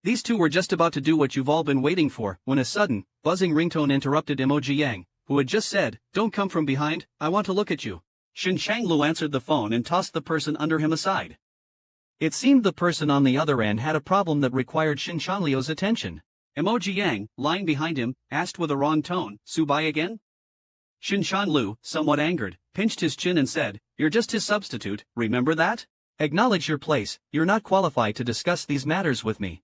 These two were just about to do what you've all been waiting for, when a sudden, buzzing ringtone interrupted Emoji Yang, who had just said, "Don't come from behind, I want to look at you." Shin Shanglu answered the phone and tossed the person under him aside. It seemed the person on the other end had a problem that required Shin Changlio's attention. Emoji Yang, lying behind him, asked with a wrong tone, "Subai again?" Shin Chanlu, somewhat angered, pinched his chin and said, "You're just his substitute, remember that? Acknowledge your place, you're not qualified to discuss these matters with me."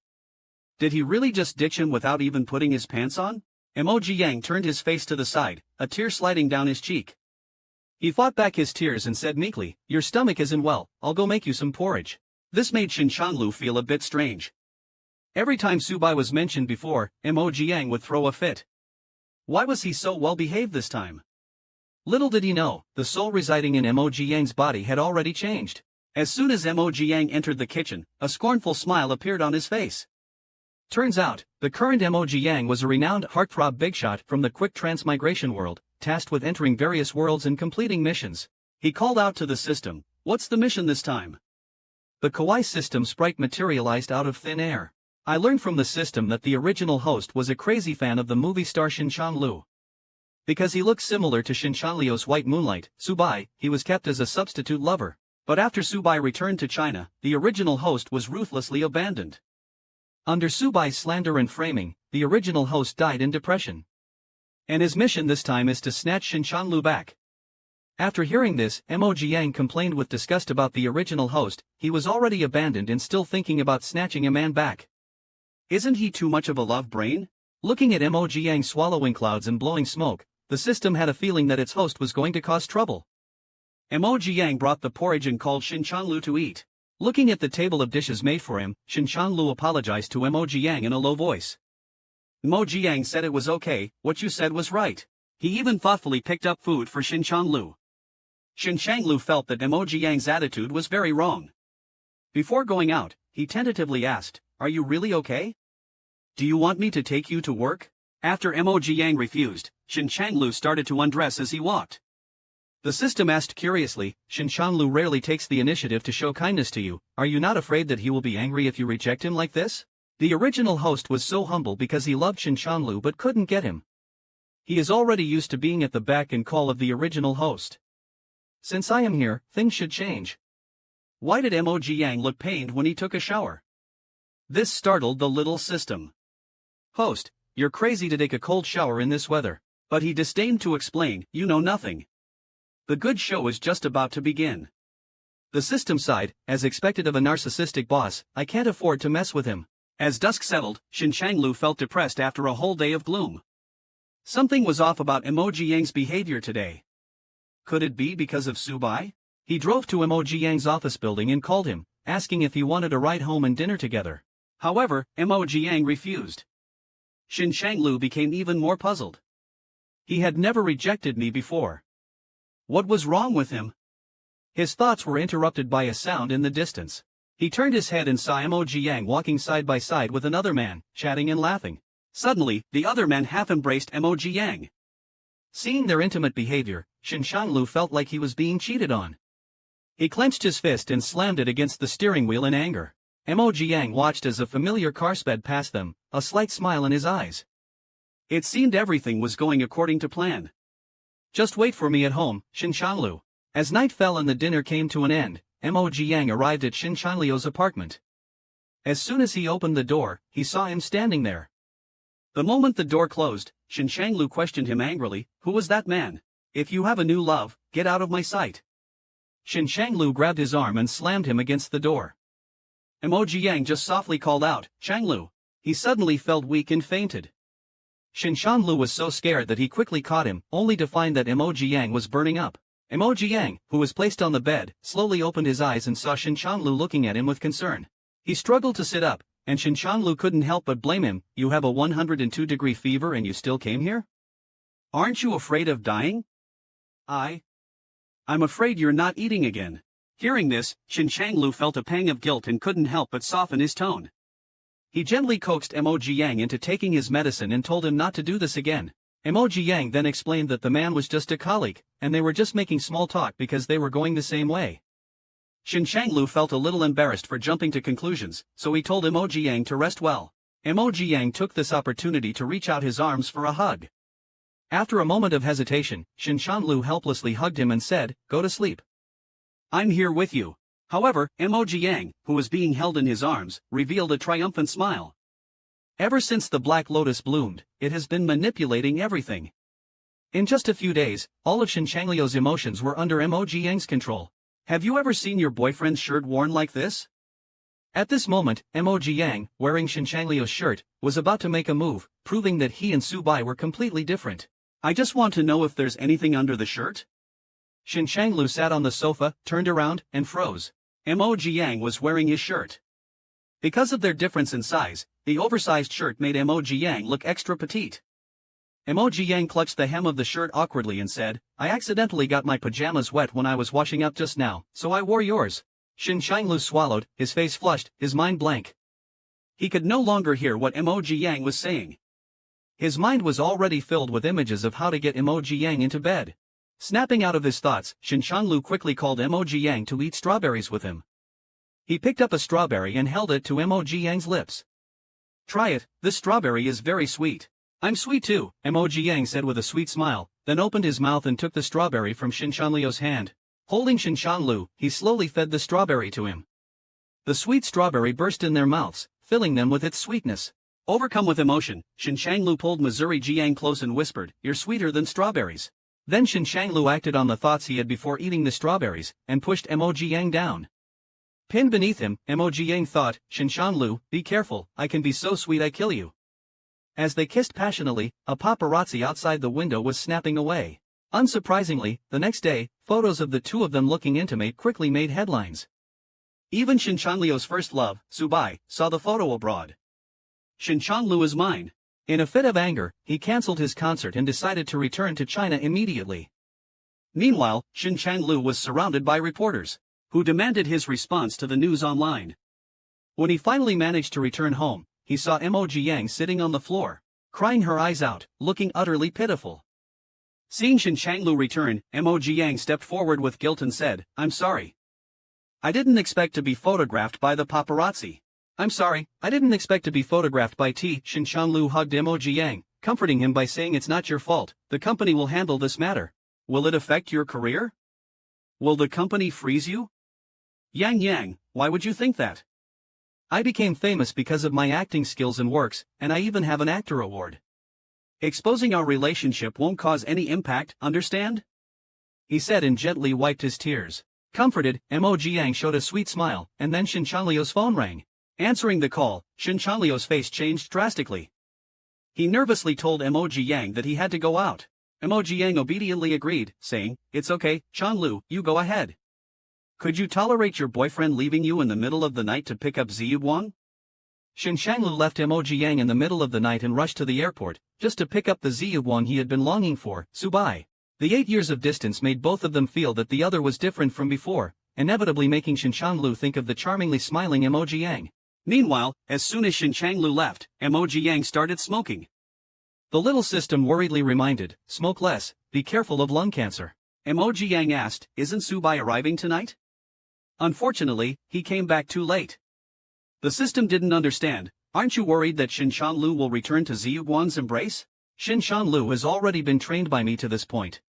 Did he really just ditch him without even putting his pants on? Emoji Yang turned his face to the side, a tear sliding down his cheek. He fought back his tears and said meekly, "Your stomach isn't well, I'll go make you some porridge." This made Shin Chanlu feel a bit strange. Every time Subai was mentioned before, Emoji Yang would throw a fit. Why was he so well behaved this time? Little did he know, the soul residing in Emoji Yang's body had already changed. As soon as Emoji Yang entered the kitchen, a scornful smile appeared on his face. Turns out, the current Emoji Yang was a renowned heartthrob bigshot from the quick transmigration world, tasked with entering various worlds and completing missions. He called out to the system, "What's the mission this time?" The Kawaii system sprite materialized out of thin air. I learned from the system that the original host was a crazy fan of the movie star Shin Chanlu. Because he looked similar to Shin Chanlio's White Moonlight, Subai, he was kept as a substitute lover. But after Subai returned to China, the original host was ruthlessly abandoned. Under Subai's slander and framing, the original host died in depression. And his mission this time is to snatch Shin Chanlu back. After hearing this, Emoji Yang complained with disgust about the original host. He was already abandoned and still thinking about snatching a man back. Isn't he too much of a love brain? Looking at Emoji Yang swallowing clouds and blowing smoke, the system had a feeling that its host was going to cause trouble. Emoji Yang brought the porridge and called Shin Chanlu to eat. Looking at the table of dishes made for him, Shin Chanlu apologized to Emoji Yang in a low voice. Emoji Yang said it was okay, what you said was right. He even thoughtfully picked up food for Shin Chanlu. Shin Shanglu felt that Emoji Yang's attitude was very wrong. Before going out, he tentatively asked, "Are you really okay? Do you want me to take you to work?" After Emoji Yang refused, Shin Shanglu started to undress as he walked. The system asked curiously, "Shin Chanlu rarely takes the initiative to show kindness to you, are you not afraid that he will be angry if you reject him like this?" The original host was so humble because he loved Shin Chanlu but couldn't get him. He is already used to being at the beck and call of the original host. Since I am here, things should change. Why did Emoji Yang look pained when he took a shower? This startled the little system. "Host, you're crazy to take a cold shower in this weather." But he disdained to explain, "You know nothing. The good show is just about to begin." The system sighed, as expected of a narcissistic boss, "I can't afford to mess with him." As dusk settled, Shin Changlu felt depressed after a whole day of gloom. Something was off about Emoji Yang's behavior today. Could it be because of Subai? He drove to Emoji Yang's office building and called him, asking if he wanted a ride home and dinner together. However, Emoji Yang refused. Shin Changlu became even more puzzled. He had never rejected me before. What was wrong with him? His thoughts were interrupted by a sound in the distance. He turned his head and saw Emoji Yang walking side by side with another man, chatting and laughing. Suddenly, the other man half-embraced Emoji Yang. Seeing their intimate behavior, Shin Shanglu felt like he was being cheated on. He clenched his fist and slammed it against the steering wheel in anger. Emoji Yang watched as a familiar car sped past them, a slight smile in his eyes. It seemed everything was going according to plan. "Just wait for me at home, Shin Chanlu." As night fell and the dinner came to an end, Emoji Yang arrived at Shin Chanlio's apartment. As soon as he opened the door, he saw him standing there. The moment the door closed, Shin Changlu questioned him angrily, "Who was that man? If you have a new love, get out of my sight." Shin Changlu grabbed his arm and slammed him against the door. Emoji Yang just softly called out, "Changlu." He suddenly felt weak and fainted. Shin Chanlu was so scared that he quickly caught him, only to find that Emoji Yang was burning up. Emoji Yang, who was placed on the bed, slowly opened his eyes and saw Shin Changlu looking at him with concern. He struggled to sit up, and Shin Changlu couldn't help but blame him. "You have a 102-degree fever and you still came here? Aren't you afraid of dying?" I'm afraid you're not eating again." Hearing this, Shin Changlu felt a pang of guilt and couldn't help but soften his tone. He gently coaxed Emoji Yang into taking his medicine and told him not to do this again. Emoji Yang then explained that the man was just a colleague, and they were just making small talk because they were going the same way. Shin Changlu felt a little embarrassed for jumping to conclusions, so he told Emoji Yang to rest well. Emoji Yang took this opportunity to reach out his arms for a hug. After a moment of hesitation, Shin Changlu helplessly hugged him and said, "Go to sleep. I'm here with you." However, Emoji Yang, who was being held in his arms, revealed a triumphant smile. Ever since the Black Lotus bloomed, it has been manipulating everything. In just a few days, all of Shin Changlio's emotions were under Emoji Yang's control. Have you ever seen your boyfriend's shirt worn like this? At this moment, Emoji Yang, wearing Shin Changlio's shirt, was about to make a move, proving that he and Subai were completely different. I just want to know if there's anything under the shirt. Shin Changlu sat on the sofa, turned around, and froze. Emoji Yang was wearing his shirt. Because of their difference in size, the oversized shirt made Emoji Yang look extra petite. Emoji Yang clutched the hem of the shirt awkwardly and said, "I accidentally got my pajamas wet when I was washing up just now, so I wore yours." Shin Changlu swallowed, his face flushed, his mind blank. He could no longer hear what Emoji Yang was saying. His mind was already filled with images of how to get Emoji Yang into bed. Snapping out of his thoughts, Shin Changlu quickly called Emoji Yang to eat strawberries with him. He picked up a strawberry and held it to Emoji Yang's lips. "Try it, this strawberry is very sweet." "I'm sweet too," Emoji Yang said with a sweet smile, then opened his mouth and took the strawberry from Shin Changlio's hand. Holding Shin Changlu, he slowly fed the strawberry to him. The sweet strawberry burst in their mouths, filling them with its sweetness. Overcome with emotion, Shin Changlu pulled Missouri Jiang close and whispered, "You're sweeter than strawberries." Then Shin Changlu acted on the thoughts he had before eating the strawberries, and pushed Emoji Yang down. Pinned beneath him, Emoji Yang thought, "Shin Changlu, be careful, I can be so sweet I kill you." As they kissed passionately, a paparazzi outside the window was snapping away. Unsurprisingly, the next day, photos of the two of them looking intimate quickly made headlines. Even Shin Changlio's first love, Subai, saw the photo abroad. Shin Changlu is mine. In a fit of anger, he cancelled his concert and decided to return to China immediately. Meanwhile, Shin Changlu was surrounded by reporters, who demanded his response to the news online. When he finally managed to return home, he saw Emoji Yang sitting on the floor, crying her eyes out, looking utterly pitiful. Seeing Shin Changlu return, Emoji Yang stepped forward with guilt and said, "I'm sorry. I didn't expect to be photographed by the paparazzi." "I'm sorry, I didn't expect to be photographed by T." Shin Changlu hugged Emoji Yang, comforting him by saying, "It's not your fault, the company will handle this matter." "Will it affect your career? Will the company freeze you?" Yang, why would you think that? I became famous because of my acting skills and works, and I even have an actor award. Exposing our relationship won't cause any impact, understand?" he said and gently wiped his tears. Comforted, Emoji Yang showed a sweet smile, and then Shin Changlio's phone rang. Answering the call, Shin Changlio's face changed drastically. He nervously told Emoji Yang that he had to go out. Emoji Yang obediently agreed, saying, "It's okay, Changlu, you go ahead." "Could you tolerate your boyfriend leaving you in the middle of the night to pick up Ziyuguang?" Shin Changlu left Emoji Yang in the middle of the night and rushed to the airport, just to pick up the Ziyuguang he had been longing for, Subai. The 8 years of distance made both of them feel that the other was different from before, inevitably making Shin Changlu think of the charmingly smiling Emoji Yang. Meanwhile, as soon as Shin Changlu left, Emoji Yang started smoking. The little system worriedly reminded, "Smoke less, be careful of lung cancer." Emoji Yang asked, "Isn't Subai arriving tonight?" Unfortunately, he came back too late. The system didn't understand. "Aren't you worried that Shin Changlu will return to Ziyuguang's embrace? Shin Changlu has already been trained by me to this point.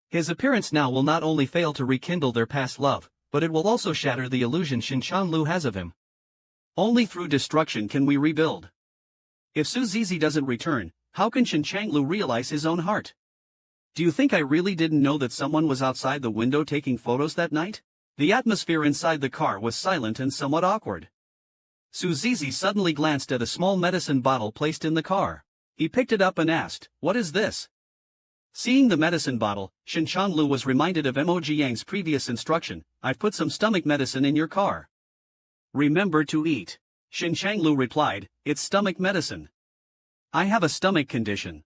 His appearance now will not only fail to rekindle their past love, but it will also shatter the illusion Shin Changlu has of him. Only through destruction can we rebuild. If Su Zizi doesn't return, how can Shin Changlu realize his own heart? Do you think I really didn't know that someone was outside the window taking photos that night?" The atmosphere inside the car was silent and somewhat awkward. Su Zizi suddenly glanced at a small medicine bottle placed in the car. He picked it up and asked, "What is this?" Seeing the medicine bottle, Shin Changlu was reminded of Emoji Yang's previous instruction, "I've put some stomach medicine in your car. Remember to eat." Shin Changlu replied, "It's stomach medicine. I have a stomach condition."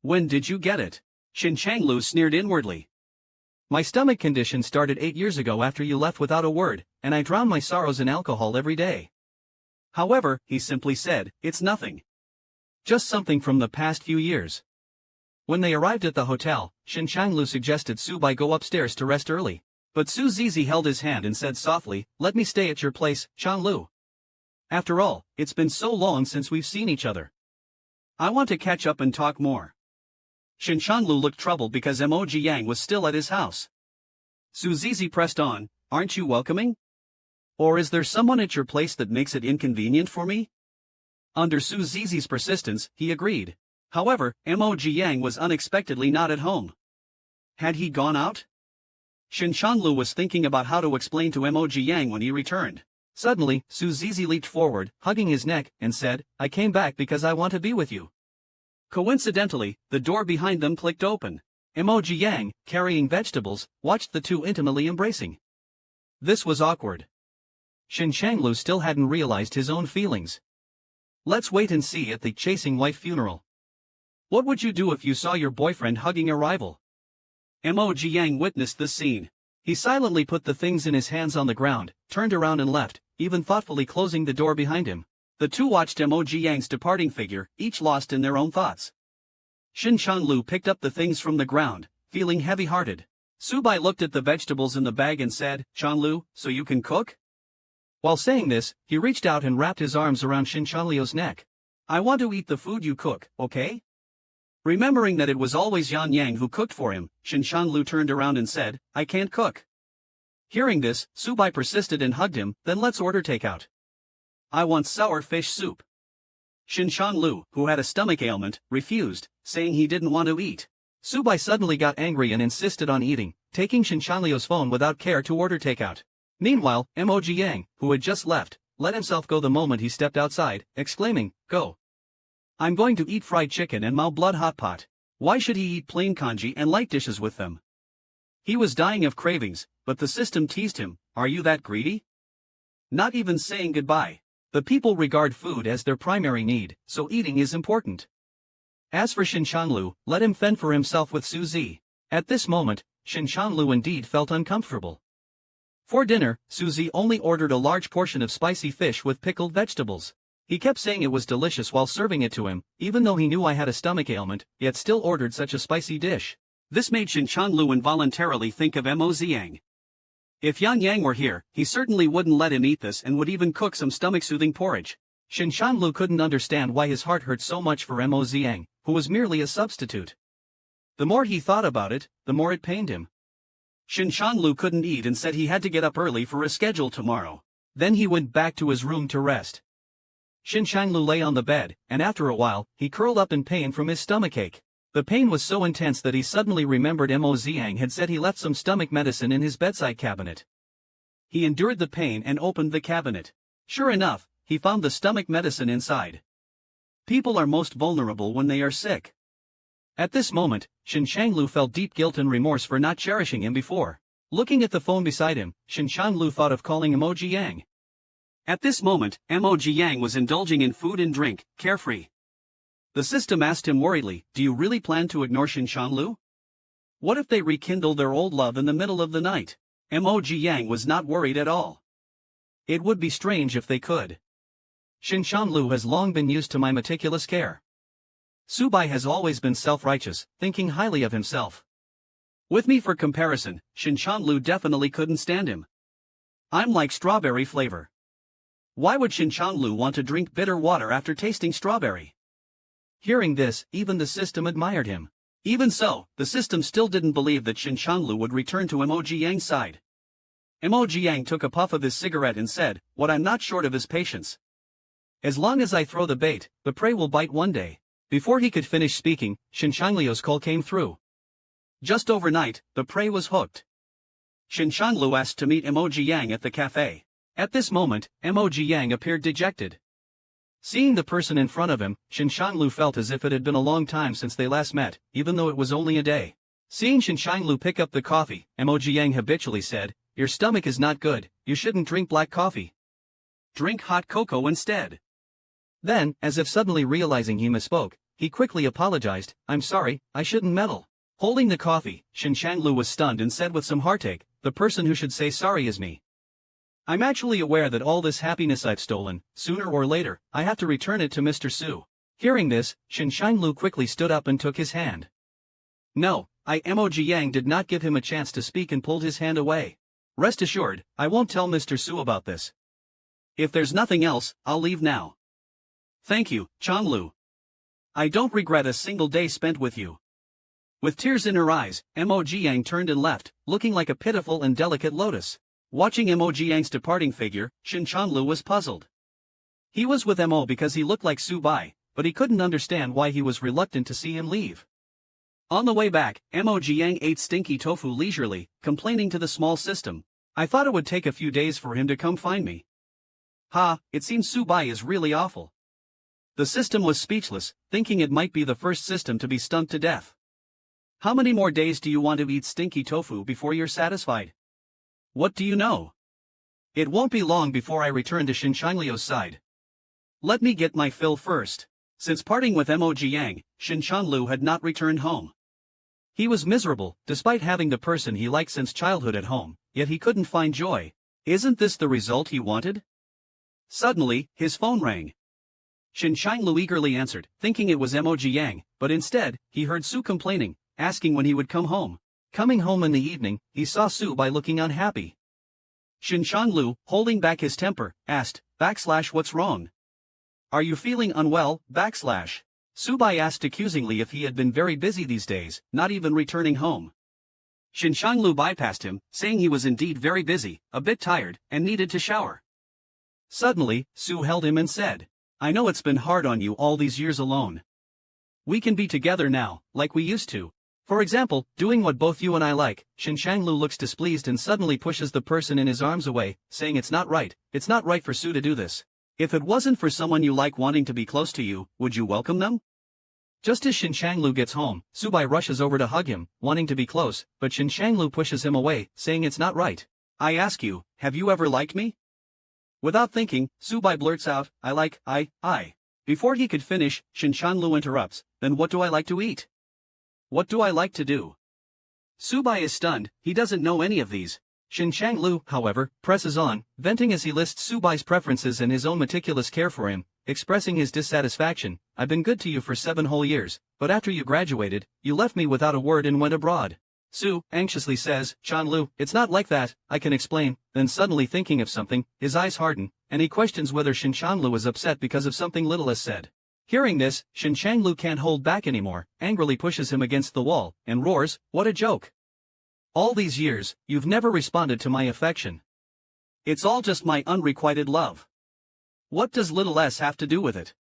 "When did you get it?" Shin Changlu sneered inwardly. "My stomach condition started 8 years ago after you left without a word, and I drown my sorrows in alcohol every day." However, he simply said, "It's nothing. Just something from the past few years." When they arrived at the hotel, Shin Changlu suggested Subai go upstairs to rest early. But Su Zizi held his hand and said softly, "Let me stay at your place, Chanlu. After all, it's been so long since we've seen each other. I want to catch up and talk more." Chanlu looked troubled because Emoji Yang was still at his house. Su Zizi pressed on, "Aren't you welcoming? Or is there someone at your place that makes it inconvenient for me?" Under Su Zizi's persistence, he agreed. However, Emoji Yang was unexpectedly not at home. Had he gone out? Chanlu was thinking about how to explain to Emoji Yang when he returned. Suddenly, Su Zizi leaped forward, hugging his neck, and said, "I came back because I want to be with you." Coincidentally, the door behind them clicked open. Emoji Yang, carrying vegetables, watched the two intimately embracing. This was awkward. Chanlu still hadn't realized his own feelings. Let's wait and see at the chasing wife funeral. What would you do if you saw your boyfriend hugging a rival? Emoji Yang witnessed this scene. He silently put the things in his hands on the ground, turned around and left, even thoughtfully closing the door behind him. The two watched Emoji Yang's departing figure, each lost in their own thoughts. Chanlu picked up the things from the ground, feeling heavy-hearted. Subai looked at the vegetables in the bag and said, "Chanlu, so you can cook?" While saying this, he reached out and wrapped his arms around Chanlu's neck. "I want to eat the food you cook, okay?" Remembering that it was always Yan Yang who cooked for him, Chanlu turned around and said, "I can't cook." Hearing this, Subai persisted and hugged him, "Then let's order takeout. I want sour fish soup." Chanlu, who had a stomach ailment, refused, saying he didn't want to eat. Subai suddenly got angry and insisted on eating, taking Chanlu's phone without care to order takeout. Meanwhile, Emoji Yang, who had just left, let himself go the moment he stepped outside, exclaiming, "Go! I'm going to eat fried chicken and Mao blood hot pot. Why should he eat plain congee and light dishes with them?" He was dying of cravings, but the system teased him, "Are you that greedy? Not even saying goodbye." The people regard food as their primary need, so eating is important. As for Chanlu, let him fend for himself with Su Zi. At this moment, Chanlu indeed felt uncomfortable. For dinner, Su Zi only ordered a large portion of spicy fish with pickled vegetables. He kept saying it was delicious while serving it to him, even though he knew I had a stomach ailment, yet still ordered such a spicy dish. This made Chanlu involuntarily think of Mo Ziyang. If Yan Yang were here, he certainly wouldn't let him eat this and would even cook some stomach-soothing porridge. Chanlu couldn't understand why his heart hurt so much for Mo Ziyang, who was merely a substitute. The more he thought about it, the more it pained him. Chanlu couldn't eat and said he had to get up early for a schedule tomorrow. Then he went back to his room to rest. Chanlu lay on the bed, and after a while, he curled up in pain from his stomachache. The pain was so intense that he suddenly remembered Mo Ziyang had said he left some stomach medicine in his bedside cabinet. He endured the pain and opened the cabinet. Sure enough, he found the stomach medicine inside. People are most vulnerable when they are sick. At this moment, Chanlu felt deep guilt and remorse for not cherishing him before. Looking at the phone beside him, Chanlu thought of calling Emoji Yang. At this moment, Emoji Yang was indulging in food and drink, carefree. The system asked him worriedly, "Do you really plan to ignore Chanlu? What if they rekindle their old love in the middle of the night?" Emoji Yang was not worried at all. "It would be strange if they could. Chanlu has long been used to my meticulous care. Subai has always been self-righteous, thinking highly of himself. With me for comparison, Chanlu definitely couldn't stand him. I'm like strawberry flavor. Why would Chanlu want to drink bitter water after tasting strawberry?" Hearing this, even the system admired him. Even so, the system still didn't believe that Chanlu would return to Emoji Yang's side. Emoji Yang took a puff of his cigarette and said, "What I'm not short of is patience. As long as I throw the bait, the prey will bite one day." Before he could finish speaking, Chanlu's call came through. Just overnight, the prey was hooked. Chanlu asked to meet Emoji Yang at the cafe. At this moment, Emoji Yang appeared dejected. Seeing the person in front of him, Chanlu felt as if it had been a long time since they last met, even though it was only a day. Seeing Chanlu pick up the coffee, Emoji Yang habitually said, "Your stomach is not good, you shouldn't drink black coffee. Drink hot cocoa instead." Then, as if suddenly realizing he misspoke, he quickly apologized, "I'm sorry, I shouldn't meddle." Holding the coffee, Chanlu was stunned and said with some heartache, "The person who should say sorry is me. I'm actually aware that all this happiness I've stolen, sooner or later, I have to return it to Mr. Su." Hearing this, Chanlu quickly stood up and took his hand. "No, Emoji Yang did not give him a chance to speak and pulled his hand away. Rest assured, I won't tell Mr. Su about this. If there's nothing else, I'll leave now. Thank you, Changlu. I don't regret a single day spent with you. With tears in her eyes, Mo Jiang turned and left, looking like a pitiful and delicate lotus. Watching Mo Jiang's departing figure, Shin Changlu was puzzled. He was with Mo because he looked like Su Bai, but he couldn't understand why he was reluctant to see him leave. On the way back, Mo Jiang ate stinky tofu leisurely, complaining to the small system. I thought it would take a few days for him to come find me. Ha, it seems Su Bai is really awful. The system was speechless, thinking it might be the first system to be stung to death. How many more days do you want to eat stinky tofu before you're satisfied? What do you know? It won't be long before I return to Shin Changlio's side. Let me get my fill first. Since parting with Mo Jiang, Shin Changlu had not returned home. He was miserable, despite having the person he liked since childhood at home, yet he couldn't find joy. Isn't this the result he wanted? Suddenly, his phone rang. Shin Changlu eagerly answered, thinking it was Mo Jiang, but instead, he heard Su complaining, asking when he would come home. Coming home in the evening, he saw Su Bai looking unhappy. Shin Changlu, holding back his temper, asked, "What's wrong? Are you feeling unwell, Su Bai asked accusingly if he had been very busy these days, not even returning home. Shin Changlu bypassed him, saying he was indeed very busy, a bit tired, and needed to shower. Suddenly, Su held him and said, "I know it's been hard on you all these years alone. We can be together now, like we used to. For example, doing what both you and I like." Shin Changlu looks displeased and suddenly pushes the person in his arms away, saying it's not right for Su to do this. If it wasn't for someone you like wanting to be close to you, would you welcome them? Just as Shin Changlu gets home, Su Bai rushes over to hug him, wanting to be close, but Shin Changlu pushes him away, saying it's not right. "I ask you, have you ever liked me?" Without thinking, Su Bai blurts out, I. Before he could finish, Shin Changlu interrupts, "Then what do I like to eat? What do I like to do?" Su Bai is stunned, he doesn't know any of these. Shin Changlu, however, presses on, venting as he lists Su Bai's preferences and his own meticulous care for him, expressing his dissatisfaction. "I've been good to you for 7 whole years, but after you graduated, you left me without a word and went abroad." Su anxiously says, "Changlu, it's not like that, I can explain." Then suddenly thinking of something, his eyes harden, and he questions whether Shin Changlu is upset because of something little is said. Hearing this, Shin Changlu can't hold back anymore, angrily pushes him against the wall, and roars, "What a joke! All these years, you've never responded to my affection. It's all just my unrequited love. What does little s have to do with it?"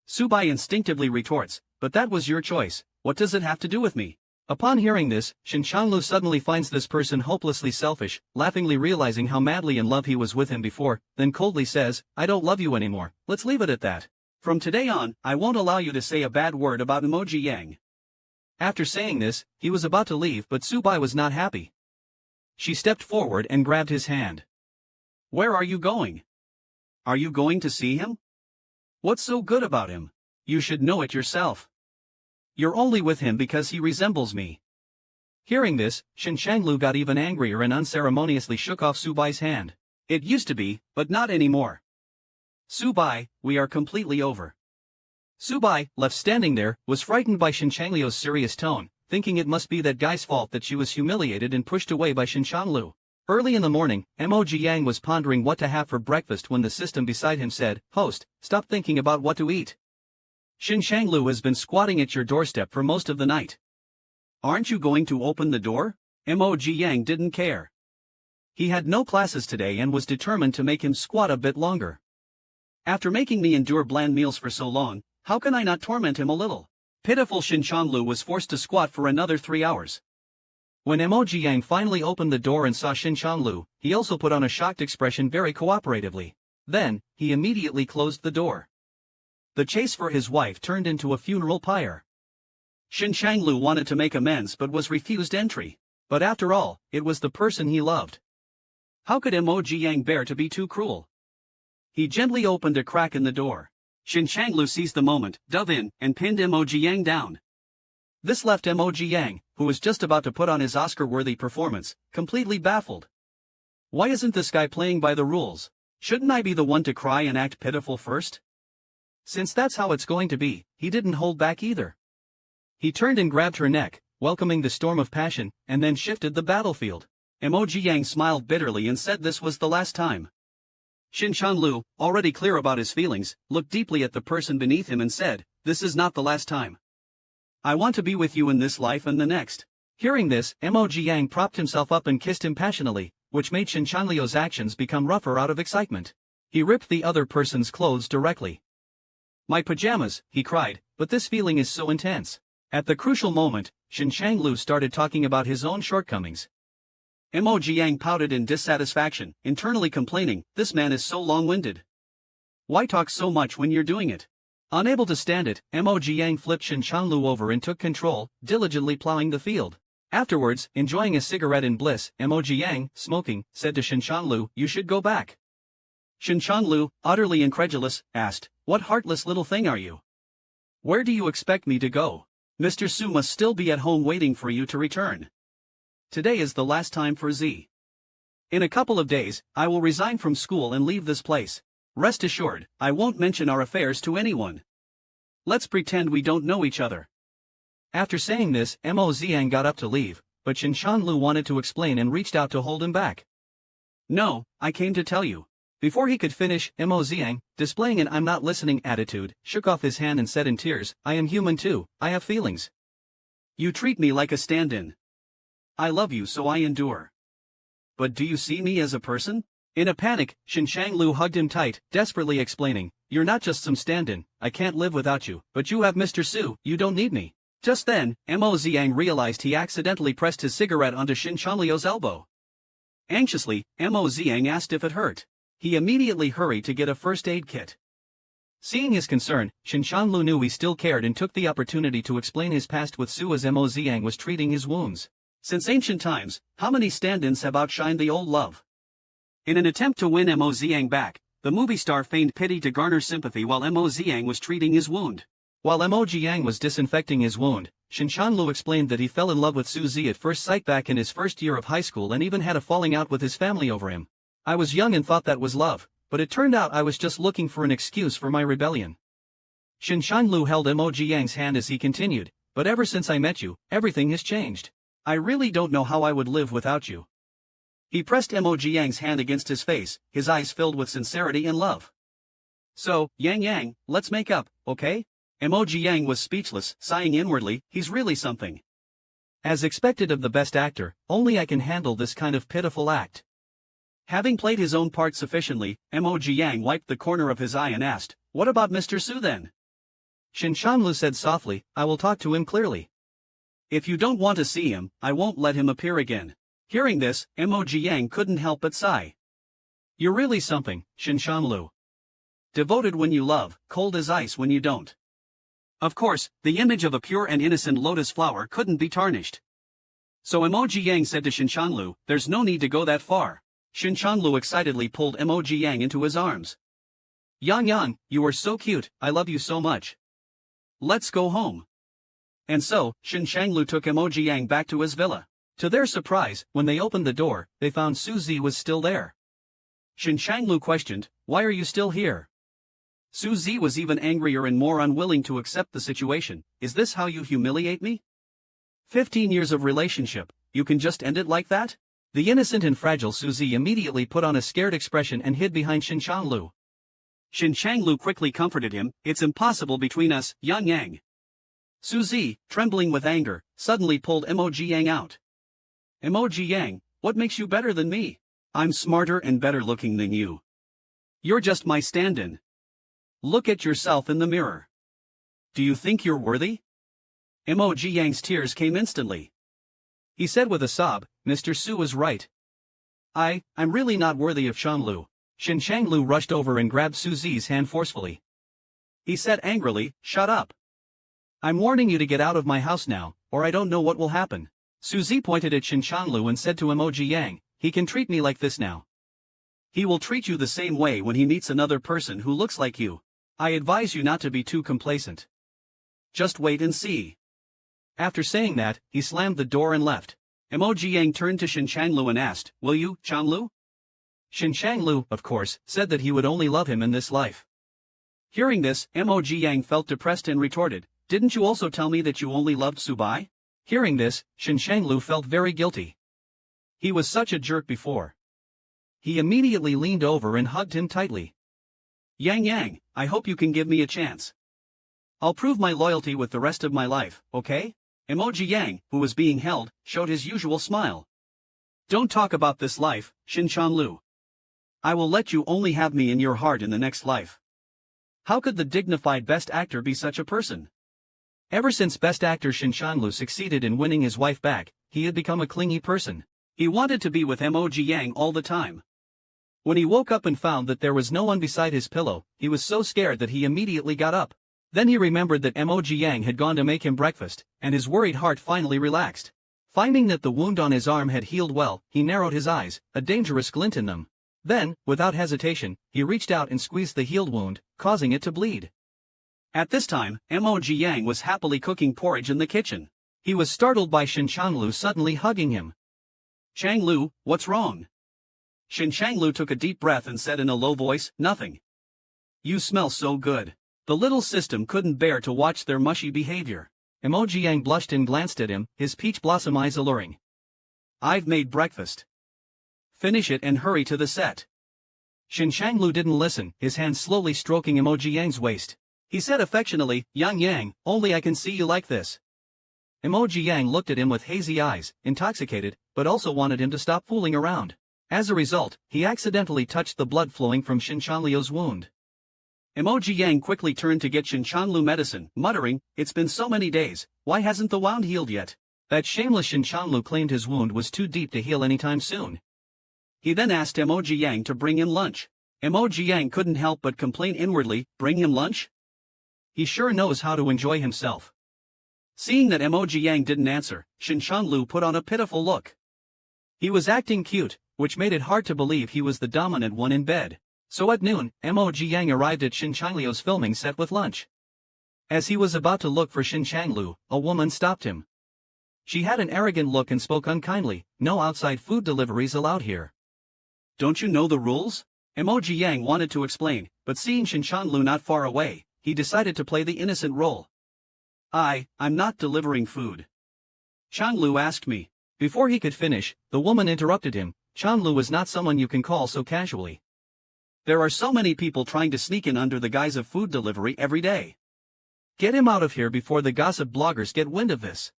Su Bai instinctively retorts, "But that was your choice, what does it have to do with me?" Upon hearing this, Shin Changlu suddenly finds this person hopelessly selfish, laughingly realizing how madly in love he was with him before, then coldly says, "I don't love you anymore, let's leave it at that. From today on, I won't allow you to say a bad word about Mo Jiang." After saying this, he was about to leave but Su Bai was not happy. She stepped forward and grabbed his hand. "Where are you going? Are you going to see him? What's so good about him? You should know it yourself. You're only with him because he resembles me." Hearing this, Shin Changlu got even angrier and unceremoniously shook off Su Bai's hand. "It used to be, but not anymore. Su Bai, we are completely over." Su Bai, left standing there, was frightened by Shin Changlio's serious tone, thinking it must be that guy's fault that she was humiliated and pushed away by Shin Changlu. Early in the morning, Mo Jiang was pondering what to have for breakfast when the system beside him said, "Host, stop thinking about what to eat. Shin Changlu has been squatting at your doorstep for most of the night. Aren't you going to open the door?" Mo Jiang didn't care. He had no classes today and was determined to make him squat a bit longer. "After making me endure bland meals for so long, how can I not torment him a little?" Pitiful Shin Changlu was forced to squat for another 3 hours. When Mo Jiang finally opened the door and saw Shin Changlu, he also put on a shocked expression very cooperatively. Then, he immediately closed the door. The chase for his wife turned into a funeral pyre. Shin Changlu wanted to make amends but was refused entry. But after all, it was the person he loved. How could Mo Jiang bear to be too cruel? He gently opened a crack in the door. Shin Changlu seized the moment, dove in, and pinned Mo Jiang down. This left Mo Jiang, who was just about to put on his Oscar-worthy performance, completely baffled. Why isn't this guy playing by the rules? Shouldn't I be the one to cry and act pitiful first? Since that's how it's going to be, he didn't hold back either. He turned and grabbed her neck, welcoming the storm of passion, and then shifted the battlefield. Emoji Yang smiled bitterly and said this was the last time. Shin Chanlu, already clear about his feelings, looked deeply at the person beneath him and said, "This is not the last time. I want to be with you in this life and the next." Hearing this, Emoji Yang propped himself up and kissed him passionately, which made Shin Chanliu's actions become rougher out of excitement. He ripped the other person's clothes directly. "My pajamas," he cried, "but this feeling is so intense." At the crucial moment, Shin Changlu started talking about his own shortcomings. Emoji Yang pouted in dissatisfaction, internally complaining, "This man is so long-winded. Why talk so much when you're doing it?" Unable to stand it, Emoji Yang flipped Shin Chanlu over and took control, diligently plowing the field. Afterwards, enjoying a cigarette in bliss, Emoji Yang, smoking, said to Shin Chanlu, "You should go back." Shin Chanlu, utterly incredulous, asked, "What heartless little thing are you? Where do you expect me to go? Mr. Su must still be at home waiting for you to return. Today is the last time for Z. In a couple of days, I will resign from school and leave this place. Rest assured, I won't mention our affairs to anyone. Let's pretend we don't know each other." After saying this, Mo Ziang got up to leave, but Shin Chanlu wanted to explain and reached out to hold him back. "No, I came to tell you." Before he could finish, Mo Ziang, displaying an "I'm not listening" attitude, shook off his hand and said in tears, "I am human too, I have feelings. You treat me like a stand-in. I love you so I endure. But do you see me as a person?" In a panic, Shin Changlu hugged him tight, desperately explaining, "You're not just some stand-in, I can't live without you, but you have Mr. Su, you don't need me." Just then, Mo Ziang realized he accidentally pressed his cigarette onto Shin Chanliu's elbow. Anxiously, Mo Ziang asked if it hurt. He immediately hurried to get a first aid kit. Seeing his concern, Shin Chanlu knew he still cared and took the opportunity to explain his past with Su as Mo Ziang was treating his wounds. Since ancient times, how many stand-ins have outshined the old love? In an attempt to win Mo Ziang back, the movie star feigned pity to garner sympathy while Mo Ziang was treating his wound. While Emoji Yang was disinfecting his wound, Shin Chanlu explained that he fell in love with Su Zi at first sight back in his first year of high school and even had a falling out with his family over him. "I was young and thought that was love, but it turned out I was just looking for an excuse for my rebellion." Shin Chanlu held Emoji Yang's hand as he continued, "But ever since I met you, everything has changed. I really don't know how I would live without you." He pressed Emoji Yang's hand against his face, his eyes filled with sincerity and love. "So, Yang, let's make up, okay?" Emoji Yang was speechless, sighing inwardly, "He's really something." As expected of the best actor, only I can handle this kind of pitiful act. Having played his own part sufficiently, Emoji Yang wiped the corner of his eye and asked, "What about Mr. Su then?" Shin Chanlu said softly, "I will talk to him clearly. If you don't want to see him, I won't let him appear again." Hearing this, Emoji Yang couldn't help but sigh. "You're really something, Shin Chanlu. Devoted when you love, cold as ice when you don't." Of course, the image of a pure and innocent lotus flower couldn't be tarnished. So Emoji Yang said to Shin Chanlu, "There's no need to go that far." Shin Chanlu excitedly pulled Emoji Yang into his arms. Yang, you are so cute, I love you so much. Let's go home." And so, Shin Changlu took Emoji Yang back to his villa. To their surprise, when they opened the door, they found Su Zi was still there. Shin Changlu questioned, "Why are you still here?" Su Zi was even angrier and more unwilling to accept the situation. "Is this how you humiliate me? 15 years of relationship, you can just end it like that?" The innocent and fragile Su Zi immediately put on a scared expression and hid behind Shin Changlu. Shin Changlu quickly comforted him, "It's impossible between us, Yang." Su Zi, trembling with anger, suddenly pulled Emoji Yang out. "Emoji Yang, what makes you better than me? I'm smarter and better looking than you. You're just my stand-in. Look at yourself in the mirror. Do you think you're worthy?" Emoji Yang's tears came instantly. He said with a sob, "Mr. Su was right. I'm really not worthy of Shanlu." Shin Changlu rushed over and grabbed Su Zi's hand forcefully. He said angrily, "Shut up. I'm warning you to get out of my house now, or I don't know what will happen." Su Zi pointed at Shin Changlu and said to Emoji Yang, "He can treat me like this now. He will treat you the same way when he meets another person who looks like you. I advise you not to be too complacent. Just wait and see." After saying that, he slammed the door and left. Emoji Yang turned to Shin Changlu and asked, "Will you, Changlu?" Shin Changlu, of course, said that he would only love him in this life. Hearing this, Emoji Yang felt depressed and retorted, "Didn't you also tell me that you only loved Subai?" Hearing this, Shin Changlu felt very guilty. He was such a jerk before. He immediately leaned over and hugged him tightly. Yang Yang, I hope you can give me a chance. I'll prove my loyalty with the rest of my life, okay? Emoji Yang, who was being held, showed his usual smile. Don't talk about this life, Shinchanlu. I will let you only have me in your heart in the next life. How could the dignified best actor be such a person? Ever since best actor Shinchanlu succeeded in winning his wife back, he had become a clingy person. He wanted to be with Emoji Yang all the time. When he woke up and found that there was no one beside his pillow, he was so scared that he immediately got up. Then he remembered that Emoji Yang had gone to make him breakfast, and his worried heart finally relaxed. Finding that the wound on his arm had healed well, he narrowed his eyes, a dangerous glint in them. Then, without hesitation, he reached out and squeezed the healed wound, causing it to bleed. At this time, Emoji Yang was happily cooking porridge in the kitchen. He was startled by Shinchanlu suddenly hugging him. Changlu, what's wrong? Shinchanlu took a deep breath and said in a low voice, nothing. You smell so good. The little system couldn't bear to watch their mushy behavior. Emoji Yang blushed and glanced at him, his peach blossom eyes alluring. I've made breakfast. Finish it and hurry to the set. Shinchanlu didn't listen, his hand slowly stroking Emoji Yang's waist. He said affectionately, Yang Yang, only I can see you like this. Emoji Yang looked at him with hazy eyes, intoxicated, but also wanted him to stop fooling around. As a result, he accidentally touched the blood flowing from Shinchanlu's wound. Emoji Yang quickly turned to get Shinchanlu medicine, muttering, it's been so many days, why hasn't the wound healed yet? That shameless Shinchanlu claimed his wound was too deep to heal anytime soon. He then asked Emoji Yang to bring him lunch. Emoji Yang couldn't help but complain inwardly, bring him lunch? He sure knows how to enjoy himself. Seeing that Emoji Yang didn't answer, Shinchanlu put on a pitiful look. He was acting cute, which made it hard to believe he was the dominant one in bed. So at noon, Emoji Yang arrived at Shinchanlu's filming set with lunch. As he was about to look for Shinchanlu, a woman stopped him. She had an arrogant look and spoke unkindly, no outside food deliveries allowed here. Don't you know the rules? Emoji Yang wanted to explain, but seeing Shinchanlu not far away, he decided to play the innocent role. I'm not delivering food. Changlu asked me. Before he could finish, the woman interrupted him. Changlu is not someone you can call so casually. There are so many people trying to sneak in under the guise of food delivery every day. Get him out of here before the gossip bloggers get wind of this.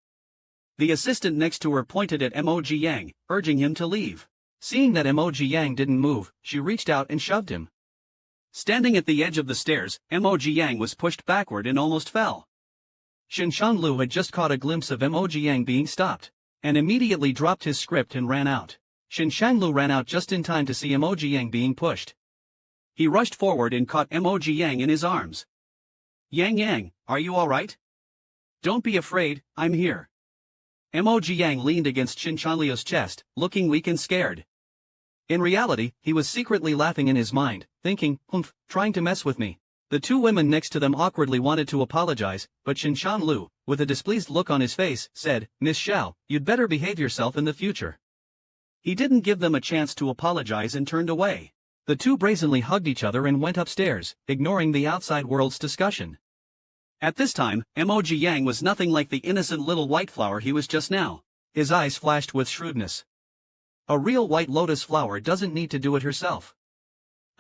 The assistant next to her pointed at Emoji Yang, urging him to leave. Seeing that Emoji Yang didn't move, she reached out and shoved him. Standing at the edge of the stairs, Emoji Yang was pushed backward and almost fell. Shinchanlu had just caught a glimpse of Emoji Yang being stopped, and immediately dropped his script and ran out. Shinchanlu ran out just in time to see Emoji Yang being pushed. He rushed forward and caught Emoji Yang in his arms. Yang Yang, are you alright? Don't be afraid, I'm here. Emoji Yang leaned against Shinchanlu's chest, looking weak and scared. In reality, he was secretly laughing in his mind, thinking, trying to mess with me. The two women next to them awkwardly wanted to apologize, but Shinchanlu, with a displeased look on his face, said, Miss Xiao, you'd better behave yourself in the future. He didn't give them a chance to apologize and turned away. The two brazenly hugged each other and went upstairs, ignoring the outside world's discussion. At this time, Emoji Yang was nothing like the innocent little white flower he was just now. His eyes flashed with shrewdness. A real white lotus flower doesn't need to do it herself.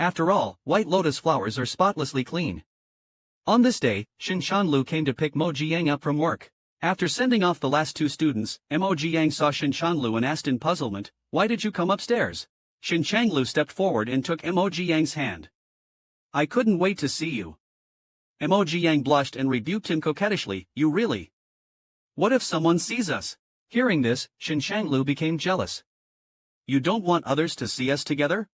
After all, white lotus flowers are spotlessly clean. On this day, Shinchanlu came to pick Emoji Yang up from work. After sending off the last two students, Emoji Yang saw Shinchanlu and asked in puzzlement, why did you come upstairs? Shinchanlu stepped forward and took Emoji Yang's hand. I couldn't wait to see you. Emoji Yang blushed and rebuked him coquettishly, you really? What if someone sees us? Hearing this, Shinchanlu became jealous. You don't want others to see us together?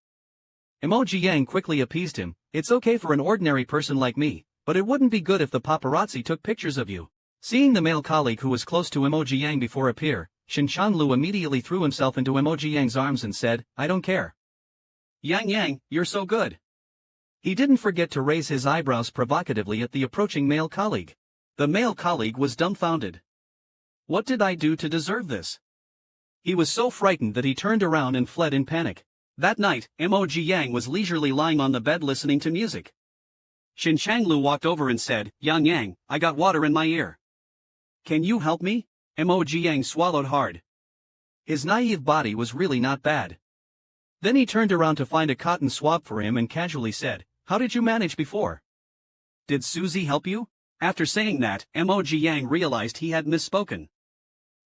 Emoji Yang quickly appeased him, it's okay for an ordinary person like me, but it wouldn't be good if the paparazzi took pictures of you. Seeing the male colleague who was close to Emoji Yang before appear, Shinchanlu immediately threw himself into Emoji Yang's arms and said, I don't care. Yang Yang, you're so good. He didn't forget to raise his eyebrows provocatively at the approaching male colleague. The male colleague was dumbfounded. What did I do to deserve this? He was so frightened that he turned around and fled in panic. That night, Emoji Yang was leisurely lying on the bed listening to music. Shinchanlu walked over and said, Yang Yang, I got water in my ear. Can you help me? Emoji Yang swallowed hard. His naive body was really not bad. Then he turned around to find a cotton swab for him and casually said, "How did you manage before? Did Susie help you?" After saying that, Emoji Yang realized he had misspoken.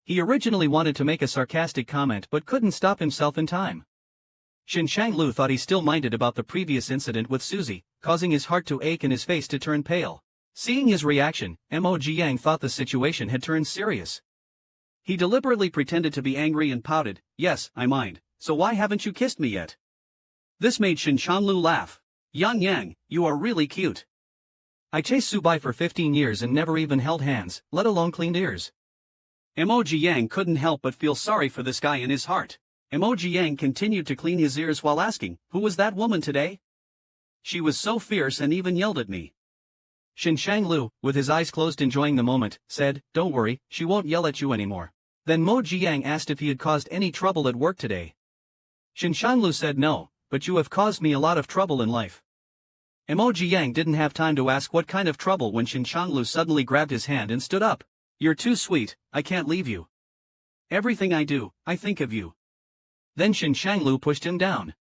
He originally wanted to make a sarcastic comment but couldn't stop himself in time. Shin Changlu thought he still minded about the previous incident with Susie, causing his heart to ache and his face to turn pale. Seeing his reaction, Emoji Yang thought the situation had turned serious. He deliberately pretended to be angry and pouted, "Yes, I mind, so why haven't you kissed me yet?" This made Shin Changlu laugh. "Yang, you are really cute. I chased Subai for 15 years and never even held hands, let alone cleaned ears." Emoji Yang couldn't help but feel sorry for this guy in his heart. Emoji Yang continued to clean his ears while asking, "Who was that woman today? She was so fierce and even yelled at me." Shin Changlu, with his eyes closed enjoying the moment, said, "Don't worry, she won't yell at you anymore." Then Moji Yang asked if he had caused any trouble at work today. Shin Changlu said, "No, but you have caused me a lot of trouble in life." Emoji Yang didn't have time to ask what kind of trouble when Shin Changlu suddenly grabbed his hand and stood up. "You're too sweet, I can't leave you. Everything I do, I think of you." Then Shin Changlu pushed him down.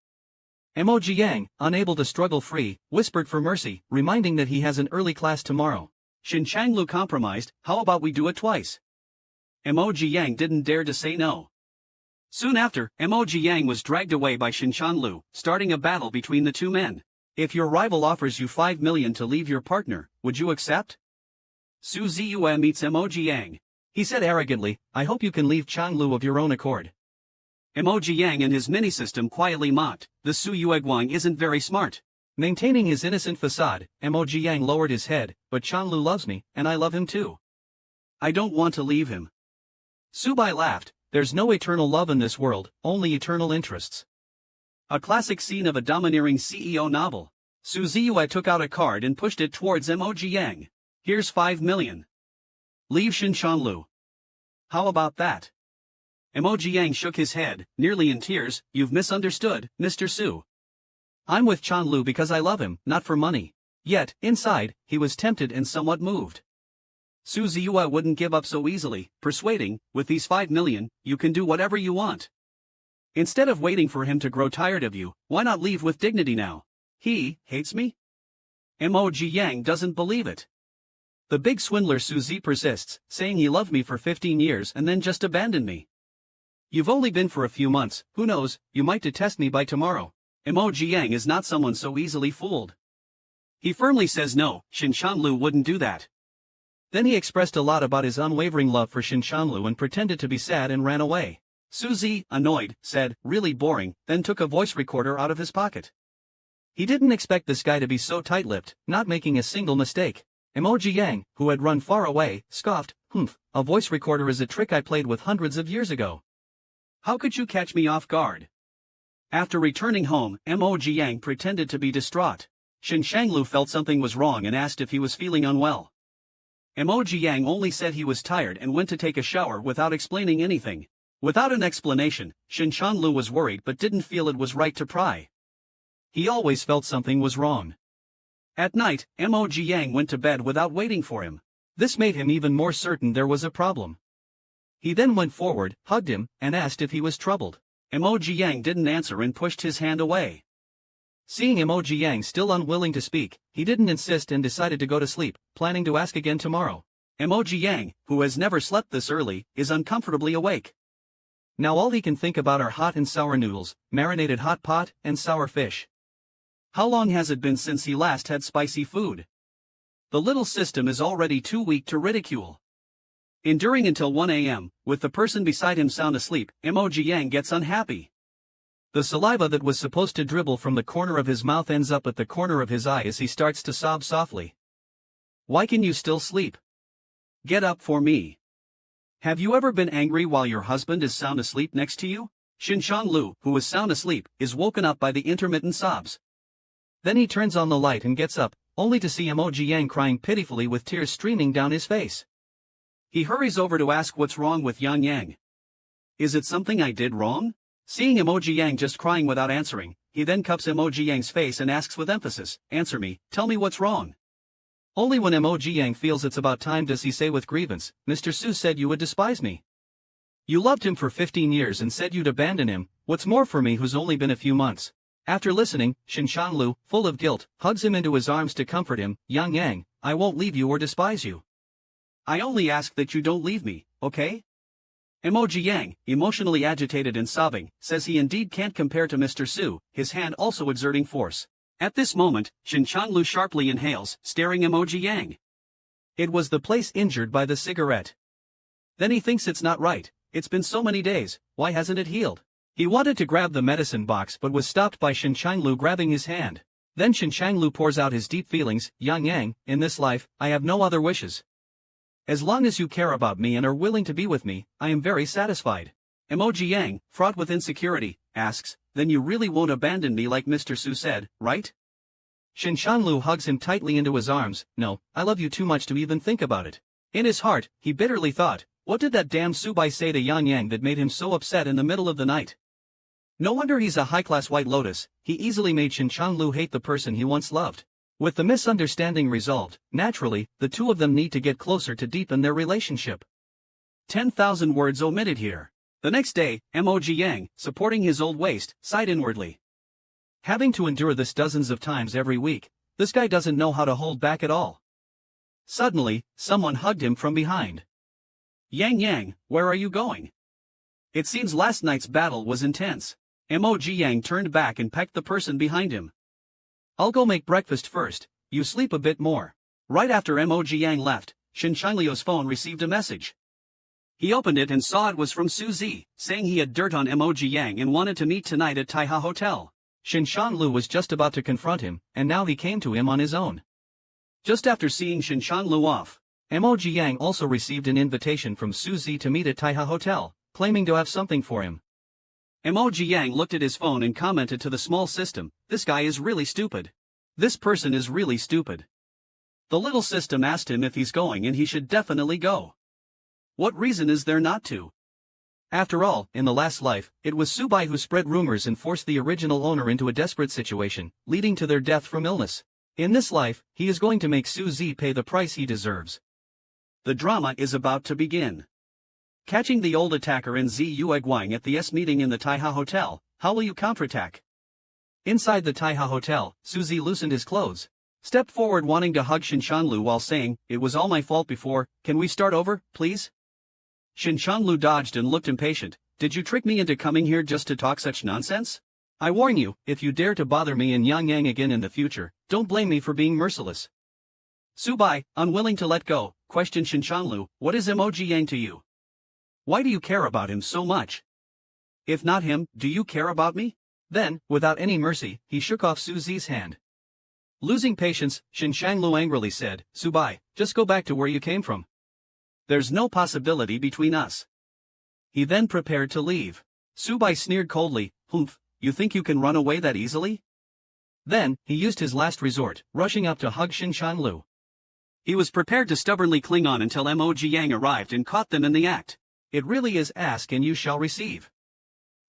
Emoji Yang, unable to struggle free, whispered for mercy, reminding that he has an early class tomorrow. Shin Changlu compromised, "How about we do it twice?" Emoji Yang didn't dare to say no. Soon after, Emoji Yang was dragged away by Shin Changlu, starting a battle between the two men. "If your rival offers you 5 million to leave your partner, would you accept?" Su Ziyue meets Emoji Yang. He said arrogantly, "I hope you can leave Changlu of your own accord." Emoji Yang and his mini-system quietly mocked, "The Su Yueguang isn't very smart." Maintaining his innocent facade, Emoji Yang lowered his head, "But Changlu loves me, and I love him too. I don't want to leave him." Subai laughed, "There's no eternal love in this world, only eternal interests." A classic scene of a domineering CEO novel. Su Ziyue took out a card and pushed it towards Emoji Yang. "Here's 5 million. Leave Shin Changlu. How about that?" Emoji Yang shook his head, nearly in tears. "You've misunderstood, Mr. Su. I'm with Changlu because I love him, not for money." Yet, inside, he was tempted and somewhat moved. Su Ziyue wouldn't give up so easily, persuading, "With these 5 million, you can do whatever you want. Instead of waiting for him to grow tired of you, why not leave with dignity now? He hates me?" Emoji Yang doesn't believe it. The big swindler Su Zi persists, saying he loved me for 15 years and then just abandoned me. "You've only been for a few months, who knows, you might detest me by tomorrow." Emoji Yang is not someone so easily fooled. He firmly says no, Shin Changlu wouldn't do that. Then he expressed a lot about his unwavering love for Shin Changlu and pretended to be sad and ran away. Suzy, annoyed, said, "Really boring," then took a voice recorder out of his pocket. He didn't expect this guy to be so tight-lipped, not making a single mistake. Emoji Yang, who had run far away, scoffed, "Humph, a voice recorder is a trick I played with hundreds of years ago. How could you catch me off guard?" After returning home, Emoji Yang pretended to be distraught. Shin Changlu felt something was wrong and asked if he was feeling unwell. Emoji Yang only said he was tired and went to take a shower without explaining anything. Without an explanation, Shin Changlu was worried but didn't feel it was right to pry. He always felt something was wrong. At night, Emoji Yang went to bed without waiting for him. This made him even more certain there was a problem. He then went forward, hugged him, and asked if he was troubled. Emoji Yang didn't answer and pushed his hand away. Seeing Emoji Yang still unwilling to speak, he didn't insist and decided to go to sleep, planning to ask again tomorrow. Emoji Yang, who has never slept this early, is uncomfortably awake. Now all he can think about are hot and sour noodles, marinated hot pot, and sour fish. How long has it been since he last had spicy food? The little system is already too weak to ridicule. Enduring until 1 a.m., with the person beside him sound asleep, Emoji Yang gets unhappy. The saliva that was supposed to dribble from the corner of his mouth ends up at the corner of his eye as he starts to sob softly. "Why can you still sleep? Get up for me." Have you ever been angry while your husband is sound asleep next to you? Shin Changlu, who is sound asleep, is woken up by the intermittent sobs. Then he turns on the light and gets up, only to see Emoji Yang crying pitifully with tears streaming down his face. He hurries over to ask what's wrong with Yang. "Is it something I did wrong?" Seeing Emoji Yang just crying without answering, he then cups Emoji Yang's face and asks with emphasis, "Answer me, tell me what's wrong." Only when Emoji Yang feels it's about time does he say with grievance, "Mr. Su said you would despise me. You loved him for 15 years and said you'd abandon him, what's more for me who's only been a few months. After listening, Shinshanlu, full of guilt, hugs him into his arms to comfort him. Yang Yang, I won't leave you or despise you. I only ask that you don't leave me, okay? Emoji Yang, emotionally agitated and sobbing, says he indeed can't compare to Mr. Su, his hand also exerting force. At this moment, Shinshanlu sharply inhales, staring Emoji Yang. It was the place injured by the cigarette. Then he thinks it's not right. It's been so many days, why hasn't it healed? He wanted to grab the medicine box but was stopped by Shinshanlu grabbing his hand. Then Shinshanlu pours out his deep feelings. Yang Yang, in this life, I have no other wishes. As long as you care about me and are willing to be with me, I am very satisfied. Emoji Yang, fraught with insecurity, asks, then you really won't abandon me like Mr. Su said, right? Shinshanlu hugs him tightly into his arms. No, I love you too much to even think about it. In his heart, he bitterly thought, what did that damn Subai say to Yang Yang that made him so upset in the middle of the night? No wonder he's a high-class White Lotus. He easily made Shinshanlu hate the person he once loved. With the misunderstanding resolved, naturally, the two of them need to get closer to deepen their relationship. 10,000 words omitted here. The next day, Emoji Yang, supporting his old waist, sighed inwardly. Having to endure this dozens of times every week, this guy doesn't know how to hold back at all. Suddenly, someone hugged him from behind. Yang Yang, where are you going? It seems last night's battle was intense. Emoji Yang turned back and pecked the person behind him. I'll go make breakfast first, you sleep a bit more. Right after Emoji Yang left, Shinshanlu's phone received a message. He opened it and saw it was from Suzy, saying he had dirt on Emoji Yang and wanted to meet tonight at Taiha Hotel. Shinshanlu was just about to confront him, and now he came to him on his own. Just after seeing Shinshanlu off, Emoji Yang also received an invitation from Suzy to meet at Taiha Hotel, claiming to have something for him. Emoji Yang looked at his phone and commented to the small system, this guy is really stupid. This person is really stupid. The little system asked him if he's going and he should definitely go. What reason is there not to? After all, in the last life, it was Subai who spread rumors and forced the original owner into a desperate situation, leading to their death from illness. In this life, he is going to make Suzy pay the price he deserves. The drama is about to begin. Catching the old attacker in Zi Yueguang at the S meeting in the Taiha Hotel, how will you counterattack? Inside the Taiha Hotel, Suzy loosened his clothes. Stepped forward wanting to hug Shinshanlu while saying, it was all my fault before, can we start over, please? Shinshanlu dodged and looked impatient. Did you trick me into coming here just to talk such nonsense? I warn you, if you dare to bother me and Yang Yang again in the future, don't blame me for being merciless. Subai, unwilling to let go, questioned Shinshanlu, what is Emoji Yang to you? Why do you care about him so much? If not him, do you care about me? Then, without any mercy, he shook off Suzy's hand. Losing patience, Shinshanlu angrily said, Subai, just go back to where you came from. There's no possibility between us. He then prepared to leave. Subai sneered coldly, humph, you think you can run away that easily? Then, he used his last resort, rushing up to hug Shinshanlu. He was prepared to stubbornly cling on until Emoji Yang arrived and caught them in the act. It really is ask and you shall receive.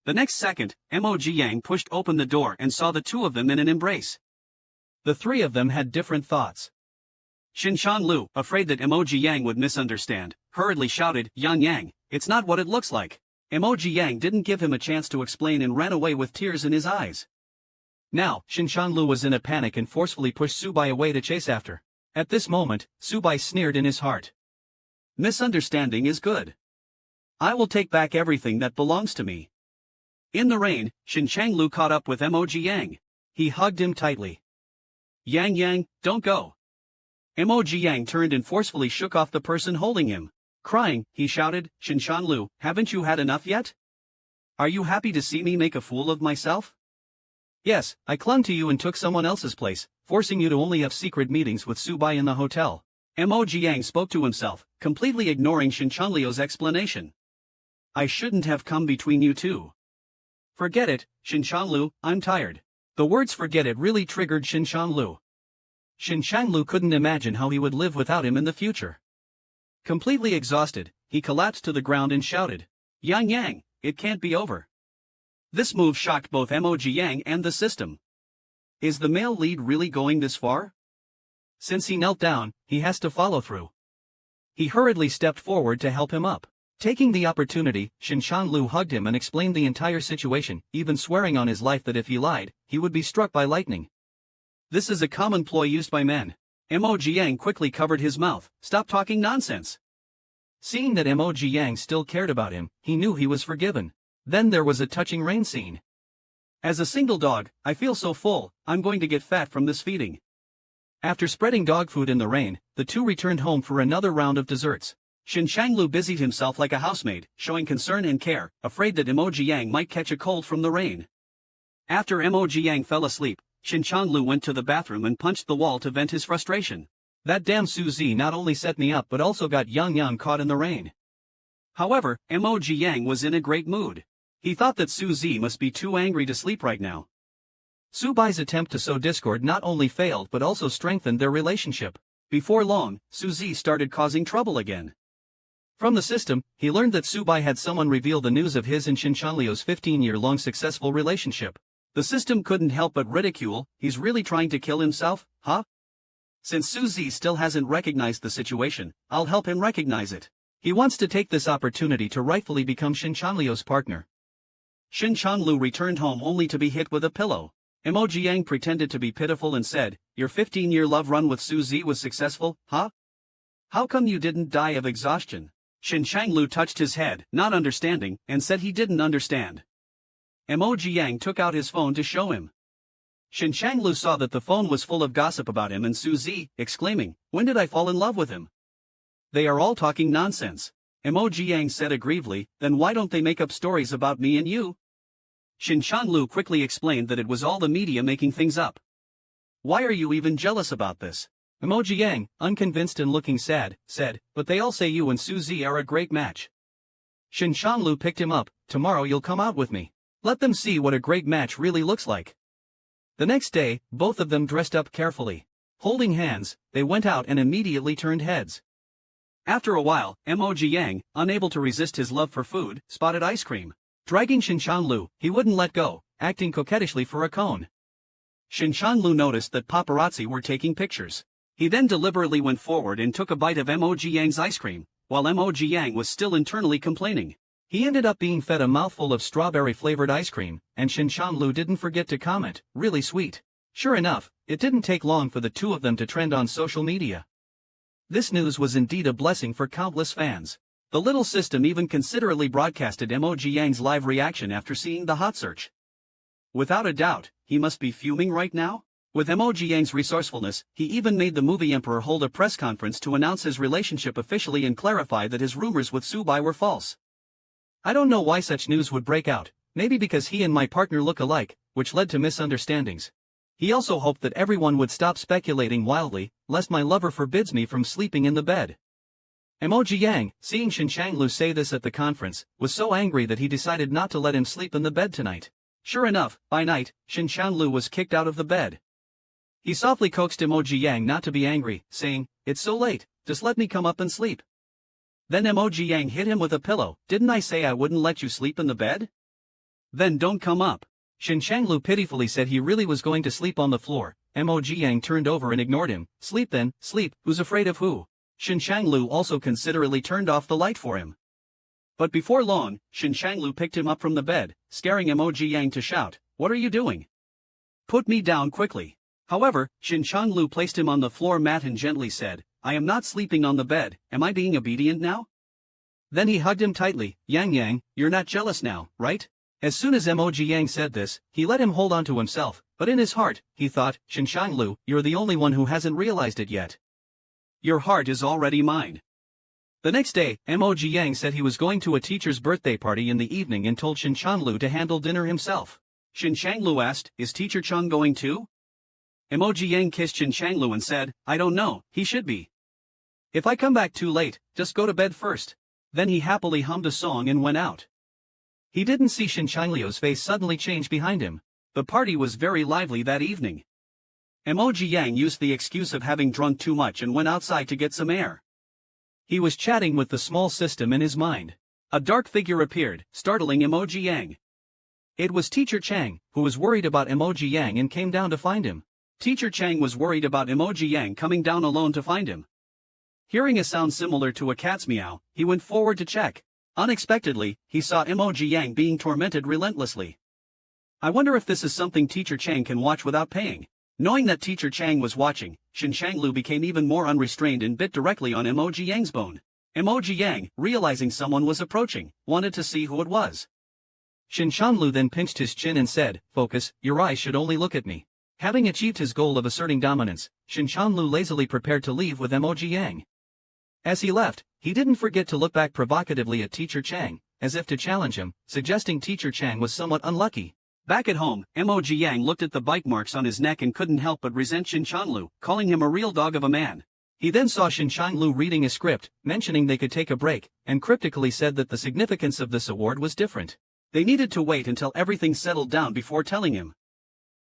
The next second, Emoji Yang pushed open the door and saw the two of them in an embrace. The three of them had different thoughts. Shinshanlu, afraid that Emoji Yang would misunderstand, hurriedly shouted, Yang Yang, it's not what it looks like. Emoji Yang didn't give him a chance to explain and ran away with tears in his eyes. Now, Shinshanlu was in a panic and forcefully pushed Subai away to chase after. At this moment, Subai sneered in his heart. Misunderstanding is good. I will take back everything that belongs to me. In the rain, Shinshanlu caught up with Emoji Yang. He hugged him tightly. Yang Yang, don't go. Emoji Yang turned and forcefully shook off the person holding him. Crying, he shouted, Shinshanlu, haven't you had enough yet? Are you happy to see me make a fool of myself? Yes, I clung to you and took someone else's place, forcing you to only have secret meetings with Subai in the hotel. Emoji Yang spoke to himself, completely ignoring Shinshanlu's explanation. I shouldn't have come between you two. Forget it, Shinshanlu, I'm tired. The words forget it really triggered Shinshanlu. Shinshanlu couldn't imagine how he would live without him in the future. Completely exhausted, he collapsed to the ground and shouted, Yang Yang, it can't be over. This move shocked both Emoji Yang and the system. Is the male lead really going this far? Since he knelt down, he has to follow through. He hurriedly stepped forward to help him up. Taking the opportunity, Shinshanlu hugged him and explained the entire situation, even swearing on his life that if he lied, he would be struck by lightning. This is a common ploy used by men. Mo Jiang quickly covered his mouth. Stop talking nonsense. Seeing that Mo Jiang still cared about him, he knew he was forgiven. Then there was a touching rain scene. As a single dog, I feel so full, I'm going to get fat from this feeding. After spreading dog food in the rain, the two returned home for another round of desserts. Shinshanlu busied himself like a housemaid, showing concern and care, afraid that Mo Jiang might catch a cold from the rain. After Mo Jiang fell asleep, Shinshanlu went to the bathroom and punched the wall to vent his frustration. That damn Suzy not only set me up but also got Yang caught in the rain. However, Mo Jiang was in a great mood. He thought that Suzy must be too angry to sleep right now. Subai's attempt to sow discord not only failed but also strengthened their relationship. Before long, Suzy started causing trouble again. From the system, he learned that Subai had someone reveal the news of his and Shinshanliu's 15-year-long successful relationship. The system couldn't help but ridicule, he's really trying to kill himself, huh? Since Suzy still hasn't recognized the situation, I'll help him recognize it. He wants to take this opportunity to rightfully become Shinshanliu's partner. Shinshanlu returned home only to be hit with a pillow. Mo Jiang pretended to be pitiful and said, your 15-year love run with Suzy was successful, huh? How come you didn't die of exhaustion? Shinshanlu touched his head, not understanding, and said he didn't understand. Mo Jiang took out his phone to show him. Shinshanlu saw that the phone was full of gossip about him and Suzy, exclaiming, when did I fall in love with him? They are all talking nonsense. Mo Jiang said aggrievely, then why don't they make up stories about me and you? Shinshanlu quickly explained that it was all the media making things up. Why are you even jealous about this? Mo Jiang, unconvinced and looking sad, said, but they all say you and Suzy are a great match. Shinshanlu picked him up, tomorrow you'll come out with me. Let them see what a great match really looks like. The next day, both of them dressed up carefully. Holding hands, they went out and immediately turned heads. After a while, Mo Jiang, unable to resist his love for food, spotted ice cream. Dragging Shinshanlu, he wouldn't let go, acting coquettishly for a cone. Shinshanlu noticed that paparazzi were taking pictures. He then deliberately went forward and took a bite of Mo Jiang's ice cream, while Mo Jiang was still internally complaining. He ended up being fed a mouthful of strawberry-flavored ice cream, and Shinshanlu didn't forget to comment, really sweet. Sure enough, it didn't take long for the two of them to trend on social media. This news was indeed a blessing for countless fans. The little system even considerately broadcasted Mo Jiang's live reaction after seeing the hot search. Without a doubt, he must be fuming right now. With Mo Jiang's resourcefulness, he even made the movie emperor hold a press conference to announce his relationship officially and clarify that his rumors with Subai were false. I don't know why such news would break out, maybe because he and my partner look alike, which led to misunderstandings. He also hoped that everyone would stop speculating wildly, lest my lover forbids me from sleeping in the bed. Mo Jiang, seeing Shinshanlu say this at the conference, was so angry that he decided not to let him sleep in the bed tonight. Sure enough, by night, Shinshanlu was kicked out of the bed. He softly coaxed Mo Jiang not to be angry, saying, it's so late, just let me come up and sleep. Then Mo Jiang hit him with a pillow, didn't I say I wouldn't let you sleep in the bed? Then don't come up. Shinshanlu pitifully said he really was going to sleep on the floor. Mo Jiang turned over and ignored him. Sleep then, sleep, who's afraid of who? Shinshanlu also considerately turned off the light for him. But before long, Shinshanlu picked him up from the bed, scaring Mo Jiang to shout, what are you doing? Put me down quickly. However, Shinshanlu placed him on the floor mat and gently said, I am not sleeping on the bed, am I being obedient now? Then he hugged him tightly, Yang, you're not jealous now, right? As soon as Mo Jiang said this, he let him hold on to himself, but in his heart, he thought, Shinshanlu, you're the only one who hasn't realized it yet. Your heart is already mine. The next day, Mo Jiang said he was going to a teacher's birthday party in the evening and told Shinshanlu to handle dinner himself. Shinshanlu asked, is Teacher Chung going too? Mo Jiang kissed Shinshanlu and said, I don't know, he should be. If I come back too late, just go to bed first. Then he happily hummed a song and went out. He didn't see Shinshanliu's face suddenly change behind him. The party was very lively that evening. Mo Jiang used the excuse of having drunk too much and went outside to get some air. He was chatting with the small system in his mind. A dark figure appeared, startling Mo Jiang. It was Teacher Chang, who was worried about Mo Jiang and came down to find him. Teacher Chang was worried about Mo Jiang coming down alone to find him. Hearing a sound similar to a cat's meow, he went forward to check. Unexpectedly, he saw Emoji Yang being tormented relentlessly. I wonder if this is something Teacher Chang can watch without paying. Knowing that Teacher Chang was watching, Shin Shanglu became even more unrestrained and bit directly on Emoji Yang's bone. Emoji Yang, realizing someone was approaching, wanted to see who it was. Shin Shanglu then pinched his chin and said, "Focus, your eyes should only look at me." Having achieved his goal of asserting dominance, Shin Shanglu lazily prepared to leave with Emoji Yang. As he left, he didn't forget to look back provocatively at Teacher Chang, as if to challenge him, suggesting Teacher Chang was somewhat unlucky. Back at home, Emoji Yang looked at the bite marks on his neck and couldn't help but resent Shin Shanglu, calling him a real dog of a man. He then saw Shin Shanglu reading a script, mentioning they could take a break, and cryptically said that the significance of this award was different. They needed to wait until everything settled down before telling him.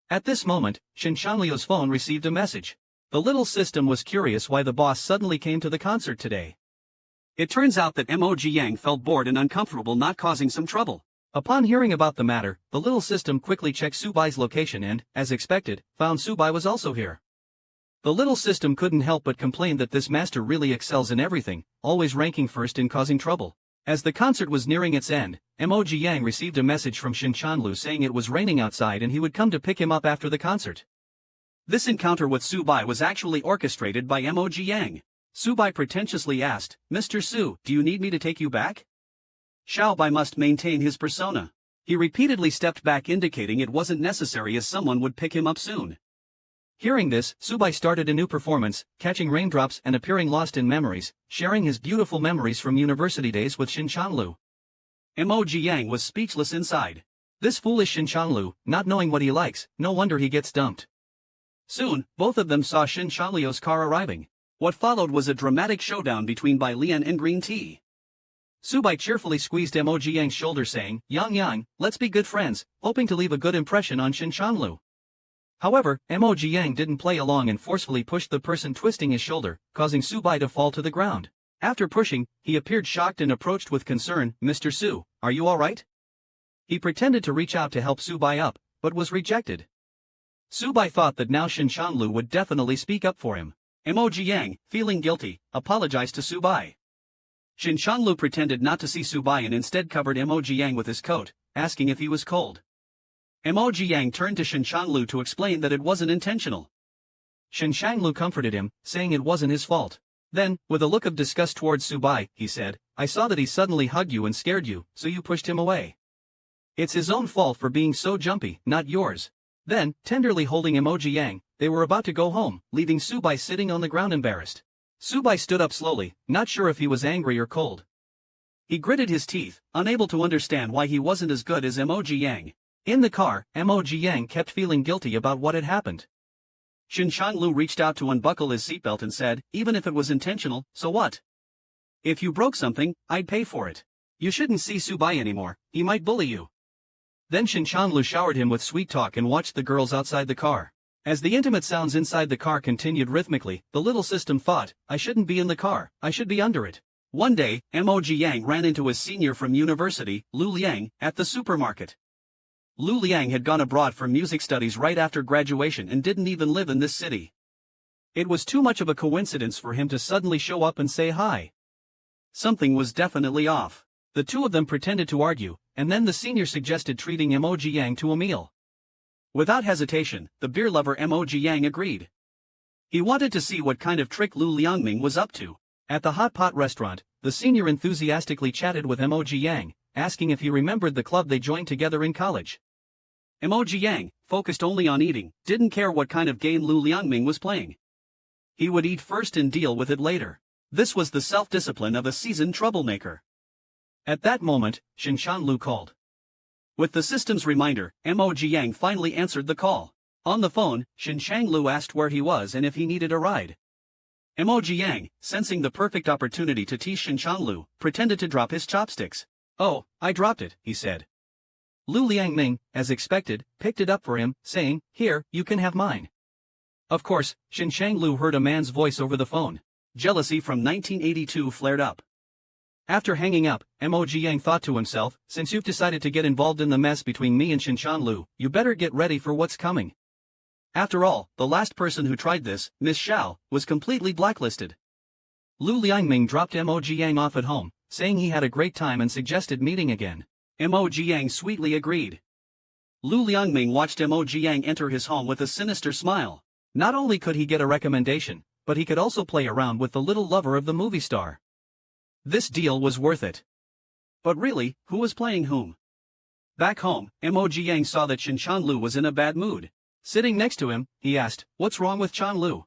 At this moment, Shin Shanglu's phone received a message. The little system was curious why the boss suddenly came to the concert today. It turns out that Emoji Yang felt bored and uncomfortable not causing some trouble. Upon hearing about the matter, the little system quickly checked Subai's location and, as expected, found Subai was also here. The little system couldn't help but complain that this master really excels in everything, always ranking first in causing trouble. As the concert was nearing its end, Emoji Yang received a message from Shin Shanglu saying it was raining outside and he would come to pick him up after the concert. This encounter with Subai was actually orchestrated by Emoji Yang. Subai pretentiously asked, "Mr. Su, do you need me to take you back?" Xiaobai must maintain his persona. He repeatedly stepped back indicating it wasn't necessary as someone would pick him up soon. Hearing this, Subai started a new performance, catching raindrops and appearing lost in memories, sharing his beautiful memories from university days with Shin Shanglu. Emoji Yang was speechless inside. This foolish Shin Shanglu, not knowing what he likes, no wonder he gets dumped. Soon, both of them saw Shin Shanglu's car arriving. What followed was a dramatic showdown between Bai Lian and Green Tea. Subai cheerfully squeezed Emoji Yang's shoulder saying, Yang, let's be good friends," hoping to leave a good impression on Shin Shanglu. However, Emoji Yang didn't play along and forcefully pushed the person twisting his shoulder, causing Subai to fall to the ground. After pushing, he appeared shocked and approached with concern, "Mr. Su, are you alright?" He pretended to reach out to help Subai up, but was rejected. Subai thought that now Shin Shanglu would definitely speak up for him. Emoji Yang, feeling guilty, apologized to Subai. Shin Shanglu pretended not to see Subai and instead covered Emoji Yang with his coat, asking if he was cold. Emoji Yang turned to Shin Shanglu to explain that it wasn't intentional. Shin Shanglu comforted him, saying it wasn't his fault. Then, with a look of disgust towards Subai, he said, "I saw that he suddenly hugged you and scared you, so you pushed him away. It's his own fault for being so jumpy, not yours." Then, tenderly holding Emoji Yang, they were about to go home, leaving Subai sitting on the ground embarrassed. Subai stood up slowly, not sure if he was angry or cold. He gritted his teeth, unable to understand why he wasn't as good as Emoji Yang. In the car, Emoji Yang kept feeling guilty about what had happened. Shin Shanglu reached out to unbuckle his seatbelt and said, "Even if it was intentional, so what? If you broke something, I'd pay for it. You shouldn't see Subai anymore, he might bully you." Then Shin Shanglu showered him with sweet talk and watched the girls outside the car. As the intimate sounds inside the car continued rhythmically, the little system thought, "I shouldn't be in the car, I should be under it." One day, Emoji Yang ran into his senior from university, Lu Liang, at the supermarket. Lu Liang had gone abroad for music studies right after graduation and didn't even live in this city. It was too much of a coincidence for him to suddenly show up and say hi. Something was definitely off. The two of them pretended to argue, and then the senior suggested treating Emoji Yang to a meal. Without hesitation, the beer lover Emoji Yang agreed. He wanted to see what kind of trick Lu Liangming was up to. At the hot pot restaurant, the senior enthusiastically chatted with Emoji Yang, asking if he remembered the club they joined together in college. Emoji Yang, focused only on eating, didn't care what kind of game Lu Liangming was playing. He would eat first and deal with it later. This was the self-discipline of a seasoned troublemaker. At that moment, Shin Shanglu called. With the system's reminder, Emoji Yang finally answered the call. On the phone, Shin Shanglu asked where he was and if he needed a ride. Emoji Yang, sensing the perfect opportunity to tease Shin Shanglu, pretended to drop his chopsticks. "Oh, I dropped it," he said. Lu Liangming, as expected, picked it up for him, saying, "Here, you can have mine." Of course, Shin Shanglu heard a man's voice over the phone. Jealousy from 1982 flared up. After hanging up, Emoji Yang thought to himself, "Since you've decided to get involved in the mess between me and Shin Shanglu, you better get ready for what's coming." After all, the last person who tried this, Miss Xiao, was completely blacklisted. Lu Liangming dropped Emoji Yang off at home, saying he had a great time and suggested meeting again. Mo Jiang sweetly agreed. Lu Liangming watched Mo Jiang enter his home with a sinister smile. Not only could he get a recommendation, but he could also play around with the little lover of the movie star. This deal was worth it. But really, who was playing whom? Back home, Mo Jiang saw that Shin Chanlu was in a bad mood. Sitting next to him, he asked, "What's wrong with Chanlu?"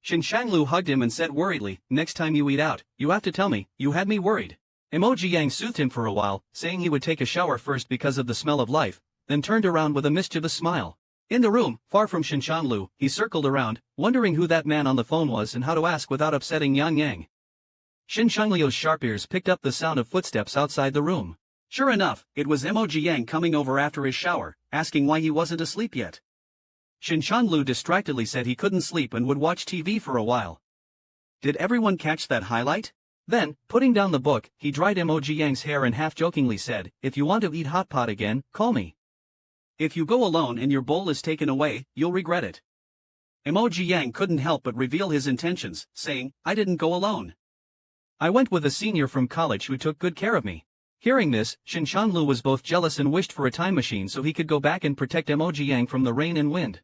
Shin Chanlu hugged him and said worriedly, "Next time you eat out, you have to tell me, you had me worried." Mo Jiang soothed him for a while, saying he would take a shower first because of the smell of life, then turned around with a mischievous smile. In the room, far from Shin Chanlu, he circled around, wondering who that man on the phone was and how to ask without upsetting Yang Yang. Shin Changliu's sharp ears picked up the sound of footsteps outside the room. Sure enough, it was Mo Jiang coming over after his shower, asking why he wasn't asleep yet. Shin Chanlu distractedly said he couldn't sleep and would watch TV for a while. Did everyone catch that highlight? Then, putting down the book, he dried Mo Jiang's hair and half-jokingly said, "If you want to eat hot pot again, call me. If you go alone and your bowl is taken away, you'll regret it." Mo Jiang couldn't help but reveal his intentions, saying, "I didn't go alone. I went with a senior from college who took good care of me." Hearing this, Shin Chanlu was both jealous and wished for a time machine so he could go back and protect Mo Jiang from the rain and wind.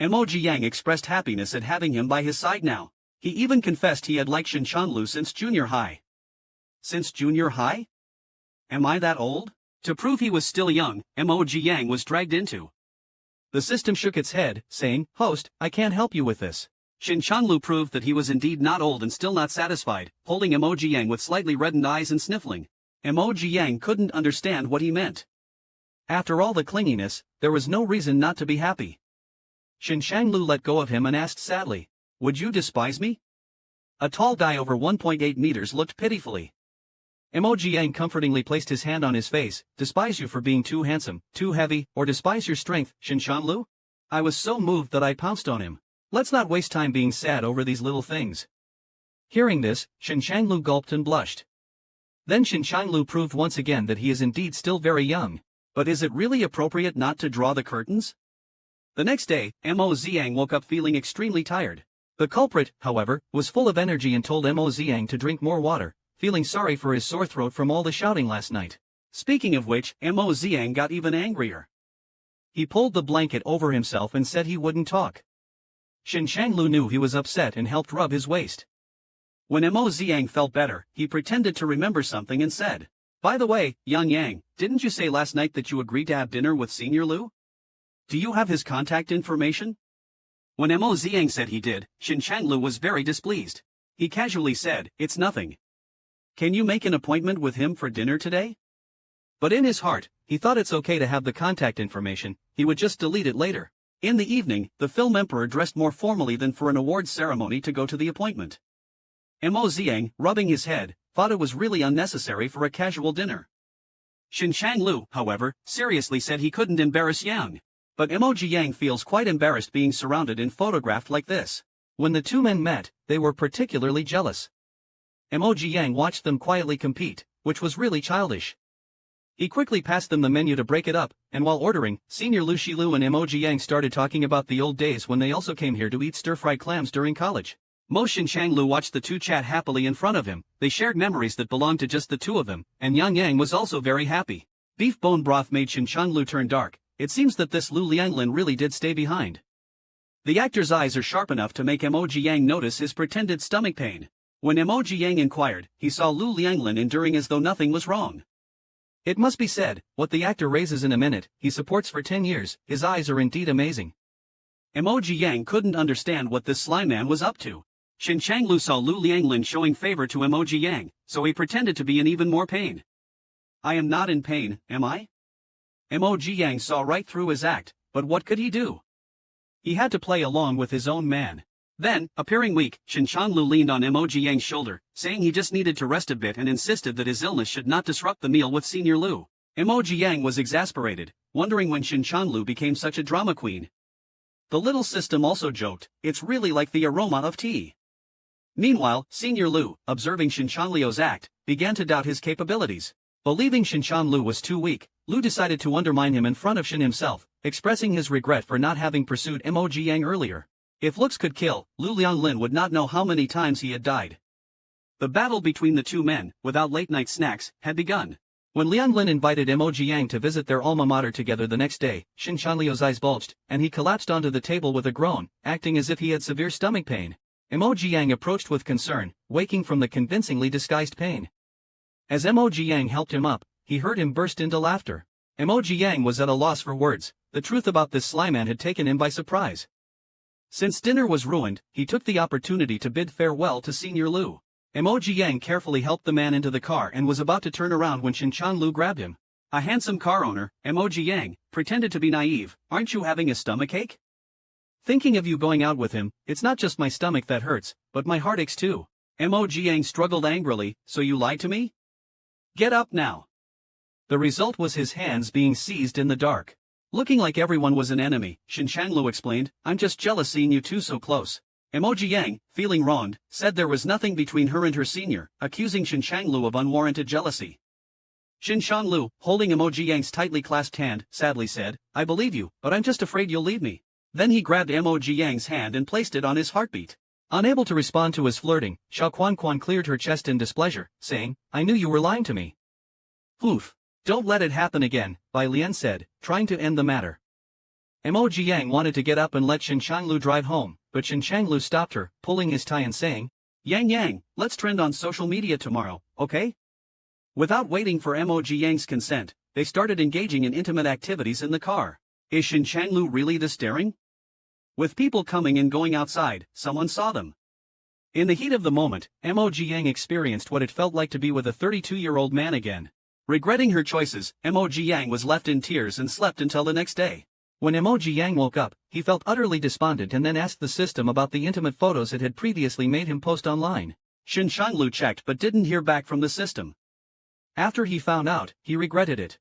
Mo Jiang expressed happiness at having him by his side now. He even confessed he had liked Shin Chanlu since junior high. Since junior high? Am I that old? To prove he was still young, Mo Jiang was dragged into. The system shook its head, saying, "Host, I can't help you with this." Shin Chanlu proved that he was indeed not old and still not satisfied, holding Mo Jiang with slightly reddened eyes and sniffling. Mo Jiang couldn't understand what he meant. After all the clinginess, there was no reason not to be happy. Shin Chanlu let go of him and asked sadly, "Would you despise me?" A tall guy over 1.8 meters looked pitifully. Mo Jiang comfortingly placed his hand on his face. "Despise you for being too handsome, too heavy, or despise your strength, Shin Chanlu?" I was so moved that I pounced on him. Let's not waste time being sad over these little things. Hearing this, Shin Chanlu gulped and blushed. Then Shin Chanlu proved once again that he is indeed still very young. But is it really appropriate not to draw the curtains? The next day, Mo Jiang woke up feeling extremely tired. The culprit, however, was full of energy and told Mo Jiang to drink more water, feeling sorry for his sore throat from all the shouting last night. Speaking of which, Mo Jiang got even angrier. He pulled the blanket over himself and said he wouldn't talk. Shin Chanlu knew he was upset and helped rub his waist. When Mo Jiang felt better, he pretended to remember something and said, "By the way, Yang Yang, didn't you say last night that you agreed to have dinner with Senior Lu? Do you have his contact information?" When Mo Jiang said he did, Shin Chanlu was very displeased. He casually said, "It's nothing. Can you make an appointment with him for dinner today?" But in his heart, he thought it's okay to have the contact information, he would just delete it later. In the evening, the film emperor dressed more formally than for an awards ceremony to go to the appointment. Mo Jiang, rubbing his head, thought it was really unnecessary for a casual dinner. Shin Chanlu, however, seriously said he couldn't embarrass Yang. But Mo Jiang feels quite embarrassed being surrounded and photographed like this. When the two men met, they were particularly jealous. Mo Jiang watched them quietly compete, which was really childish. He quickly passed them the menu to break it up, and while ordering, Senior Lu Shilu and Mo Jiang started talking about the old days when they also came here to eat stir-fried clams during college. Mo Shin Changlu watched the two chat happily in front of him. They shared memories that belonged to just the two of them, and Yang Yang was also very happy. Beef bone broth made Shin Changlu turn dark. It seems that this Lu Lianglin really did stay behind. The actor's eyes are sharp enough to make Mo Jiang notice his pretended stomach pain. When Mo Jiang inquired, he saw Lu Lianglin enduring as though nothing was wrong. It must be said, what the actor raises in a minute, he supports for 10 years, his eyes are indeed amazing. Mo Jiang couldn't understand what this sly man was up to. Shin Changlu saw Lu Lianglin showing favor to Mo Jiang, so he pretended to be in even more pain. "I am not in pain, am I?" Mo Jiang saw right through his act, but what could he do? He had to play along with his own man. Then, appearing weak, Shin Changlu leaned on Mo Jiang's shoulder, saying he just needed to rest a bit and insisted that his illness should not disrupt the meal with Senior Lu. Mo Jiang was exasperated, wondering when Shin Changlu became such a drama queen. The little system also joked, "It's really like the aroma of tea." Meanwhile, Senior Lu, observing Shin Changliu's act, began to doubt his capabilities. Believing Shin Chanlu was too weak, Lu decided to undermine him in front of Shin himself, expressing his regret for not having pursued Mo Jiang earlier. If looks could kill, Lu Lianglin would not know how many times he had died. The battle between the two men, without late-night snacks, had begun. When Liang Lin invited Mo Jiang to visit their alma mater together the next day, Xin Chanliu's eyes bulged, and he collapsed onto the table with a groan, acting as if he had severe stomach pain. Mo Jiang approached with concern, waking from the convincingly disguised pain. As Mo Jiang helped him up, he heard him burst into laughter. Mo Jiang was at a loss for words. The truth about this sly man had taken him by surprise. Since dinner was ruined, he took the opportunity to bid farewell to Senior Lu. Mo Jiang carefully helped the man into the car and was about to turn around when Xin Chanlu grabbed him. A handsome car owner, Mo Jiang, pretended to be naive. Aren't you having a stomachache? Thinking of you going out with him, it's not just my stomach that hurts, but my heart aches too. Mo Jiang struggled angrily, so you lied to me? Get up now. The result was his hands being seized in the dark. Looking like everyone was an enemy, Xin Chanlu explained, I'm just jealous seeing you two so close. Mo Jiang, feeling wronged, said there was nothing between her and her senior, accusing Xin Chanlu of unwarranted jealousy. Xin Chanlu, holding Mo Jiang's tightly clasped hand, sadly said, I believe you, but I'm just afraid you'll leave me. Then he grabbed Mo Jiang's hand and placed it on his heartbeat. Unable to respond to his flirting, Xiao Quan cleared her chest in displeasure, saying, I knew you were lying to me. Oof. Don't let it happen again, Bai Lian said, trying to end the matter. Mo Jiang wanted to get up and let Xin Changlu drive home, but Xin Changlu stopped her, pulling his tie and saying, Yang, let's trend on social media tomorrow, okay? Without waiting for Mo Jiang's consent, they started engaging in intimate activities in the car. Is Xin Changlu really this daring? With people coming and going outside, someone saw them. In the heat of the moment, Mo Jiang experienced what it felt like to be with a 32-year-old man again. Regretting her choices, Mo Jiang was left in tears and slept until the next day. When Mo Jiang woke up, he felt utterly despondent and then asked the system about the intimate photos it had previously made him post online. Xin Changlu checked but didn't hear back from the system. After he found out, he regretted it.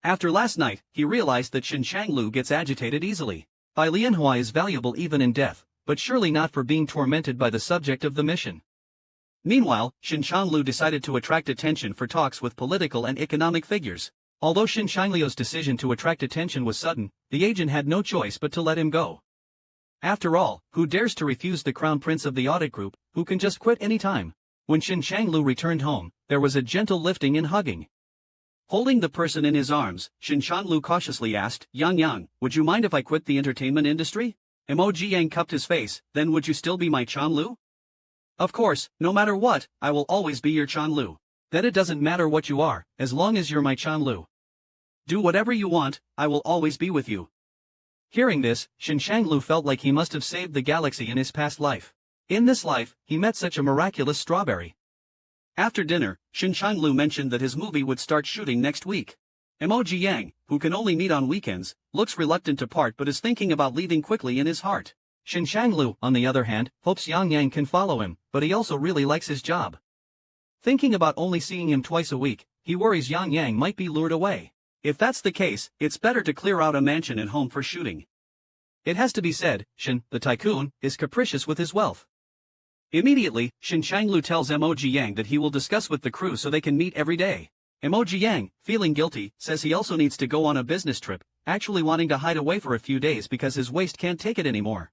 After last night, he realized that Xin Changlu gets agitated easily. Bai Lianhua is valuable even in death, but surely not for being tormented by the subject of the mission. Meanwhile, Xin Changlu decided to attract attention for talks with political and economic figures. Although Xin Changliu's decision to attract attention was sudden, the agent had no choice but to let him go. After all, who dares to refuse the crown prince of the audit group, who can just quit any time? When Xin Changlu returned home, there was a gentle lifting and hugging. Holding the person in his arms, Xin Changlu cautiously asked, Yang, would you mind if I quit the entertainment industry? Mo Jiang cupped his face, then would you still be my Chanlu? Of course, no matter what, I will always be your Chanlu. Then it doesn't matter what you are, as long as you're my Chanlu. Do whatever you want, I will always be with you. Hearing this, Xin Changlu felt like he must have saved the galaxy in his past life. In this life, he met such a miraculous strawberry. After dinner, Xin Changlu mentioned that his movie would start shooting next week. Mo Jiang, who can only meet on weekends, looks reluctant to part but is thinking about leaving quickly in his heart. Xin Changlu, on the other hand, hopes Yang can follow him, but he also really likes his job. Thinking about only seeing him twice a week, he worries Yang might be lured away. If that's the case, it's better to clear out a mansion and home for shooting. It has to be said, Xin, the tycoon, is capricious with his wealth. Immediately, Xin Changlu tells Mo Jiang that he will discuss with the crew so they can meet every day. Mo Jiang, feeling guilty, says he also needs to go on a business trip, actually wanting to hide away for a few days because his waist can't take it anymore.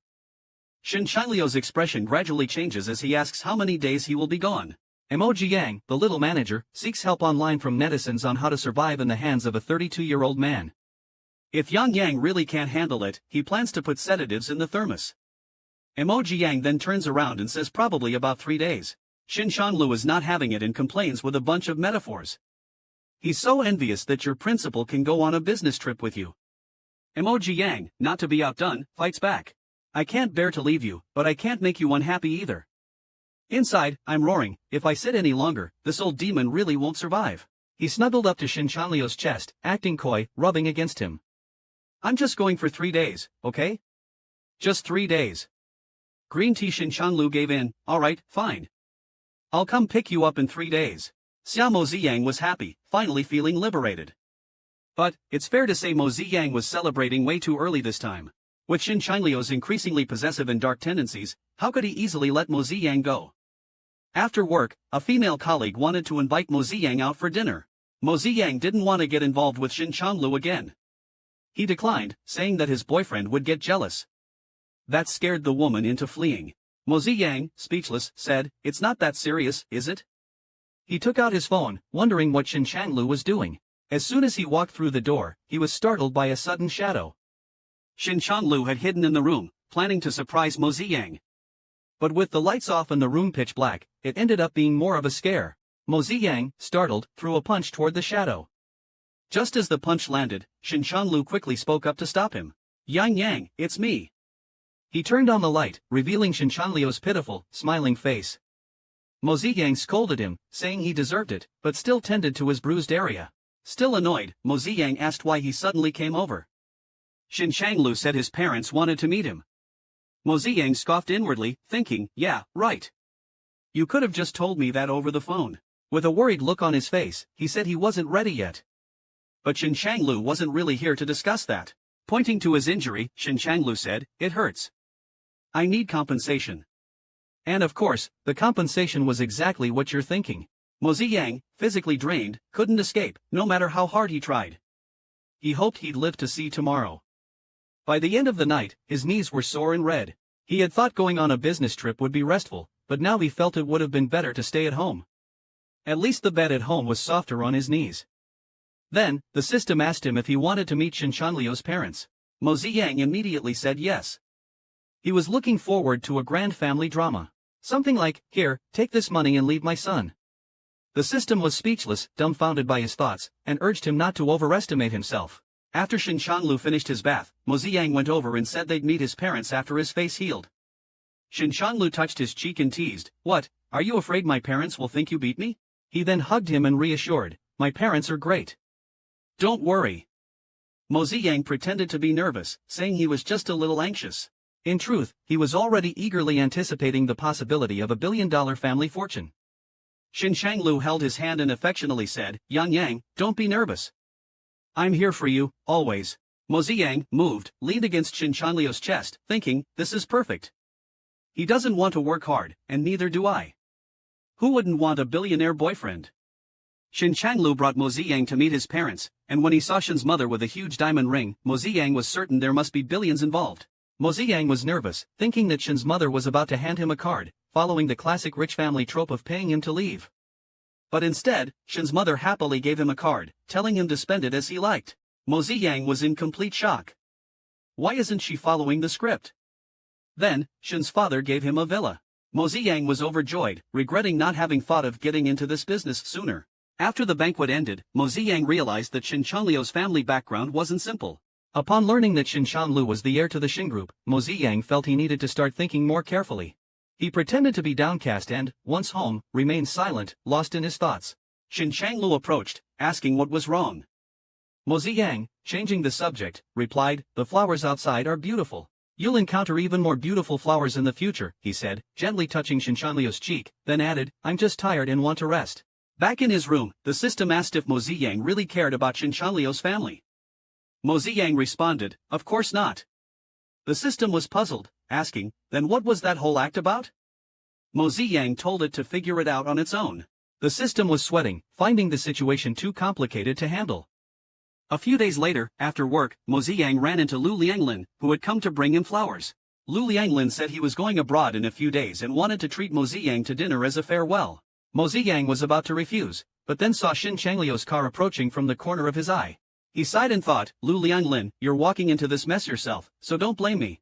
Xin Changliu's expression gradually changes as he asks how many days he will be gone. Mo Jiang, the little manager, seeks help online from netizens on how to survive in the hands of a 32-year-old man. If Yang really can't handle it, he plans to put sedatives in the thermos. Mo Jiang then turns around and says probably about 3 days. Xin Changlu is not having it and complains with a bunch of metaphors. He's so envious that your principal can go on a business trip with you. Mo Jiang, not to be outdone, fights back. I can't bear to leave you, but I can't make you unhappy either. Inside, I'm roaring, if I sit any longer, this old demon really won't survive. He snuggled up to Xin Chanliu's chest, acting coy, rubbing against him. I'm just going for 3 days, okay? Just 3 days. Green tea. Xin Changlu gave in, alright, fine. I'll come pick you up in 3 days. Mo Ziyang was happy, finally feeling liberated. But, it's fair to say Mo Ziyang was celebrating way too early this time. With Xin Changliu's increasingly possessive and dark tendencies, how could he easily let Mo Ziyang go? After work, a female colleague wanted to invite Mo Ziyang out for dinner. Mo Ziyang didn't want to get involved with Xin Changlu again. He declined, saying that his boyfriend would get jealous. That scared the woman into fleeing. Mo Ziyang, speechless, said, "It's not that serious, is it?" He took out his phone, wondering what Shen Changlu was doing. As soon as he walked through the door, he was startled by a sudden shadow. Shen Changlu had hidden in the room, planning to surprise Mo Ziyang. But with the lights off and the room pitch black, it ended up being more of a scare. Mo Ziyang, startled, threw a punch toward the shadow. Just as the punch landed, Shen Changlu quickly spoke up to stop him. "Yang Yang, it's me." He turned on the light, revealing Shen Changliu's pitiful, smiling face. Mo Ziyang scolded him, saying he deserved it, but still tended to his bruised area. Still annoyed, Mo Ziyang asked why he suddenly came over. Shen Changlu said his parents wanted to meet him. Mo Ziyang scoffed inwardly, thinking, "Yeah, right. You could have just told me that over the phone." With a worried look on his face, he said he wasn't ready yet. But Shen Changlu wasn't really here to discuss that. Pointing to his injury, Shen Changlu said, "It hurts. I need compensation." And of course, the compensation was exactly what you're thinking. Mo Ziyang, physically drained, couldn't escape, no matter how hard he tried. He hoped he'd live to see tomorrow. By the end of the night, his knees were sore and red. He had thought going on a business trip would be restful, but now he felt it would have been better to stay at home. At least the bed at home was softer on his knees. Then, the system asked him if he wanted to meet Shen Changliu's parents. Mo Ziyang immediately said yes. He was looking forward to a grand family drama. Something like, "Here, take this money and leave my son." The system was speechless, dumbfounded by his thoughts, and urged him not to overestimate himself. After Shen Changlu finished his bath, Mo Ziyang went over and said they'd meet his parents after his face healed. Shen Changlu touched his cheek and teased, "What, are you afraid my parents will think you beat me?" He then hugged him and reassured, "My parents are great. Don't worry." Mo Ziyang pretended to be nervous, saying he was just a little anxious. In truth, he was already eagerly anticipating the possibility of a billion-dollar family fortune. Shen Changlu held his hand and affectionately said, "Yang Yang, don't be nervous. I'm here for you, always." Mo Ziyang, moved, leaned against Shen Changliu's chest, thinking, "This is perfect. He doesn't want to work hard, and neither do I. Who wouldn't want a billionaire boyfriend?" Shen Changlu brought Mo Ziyang to meet his parents, and when he saw Shen's mother with a huge diamond ring, Mo Ziyang was certain there must be billions involved. Mo Ziyang was nervous, thinking that Shen's mother was about to hand him a card, following the classic rich family trope of paying him to leave. But instead, Shen's mother happily gave him a card, telling him to spend it as he liked. Mo Ziyang was in complete shock. Why isn't she following the script? Then, Shen's father gave him a villa. Mo Ziyang was overjoyed, regretting not having thought of getting into this business sooner. After the banquet ended, Mo Ziyang realized that Shen Changliu's family background wasn't simple. Upon learning that Shen Changliu was the heir to the Shen Group, Mo Ziyang felt he needed to start thinking more carefully. He pretended to be downcast and, once home, remained silent, lost in his thoughts. Shen Changlu approached, asking what was wrong. Mo Ziyang, changing the subject, replied, "The flowers outside are beautiful. You'll encounter even more beautiful flowers in the future," he said, gently touching Shen Changliu's cheek, then added, "I'm just tired and want to rest." Back in his room, the system asked if Mo Ziyang really cared about Shen Changliu's family. Mo Ziyang responded, "Of course not." The system was puzzled, asking, "Then what was that whole act about?" Mo Ziyang told it to figure it out on its own. The system was sweating, finding the situation too complicated to handle. A few days later, after work, Mo Ziyang ran into Lu Lianglin, who had come to bring him flowers. Lu Lianglin said he was going abroad in a few days and wanted to treat Mo Ziyang to dinner as a farewell. Mo Ziyang was about to refuse, but then saw Shen Changliu's car approaching from the corner of his eye. He sighed and thought, "Lu Lianglin, you're walking into this mess yourself, so don't blame me."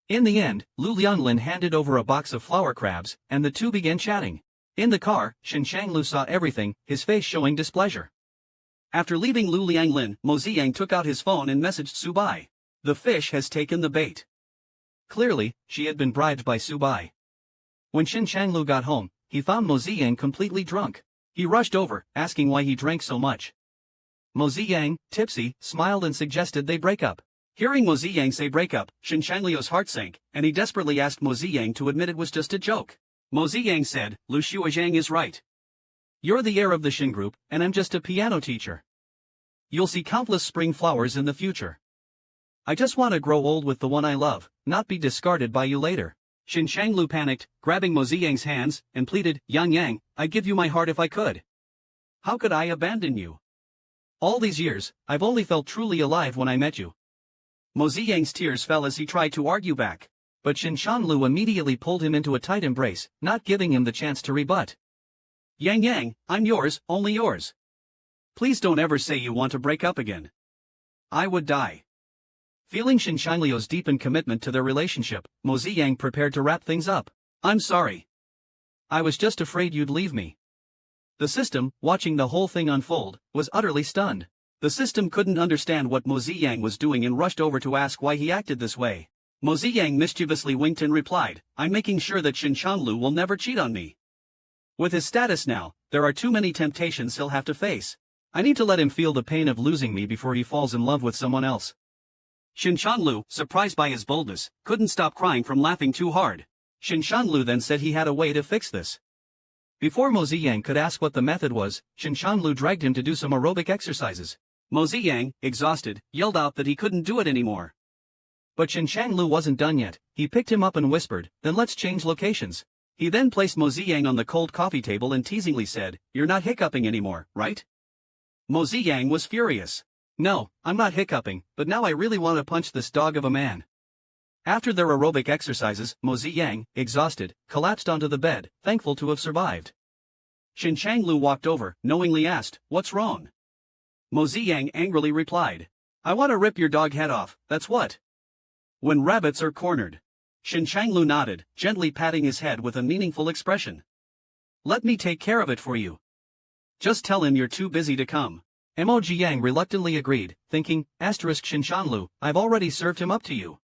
In the end, Lu Lianglin handed over a box of flower crabs, and the two began chatting. In the car, Shen Changlu saw everything, his face showing displeasure. After leaving Lu Lianglin, Mo Ziyang took out his phone and messaged Su Bai. The fish has taken the bait. Clearly, she had been bribed by Su Bai. When Shen Changlu got home, he found Mo Ziyang completely drunk. He rushed over, asking why he drank so much. Mo Ziyang, tipsy, smiled and suggested they break up. Hearing Mo Ziyang say break up, Shen Changliu's heart sank, and he desperately asked Mo Ziyang to admit it was just a joke. Mo Ziyang said, "Lu Xuezhang is right. You're the heir of the Shen Group, and I'm just a piano teacher. You'll see countless spring flowers in the future. I just want to grow old with the one I love, not be discarded by you later." Shen Changlu panicked, grabbing Mo Ziyang's hands, and pleaded, "Yang Yang, I'd give you my heart if I could. How could I abandon you? All these years, I've only felt truly alive when I met you." Mo Ziyang's tears fell as he tried to argue back. But Shin Shanlu immediately pulled him into a tight embrace, not giving him the chance to rebut. Yang Yang, I'm yours, only yours. Please don't ever say you want to break up again. I would die. Feeling Shin Shanliu's deepened commitment to their relationship, Mo Ziyang prepared to wrap things up. I'm sorry. I was just afraid you'd leave me. The system, watching the whole thing unfold, was utterly stunned. The system couldn't understand what Mo Ziyang was doing and rushed over to ask why he acted this way. Mo Ziyang mischievously winked and replied, I'm making sure that Shin Shanlu will never cheat on me. With his status now, there are too many temptations he'll have to face. I need to let him feel the pain of losing me before he falls in love with someone else. Shin Shanlu, surprised by his boldness, couldn't stop crying from laughing too hard. Shin Shanlu then said he had a way to fix this. Before Mo Ziyang could ask what the method was, Shin Shanlu dragged him to do some aerobic exercises. Mo Ziyang, exhausted, yelled out that he couldn't do it anymore. But Shin Shanlu wasn't done yet. He picked him up and whispered, then let's change locations. He then placed Mo Ziyang on the cold coffee table and teasingly said, you're not hiccuping anymore, right? Mo Ziyang was furious. No, I'm not hiccuping, but now I really want to punch this dog of a man. After their aerobic exercises, Mo Ziyang, exhausted, collapsed onto the bed, thankful to have survived. Shin Shanlu walked over, knowingly asked, what's wrong? Mo Ziyang angrily replied, I want to rip your dog head off, that's what. When rabbits are cornered. Shin Shanlu nodded, gently patting his head with a meaningful expression. Let me take care of it for you. Just tell him you're too busy to come. Mo Ziyang reluctantly agreed, thinking, Shin Shanlu, I've already served him up to you.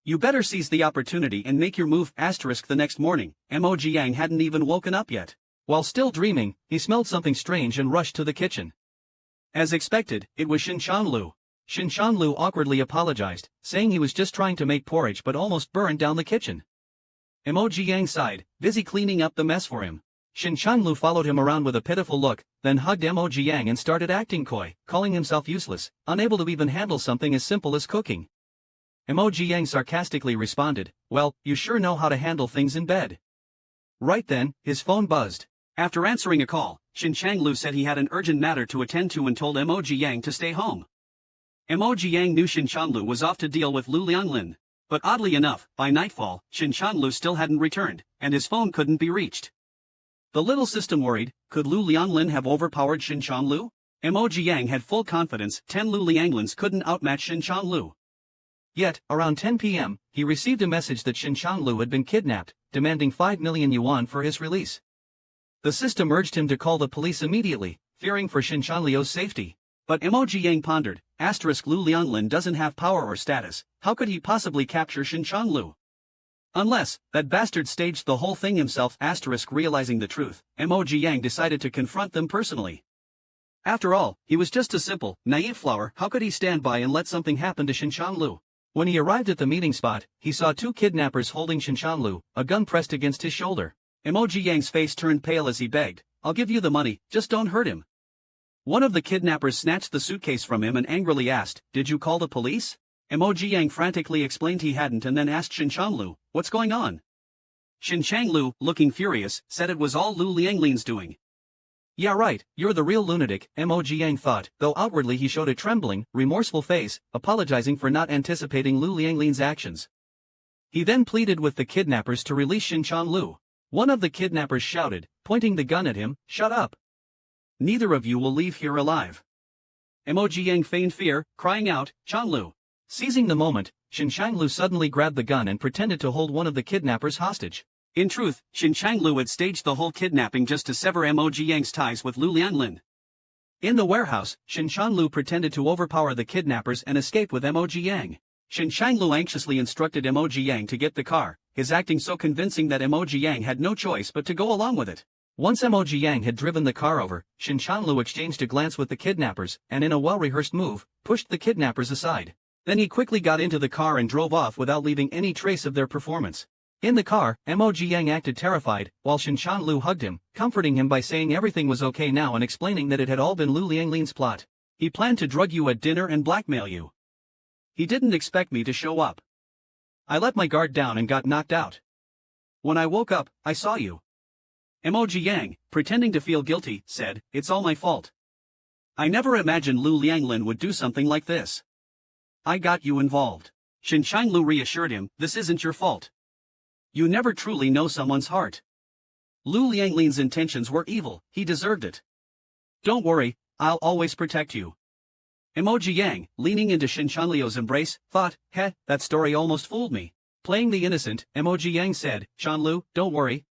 You better seize the opportunity and make your move. The next morning, Mo Ziyang hadn't even woken up yet. While still dreaming, he smelled something strange and rushed to the kitchen. As expected, it was Shin Shanlu. Shin Shanlu awkwardly apologized, saying he was just trying to make porridge but almost burned down the kitchen. Mo Ziyang sighed, busy cleaning up the mess for him. Shin Shanlu followed him around with a pitiful look, then hugged Mo Ziyang and started acting coy, calling himself useless, unable to even handle something as simple as cooking. Mo Ziyang sarcastically responded, well, you sure know how to handle things in bed. Right then, his phone buzzed. After answering a call, Shin Shanlu said he had an urgent matter to attend to and told Mo Ziyang to stay home. Mo Ziyang knew Shin Shanlu was off to deal with Lu Lianglin. But oddly enough, by nightfall, Shin Shanlu still hadn't returned, and his phone couldn't be reached. The little system worried, could Lu Lianglin have overpowered Shin Shanlu? Mo Ziyang had full confidence 10 Lu Lianglins couldn't outmatch Shin Shanlu. Yet, around 10 p.m., he received a message that Shin Shanlu had been kidnapped, demanding 5 million yuan for his release. The system urged him to call the police immediately, fearing for Shin Shanliu's safety. But Mo Ziyang pondered, Lu Lianglin doesn't have power or status, how could he possibly capture Shin Shanlu? Unless, that bastard staged the whole thing himself. Realizing the truth, Mo Ziyang decided to confront them personally. After all, he was just a simple, naive flower. How could he stand by and let something happen to Shin Shanlu? When he arrived at the meeting spot, he saw 2 kidnappers holding Shin Shanlu, a gun pressed against his shoulder. Mo Ziyang's face turned pale as he begged, I'll give you the money, just don't hurt him. One of the kidnappers snatched the suitcase from him and angrily asked, did you call the police? Mo Ziyang frantically explained he hadn't and then asked Shin Shanlu, what's going on? Shin Shanlu, looking furious, said it was all Lu Lianglin's doing. Yeah right, you're the real lunatic, Mo Ziyang thought, though outwardly he showed a trembling, remorseful face, apologizing for not anticipating Lu Lianglin's actions. He then pleaded with the kidnappers to release Shin Shanlu. One of the kidnappers shouted, pointing the gun at him, shut up. Neither of you will leave here alive. Mo Ziyang feigned fear, crying out, Shanlu. Seizing the moment, Shin Shanlu suddenly grabbed the gun and pretended to hold one of the kidnappers hostage. In truth, Shin Shanlu had staged the whole kidnapping just to sever Mo Ziyang's ties with Lu Lianglin. In the warehouse, Shin Shanlu pretended to overpower the kidnappers and escape with Mo Ziyang. Shin Shanlu anxiously instructed Mo Ziyang to get the car, his acting so convincing that Mo Ziyang had no choice but to go along with it. Once Mo Ziyang had driven the car over, Shin Shanlu exchanged a glance with the kidnappers and in a well-rehearsed move, pushed the kidnappers aside. Then he quickly got into the car and drove off without leaving any trace of their performance. In the car, Mo Ziyang acted terrified, while Shin Shanlu hugged him, comforting him by saying everything was okay now and explaining that it had all been Lu Lianglin's plot. He planned to drug you at dinner and blackmail you. He didn't expect me to show up. I let my guard down and got knocked out. When I woke up, I saw you. Mo Ziyang, pretending to feel guilty, said, it's all my fault. I never imagined Lu Lianglin would do something like this. I got you involved. Shin Changlu reassured him, this isn't your fault. You never truly know someone's heart. Lu Lianglin's intentions were evil, he deserved it. Don't worry, I'll always protect you. Emoji Yang, leaning into Shin Chanliu's embrace, thought, that story almost fooled me. Playing the innocent, Emoji Yang said, Chanlu, don't worry.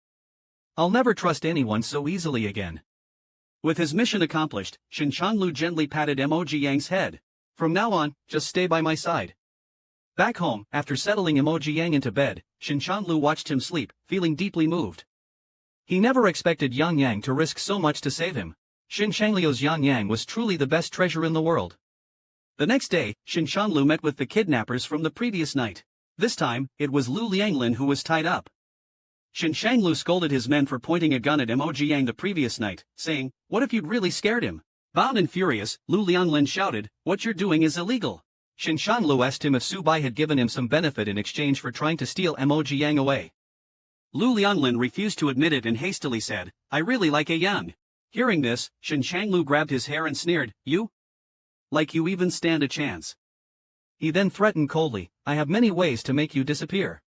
I'll never trust anyone so easily again. With his mission accomplished, Shin Chanlu gently patted Emoji Yang's head. From now on, just stay by my side. Back home, after settling Emoji Yang into bed, Shin Chanlu watched him sleep, feeling deeply moved. He never expected Yang Yang to risk so much to save him. Shin Changliu's Yang Yang was truly the best treasure in the world. The next day, Shin Chanlu met with the kidnappers from the previous night. This time, it was Lu Lianglin who was tied up. Shin Changlu scolded his men for pointing a gun at Emoji Yang the previous night, saying, what if you'd really scared him? Bound and furious, Lu Lianglin shouted, what you're doing is illegal. Shin Chanlu asked him if Su Bai had given him some benefit in exchange for trying to steal Emoji Yang away. Lu Lianglin refused to admit it and hastily said, I really like a Yang. Hearing this, Shin Changlu grabbed his hair and sneered, you? Like you even stand a chance. He then threatened coldly, I have many ways to make you disappear.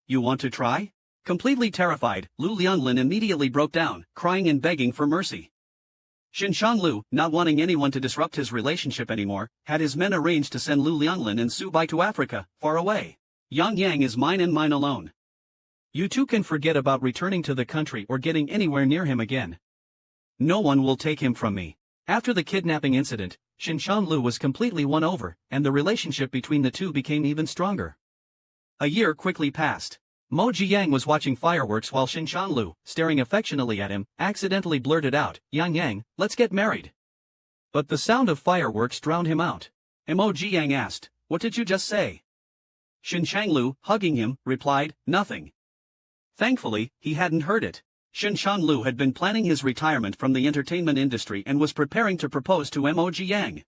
You want to try? Completely terrified, Lu Lianglin immediately broke down, crying and begging for mercy. Shin Changlu, not wanting anyone to disrupt his relationship anymore, had his men arrange to send Lu Lianglin and Su Bai to Africa, far away. Yang Yang is mine and mine alone. You two can forget about returning to the country or getting anywhere near him again. No one will take him from me. After the kidnapping incident, Shin Changlu was completely won over, and the relationship between the two became even stronger. A year quickly passed. Moji Yang was watching fireworks while Shin Changlu, staring affectionately at him, accidentally blurted out, Yang Yang, let's get married. But the sound of fireworks drowned him out. Emoji Yang asked, what did you just say? Shin Changlu, hugging him, replied, nothing. Thankfully, he hadn't heard it. Shin Changlu had been planning his retirement from the entertainment industry and was preparing to propose to Emoji Yang.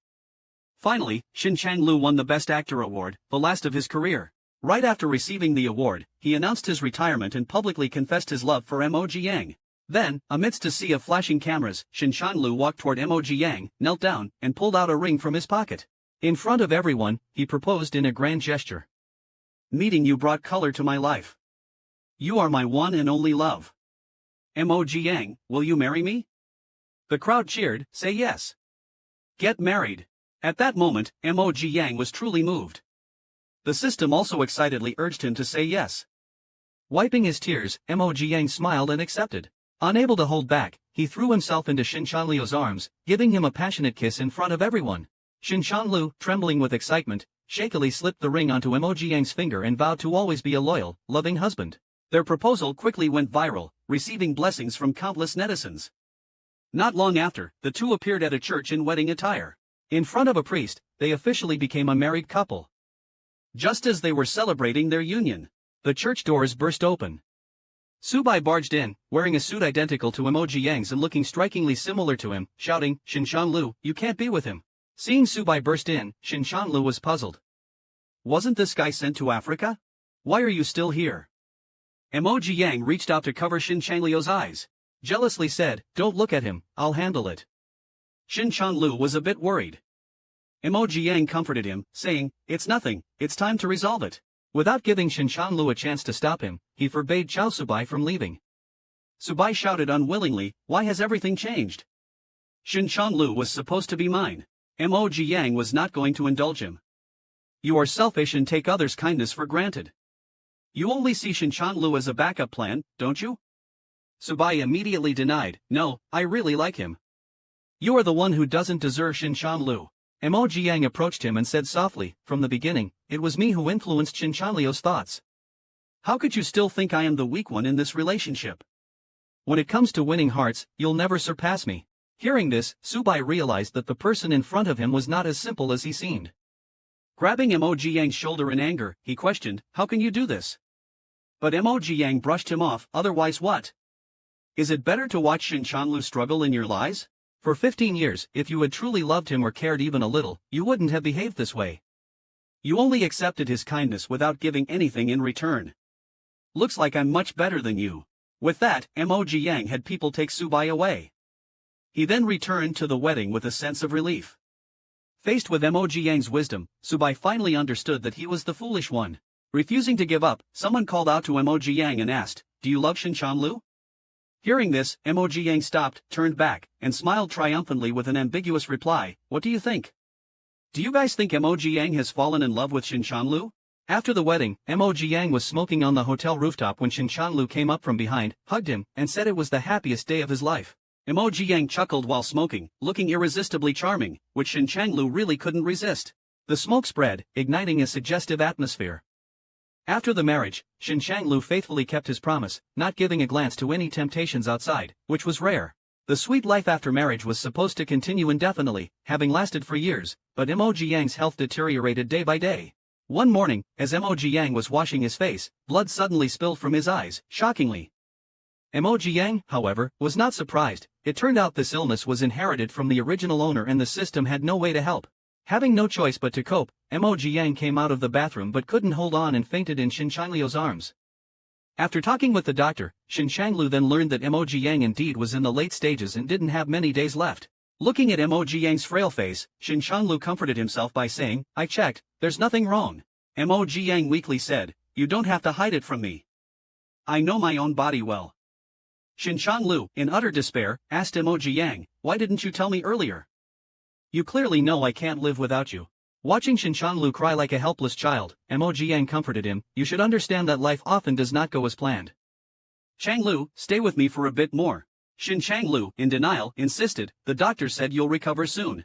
Finally, Shin Changlu won the Best Actor award, the last of his career. Right after receiving the award, he announced his retirement and publicly confessed his love for Emoji Yang. Then, amidst a sea of flashing cameras, Shin Changlu walked toward Emoji Yang, knelt down, and pulled out a ring from his pocket. In front of everyone, he proposed in a grand gesture. Meeting you brought color to my life. You are my one and only love. Emoji Yang, will you marry me? The crowd cheered, say yes. Get married. At that moment, Emoji Yang was truly moved. The system also excitedly urged him to say yes. Wiping his tears, Emoji Yang smiled and accepted. Unable to hold back, he threw himself into Shin Chanliu's arms, giving him a passionate kiss in front of everyone. Shin Chanliu, trembling with excitement, shakily slipped the ring onto Emoji Yang's finger and vowed to always be a loyal, loving husband. Their proposal quickly went viral, receiving blessings from countless netizens. Not long after, the two appeared at a church in wedding attire. In front of a priest, they officially became a married couple. Just as they were celebrating their union, the church doors burst open. Su Bai barged in, wearing a suit identical to Emoji Yang's and looking strikingly similar to him, shouting, Shin Changlu, you can't be with him. Seeing Su Bai burst in, Shin Changlu was puzzled. Wasn't this guy sent to Africa? Why are you still here? Emoji Yang reached out to cover Shin Changliu's eyes. Jealously said, don't look at him, I'll handle it. Shin Changlu was a bit worried. Emoji Yang comforted him, saying, it's nothing, it's time to resolve it. Without giving Shin Changlu a chance to stop him, he forbade Chao Subai from leaving. Subai shouted unwillingly, why has everything changed? Shin Changlu was supposed to be mine. Emoji Yang was not going to indulge him. You are selfish and take others' kindness for granted. You only see Shin Changlu as a backup plan, don't you? Subai immediately denied, no, I really like him. You are the one who doesn't deserve Shin Changlu. Emoji Yang approached him and said softly, from the beginning, it was me who influenced Shin Changliu's thoughts. How could you still think I am the weak one in this relationship? When it comes to winning hearts, you'll never surpass me. Hearing this, Subai realized that the person in front of him was not as simple as he seemed. Grabbing Emoji Yang's shoulder in anger, he questioned, how can you do this? But Emoji Yang brushed him off, otherwise what? Is it better to watch Shin Changlu struggle in your lies? For 15 years, if you had truly loved him or cared even a little, you wouldn't have behaved this way. You only accepted his kindness without giving anything in return. Looks like I'm much better than you. With that, Emoji Yang had people take Subai away. He then returned to the wedding with a sense of relief. Faced with Mo Jiang's wisdom, Subai finally understood that he was the foolish one. Refusing to give up, someone called out to Mo Jiang and asked, "Do you love Shinchanlu?" Hearing this, Mo Jiang stopped, turned back, and smiled triumphantly with an ambiguous reply, "What do you think? Do you guys think Mo Jiang has fallen in love with Shinchanlu?" After the wedding, Mo Jiang was smoking on the hotel rooftop when Shinchanlu came up from behind, hugged him, and said it was the happiest day of his life. Mo Jiang chuckled while smoking, looking irresistibly charming, which Shinchanlu really couldn't resist. The smoke spread, igniting a suggestive atmosphere. After the marriage, Shinchanlu faithfully kept his promise, not giving a glance to any temptations outside, which was rare. The sweet life after marriage was supposed to continue indefinitely, having lasted for years, but Mo Jiang's health deteriorated day by day. One morning, as Mo Jiang was washing his face, blood suddenly spilled from his eyes, shockingly. Mo Jiang, however, was not surprised. It turned out this illness was inherited from the original owner and the system had no way to help. Having no choice but to cope, Mo Jiang came out of the bathroom but couldn't hold on and fainted in Shinchanlu's arms. After talking with the doctor, Shinchanlu then learned that Mo Jiang indeed was in the late stages and didn't have many days left. Looking at Mo Jiang's frail face, Shinchanlu comforted himself by saying, "I checked, there's nothing wrong." Mo Jiang weakly said, "You don't have to hide it from me. I know my own body well." Shinchanlu, in utter despair, asked Mo Jiang, "Why didn't you tell me earlier? You clearly know I can't live without you." Watching Shinchanlu cry like a helpless child, Mo Jiang comforted him, "You should understand that life often does not go as planned. Changlu, stay with me for a bit more." Shinchanlu, in denial, insisted, "The doctor said you'll recover soon.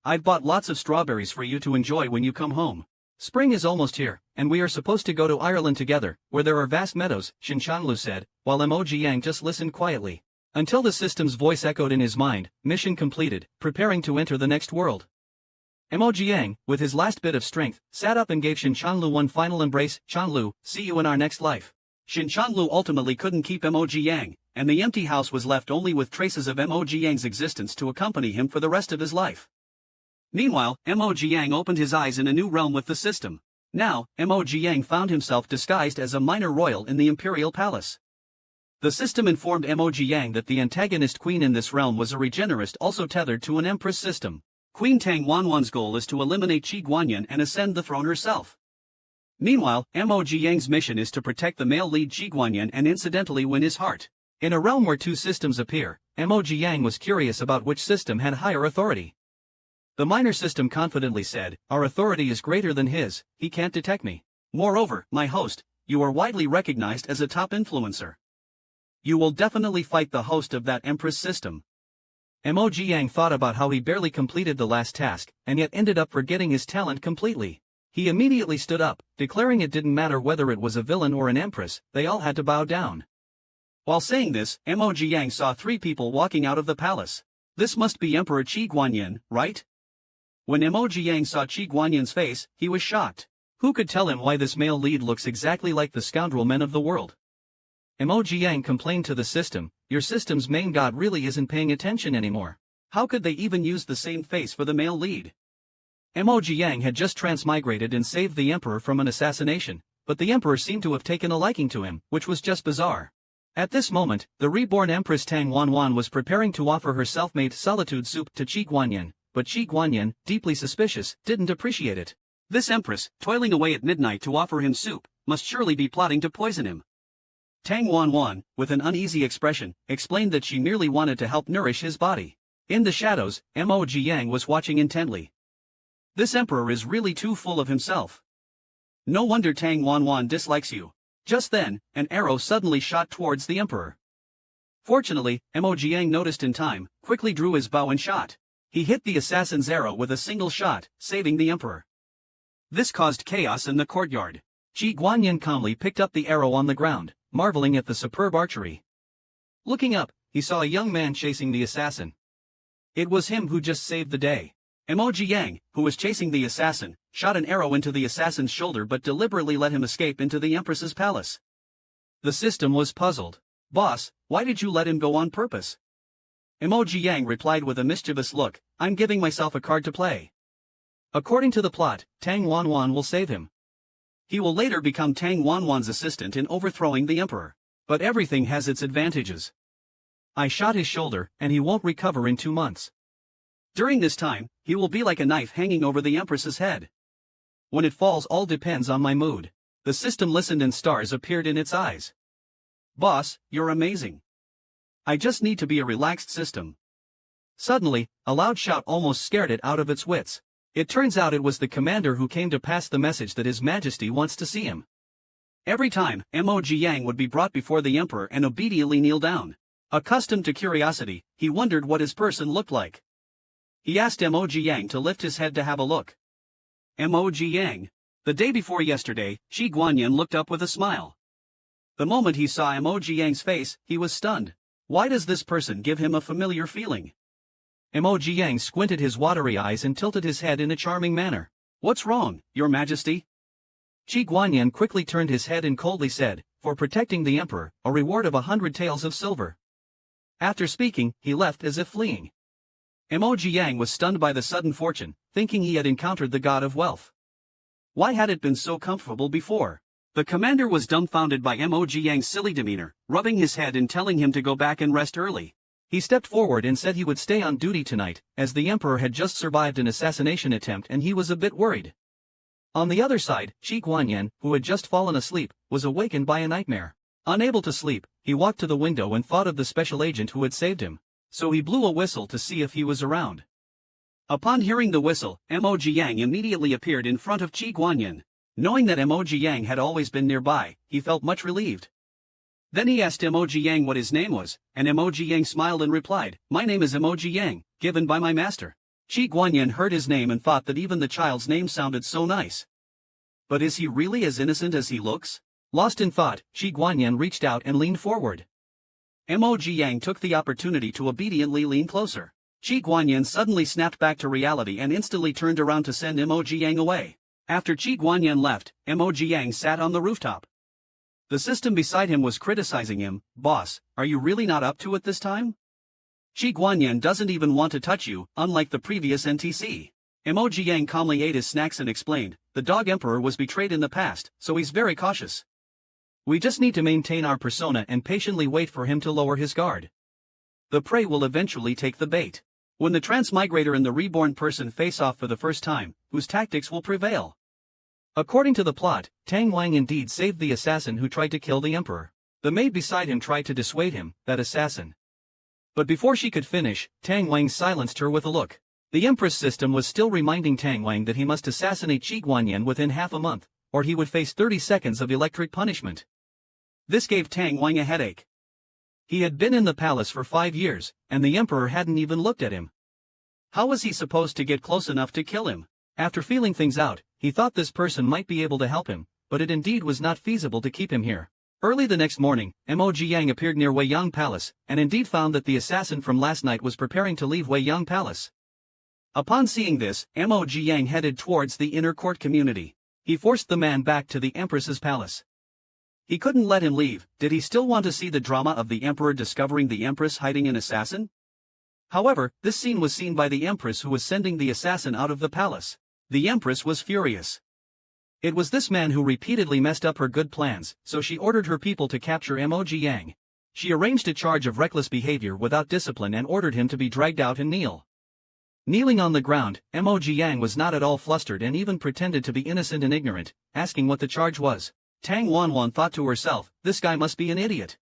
I've bought lots of strawberries for you to enjoy when you come home. Spring is almost here, and we are supposed to go to Ireland together, where there are vast meadows," Shinchanlu said, while Mo Jiang just listened quietly. Until the system's voice echoed in his mind, mission completed, preparing to enter the next world. Mo Jiang, with his last bit of strength, sat up and gave Shinchanlu one final embrace. "Chanlu, see you in our next life." Shinchanlu ultimately couldn't keep Mo Jiang, and the empty house was left only with traces of Mo Jiang's existence to accompany him for the rest of his life. Meanwhile, Mo Jiang opened his eyes in a new realm with the system. Now, Mo Jiang found himself disguised as a minor royal in the imperial palace. The system informed Mo Jiang that the antagonist queen in this realm was a regenerist also tethered to an empress system. Queen Tang Wanwan's goal is to eliminate Qi Guanyin and ascend the throne herself. Meanwhile, Mo Jiang's mission is to protect the male lead Qi Guanyin and incidentally win his heart. In a realm where two systems appear, Mo Jiang was curious about which system had higher authority. The minor system confidently said, "Our authority is greater than his, he can't detect me. Moreover, my host, you are widely recognized as a top influencer. You will definitely fight the host of that empress system." Mo Jiang thought about how he barely completed the last task, and yet ended up forgetting his talent completely. He immediately stood up, declaring it didn't matter whether it was a villain or an empress, they all had to bow down. While saying this, Mo Jiang saw three people walking out of the palace. This must be Emperor Qi Guanyin, right? When Mo Jiang saw Qi Guanyin's face, he was shocked. Who could tell him why this male lead looks exactly like the scoundrel men of the world? Mo Jiang complained to the system, "Your system's main god really isn't paying attention anymore. How could they even use the same face for the male lead?" Mo Jiang had just transmigrated and saved the emperor from an assassination, but the emperor seemed to have taken a liking to him, which was just bizarre. At this moment, the reborn Empress Tang Wanwan was preparing to offer her self-made solitude soup to Qi Guanyin, but Qi Guanyin, deeply suspicious, didn't appreciate it. This empress, toiling away at midnight to offer him soup, must surely be plotting to poison him. Tang Wanwan, with an uneasy expression, explained that she merely wanted to help nourish his body. In the shadows, Mo Jiang was watching intently. This emperor is really too full of himself. No wonder Tang Wanwan dislikes you. Just then, an arrow suddenly shot towards the emperor. Fortunately, Mo Jiang noticed in time, quickly drew his bow and shot. He hit the assassin's arrow with a single shot, saving the emperor. This caused chaos in the courtyard. Qi Guanyin calmly picked up the arrow on the ground, marveling at the superb archery. Looking up, he saw a young man chasing the assassin. It was him who just saved the day. Mo Jiang, who was chasing the assassin, shot an arrow into the assassin's shoulder but deliberately let him escape into the empress's palace. The system was puzzled. "Boss, why did you let him go on purpose?" Mo Jiang replied with a mischievous look, "I'm giving myself a card to play. According to the plot, Tang Wanwan will save him. He will later become Tang Wanwan's assistant in overthrowing the emperor. But everything has its advantages. I shot his shoulder, and he won't recover in 2 months. During this time, He will be like a knife hanging over the Empress's head. When it falls, all depends on my mood. The system listened and stars appeared in its eyes. Boss, you're amazing. I just need to be a relaxed system. Suddenly, a loud shout almost scared it out of its wits. It turns out it was the commander who came to pass the message that His Majesty wants to see him. Every time, Yang would be brought before the emperor and obediently kneel down. Accustomed to curiosity, he wondered what his person looked like. He asked Yang to lift his head to have a look. Yang. The day before yesterday, Shi Guanyin looked up with a smile. The moment he saw Yang's face, he was stunned. Why does this person give him a familiar feeling? Yang squinted his watery eyes and tilted his head in a charming manner. What's wrong, Your Majesty? Shi Guanyin quickly turned his head and coldly said, for protecting the emperor, a reward of 100 taels of silver. After speaking, he left as if fleeing. Yang was stunned by the sudden fortune, thinking he had encountered the god of wealth. Why had it been so comfortable before? The commander was dumbfounded by Yang's silly demeanor, rubbing his head and telling him to go back and rest early. He stepped forward and said he would stay on duty tonight, as the emperor had just survived an assassination attempt and he was a bit worried. On the other side, Shi Guanyin, who had just fallen asleep, was awakened by a nightmare. Unable to sleep, he walked to the window and thought of the special agent who had saved him. So he blew a whistle to see if he was around. Upon hearing the whistle, Yang immediately appeared in front of Shi Guanyin. Knowing that Yang had always been nearby, he felt much relieved. Then he asked Yang what his name was, and Yang smiled and replied, "My name is Yang, given by my master." Shi Guanyin heard his name and thought that even the child's name sounded so nice. But is he really as innocent as he looks? Lost in thought, Shi Guanyin reached out and leaned forward. Yang took the opportunity to obediently lean closer. Shi Guanyin suddenly snapped back to reality and instantly turned around to send Yang away. After Shi Guanyin left, Yang sat on the rooftop. The system beside him was criticizing him. "Boss, are you really not up to it this time? Shi Guanyin doesn't even want to touch you, unlike the previous NTC. Yang calmly ate his snacks and explained, "The dog emperor was betrayed in the past, so he's very cautious. We just need to maintain our persona and patiently wait for him to lower his guard. The prey will eventually take the bait. When the transmigrator and the reborn person face off for the first time, whose tactics will prevail?" According to the plot, Tang Wang indeed saved the assassin who tried to kill the emperor. The maid beside him tried to dissuade him, that assassin. But before she could finish, Tang Wang silenced her with a look. The Empress system was still reminding Tang Wang that he must assassinate Shi Guanyin within half a month, or he would face 30 seconds of electric punishment. This gave Tang Wang a headache. He had been in the palace for 5 years, and the emperor hadn't even looked at him. How was he supposed to get close enough to kill him? After feeling things out, he thought this person might be able to help him, but it indeed was not feasible to keep him here. Early the next morning, Yang appeared near Weiyang Palace, and indeed found that the assassin from last night was preparing to leave Weiyang Palace. Upon seeing this, Yang headed towards the inner court community. He forced the man back to the Empress's palace. He couldn't let him leave. Did he still want to see the drama of the emperor discovering the Empress hiding an assassin? However, this scene was seen by the Empress, who was sending the assassin out of the palace. The Empress was furious. It was this man who repeatedly messed up her good plans, so she ordered her people to capture Yang. She arranged a charge of reckless behavior without discipline and ordered him to be dragged out and kneel. Kneeling on the ground, Yang was not at all flustered and even pretended to be innocent and ignorant, asking what the charge was. Tang Wanwan thought to herself, "This guy must be an idiot."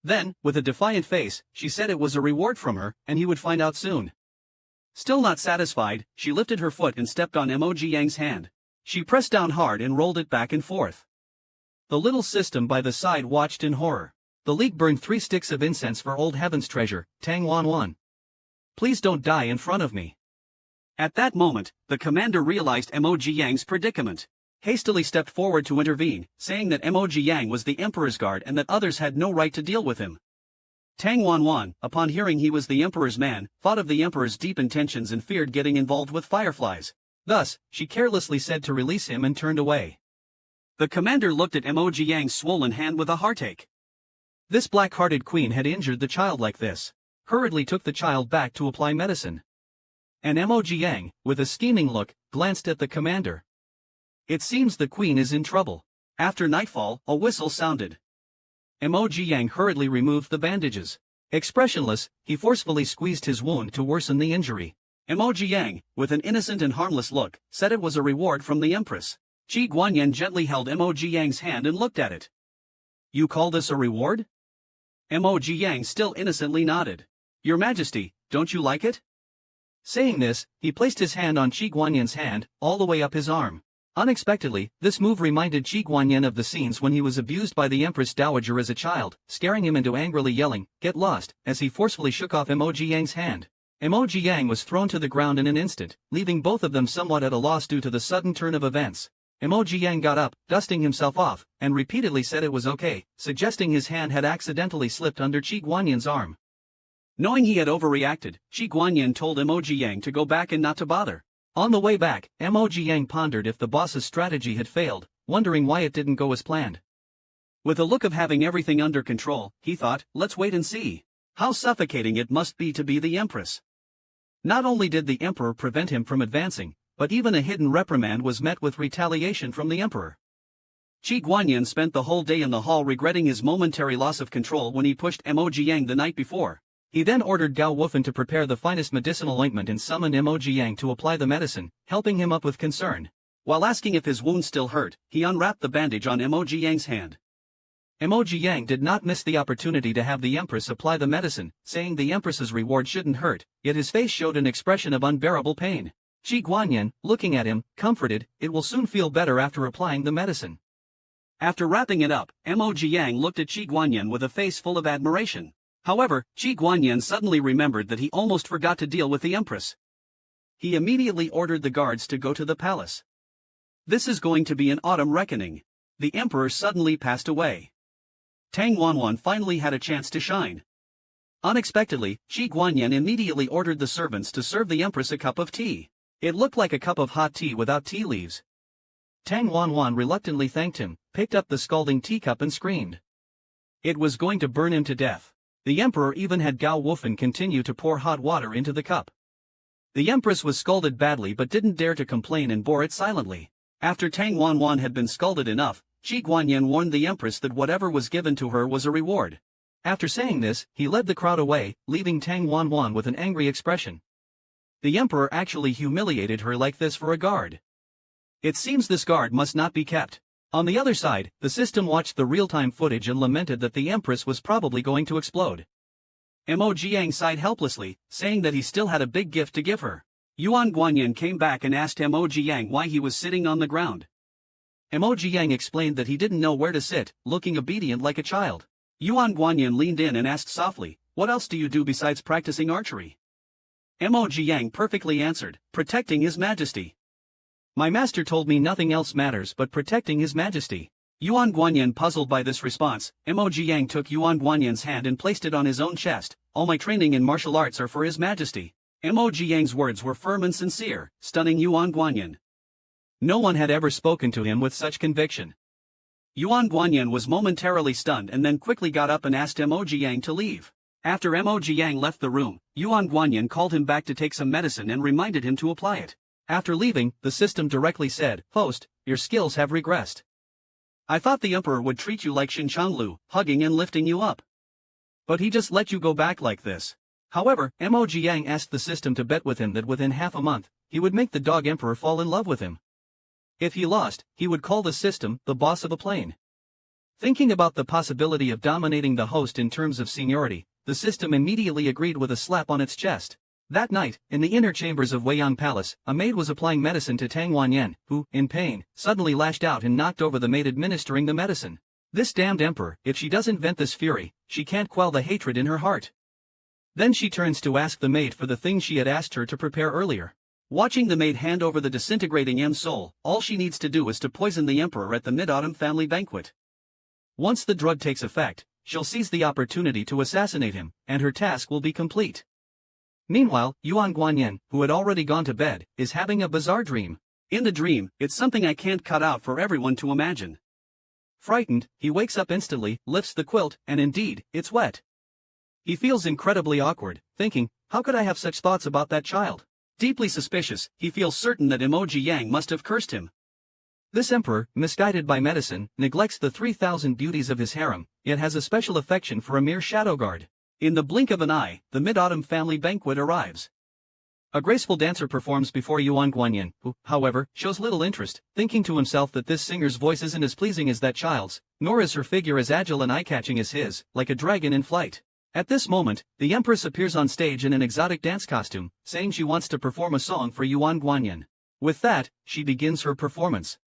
Then, with a defiant face, she said it was a reward from her, and he would find out soon. Still not satisfied, she lifted her foot and stepped on Yang's hand. She pressed down hard and rolled it back and forth. The little system by the side watched in horror. The leak burned 3 sticks of incense for Old Heaven's treasure, Tang Wanwan. "Please don't die in front of me." At that moment, the commander realized Yang's predicament. Hastily stepped forward to intervene, saying that Yang was the emperor's guard and that others had no right to deal with him. Tang Wanwan, upon hearing he was the emperor's man, thought of the emperor's deep intentions and feared getting involved with fireflies. Thus, she carelessly said to release him and turned away. The commander looked at Yang's swollen hand with a heartache. This black-hearted queen had injured the child like this. Hurriedly took the child back to apply medicine. And Yang, with a scheming look, glanced at the commander. It seems the queen is in trouble. After nightfall, a whistle sounded. Yang hurriedly removed the bandages. Expressionless, he forcefully squeezed his wound to worsen the injury. Emoji Yang, with an innocent and harmless look, said it was a reward from the Empress. Qi Guanyin gently held Emoji Yang's hand and looked at it. You call this a reward? Emoji Yang still innocently nodded. Your Majesty, don't you like it? Saying this, he placed his hand on Qi Guanyin's hand, all the way up his arm. Unexpectedly, this move reminded Qi Guanyin of the scenes when he was abused by the Empress Dowager as a child, scaring him into angrily yelling, "Get lost," as he forcefully shook off Emoji Yang's hand. Emoji Yang was thrown to the ground in an instant, leaving both of them somewhat at a loss due to the sudden turn of events. Emoji Yang got up, dusting himself off, and repeatedly said it was okay, suggesting his hand had accidentally slipped under Qi Guanyin's arm. Knowing he had overreacted, Qi Guanyin told Emoji Yang to go back and not to bother. On the way back, Emoji Yang pondered if the boss's strategy had failed, wondering why it didn't go as planned. With a look of having everything under control, he thought, let's wait and see. How suffocating it must be to be the Empress. Not only did the Emperor prevent him from advancing, but even a hidden reprimand was met with retaliation from the Emperor. Qi Guanyin spent the whole day in the hall regretting his momentary loss of control when he pushed Emoji Yang the night before. He then ordered Gao Wufan to prepare the finest medicinal ointment and summoned Emoji Yang to apply the medicine, helping him up with concern. While asking if his wound still hurt, he unwrapped the bandage on Emoji Yang's hand. Emoji Yang did not miss the opportunity to have the Empress apply the medicine, saying the Empress's reward shouldn't hurt, yet his face showed an expression of unbearable pain. Qi Guanyin, looking at him, comforted, it will soon feel better after applying the medicine. After wrapping it up, Emoji Yang looked at Qi Guanyin with a face full of admiration. However, Qi Guanyin suddenly remembered that he almost forgot to deal with the Empress. He immediately ordered the guards to go to the palace. This is going to be an autumn reckoning. The Emperor suddenly passed away. Tang Wanwan finally had a chance to shine. Unexpectedly, Qi Guanyin immediately ordered the servants to serve the Empress a cup of tea. It looked like a cup of hot tea without tea leaves. Tang Wanwan reluctantly thanked him, picked up the scalding teacup and screamed. It was going to burn him to death. The Emperor even had Gao Wufan continue to pour hot water into the cup. The Empress was scalded badly but didn't dare to complain and bore it silently. After Tang Wanwan had been scalded enough, Qi Guanyin warned the Empress that whatever was given to her was a reward. After saying this, he led the crowd away, leaving Tang Wanwan with an angry expression. The Emperor actually humiliated her like this for a guard. It seems this guard must not be kept. On the other side, the system watched the real-time footage and lamented that the Empress was probably going to explode. Emoji Yang sighed helplessly, saying that he still had a big gift to give her. Yuan Guanyin came back and asked Emoji Yang why he was sitting on the ground. Emoji Yang explained that he didn't know where to sit, looking obedient like a child. Yuan Guanyin leaned in and asked softly, "What else do you do besides practicing archery?" Emoji Yang perfectly answered, "Protecting His Majesty. My master told me nothing else matters but protecting His Majesty." Yuan Guanyin puzzled by this response, Emoji Yang took Yuan Guanyin's hand and placed it on his own chest. "All my training in martial arts are for His Majesty." Emoji Yang's words were firm and sincere, stunning Yuan Guanyin. No one had ever spoken to him with such conviction. Yuan Guanyin was momentarily stunned and then quickly got up and asked Emoji Yang to leave. After Emoji Yang left the room, Yuan Guanyin called him back to take some medicine and reminded him to apply it. After leaving, the system directly said, "Host, your skills have regressed. I thought the Emperor would treat you like Xinchanglu, hugging and lifting you up. But he just let you go back like this." However, Emoji Yang asked the system to bet with him that within half a month, he would make the dog Emperor fall in love with him. If he lost, he would call the system the boss of a plane. Thinking about the possibility of dominating the host in terms of seniority, the system immediately agreed with a slap on its chest. That night, in the inner chambers of Weiyang Palace, a maid was applying medicine to Tang Wanyan, who, in pain, suddenly lashed out and knocked over the maid administering the medicine. This damned emperor, if she doesn't vent this fury, she can't quell the hatred in her heart. Then she turns to ask the maid for the things she had asked her to prepare earlier. Watching the maid hand over the disintegrating M-Soul, all she needs to do is to poison the emperor at the Mid-Autumn family banquet. Once the drug takes effect, she'll seize the opportunity to assassinate him, and her task will be complete. Meanwhile, Yuan Guanyin, who had already gone to bed, is having a bizarre dream. In the dream, it's something I can't cut out for everyone to imagine. Frightened, he wakes up instantly, lifts the quilt, and indeed, it's wet. He feels incredibly awkward, thinking, how could I have such thoughts about that child? Deeply suspicious, he feels certain that Emoji Yang must have cursed him. This emperor, misguided by medicine, neglects the 3,000 beauties of his harem, yet has a special affection for a mere shadow guard. In the blink of an eye, the Mid-Autumn family banquet arrives. A graceful dancer performs before Yuan Guanyin, who, however, shows little interest, thinking to himself that this singer's voice isn't as pleasing as that child's, nor is her figure as agile and eye-catching as his, like a dragon in flight. At this moment, the Empress appears on stage in an exotic dance costume, saying she wants to perform a song for Yuan Guanyin. With that, she begins her performance.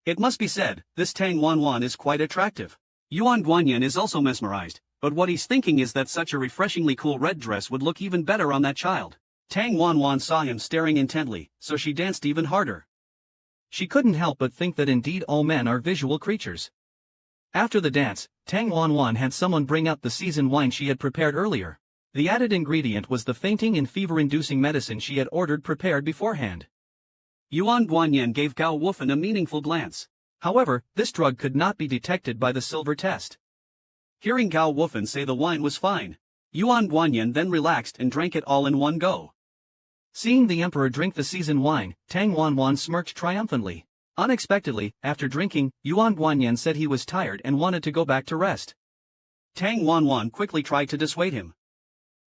It must be said, this Tang Wanwan is quite attractive. Yuan Guanyin is also mesmerized, but what he's thinking is that such a refreshingly cool red dress would look even better on that child. Tang Wanwan saw him staring intently, so she danced even harder. She couldn't help but think that indeed all men are visual creatures. After the dance, Tang Wanwan had someone bring out the seasoned wine she had prepared earlier. The added ingredient was the fainting and fever-inducing medicine she had ordered prepared beforehand. Yuan Guanyin gave Gao Wufan a meaningful glance. However, this drug could not be detected by the silver test. Hearing Gao Wufan say the wine was fine, Yuan Guanyin then relaxed and drank it all in one go. Seeing the emperor drink the seasoned wine, Tang Wanwan smirked triumphantly. Unexpectedly, after drinking, Yuan Guanyin said he was tired and wanted to go back to rest. Tang Wanwan quickly tried to dissuade him.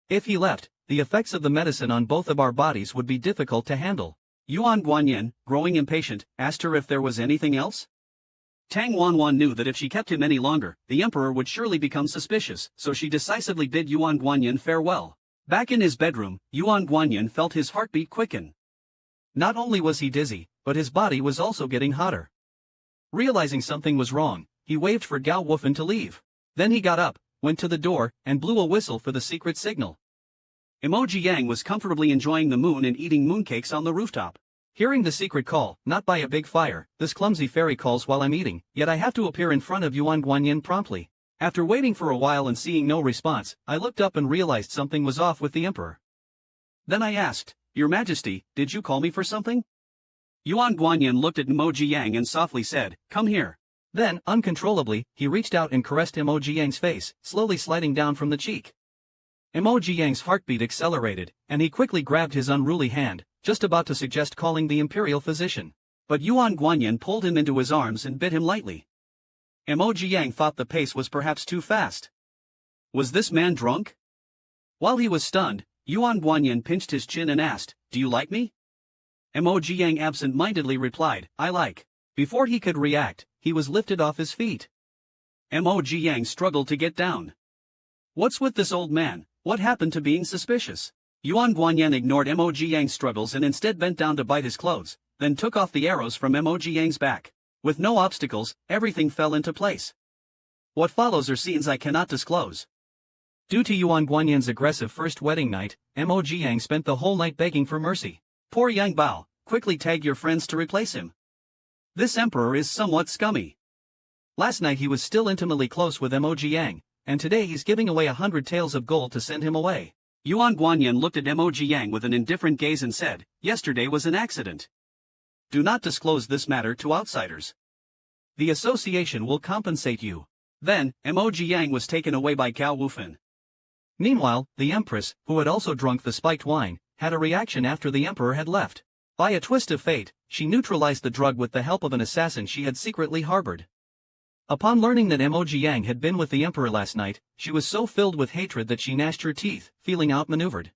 If he left, the effects of the medicine on both of our bodies would be difficult to handle. Yuan Guanyin, growing impatient, asked her if there was anything else. Tang Wanwan knew that if she kept him any longer, the emperor would surely become suspicious, so she decisively bid Yuan Guanyin farewell. Back in his bedroom, Yuan Guanyin felt his heartbeat quicken. Not only was he dizzy, but his body was also getting hotter. Realizing something was wrong, he waved for Gao Wufan to leave. Then he got up, went to the door, and blew a whistle for the secret signal. Emoji Yang was comfortably enjoying the moon and eating mooncakes on the rooftop. Hearing the secret call, not by a big fire, this clumsy fairy calls while I'm eating, yet I have to appear in front of Yuan Guanyin promptly. After waiting for a while and seeing no response, I looked up and realized something was off with the emperor. Then I asked, Your Majesty, did you call me for something? Yuan Guanyin looked at Emoji Yang and softly said, Come here. Then, uncontrollably, he reached out and caressed Emoji Yang's face, slowly sliding down from the cheek. Emoji Yang's heartbeat accelerated, and he quickly grabbed his unruly hand, just about to suggest calling the imperial physician. But Yuan Guanyin pulled him into his arms and bit him lightly. Emoji Yang thought the pace was perhaps too fast. Was this man drunk? While he was stunned, Yuan Guanyin pinched his chin and asked, Do you like me? Emoji Yang absent-mindedly replied, I like. Before he could react, he was lifted off his feet. Emoji Yang struggled to get down. What's with this old man? What happened to being suspicious? Yuan Guanyin ignored Emoji Yang's struggles and instead bent down to bite his clothes, then took off the arrows from Emoji Yang's back. With no obstacles, everything fell into place. What follows are scenes I cannot disclose. Due to Yuan Guanyin's aggressive first wedding night, Emoji Yang spent the whole night begging for mercy. Poor Yang Bao, quickly tag your friends to replace him. This emperor is somewhat scummy. Last night he was still intimately close with Emoji Yang, and today he's giving away 100 taels of gold to send him away. Yuan Guanyin looked at Emoji Yang with an indifferent gaze and said, Yesterday was an accident. Do not disclose this matter to outsiders. The association will compensate you. Then, Emoji Yang was taken away by Gao Wufan. Meanwhile, the empress, who had also drunk the spiked wine, had a reaction after the emperor had left. By a twist of fate, she neutralized the drug with the help of an assassin she had secretly harbored. Upon learning that Emoji Yang had been with the emperor last night, she was so filled with hatred that she gnashed her teeth, feeling outmaneuvered.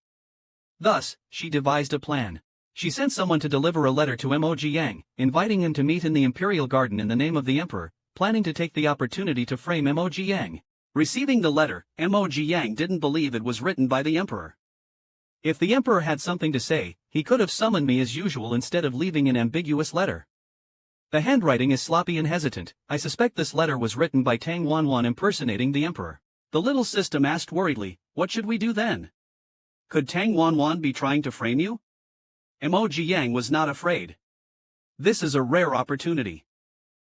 Thus, she devised a plan. She sent someone to deliver a letter to Emoji Yang, inviting him to meet in the imperial garden in the name of the emperor, planning to take the opportunity to frame Emoji Yang. Receiving the letter, Emoji Yang didn't believe it was written by the emperor. If the emperor had something to say, he could have summoned me as usual instead of leaving an ambiguous letter. The handwriting is sloppy and hesitant. I suspect this letter was written by Tang Wanwan impersonating the emperor. The little system asked worriedly, What should we do then? Could Tang Wanwan be trying to frame you? Emoji Yang was not afraid. This is a rare opportunity.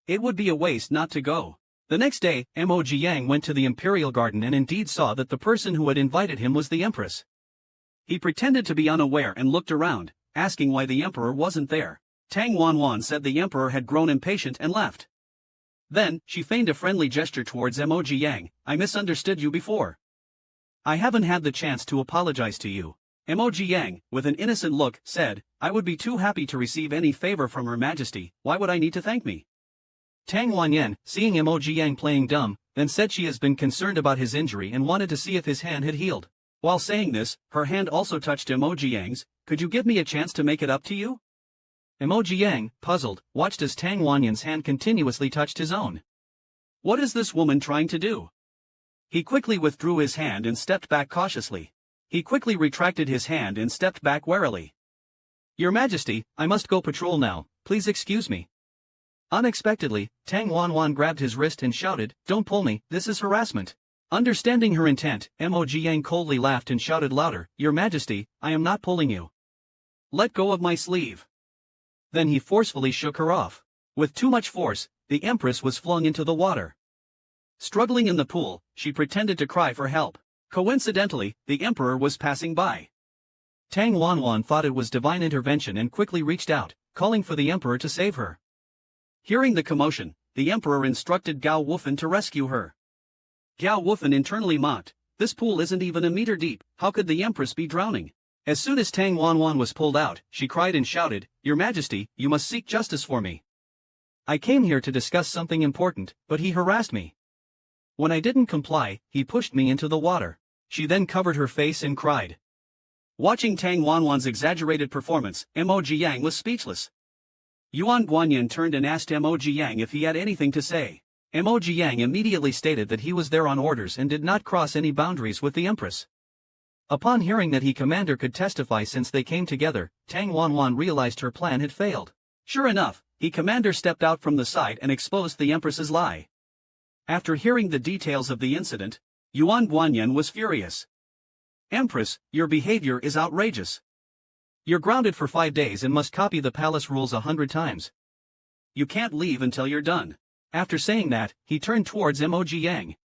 It would be a waste not to go. The next day, Emoji Yang went to the imperial garden and indeed saw that the person who had invited him was the empress. He pretended to be unaware and looked around, asking why the emperor wasn't there. Tang Wanwan said the emperor had grown impatient and left. Then, she feigned a friendly gesture towards Emoji Yang. I misunderstood you before. I haven't had the chance to apologize to you. Emoji Yang, with an innocent look, said, I would be too happy to receive any favor from Her Majesty, why would I need to thank me? Tang Wanyan, seeing Emoji Yang playing dumb, then said she has been concerned about his injury and wanted to see if his hand had healed. While saying this, her hand also touched Emoji Yang's. Could you give me a chance to make it up to you? Emoji Yang, puzzled, watched as Tang Wanyan's hand continuously touched his own. What is this woman trying to do? He quickly withdrew his hand and stepped back cautiously. He quickly retracted his hand and stepped back warily. Your Majesty, I must go patrol now, please excuse me. Unexpectedly, Tang Wanwan grabbed his wrist and shouted, Don't pull me, this is harassment. Understanding her intent, Emoji Yang coldly laughed and shouted louder, Your Majesty, I am not pulling you. Let go of my sleeve. Then he forcefully shook her off. With too much force, the Empress was flung into the water. Struggling in the pool, she pretended to cry for help. Coincidentally, the Emperor was passing by. Tang Wanwan thought it was divine intervention and quickly reached out, calling for the Emperor to save her. Hearing the commotion, the Emperor instructed Gao Wufan to rescue her. Gao Wufan internally mocked, This pool isn't even a meter deep, how could the Empress be drowning? As soon as Tang Wanwan was pulled out, she cried and shouted, Your Majesty, you must seek justice for me. I came here to discuss something important, but he harassed me. When I didn't comply, he pushed me into the water. She then covered her face and cried. Watching Tang Wanwan's exaggerated performance, Emoji Yang was speechless. Yuan Guanyin turned and asked Emoji Yang if he had anything to say. Emoji Yang immediately stated that he was there on orders and did not cross any boundaries with the Empress. Upon hearing that he commander could testify since they came together, Tang Wanwan realized her plan had failed. Sure enough, he commander stepped out from the side and exposed the Empress's lie. After hearing the details of the incident, Yuan Guanyin was furious. Empress, your behavior is outrageous. You're grounded for 5 days and must copy the palace rules 100 times. You can't leave until you're done. After saying that, he turned towards Emoji Yang.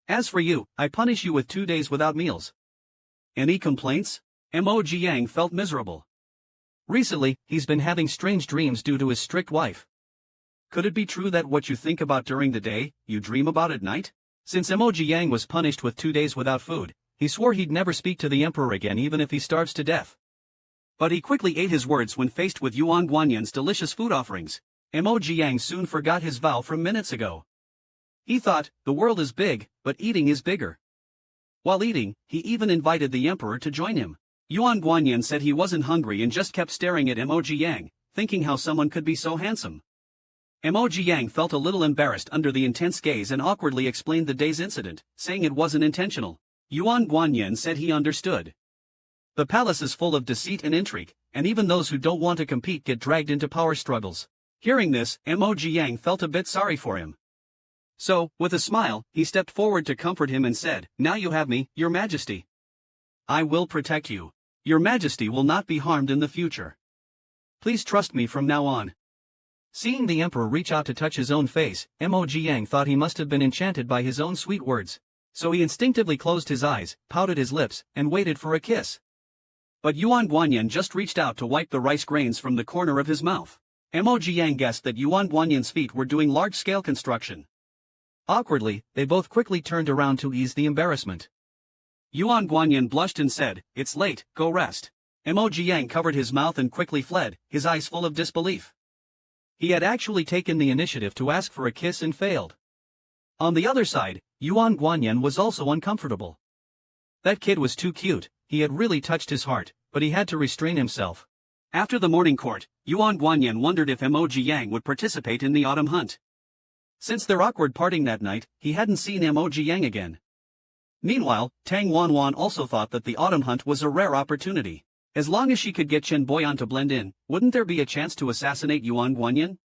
As for you, I punish you with 2 days without meals. Any complaints? Emoji Yang felt miserable. Recently, he's been having strange dreams due to his strict wife. Could it be true that what you think about during the day, you dream about at night? Since Emoji Yang was punished with 2 days without food, he swore he'd never speak to the Emperor again even if he starves to death. But he quickly ate his words when faced with Yuan Guanyin's delicious food offerings. Emoji Yang soon forgot his vow from minutes ago. He thought, the world is big, but eating is bigger. While eating, he even invited the Emperor to join him. Yuan Guanyin said he wasn't hungry and just kept staring at Emoji Yang, thinking how someone could be so handsome. Emoji Yang felt a little embarrassed under the intense gaze and awkwardly explained the day's incident, saying it wasn't intentional. Yuan Guanyin said he understood. The palace is full of deceit and intrigue, and even those who don't want to compete get dragged into power struggles. Hearing this, Emoji Yang felt a bit sorry for him. So, with a smile, he stepped forward to comfort him and said, Now you have me, Your Majesty. I will protect you. Your Majesty will not be harmed in the future. Please trust me from now on. Seeing the Emperor reach out to touch his own face, Emoji Yang thought he must have been enchanted by his own sweet words. So he instinctively closed his eyes, pouted his lips, and waited for a kiss. But Yuan Guanyin just reached out to wipe the rice grains from the corner of his mouth. Emoji Yang guessed that Yuan Guanyin's feet were doing large-scale construction. Awkwardly, they both quickly turned around to ease the embarrassment. Yuan Guanyin blushed and said, It's late, go rest. Emoji Yang covered his mouth and quickly fled, his eyes full of disbelief. He had actually taken the initiative to ask for a kiss and failed. On the other side, Yuan Guanyin was also uncomfortable. That kid was too cute, he had really touched his heart, but he had to restrain himself. After the morning court, Yuan Guanyin wondered if Emoji Yang would participate in the autumn hunt. Since their awkward parting that night, he hadn't seen Emoji Yang again. Meanwhile, Tang Wanwan also thought that the autumn hunt was a rare opportunity. As long as she could get Chen Boyan to blend in, wouldn't there be a chance to assassinate Yuan Guanyin?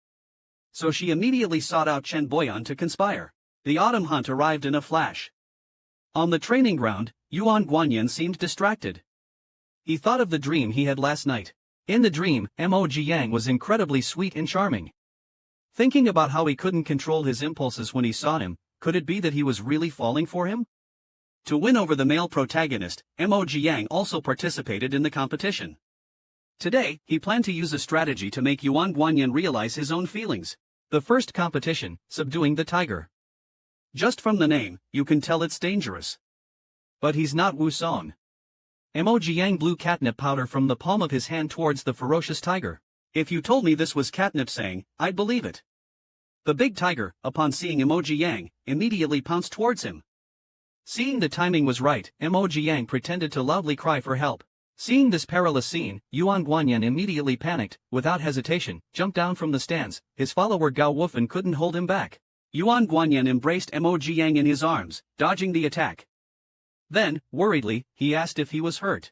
So she immediately sought out Chen Boyan to conspire. The autumn hunt arrived in a flash. On the training ground, Yuan Guanyin seemed distracted. He thought of the dream he had last night. In the dream, Emoji Yang was incredibly sweet and charming. Thinking about how he couldn't control his impulses when he saw him, could it be that he was really falling for him? To win over the male protagonist, Emoji Yang also participated in the competition. Today, he planned to use a strategy to make Yuan Guanyin realize his own feelings. The first competition, subduing the tiger. Just from the name, you can tell it's dangerous. But he's not Wu Song. Emoji Yang blew catnip powder from the palm of his hand towards the ferocious tiger. If you told me this was catnip saying, I'd believe it. The big tiger, upon seeing Emoji Yang, immediately pounced towards him. Seeing the timing was right, Mo Jiang pretended to loudly cry for help. Seeing this perilous scene, Yuan Guanyin immediately panicked, without hesitation, jumped down from the stands. His follower Gao Wufan couldn't hold him back. Yuan Guanyin embraced Mo Jiang in his arms, dodging the attack. Then, worriedly, he asked if he was hurt.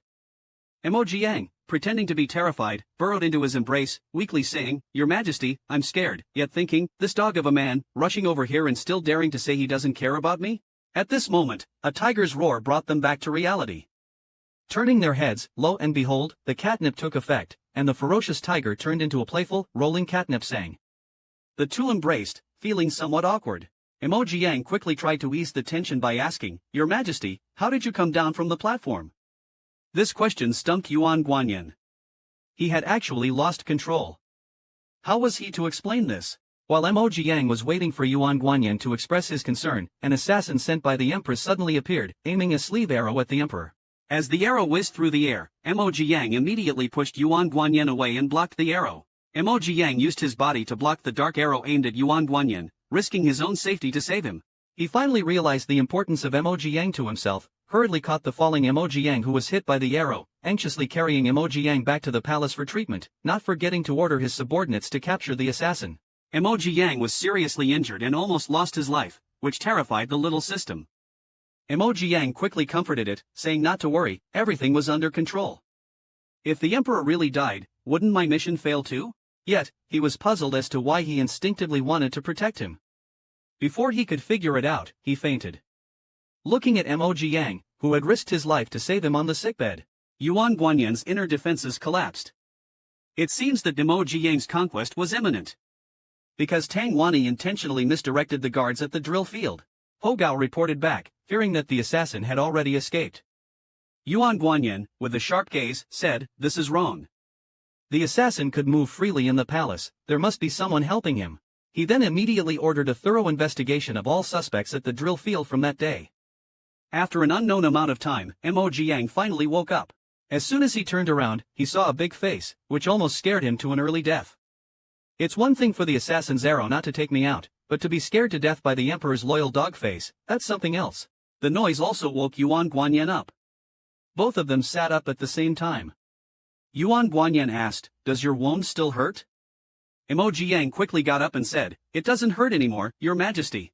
Mo Jiang, pretending to be terrified, burrowed into his embrace, weakly saying, "Your Majesty, I'm scared," yet thinking, this dog of a man, rushing over here and still daring to say he doesn't care about me? At this moment, a tiger's roar brought them back to reality. Turning their heads, lo and behold, the catnip took effect, and the ferocious tiger turned into a playful, rolling catnip sang. The two embraced, feeling somewhat awkward. Mo Jiang quickly tried to ease the tension by asking, "Your Majesty, how did you come down from the platform?" This question stumped Yuan Guanyin. He had actually lost control. How was he to explain this? While Mo Jiang was waiting for Yuan Guanyin to express his concern, an assassin sent by the empress suddenly appeared, aiming a sleeve arrow at the emperor. As the arrow whizzed through the air, Mo Jiang immediately pushed Yuan Guanyin away and blocked the arrow. Mo Jiang used his body to block the dark arrow aimed at Yuan Guanyin, risking his own safety to save him. He finally realized the importance of Mo Jiang to himself, hurriedly caught the falling Mo Jiang who was hit by the arrow, anxiously carrying Mo Jiang back to the palace for treatment, not forgetting to order his subordinates to capture the assassin. Mo Jiang was seriously injured and almost lost his life, which terrified the little system. Mo Jiang quickly comforted it, saying not to worry, everything was under control. If the emperor really died, wouldn't my mission fail too? Yet, he was puzzled as to why he instinctively wanted to protect him. Before he could figure it out, he fainted. Looking at Mo Jiang, who had risked his life to save him on the sickbed, Yuan Guanyin's inner defenses collapsed. It seems that Mo Jiang's conquest was imminent. Because Tang Wanyi intentionally misdirected the guards at the drill field. Ho Gao reported back, fearing that the assassin had already escaped. Yuan Guanyin, with a sharp gaze, said, "This is wrong. The assassin could move freely in the palace, there must be someone helping him." He then immediately ordered a thorough investigation of all suspects at the drill field from that day. After an unknown amount of time, Mo Jiang finally woke up. As soon as he turned around, he saw a big face, which almost scared him to an early death. It's one thing for the assassin's arrow not to take me out, but to be scared to death by the emperor's loyal dog face, that's something else. The noise also woke Yuan Guanyin up. Both of them sat up at the same time. Yuan Guanyin asked, "Does your wound still hurt?" Mo Jiang quickly got up and said, "It doesn't hurt anymore, Your Majesty."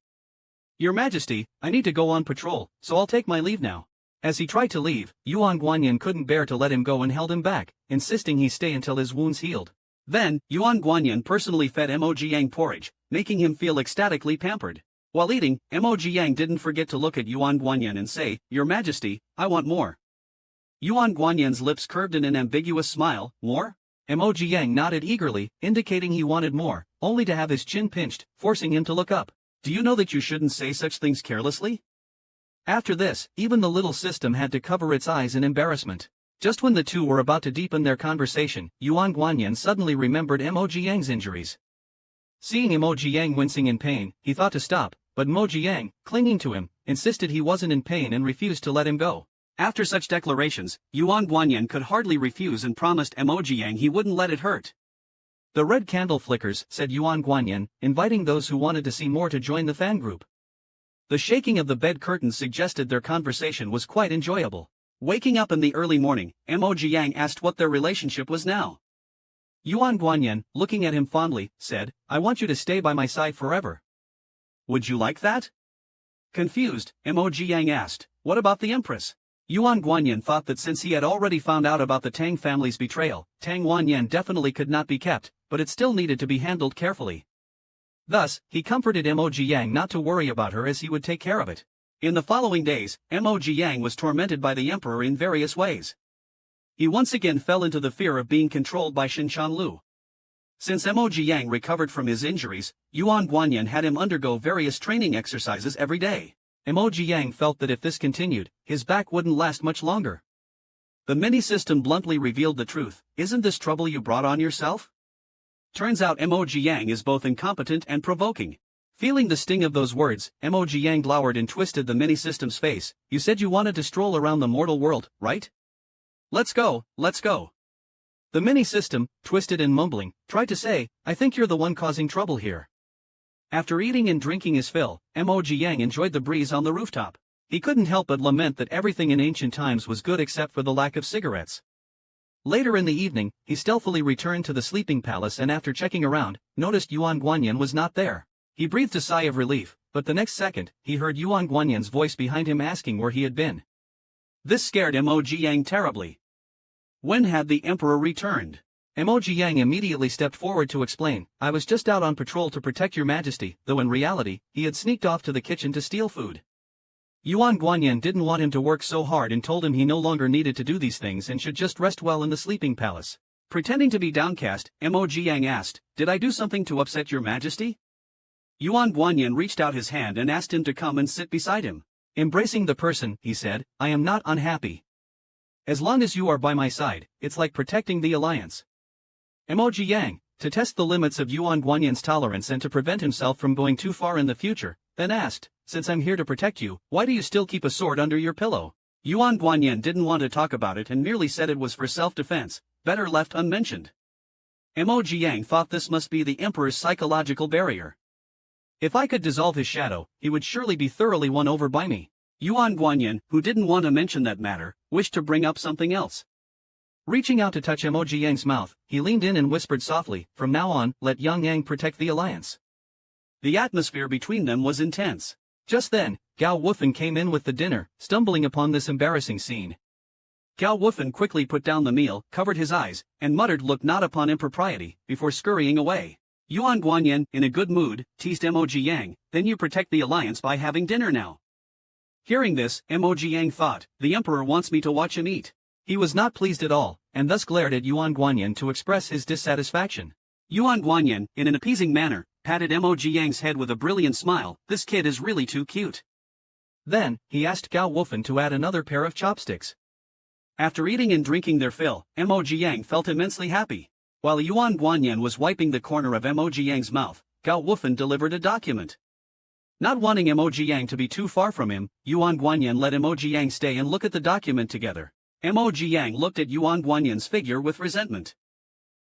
"Your Majesty, I need to go on patrol, so I'll take my leave now." As he tried to leave, Yuan Guanyin couldn't bear to let him go and held him back, insisting he stay until his wounds healed. Then, Yuan Guanyin personally fed Mo Jiang porridge, making him feel ecstatically pampered. While eating, Mo Jiang didn't forget to look at Yuan Guanyin and say, "Your Majesty, I want more." Yuan Guanyin's lips curved in an ambiguous smile, "More?" Mo Jiang nodded eagerly, indicating he wanted more, only to have his chin pinched, forcing him to look up. "Do you know that you shouldn't say such things carelessly?" After this, even the little system had to cover its eyes in embarrassment. Just when the two were about to deepen their conversation, Yuan Guanyin suddenly remembered Mo Jiang's injuries. Seeing Mo Jiang wincing in pain, he thought to stop, but Mo Jiang, clinging to him, insisted he wasn't in pain and refused to let him go. After such declarations, Yuan Guanyin could hardly refuse and promised Mo Jiang he wouldn't let it hurt. "The red candle flickers," said Yuan Guanyin, inviting those who wanted to see more to join the fan group. The shaking of the bed curtains suggested their conversation was quite enjoyable. Waking up in the early morning, Mo Jiang asked what their relationship was now. Yuan Guanyin, looking at him fondly, said, "I want you to stay by my side forever." "Would you like that?" Confused, Mo Jiang asked, "What about the empress?" Yuan Guanyin thought that since he had already found out about the Tang family's betrayal, Tang Wanyin definitely could not be kept, but it still needed to be handled carefully. Thus, he comforted Mo Jiang not to worry about her as he would take care of it. In the following days, Mo Jiang was tormented by the emperor in various ways. He once again fell into the fear of being controlled by Shinshan Lu. Since Mo Jiang recovered from his injuries, Yuan Guanyin had him undergo various training exercises every day. Mo Jiang felt that if this continued, his back wouldn't last much longer. The mini-system bluntly revealed the truth, "Isn't this trouble you brought on yourself?" Turns out Mo Jiang is both incompetent and provoking. Feeling the sting of those words, Mo Jiang glowered and twisted the mini-system's face. "You said you wanted to stroll around the mortal world, right? Let's go, let's go." The mini-system, twisted and mumbling, tried to say, "I think you're the one causing trouble here." After eating and drinking his fill, Mo Jiang enjoyed the breeze on the rooftop. He couldn't help but lament that everything in ancient times was good except for the lack of cigarettes. Later in the evening, he stealthily returned to the sleeping palace and after checking around, noticed Yuan Guanyin was not there. He breathed a sigh of relief, but the next second, he heard Yuan Guanyin's voice behind him asking where he had been. This scared Mo Jiang terribly. When had the emperor returned? Mo Jiang immediately stepped forward to explain, I was just out on patrol to protect your majesty, though in reality, he had sneaked off to the kitchen to steal food. Yuan Guanyin didn't want him to work so hard and told him he no longer needed to do these things and should just rest well in the sleeping palace. Pretending to be downcast, Mo Jiang asked, Did I do something to upset your majesty? Yuan Guanyin reached out his hand and asked him to come and sit beside him. Embracing the person, he said, I am not unhappy. As long as you are by my side, it's like protecting the alliance. Mo Jiang, to test the limits of Yuan Guanyin's tolerance and to prevent himself from going too far in the future, then asked, Since I'm here to protect you, why do you still keep a sword under your pillow? Yuan Guanyin didn't want to talk about it and merely said it was for self-defense, better left unmentioned. Mo Jiang thought this must be the emperor's psychological barrier. If I could dissolve his shadow, he would surely be thoroughly won over by me. Yuan Guanyin, who didn't want to mention that matter, wished to bring up something else. Reaching out to touch Mo Jiang's mouth, he leaned in and whispered softly, From now on, let Yang Yang protect the alliance. The atmosphere between them was intense. Just then, Gao Wufan came in with the dinner, stumbling upon this embarrassing scene. Gao Wufan quickly put down the meal, covered his eyes, and muttered look not upon impropriety, before scurrying away. Yuan Guanyin, in a good mood, teased Mo Jiang, then you protect the alliance by having dinner now. Hearing this, Mo Jiang thought, the emperor wants me to watch him eat. He was not pleased at all, and thus glared at Yuan Guanyin to express his dissatisfaction. Yuan Guanyin, in an appeasing manner, patted Mo Jiang's head with a brilliant smile, this kid is really too cute. Then, he asked Gao Wufan to add another pair of chopsticks. After eating and drinking their fill, Mo Jiang felt immensely happy. While Yuan Guanyin was wiping the corner of Mo Jiang's mouth, Gao Wufan delivered a document. Not wanting Mo Jiang to be too far from him, Yuan Guanyin let Mo Jiang stay and look at the document together. Mo Jiang looked at Yuan Guanyin's figure with resentment.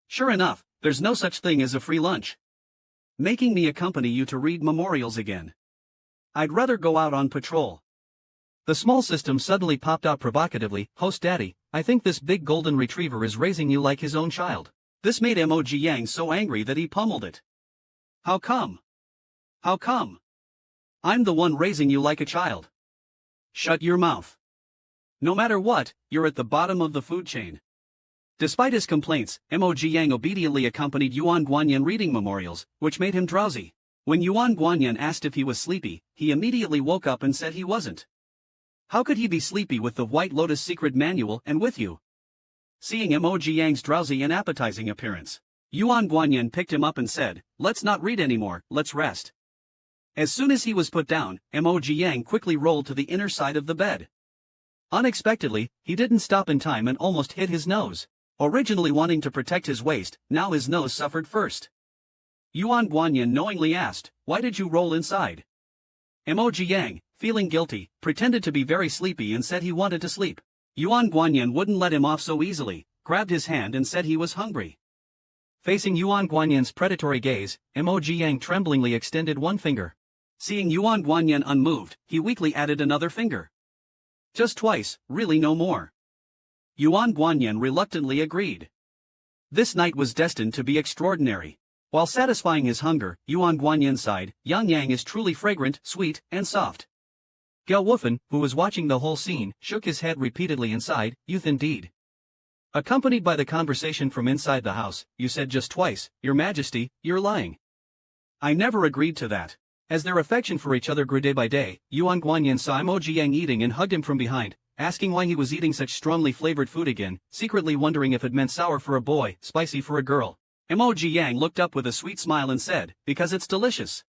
Sure enough, there's no such thing as a free lunch. Making me accompany you to read memorials again. I'd rather go out on patrol. The small system suddenly popped out provocatively, Host Daddy, I think this big golden retriever is raising you like his own child. This made Mo Jiang so angry that he pummeled it. How come? How come? I'm the one raising you like a child. Shut your mouth. No matter what, you're at the bottom of the food chain. Despite his complaints, Mo Jiang obediently accompanied Yuan Guanyin reading memorials, which made him drowsy. When Yuan Guanyin asked if he was sleepy, he immediately woke up and said he wasn't. How could he be sleepy with the White Lotus secret manual and with you? Seeing Mo Jiang's drowsy and appetizing appearance, Yuan Guanyin picked him up and said, Let's not read anymore, let's rest. As soon as he was put down, Mo Jiang quickly rolled to the inner side of the bed. Unexpectedly, he didn't stop in time and almost hit his nose. Originally wanting to protect his waist, now his nose suffered first. Yuan Guanyin knowingly asked, Why did you roll inside? Mo Jiang, feeling guilty, pretended to be very sleepy and said he wanted to sleep. Yuan Guanyin wouldn't let him off so easily, grabbed his hand and said he was hungry. Facing Yuan Guanyin's predatory gaze, Mo Jiang tremblingly extended one finger. Seeing Yuan Guanyin unmoved, he weakly added another finger. Just twice, really no more. Yuan Guanyin reluctantly agreed. This night was destined to be extraordinary. While satisfying his hunger, Yuan Guanyin sighed, Yang Yang is truly fragrant, sweet, and soft. Gao Wufan, who was watching the whole scene, shook his head repeatedly and sighed, youth indeed. Accompanied by the conversation from inside the house, you said just twice, Your Majesty, you're lying. I never agreed to that. As their affection for each other grew day by day, Yuan Guanyin saw Mo Jiang eating and hugged him from behind, asking why he was eating such strongly flavored food again, secretly wondering if it meant sour for a boy, spicy for a girl. Mo Jiang looked up with a sweet smile and said, Because it's delicious.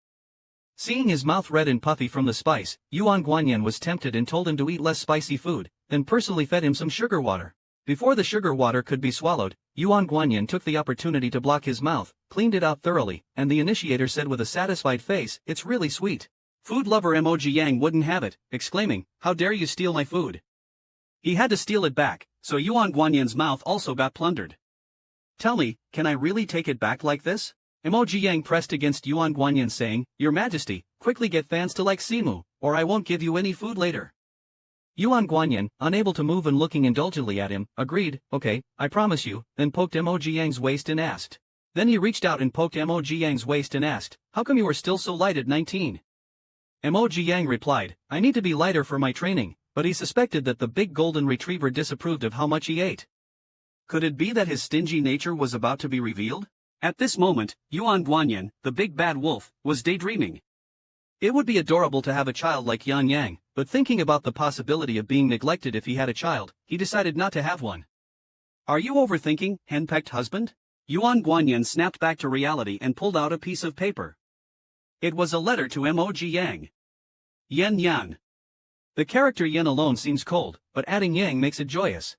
Seeing his mouth red and puffy from the spice, Yuan Guanyin was tempted and told him to eat less spicy food, then personally fed him some sugar water. Before the sugar water could be swallowed, Yuan Guanyin took the opportunity to block his mouth, cleaned it out thoroughly, and the initiator said with a satisfied face, It's really sweet. Food lover Mo Jiang wouldn't have it, exclaiming, How dare you steal my food? He had to steal it back, so Yuan Guanyin's mouth also got plundered. Tell me, can I really take it back like this? Mo Jiang pressed against Yuan Guanyin saying, Your Majesty, quickly get fans to like Simu, or I won't give you any food later. Yuan Guanyin, unable to move and looking indulgently at him, agreed, okay, I promise you, then poked Mo Jiang's waist and asked. Then he reached out and poked Mo Jiang's waist and asked, how come you are still so light at 19? Mo Jiang replied, I need to be lighter for my training, but he suspected that the big golden retriever disapproved of how much he ate. Could it be that his stingy nature was about to be revealed? At this moment, Yuan Guanyin, the big bad wolf, was daydreaming. It would be adorable to have a child like Yan Yang, but thinking about the possibility of being neglected if he had a child, he decided not to have one. Are you overthinking, henpecked husband? Yuan Guanyin snapped back to reality and pulled out a piece of paper. It was a letter to Mo Jiang. Yen Yan. The character Yen alone seems cold, but adding Yang makes it joyous.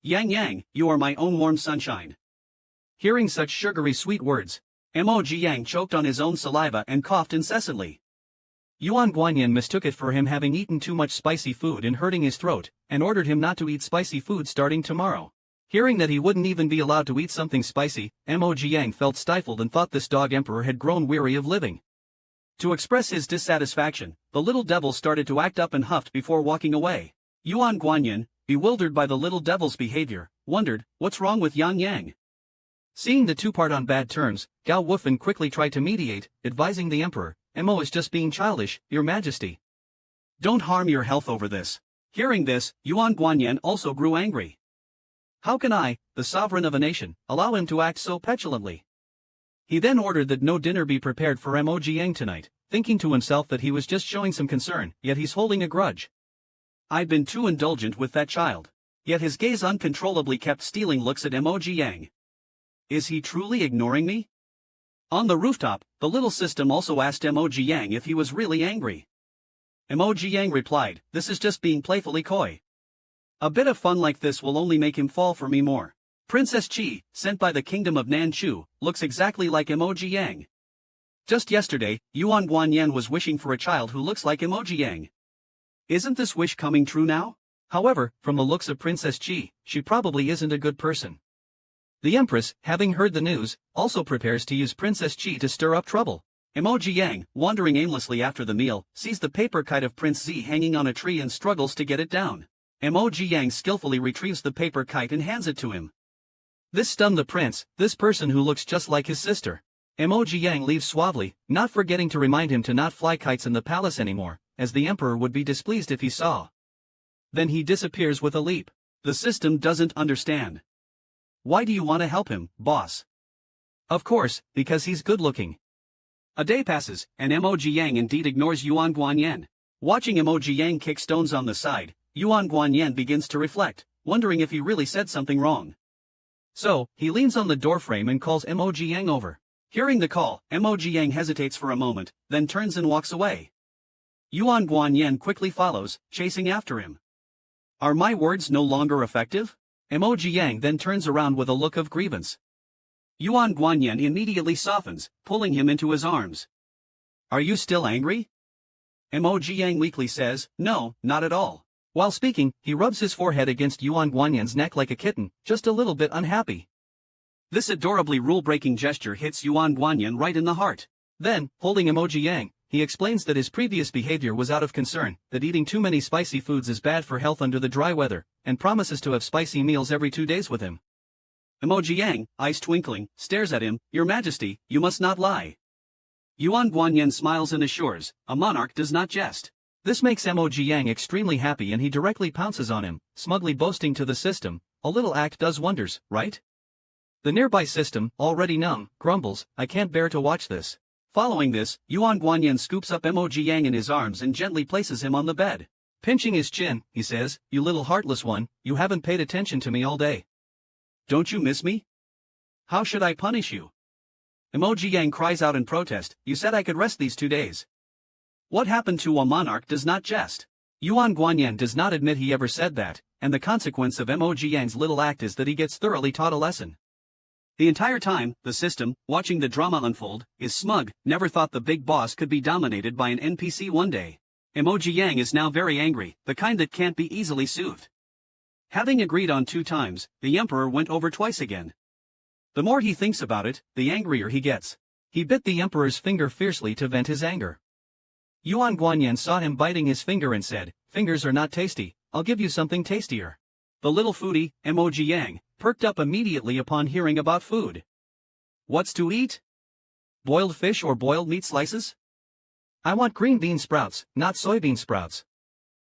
Yang Yang, you are my own warm sunshine. Hearing such sugary sweet words, Mo Jiang choked on his own saliva and coughed incessantly. Yuan Guanyin mistook it for him having eaten too much spicy food and hurting his throat, and ordered him not to eat spicy food starting tomorrow. Hearing that he wouldn't even be allowed to eat something spicy, Mo Jiang felt stifled and thought this dog emperor had grown weary of living. To express his dissatisfaction, the little devil started to act up and huffed before walking away. Yuan Guanyin, bewildered by the little devil's behavior, wondered, what's wrong with Yang Yang? Seeing the two part on bad terms, Gao Wufan quickly tried to mediate, advising the emperor, Mo is just being childish, your majesty. Don't harm your health over this. Hearing this, Yuan Guanyin also grew angry. How can I, the sovereign of a nation, allow him to act so petulantly? He then ordered that no dinner be prepared for Mo Jiang tonight, thinking to himself that he was just showing some concern, yet he's holding a grudge. I've been too indulgent with that child. Yet his gaze uncontrollably kept stealing looks at Mo Jiang. Is he truly ignoring me? On the rooftop, the little system also asked Mo Jiang if he was really angry. Mo Jiang replied, this is just being playfully coy. A bit of fun like this will only make him fall for me more. Princess Qi, sent by the kingdom of Nanchu, looks exactly like Mo Jiang. Just yesterday, Yuan Guanyin was wishing for a child who looks like Mo Jiang. Isn't this wish coming true now? However, from the looks of Princess Qi, she probably isn't a good person. The Empress, having heard the news, also prepares to use Princess Qi to stir up trouble. Mo Jiang, wandering aimlessly after the meal, sees the paper kite of Prince Z hanging on a tree and struggles to get it down. Mo Jiang skillfully retrieves the paper kite and hands it to him. This stunned the prince, this person who looks just like his sister. Mo Jiang leaves suavely, not forgetting to remind him to not fly kites in the palace anymore, as the emperor would be displeased if he saw. Then he disappears with a leap. The system doesn't understand. Why do you want to help him, boss? Of course, because he's good-looking. A day passes, and Mo Jiang indeed ignores Yuan Guanyin. Watching Mo Jiang kick stones on the side, Yuan Guanyin begins to reflect, wondering if he really said something wrong. So, he leans on the doorframe and calls Mo Jiang over. Hearing the call, Mo Jiang hesitates for a moment, then turns and walks away. Yuan Guanyin quickly follows, chasing after him. Are my words no longer effective? Mo Jiang then turns around with a look of grievance. Yuan Guanyin immediately softens, pulling him into his arms. Are you still angry? Mo Jiang weakly says, no, not at all. While speaking, he rubs his forehead against Yuan Guanyin's neck like a kitten, just a little bit unhappy. This adorably rule-breaking gesture hits Yuan Guanyin right in the heart. Then, holding Mo Jiang, he explains that his previous behavior was out of concern, that eating too many spicy foods is bad for health under the dry weather, and promises to have spicy meals every 2 days with him. Mo Jiang, eyes twinkling, stares at him, Your Majesty, you must not lie. Yuan Guanyin smiles and assures, a monarch does not jest. This makes Mo Jiang extremely happy and he directly pounces on him, smugly boasting to the system, a little act does wonders, right? The nearby system, already numb, grumbles, I can't bear to watch this. Following this, Yuan Guanyin scoops up Mo Jiang in his arms and gently places him on the bed. Pinching his chin, he says, You little heartless one, you haven't paid attention to me all day. Don't you miss me? How should I punish you? Mo Jiang cries out in protest, You said I could rest these 2 days. What happened to a monarch does not jest. Yuan Guanyin does not admit he ever said that, and the consequence of Mo Jiang's little act is that he gets thoroughly taught a lesson. The entire time, the system, watching the drama unfold, is smug, never thought the big boss could be dominated by an NPC one day. Mo Jiang is now very angry, the kind that can't be easily soothed. Having agreed on 2 times, the emperor went over twice again. The more he thinks about it, the angrier he gets. He bit the emperor's finger fiercely to vent his anger. Yuan Guanyin saw him biting his finger and said, fingers are not tasty, I'll give you something tastier. The little foodie, Emoji Yang, perked up immediately upon hearing about food. What's to eat? Boiled fish or boiled meat slices? I want green bean sprouts, not soybean sprouts.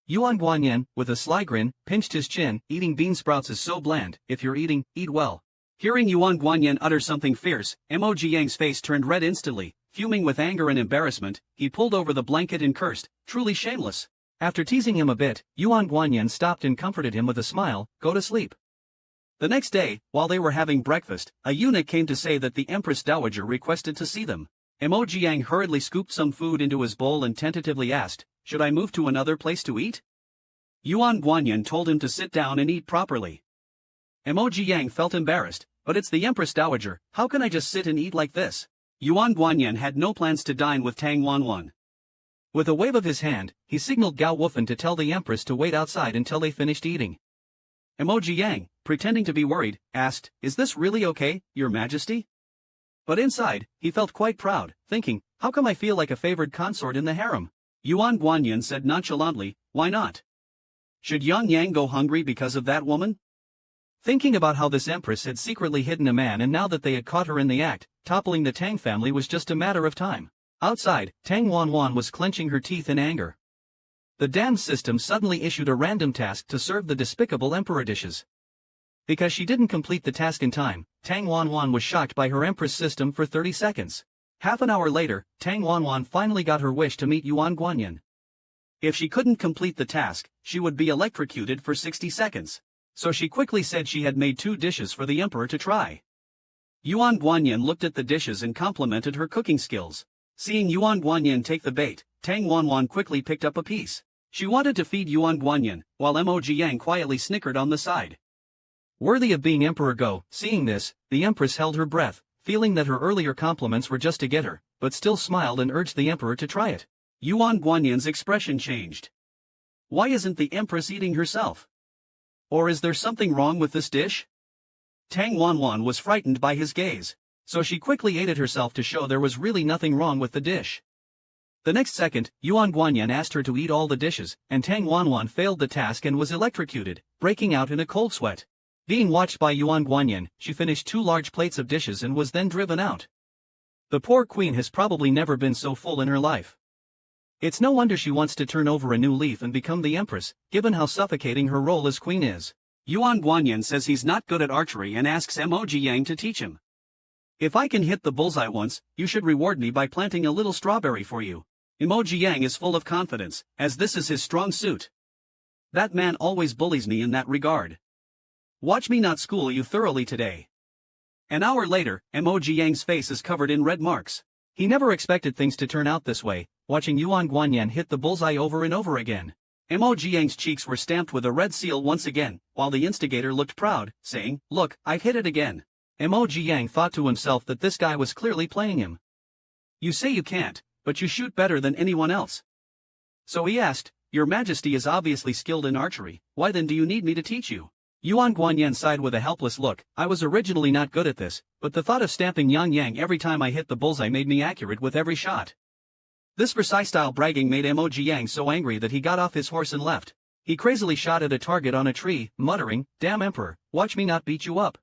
Yuan Guanyin, with a sly grin, pinched his chin. Eating bean sprouts is so bland. If you're eating, eat well. Hearing Yuan Guanyin utter something fierce, Emoji Yang's face turned red instantly. Fuming with anger and embarrassment, he pulled over the blanket and cursed, truly shameless. After teasing him a bit, Yuan Guanyin stopped and comforted him with a smile, go to sleep. The next day, while they were having breakfast, a eunuch came to say that the Empress Dowager requested to see them. Emoji Yang hurriedly scooped some food into his bowl and tentatively asked, should I move to another place to eat? Yuan Guanyin told him to sit down and eat properly. Emoji Yang felt embarrassed, but it's the Empress Dowager, how can I just sit and eat like this? Yuan Guanyin had no plans to dine with Tang Wanwan. With a wave of his hand, he signaled Gao Wufan to tell the Empress to wait outside until they finished eating. Emoji Yang, pretending to be worried, asked, is this really okay, Your Majesty? But inside, he felt quite proud, thinking, how come I feel like a favored consort in the harem? Yuan Guanyin said nonchalantly, why not? Should Yang Yang go hungry because of that woman? Thinking about how this empress had secretly hidden a man and now that they had caught her in the act, toppling the Tang family was just a matter of time. Outside, Tang Wanwan was clenching her teeth in anger. The damned system suddenly issued a random task to serve the despicable emperor dishes. Because she didn't complete the task in time, Tang Wanwan was shocked by her empress system for 30 seconds. Half an hour later, Tang Wanwan finally got her wish to meet Yuan Guanyin. If she couldn't complete the task, she would be electrocuted for 60 seconds. So she quickly said she had made 2 dishes for the emperor to try. Yuan Guanyin looked at the dishes and complimented her cooking skills. Seeing Yuan Guanyin take the bait, Tang Wanwan quickly picked up a piece. She wanted to feed Yuan Guanyin, while Emoji Yang quietly snickered on the side. Worthy of being emperor Go, seeing this, the empress held her breath, feeling that her earlier compliments were just to get her, but still smiled and urged the emperor to try it. Yuan Guanyin's expression changed. Why isn't the empress eating herself? Or is there something wrong with this dish? Tang Wanwan was frightened by his gaze, so she quickly ate it herself to show there was really nothing wrong with the dish. The next second, Yuan Guanyin asked her to eat all the dishes, and Tang Wanwan failed the task and was electrocuted, breaking out in a cold sweat. Being watched by Yuan Guanyin, she finished 2 large plates of dishes and was then driven out. The poor queen has probably never been so full in her life. It's no wonder she wants to turn over a new leaf and become the empress, given how suffocating her role as queen is. Yuan Guanyin says he's not good at archery and asks Emoji Yang to teach him. If I can hit the bullseye once, you should reward me by planting a little strawberry for you. Emoji Yang is full of confidence, as this is his strong suit. That man always bullies me in that regard. Watch me not school you thoroughly today. An hour later, Emoji Yang's face is covered in red marks. He never expected things to turn out this way, watching Yuan Guanyin hit the bullseye over and over again. Emoji Yang's cheeks were stamped with a red seal once again, while the instigator looked proud, saying, look, I've hit it again. Emoji Yang thought to himself that this guy was clearly playing him. You say you can't, but you shoot better than anyone else. So he asked, Your Majesty is obviously skilled in archery, why then do you need me to teach you? Yuan Guanyin sighed with a helpless look, I was originally not good at this, but the thought of stamping Yang Yang every time I hit the bullseye made me accurate with every shot. This Versailles-style bragging made Emoji Yang so angry that he got off his horse and left. He crazily shot at a target on a tree, muttering, damn emperor, watch me not beat you up.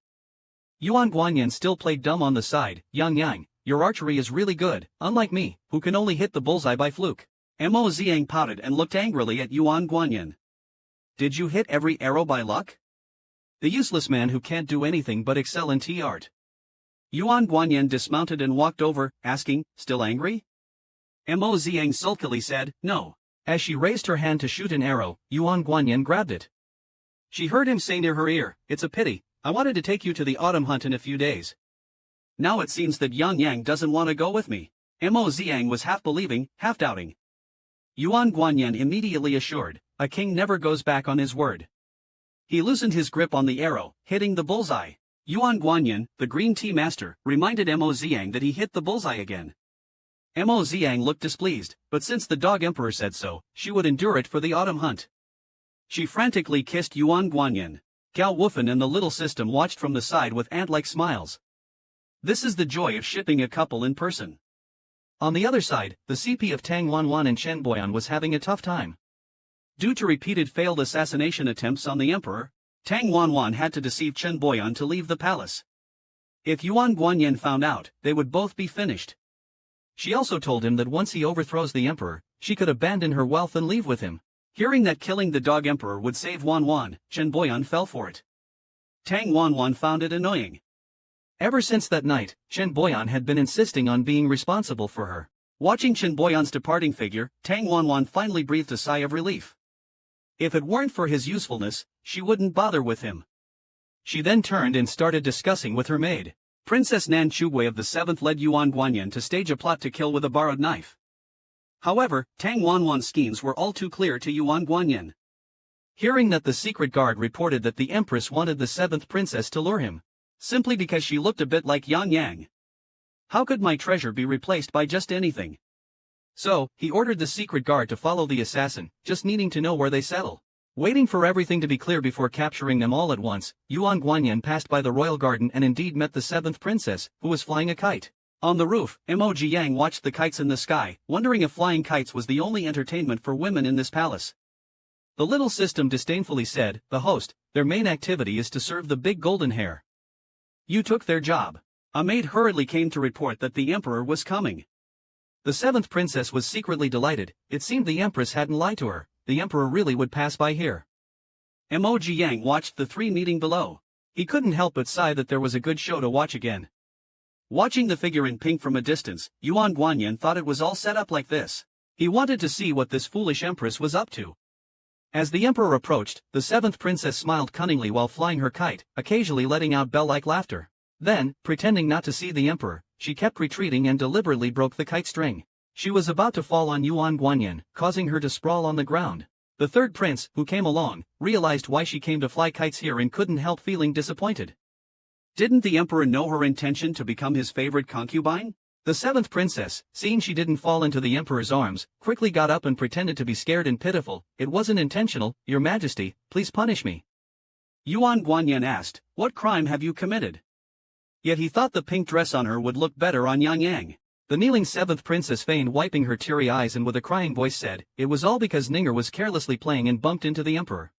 Yuan Guanyin still played dumb on the side, Yang Yang, your archery is really good, unlike me, who can only hit the bullseye by fluke. Mo Ziang pouted and looked angrily at Yuan Guanyin. Did you hit every arrow by luck? The useless man who can't do anything but excel in tea art. Yuan Guanyin dismounted and walked over, asking, still angry? Mo Ziang sulkily said, no. As she raised her hand to shoot an arrow, Yuan Guanyin grabbed it. She heard him say near her ear, it's a pity, I wanted to take you to the autumn hunt in a few days. Now it seems that Yang Yang doesn't want to go with me. Mo Ziang was half believing, half doubting. Yuan Guanyin immediately assured, a king never goes back on his word. He loosened his grip on the arrow, hitting the bullseye. Yuan Guanyin, the green tea master, reminded Mo Ziang that he hit the bullseye again. Mo Ziang looked displeased, but since the dog emperor said so, she would endure it for the autumn hunt. She frantically kissed Yuan Guanyin. Gao Wufan and the little system watched from the side with ant-like smiles. This is the joy of shipping a couple in person. On the other side, the CP of Tang Wanwan and Chen Boyan was having a tough time. Due to repeated failed assassination attempts on the emperor, Tang Wanwan had to deceive Chen Boyan to leave the palace. If Yuan Guanyin found out, they would both be finished. She also told him that once he overthrows the emperor, she could abandon her wealth and leave with him. Hearing that killing the dog emperor would save Wanwan, Chen Boyan fell for it. Tang Wanwan found it annoying. Ever since that night, Chen Boyan had been insisting on being responsible for her. Watching Chen Boyan's departing figure, Tang Wanwan finally breathed a sigh of relief. If it weren't for his usefulness, she wouldn't bother with him. She then turned and started discussing with her maid. Princess Nan Chugui of the 7th led Yuan Guanyin to stage a plot to kill with a borrowed knife. However, Tang Wanwan's schemes were all too clear to Yuan Guanyin. Hearing that the secret guard reported that the empress wanted the 7th princess to lure him, simply because she looked a bit like Yang Yang. How could my treasure be replaced by just anything? So, he ordered the secret guard to follow the assassin, just needing to know where they settle. Waiting for everything to be clear before capturing them all at once, Yuan Guanyin passed by the royal garden and indeed met the 7th princess, who was flying a kite. On the roof, Mo Jiang watched the kites in the sky, wondering if flying kites was the only entertainment for women in this palace. The little system disdainfully said, "The host, their main activity is to serve the big golden hair. You took their job." A maid hurriedly came to report that the emperor was coming. The 7th princess was secretly delighted. It seemed the empress hadn't lied to her. The emperor really would pass by here. Mo Jiang watched the three meeting below. He couldn't help but sigh that there was a good show to watch again. Watching the figure in pink from a distance, Yuan Guanyin thought it was all set up like this. He wanted to see what this foolish empress was up to. As the emperor approached, the 7th princess smiled cunningly while flying her kite, occasionally letting out bell-like laughter. Then, pretending not to see the emperor, she kept retreating and deliberately broke the kite string. She was about to fall on Yuan Guanyin, causing her to sprawl on the ground. The 3rd prince, who came along, realized why she came to fly kites here and couldn't help feeling disappointed. Didn't the emperor know her intention to become his favorite concubine? The 7th princess, seeing she didn't fall into the emperor's arms, quickly got up and pretended to be scared and pitiful. "It wasn't intentional, Your Majesty, please punish me." Yuan Guanyin asked, "What crime have you committed?" Yet he thought the pink dress on her would look better on Yang Yang. The kneeling 7th princess feigned wiping her teary eyes and with a crying voice said, "It was all because Ninger was carelessly playing and bumped into the emperor."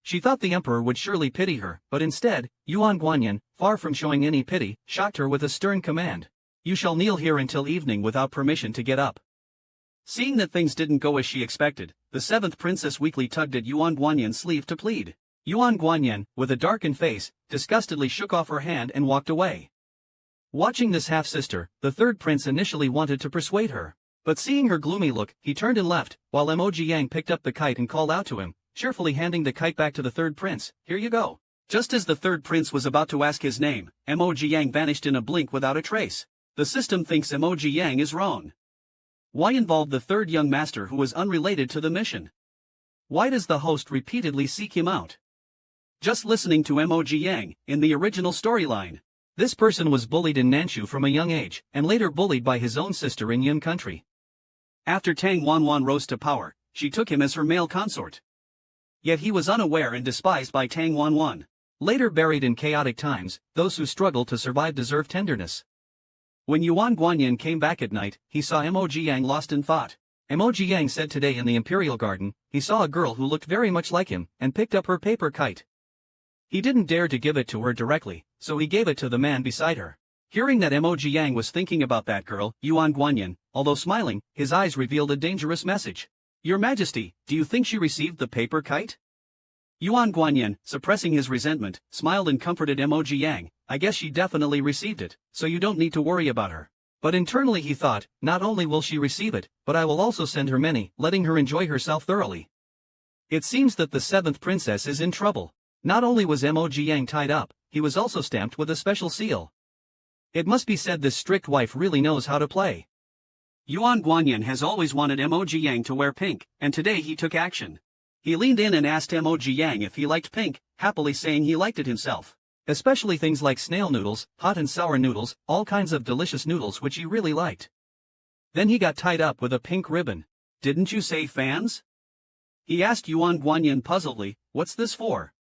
She thought the emperor would surely pity her, but instead, Yuan Guanyin, far from showing any pity, shocked her with a stern command. "You shall kneel here until evening without permission to get up." Seeing that things didn't go as she expected, the 7th princess weakly tugged at Yuan Guanyin's sleeve to plead. Yuan Guanyin, with a darkened face, disgustedly shook off her hand and walked away. Watching this half-sister, the 3rd prince initially wanted to persuade her. But seeing her gloomy look, he turned and left, while Mo Jiang picked up the kite and called out to him, cheerfully handing the kite back to the 3rd prince. "Here you go." Just as the 3rd prince was about to ask his name, Mo Jiang vanished in a blink without a trace. The system thinks Mo Jiang is wrong. Why involve the 3rd young master who was unrelated to the mission? Why does the host repeatedly seek him out? Just listening to Mo Jiang, in the original storyline, this person was bullied in Nanshu from a young age, and later bullied by his own sister in Yun country. After Tang Wanwan rose to power, she took him as her male consort. Yet he was unaware and despised by Tang Wanwan. Later buried in chaotic times, those who struggle to survive deserve tenderness. When Yuan Guanyin came back at night, he saw Mo Jiang lost in thought. Mo Jiang said today in the Imperial Garden, he saw a girl who looked very much like him, and picked up her paper kite. He didn't dare to give it to her directly, so he gave it to the man beside her. Hearing that Mo Jiang was thinking about that girl, Yuan Guanyin, although smiling, his eyes revealed a dangerous message. "Your Majesty, do you think she received the paper kite?" Yuan Guanyin, suppressing his resentment, smiled and comforted Mo Jiang. "I guess she definitely received it, so you don't need to worry about her." But internally he thought, not only will she receive it, but I will also send her many, letting her enjoy herself thoroughly. It seems that the 7th princess is in trouble. Not only was Mo Jiang tied up, he was also stamped with a special seal. It must be said this strict wife really knows how to play. Yuan Guanyin has always wanted Mo Jiang to wear pink, and today he took action. He leaned in and asked Mo Jiang if he liked pink, happily saying he liked it himself. Especially things like snail noodles, hot and sour noodles, all kinds of delicious noodles which he really liked. Then he got tied up with a pink ribbon. "Didn't you say fans?" He asked Yuan Guanyin puzzledly, "What's this for?"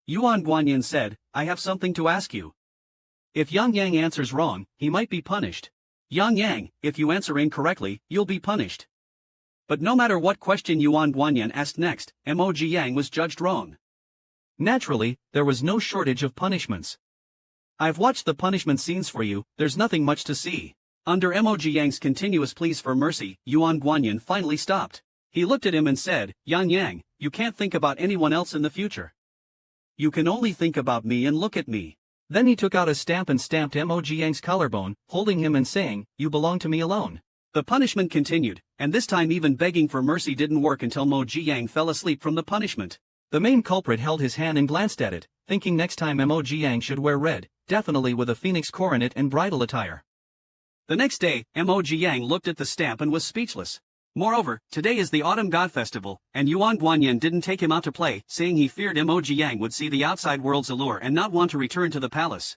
Yuan Guanyin said, "I have something to ask you. If Yang Yang answers wrong, he might be punished. Yang Yang, if you answer incorrectly, you'll be punished." But no matter what question Yuan Guanyin asked next, Mo Yang was judged wrong. Naturally, there was no shortage of punishments. I've watched the punishment scenes for you, there's nothing much to see. Under Mo Yang's continuous pleas for mercy, Yuan Guanyin finally stopped. He looked at him and said, Yang, you can't think about anyone else in the future. You can only think about me and look at me. Then he took out a stamp and stamped Mo Yang's collarbone, holding him and saying, you belong to me alone. The punishment continued, and this time even begging for mercy didn't work until Mo Yang fell asleep from the punishment. The main culprit held his hand and glanced at it, thinking next time Mo Yang should wear red, definitely with a phoenix coronet and bridal attire. The next day, Mo Yang looked at the stamp and was speechless. Moreover, today is the Autumn God Festival, and Yuan Guanyin didn't take him out to play, saying he feared Mo Yang would see the outside world's allure and not want to return to the palace.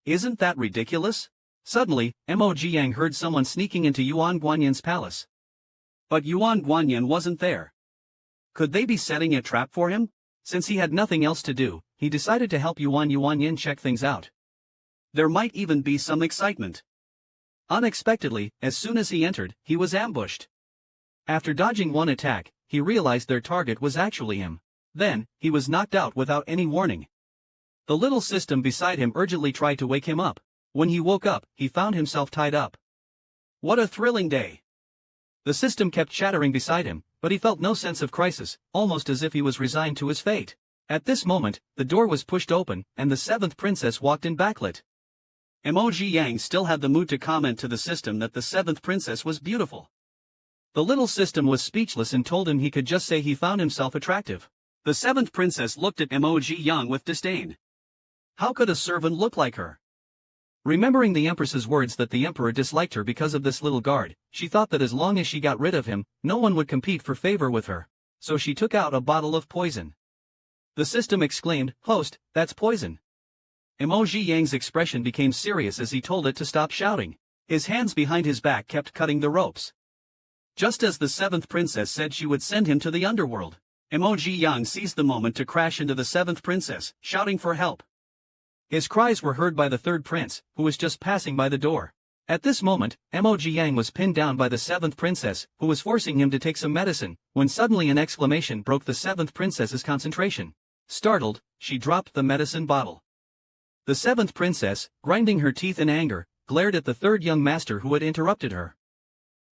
Isn't that ridiculous? Suddenly, Mo Yang heard someone sneaking into Yuan Guanyin's palace. But Yuan Guanyin wasn't there. Could they be setting a trap for him? Since he had nothing else to do, he decided to help Yuan Guanyin check things out. There might even be some excitement. Unexpectedly, as soon as he entered, he was ambushed. After dodging one attack, he realized their target was actually him. Then, he was knocked out without any warning. The little system beside him urgently tried to wake him up. When he woke up, he found himself tied up. What a thrilling day! The system kept chattering beside him, but he felt no sense of crisis, almost as if he was resigned to his fate. At this moment, the door was pushed open, and the seventh princess walked in backlit. Mo Yang still had the mood to comment to the system that the seventh princess was beautiful. The little system was speechless and told him he could just say he found himself attractive. The seventh princess looked at Mo Yang with disdain. How could a servant look like her? Remembering the empress's words that the emperor disliked her because of this little guard, she thought that as long as she got rid of him, no one would compete for favor with her. So she took out a bottle of poison. The system exclaimed, "Host, that's poison." Mo Yang's expression became serious as he told it to stop shouting. His hands behind his back kept cutting the ropes. Just as the seventh princess said she would send him to the underworld, Mo Yang seized the moment to crash into the seventh princess, shouting for help. His cries were heard by the third prince, who was just passing by the door. At this moment, Mo Yang was pinned down by the seventh princess, who was forcing him to take some medicine, when suddenly an exclamation broke the seventh princess's concentration. Startled, she dropped the medicine bottle. The seventh princess, grinding her teeth in anger, glared at the third young master who had interrupted her.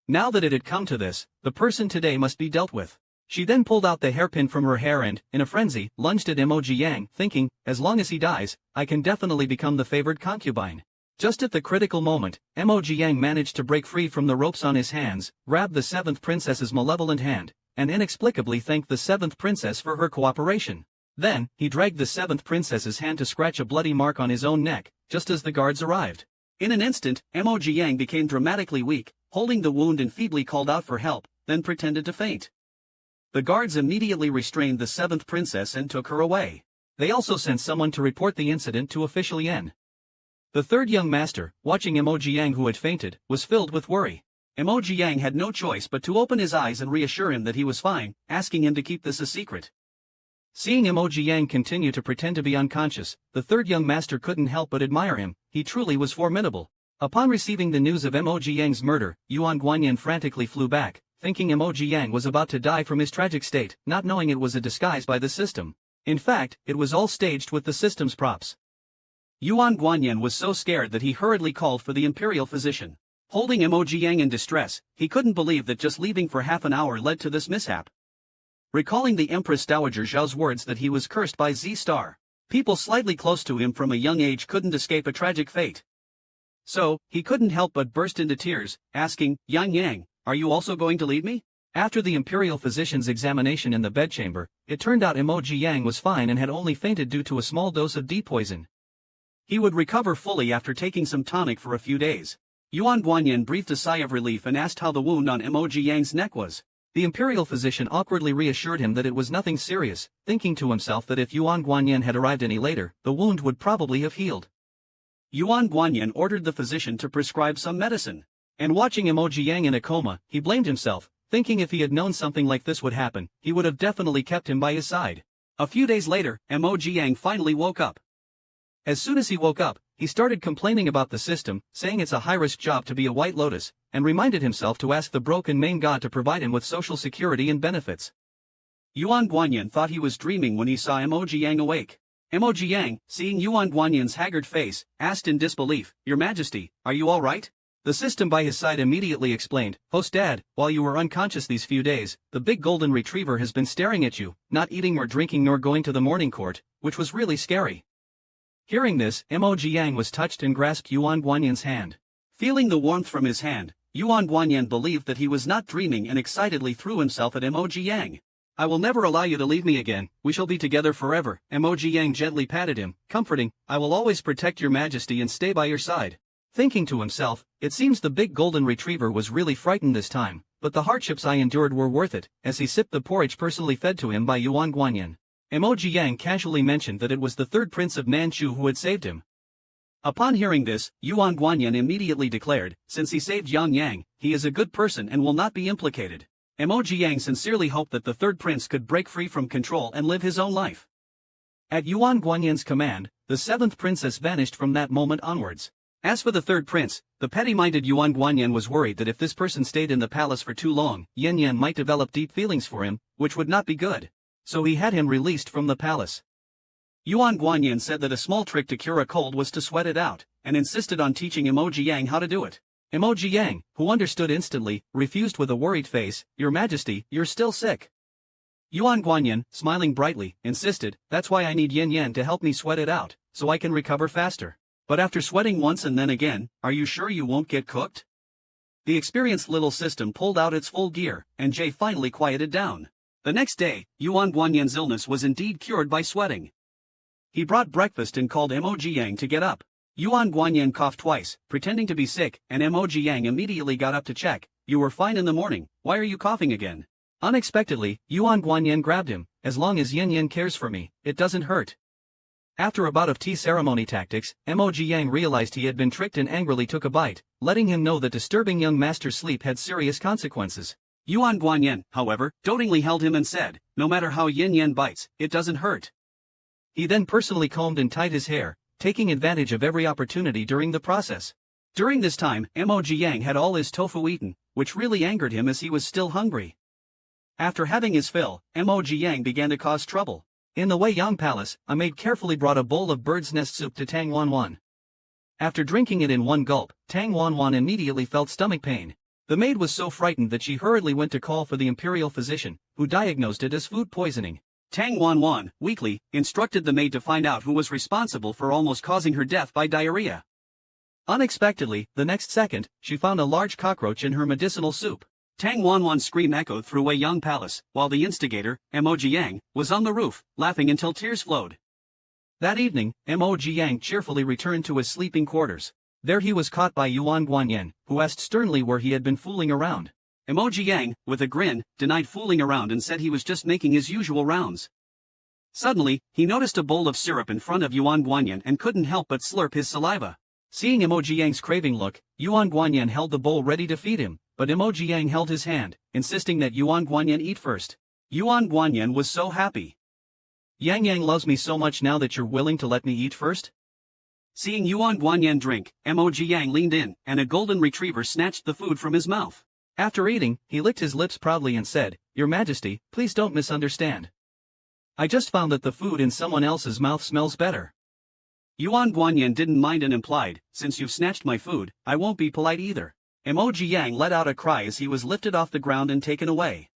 Now that it had come to this, the person today must be dealt with. She then pulled out the hairpin from her hair and, in a frenzy, lunged at Mo Yang, thinking, as long as he dies, I can definitely become the favored concubine. Just at the critical moment, Mo Yang managed to break free from the ropes on his hands, grabbed the seventh princess's malevolent hand, and inexplicably thanked the seventh princess for her cooperation. Then, he dragged the seventh princess's hand to scratch a bloody mark on his own neck, just as the guards arrived. In an instant, Mo Yang became dramatically weak, holding the wound and feebly called out for help, then pretended to faint. The guards immediately restrained the seventh princess and took her away. They also sent someone to report the incident to official Yen. The third young master, watching Mo Yang who had fainted, was filled with worry. Mo Yang had no choice but to open his eyes and reassure him that he was fine, asking him to keep this a secret. Seeing Mo Yang continue to pretend to be unconscious, the third young master couldn't help but admire him. He truly was formidable. Upon receiving the news of Mo Yang's murder, Yuan Guanyin frantically flew back, thinking Mo Yang was about to die from his tragic state, not knowing it was a disguise by the system. In fact, it was all staged with the system's props. Yuan Guanyin was so scared that he hurriedly called for the imperial physician. Holding Mo Yang in distress, he couldn't believe that just leaving for half an hour led to this mishap. Recalling the Empress Dowager Zhao's words that he was cursed by Z-Star, people slightly close to him from a young age couldn't escape a tragic fate. So, he couldn't help but burst into tears, asking, Yang, are you also going to leave me? After the imperial physician's examination in the bedchamber, it turned out Mo Yang was fine and had only fainted due to a small dose of D poison. He would recover fully after taking some tonic for a few days. Yuan Guanyin breathed a sigh of relief and asked how the wound on Mo Yang's neck was. The imperial physician awkwardly reassured him that it was nothing serious, thinking to himself that if Yuan Guanyin had arrived any later, the wound would probably have healed. Yuan Guanyin ordered the physician to prescribe some medicine. And watching Mo Yang in a coma, he blamed himself, thinking if he had known something like this would happen, he would have definitely kept him by his side. A few days later, Mo Yang finally woke up. As soon as he woke up, he started complaining about the system, saying it's a high-risk job to be a White Lotus, and reminded himself to ask the broken main god to provide him with social security and benefits. Yuan Guanyin thought he was dreaming when he saw Mo Jiang awake. Mo Jiang, seeing Yuan Guanyin's haggard face, asked in disbelief, "Your Majesty, are you all right?" The system by his side immediately explained, "Host Dad, while you were unconscious these few days, the big golden retriever has been staring at you, not eating or drinking nor going to the morning court, which was really scary." Hearing this, Mo Jiang was touched and grasped Yuan Guanyin's hand. Feeling the warmth from his hand, Yuan Guanyin believed that he was not dreaming and excitedly threw himself at Mo Jiang. "I will never allow you to leave me again, we shall be together forever." Mo Jiang gently patted him, comforting, "I will always protect your Majesty and stay by your side." Thinking to himself, it seems the big golden retriever was really frightened this time, but the hardships I endured were worth it, as he sipped the porridge personally fed to him by Yuan Guanyin. Mo Jiang casually mentioned that it was the third prince of Manchu who had saved him. Upon hearing this, Yuan Guanyin immediately declared, "Since he saved Yang Yang, he is a good person and will not be implicated." Mo Jiang sincerely hoped that the third prince could break free from control and live his own life. At Yuan Guanyin's command, the seventh princess vanished from that moment onwards. As for the third prince, the petty-minded Yuan Guanyin was worried that if this person stayed in the palace for too long, Yin Yan might develop deep feelings for him, which would not be good. So he had him released from the palace. Yuan Guanyin said that a small trick to cure a cold was to sweat it out, and insisted on teaching Mo Jiang how to do it. Mo Jiang, who understood instantly, refused with a worried face, "Your Majesty, you're still sick." Yuan Guanyin, smiling brightly, insisted, "That's why I need Yin Yan to help me sweat it out, so I can recover faster. But after sweating once and then again, are you sure you won't get cooked?" The experienced little system pulled out its full gear, and Jay finally quieted down. The next day, Yuan Guanyin's illness was indeed cured by sweating. He brought breakfast and called Mo Jiang to get up. Yuan Guanyin coughed twice, pretending to be sick, and Mo Jiang immediately got up to check. "You were fine in the morning, why are you coughing again?" Unexpectedly, Yuan Guanyin grabbed him, "As long as Yin Yan cares for me, it doesn't hurt." After a bout of tea ceremony tactics, Mo Jiang realized he had been tricked and angrily took a bite, letting him know that disturbing young master's sleep had serious consequences. Yuan Guanyin, however, dotingly held him and said, "No matter how Yin Yan bites, it doesn't hurt." He then personally combed and tied his hair, taking advantage of every opportunity during the process. During this time, Mo Jiang had all his tofu eaten, which really angered him as he was still hungry. After having his fill, Mo Jiang began to cause trouble. In the Wei Yang Palace, a maid carefully brought a bowl of bird's nest soup to Tang Wanwan. After drinking it in one gulp, Tang Wanwan immediately felt stomach pain. The maid was so frightened that she hurriedly went to call for the imperial physician, who diagnosed it as food poisoning. Tang Wanwan, weakly, instructed the maid to find out who was responsible for almost causing her death by diarrhea. Unexpectedly, the next second, she found a large cockroach in her medicinal soup. Tang Wanwan's scream echoed through Wei Yang Palace, while the instigator, Mo Jiang, was on the roof, laughing until tears flowed. That evening, Mo Jiang cheerfully returned to his sleeping quarters. There he was caught by Yuan Guanyin, who asked sternly where he had been fooling around. Mo Jiang, with a grin, denied fooling around and said he was just making his usual rounds. Suddenly, he noticed a bowl of syrup in front of Yuan Guanyin and couldn't help but slurp his saliva. Seeing Mo Jiang's craving look, Yuan Guanyin held the bowl ready to feed him, but Mo Jiang held his hand, insisting that Yuan Guanyin eat first. Yuan Guanyin was so happy. "Yang Yang loves me so much now that you're willing to let me eat first?" Seeing Yuan Guanyin drink, Mo Jiang leaned in, and a golden retriever snatched the food from his mouth. After eating, he licked his lips proudly and said, "Your Majesty, please don't misunderstand. I just found that the food in someone else's mouth smells better." Yuan Guanyin didn't mind and implied, "Since you've snatched my food, I won't be polite either." Mo Jiang let out a cry as he was lifted off the ground and taken away.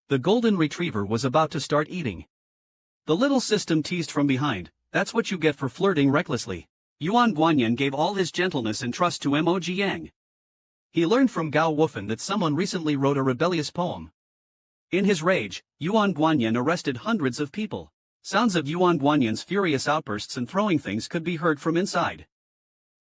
The golden retriever was about to start eating. The little system teased from behind, "That's what you get for flirting recklessly." Yuan Guanyin gave all his gentleness and trust to Mo Jiang. He learned from Gao Wufan that someone recently wrote a rebellious poem. In his rage, Yuan Guanyin arrested hundreds of people. Sounds of Yuan Guanyin's furious outbursts and throwing things could be heard from inside.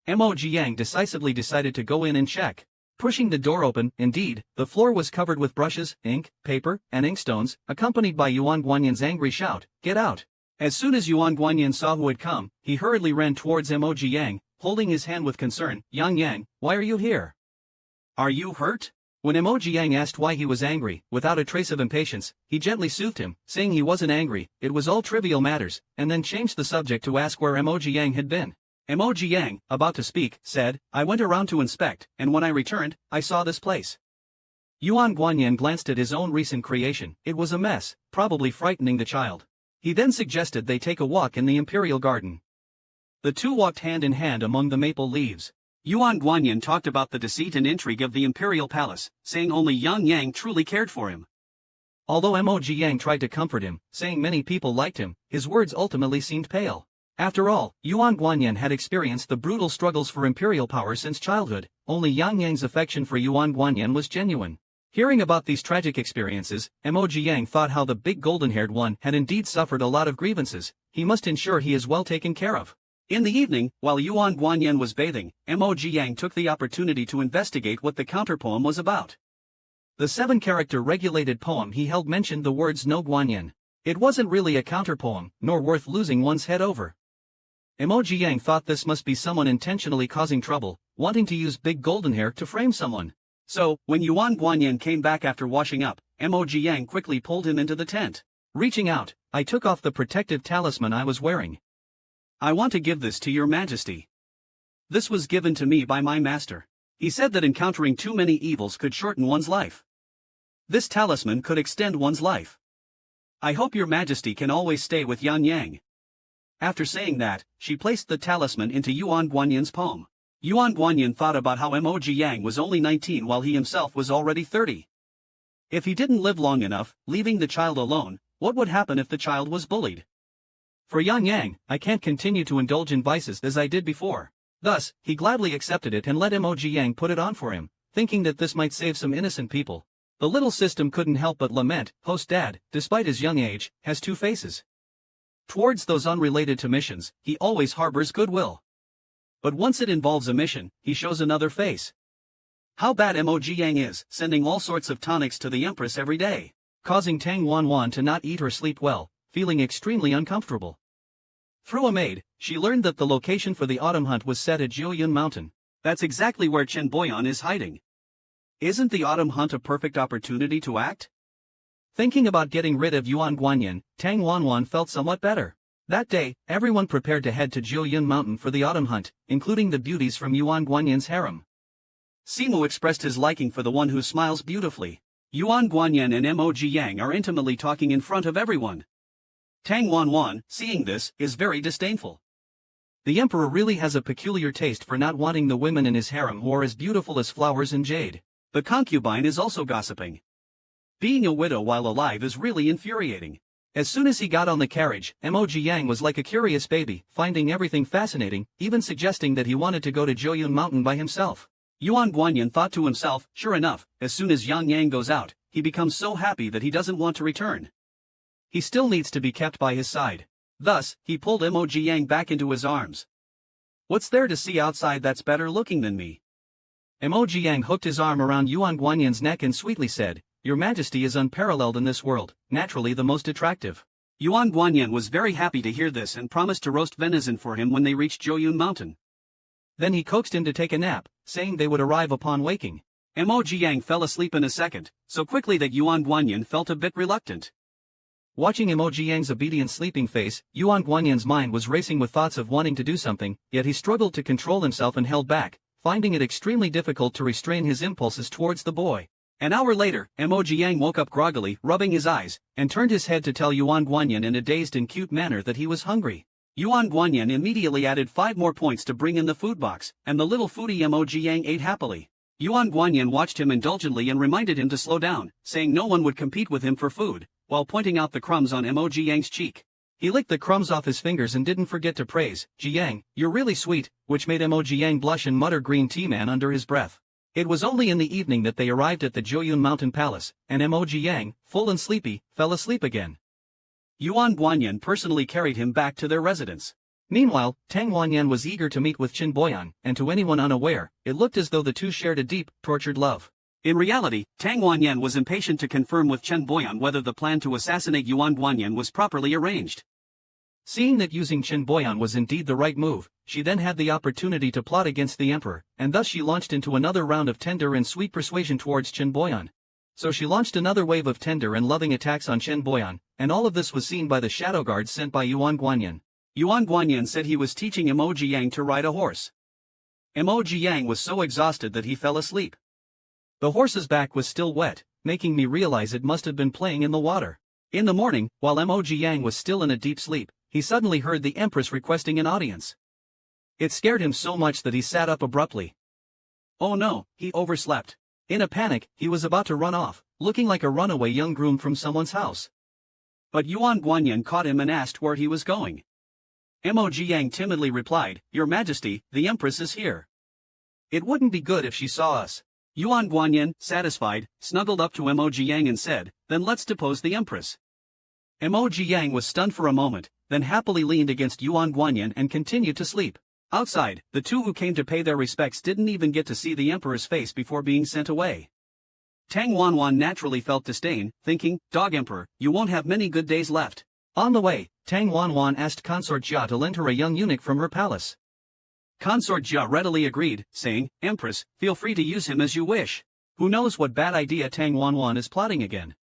Mo Jiang decisively decided to go in and check. Pushing the door open, indeed, the floor was covered with brushes, ink, paper, and inkstones, accompanied by Yuan Guanyin's angry shout, "Get out!" As soon as Yuan Guanyin saw who had come, he hurriedly ran towards Mo Jiang, holding his hand with concern. "Yang Yang, why are you here? Are you hurt?" When Mo Jiang asked why he was angry, without a trace of impatience, he gently soothed him, saying he wasn't angry, it was all trivial matters, and then changed the subject to ask where Mo Jiang had been. Emoji Yang, about to speak, said, I went around to inspect, and when I returned, I saw this place. Yuan Guanyin glanced at his own recent creation. It was a mess, probably frightening the child. He then suggested they take a walk in the Imperial Garden. The two walked hand in hand among the maple leaves. Yuan Guanyin talked about the deceit and intrigue of the Imperial Palace, saying only Yang Yang truly cared for him. Although Emoji Yang tried to comfort him, saying many people liked him, his words ultimately seemed pale. After all, Yuan Guanyin had experienced the brutal struggles for imperial power since childhood. Only Yang Yang's affection for Yuan Guanyin was genuine. Hearing about these tragic experiences, Emoji Yang thought how the big golden-haired one had indeed suffered a lot of grievances. He must ensure he is well taken care of. In the evening, while Yuan Guanyin was bathing, Emoji Yang took the opportunity to investigate what the counterpoem was about. The 7-character regulated poem he held mentioned the words no Guanyin. It wasn't really a counterpoem, nor worth losing one's head over. Emoji Yang thought this must be someone intentionally causing trouble, wanting to use big golden hair to frame someone. So, when Yuan Guanyin came back after washing up, Emoji Yang quickly pulled him into the tent. Reaching out, I took off the protective talisman I was wearing. I want to give this to your majesty. This was given to me by my master. He said that encountering too many evils could shorten one's life. This talisman could extend one's life. I hope your majesty can always stay with Yang Yang. After saying that, she placed the talisman into Yuan Guanyin's palm. Yuan Guanyin thought about how Emoji Yang was only 19 while he himself was already 30. If he didn't live long enough, leaving the child alone, what would happen if the child was bullied? For Yang Yang, I can't continue to indulge in vices as I did before. Thus, he gladly accepted it and let Emoji Yang put it on for him, thinking that this might save some innocent people. The little system couldn't help but lament, host dad, despite his young age, has two faces. Towards those unrelated to missions, he always harbors goodwill. But once it involves a mission, he shows another face. How bad Emoji Yang is, sending all sorts of tonics to the Empress every day, causing Tang Wanwan to not eat or sleep well, feeling extremely uncomfortable. Through a maid, she learned that the location for the autumn hunt was set at Jiuyun Mountain. That's exactly where Chen Boyan is hiding. Isn't the autumn hunt a perfect opportunity to act? Thinking about getting rid of Yuan Guanyin, Tang Wanwan felt somewhat better. That day, everyone prepared to head to Jiuyun Mountain for the autumn hunt, including the beauties from Yuan Guanyin's harem. Simu expressed his liking for the one who smiles beautifully. Yuan Guanyin and Emoji Yang are intimately talking in front of everyone. Tang Wanwan, seeing this, is very disdainful. The emperor really has a peculiar taste for not wanting the women in his harem who are as beautiful as flowers and jade. The concubine is also gossiping. Being a widow while alive is really infuriating. As soon as he got on the carriage, Emoji Yang was like a curious baby, finding everything fascinating, even suggesting that he wanted to go to Jiuyun Mountain by himself. Yuan Guanyin thought to himself, sure enough, as soon as Yang Yang goes out, he becomes so happy that he doesn't want to return. He still needs to be kept by his side. Thus, he pulled Emoji Yang back into his arms. What's there to see outside that's better looking than me? Emoji Yang hooked his arm around Yuan Guanyin's neck and sweetly said, Your Majesty is unparalleled in this world, naturally the most attractive. Yuan Guanyin was very happy to hear this and promised to roast venison for him when they reached Jiuyun Mountain. Then he coaxed him to take a nap, saying they would arrive upon waking. Emoji Yang fell asleep in a second, so quickly that Yuan Guanyin felt a bit reluctant. Watching Emoji Yang's obedient sleeping face, Yuan Guanyin's mind was racing with thoughts of wanting to do something, yet he struggled to control himself and held back, finding it extremely difficult to restrain his impulses towards the boy. An hour later, Emoji Yang woke up groggily, rubbing his eyes, and turned his head to tell Yuan Guanyin in a dazed and cute manner that he was hungry. Yuan Guanyin immediately added 5 more points to bring in the food box, and the little foodie Emoji Yang ate happily. Yuan Guanyin watched him indulgently and reminded him to slow down, saying no one would compete with him for food, while pointing out the crumbs on Emoji Yang's cheek. He licked the crumbs off his fingers and didn't forget to praise, Ji Yang, you're really sweet, which made Emoji Yang blush and mutter green tea man under his breath. It was only in the evening that they arrived at the Jiuyun Mountain Palace, and Emoji Yang, full and sleepy, fell asleep again. Yuan Guanyin personally carried him back to their residence. Meanwhile, Tang Wanyan was eager to meet with Chen Boyan, and to anyone unaware, it looked as though the two shared a deep, tortured love. In reality, Tang Wanyan was impatient to confirm with Chen Boyan whether the plan to assassinate Yuan Guanyin was properly arranged. Seeing that using Chen Boyan was indeed the right move, she then had the opportunity to plot against the emperor, and thus she launched into another round of tender and sweet persuasion towards Chen Boyan. So she launched another wave of tender and loving attacks on Chen Boyan, and all of this was seen by the shadow guards sent by Yuan Guanyin. Yuan Guanyin said he was teaching Emoji Yang to ride a horse. Emoji Yang was so exhausted that he fell asleep. The horse's back was still wet, making me realize it must have been playing in the water. In the morning, while Emoji Yang was still in a deep sleep, he suddenly heard the Empress requesting an audience. It scared him so much that he sat up abruptly. Oh no, he overslept. In a panic, he was about to run off, looking like a runaway young groom from someone's house. But Yuan Guanyin caught him and asked where he was going. Emoji Yang timidly replied, "Your Majesty, the Empress is here. It wouldn't be good if she saw us." Yuan Guanyin, satisfied, snuggled up to Emoji Yang and said, "Then let's depose the Empress." Emoji Yang was stunned for a moment, then happily leaned against Yuan Guanyin and continued to sleep. Outside, the two who came to pay their respects didn't even get to see the Emperor's face before being sent away. Tang Wanwan naturally felt disdain, thinking, "Dog Emperor, you won't have many good days left." On the way, Tang Wanwan asked Consort Jia to lend her a young eunuch from her palace. Consort Jia readily agreed, saying, "Empress, feel free to use him as you wish. Who knows what bad idea Tang Wanwan is plotting again."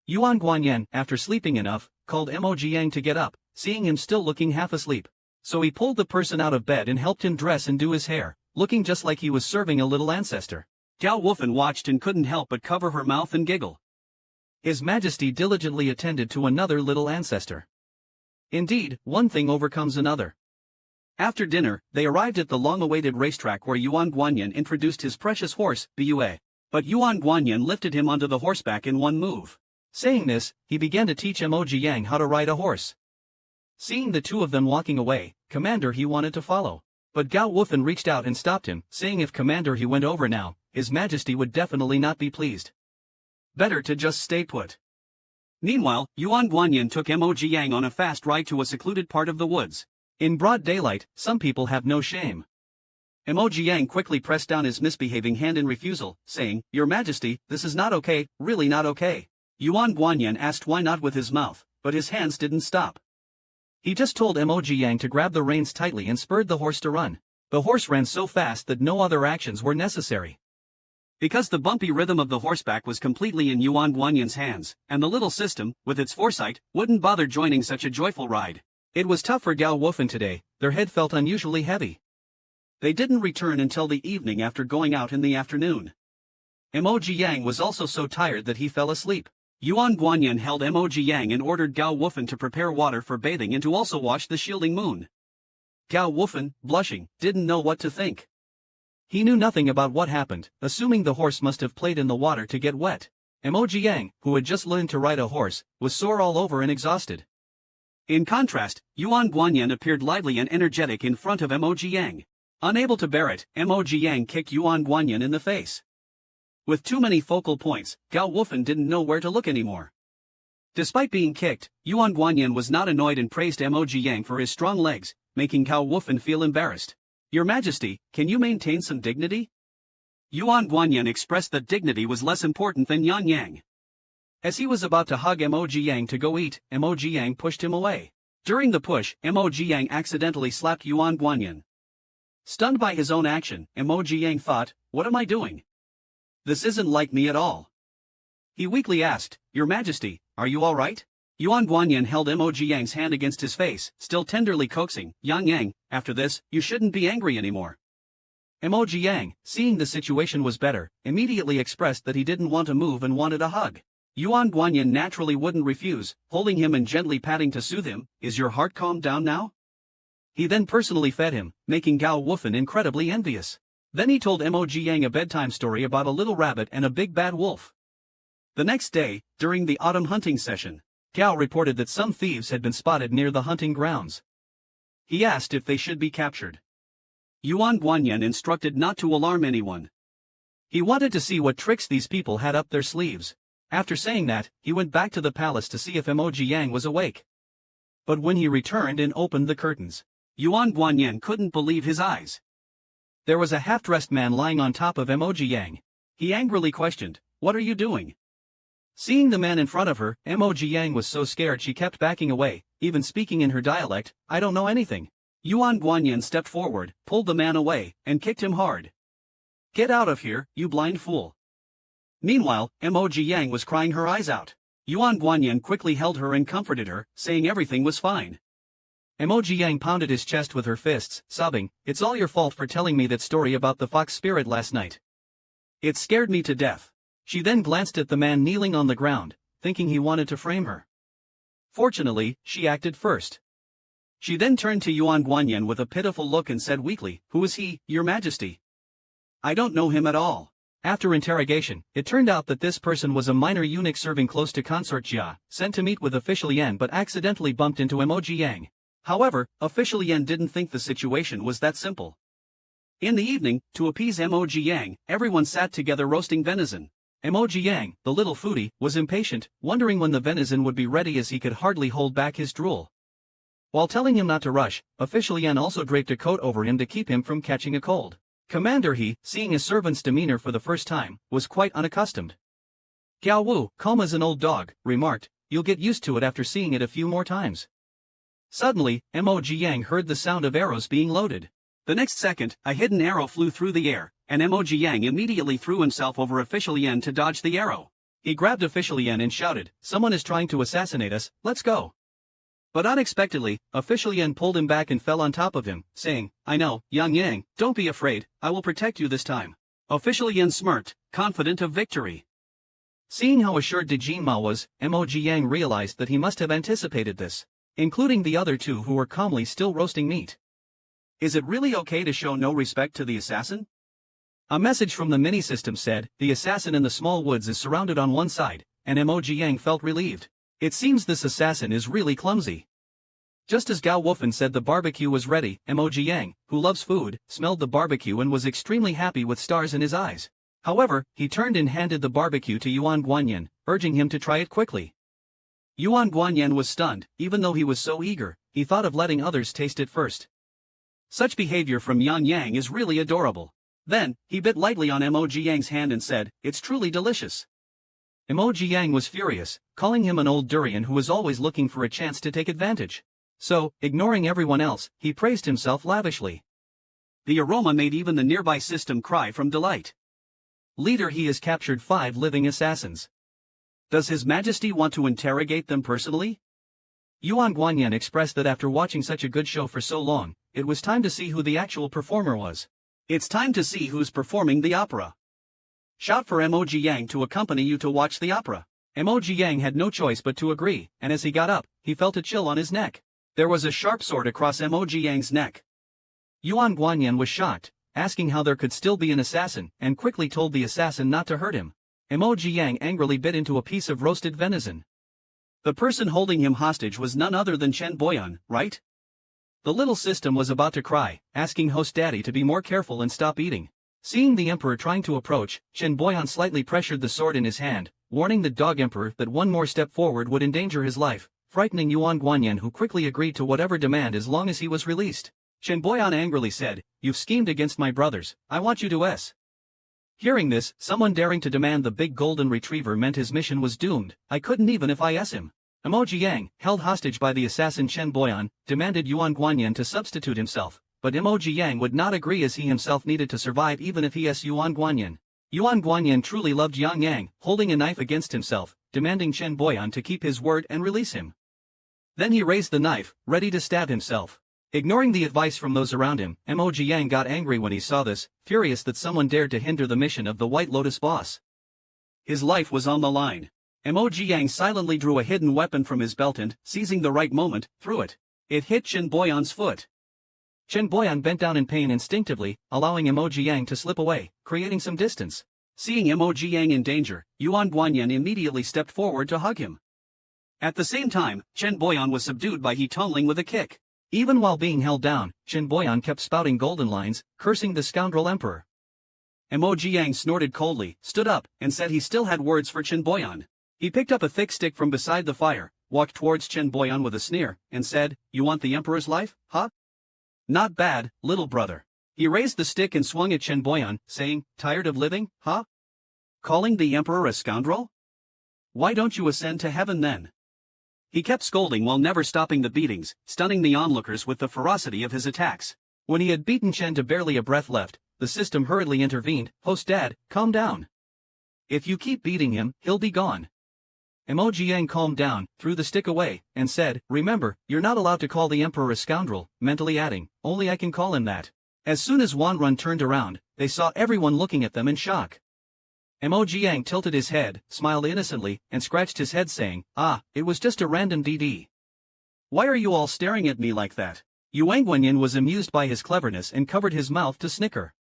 Yuan Guanyin, after sleeping enough, called Emoji Yang to get up, seeing him still looking half asleep. So he pulled the person out of bed and helped him dress and do his hair, looking just like he was serving a little ancestor. Gao Wufen watched and couldn't help but cover her mouth and giggle. His Majesty diligently attended to another little ancestor. Indeed, one thing overcomes another. After dinner, they arrived at the long-awaited racetrack where Yuan Guanyin introduced his precious horse, Bua. But Yuan Guanyin lifted him onto the horseback in one move. Saying this, he began to teach Emoji Yang how to ride a horse. Seeing the two of them walking away, Commander he wanted to follow. But Gao Wufen reached out and stopped him, saying if Commander he went over now, His Majesty would definitely not be pleased. Better to just stay put. Meanwhile, Yuan Guanyin took Emoji Yang on a fast ride to a secluded part of the woods. In broad daylight, some people have no shame. Emoji Yang quickly pressed down his misbehaving hand in refusal, saying, "Your Majesty, this is not okay, really not okay." Yuan Guanyin asked why not with his mouth, but his hands didn't stop. He just told Emoji Yang to grab the reins tightly and spurred the horse to run. The horse ran so fast that no other actions were necessary. Because the bumpy rhythm of the horseback was completely in Yuan Guanyin's hands, and the little system, with its foresight, wouldn't bother joining such a joyful ride. It was tough for Gao Wufen today, their head felt unusually heavy. They didn't return until the evening after going out in the afternoon. Emoji Yang was also so tired that he fell asleep. Yuan Guanyin held Emoji Yang and ordered Gao Wufen to prepare water for bathing and to also watch the shielding moon. Gao Wufen, blushing, didn't know what to think. He knew nothing about what happened, assuming the horse must have played in the water to get wet. Emoji Yang, who had just learned to ride a horse, was sore all over and exhausted. In contrast, Yuan Guanyin appeared lively and energetic in front of Emoji Yang. Unable to bear it, Emoji Yang kicked Yuan Guanyin in the face. With too many focal points, Gao Wufen didn't know where to look anymore. Despite being kicked, Yuan Guanyin was not annoyed and praised Emoji Yang for his strong legs, making Gao Wufen feel embarrassed. "Your Majesty, can you maintain some dignity?" Yuan Guanyin expressed that dignity was less important than Yan Yang. As he was about to hug Emoji Yang to go eat, Emoji Yang pushed him away. During the push, Emoji Yang accidentally slapped Yuan Guanyin. Stunned by his own action, Emoji Yang thought, "What am I doing? This isn't like me at all." He weakly asked, "Your Majesty, are you all right?" Yuan Guanyin held Emoji Yang's hand against his face, still tenderly coaxing, "Yang Yang, after this, you shouldn't be angry anymore." Emoji Yang, seeing the situation was better, immediately expressed that he didn't want to move and wanted a hug. Yuan Guanyin naturally wouldn't refuse, holding him and gently patting to soothe him. "Is your heart calmed down now?" He then personally fed him, making Gao Wufen incredibly envious. Then he told Emoji Yang a bedtime story about a little rabbit and a big bad wolf. The next day, during the autumn hunting session, Gao reported that some thieves had been spotted near the hunting grounds. He asked if they should be captured. Yuan Guanyin instructed not to alarm anyone. He wanted to see what tricks these people had up their sleeves. After saying that, he went back to the palace to see if Emoji Yang was awake. But when he returned and opened the curtains, Yuan Guanyin couldn't believe his eyes. There was a half-dressed man lying on top of Emoji Yang. He angrily questioned, "What are you doing?" Seeing the man in front of her, Emoji Yang was so scared she kept backing away, even speaking in her dialect, "I don't know anything." Yuan Guanyin stepped forward, pulled the man away, and kicked him hard. "Get out of here, you blind fool." Meanwhile, Emoji Yang was crying her eyes out. Yuan Guanyin quickly held her and comforted her, saying everything was fine. Emoji Yang pounded his chest with her fists, sobbing, "It's all your fault for telling me that story about the fox spirit last night. It scared me to death." She then glanced at the man kneeling on the ground, thinking he wanted to frame her. Fortunately, she acted first. She then turned to Yuan Guanyin with a pitiful look and said weakly, "Who is he, Your Majesty? I don't know him at all." After interrogation, it turned out that this person was a minor eunuch serving close to Consort Jia, sent to meet with Official Yan but accidentally bumped into Emoji Yang. However, Official Yan didn't think the situation was that simple. In the evening, to appease Emoji Yang, everyone sat together roasting venison. Emoji Yang, the little foodie, was impatient, wondering when the venison would be ready as he could hardly hold back his drool. While telling him not to rush, Official Yan also draped a coat over him to keep him from catching a cold. Commander He, seeing his servant's demeanor for the first time, was quite unaccustomed. Gao Wu, calm as an old dog, remarked, "You'll get used to it after seeing it a few more times." Suddenly, Emoji Yang heard the sound of arrows being loaded. The next second, a hidden arrow flew through the air, and Emoji Yang immediately threw himself over Official Yan to dodge the arrow. He grabbed Official Yan and shouted, "Someone is trying to assassinate us, let's go." But unexpectedly, Official Yan pulled him back and fell on top of him, saying, "I know, Yang Yang, don't be afraid, I will protect you this time." Official Yan smirked, confident of victory. Seeing how assured Dijin Ma was, Emoji Yang realized that he must have anticipated this, including the other two who were calmly still roasting meat. Is it really okay to show no respect to the assassin? A message from the mini-system said, "The assassin in the small woods is surrounded on one side," and Emoji Yang felt relieved. It seems this assassin is really clumsy. Just as Gao Wufen said the barbecue was ready, Emoji Yang, who loves food, smelled the barbecue and was extremely happy with stars in his eyes. However, he turned and handed the barbecue to Yuan Guanyin, urging him to try it quickly. Yuan Guanyin was stunned, even though he was so eager, he thought of letting others taste it first. Such behavior from Yang Yang is really adorable. Then, he bit lightly on Emoji Yang's hand and said, "It's truly delicious." Emoji Yang was furious, calling him an old durian who was always looking for a chance to take advantage. So, ignoring everyone else, he praised himself lavishly. The aroma made even the nearby system cry from delight. Leader He has captured 5 living assassins. Does His Majesty want to interrogate them personally? Yuan Guanyin expressed that after watching such a good show for so long, it was time to see who the actual performer was. It's time to see who's performing the opera. Shout for Emoji Yang to accompany you to watch the opera. Emoji Yang had no choice but to agree, and as he got up, he felt a chill on his neck. There was a sharp sword across Emoji Yang's neck. Yuan Guanyin was shocked, asking how there could still be an assassin, and quickly told the assassin not to hurt him. Emoji Yang angrily bit into a piece of roasted venison. The person holding him hostage was none other than Chen Boyan, right? The little system was about to cry, asking host daddy to be more careful and stop eating. Seeing the emperor trying to approach, Chen Boyan slightly pressured the sword in his hand, warning the dog emperor that one more step forward would endanger his life, frightening Yuan Guanyin, who quickly agreed to whatever demand as long as he was released. Chen Boyan angrily said, "You've schemed against my brothers, I want you to s." Hearing this, someone daring to demand the big golden retriever meant his mission was doomed. "I couldn't even if I s him." Emoji Yang, held hostage by the assassin Chen Boyan, demanded Yuan Guanyin to substitute himself, but Emoji Yang would not agree as he himself needed to survive even if he s Yuan Guanyin. Yuan Guanyin truly loved Yang Yang, holding a knife against himself, demanding Chen Boyan to keep his word and release him. Then he raised the knife, ready to stab himself. Ignoring the advice from those around him, Emoji Yang got angry when he saw this, furious that someone dared to hinder the mission of the White Lotus boss. His life was on the line. Emoji Yang silently drew a hidden weapon from his belt and, seizing the right moment, threw it. It hit Chen Boyan's foot. Chen Boyan bent down in pain instinctively, allowing Emoji Yang to slip away, creating some distance. Seeing Emoji Yang in danger, Yuan Guanyin immediately stepped forward to hug him. At the same time, Chen Boyan was subdued by He Tongling with a kick. Even while being held down, Chen Boyan kept spouting golden lines, cursing the scoundrel emperor. Emoji Yang snorted coldly, stood up, and said he still had words for Chen Boyan. He picked up a thick stick from beside the fire, walked towards Chen Boyan with a sneer, and said, "You want the emperor's life, huh? Not bad, little brother." He raised the stick and swung at Chen Boyan, saying, "Tired of living, huh? Calling the emperor a scoundrel? Why don't you ascend to heaven then?" He kept scolding while never stopping the beatings, stunning the onlookers with the ferocity of his attacks. When he had beaten Chen to barely a breath left, the system hurriedly intervened, "Host Dad, calm down. If you keep beating him, he'll be gone." Emoji Yang calmed down, threw the stick away, and said, "Remember, you're not allowed to call the emperor a scoundrel," mentally adding, "Only I can call him that." As soon as Wanrun turned around, they saw everyone looking at them in shock. Emoji Yang tilted his head, smiled innocently, and scratched his head saying, "Ah, it was just a random DD. Why are you all staring at me like that?" Yuan Guanyin was amused by his cleverness and covered his mouth to snicker.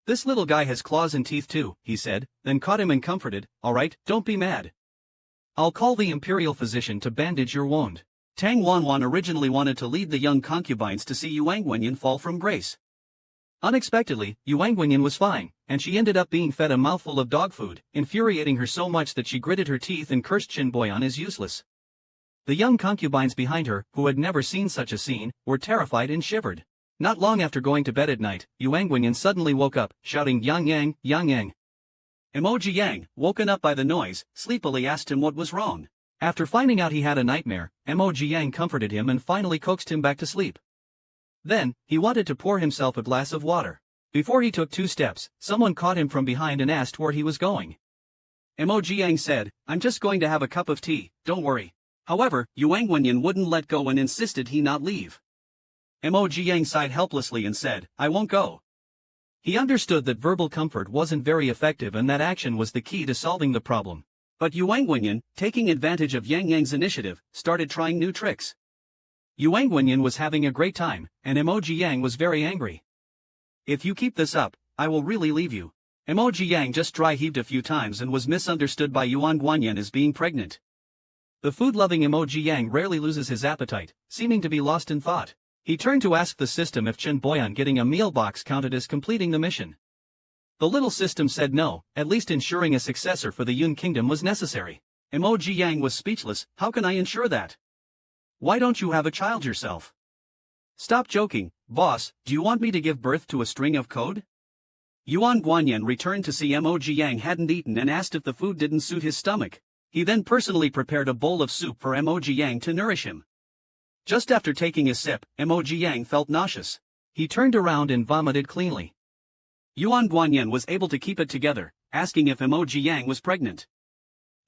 "This little guy has claws and teeth too," he said, then caught him and comforted, "All right, don't be mad. I'll call the imperial physician to bandage your wound." Tang Wanwan originally wanted to lead the young concubines to see Yuan Guanyin fall from grace. Unexpectedly, Yuan Guanyin was fine, and she ended up being fed a mouthful of dog food, infuriating her so much that she gritted her teeth and cursed Qin Boyan as useless. The young concubines behind her, who had never seen such a scene, were terrified and shivered. Not long after going to bed at night, Yuan Guanyin suddenly woke up, shouting Yang Yang, Yang Yang. Emoji Yang, woken up by the noise, sleepily asked him what was wrong. After finding out he had a nightmare, Emoji Yang comforted him and finally coaxed him back to sleep. Then, he wanted to pour himself a glass of water. Before he took 2 steps, someone caught him from behind and asked where he was going. Emoji Yang said, "I'm just going to have a cup of tea, don't worry." However, Yuan Guanyin wouldn't let go and insisted he not leave. Emoji Yang sighed helplessly and said, "I won't go." He understood that verbal comfort wasn't very effective and that action was the key to solving the problem. But Yuan Guanyin, taking advantage of Yang Yang's initiative, started trying new tricks. Yuan Guanyin was having a great time, and Emoji Yang was very angry. "If you keep this up, I will really leave you." Emoji Yang just dry heaved a few times and was misunderstood by Yuan Guanyin as being pregnant. The food-loving Emoji Yang rarely loses his appetite, seeming to be lost in thought. He turned to ask the system if Qin Boyan getting a meal box counted as completing the mission. The little system said no, at least ensuring a successor for the Yun Kingdom was necessary. Emoji Yang was speechless. "How can I ensure that? Why don't you have a child yourself?" "Stop joking, boss, do you want me to give birth to a string of code?" Yuan Guanyin returned to see Emoji Yang hadn't eaten and asked if the food didn't suit his stomach. He then personally prepared a bowl of soup for Emoji Yang to nourish him. Just after taking a sip, Emoji Yang felt nauseous. He turned around and vomited cleanly. Yuan Guanyin was able to keep it together, asking if Emoji Yang was pregnant.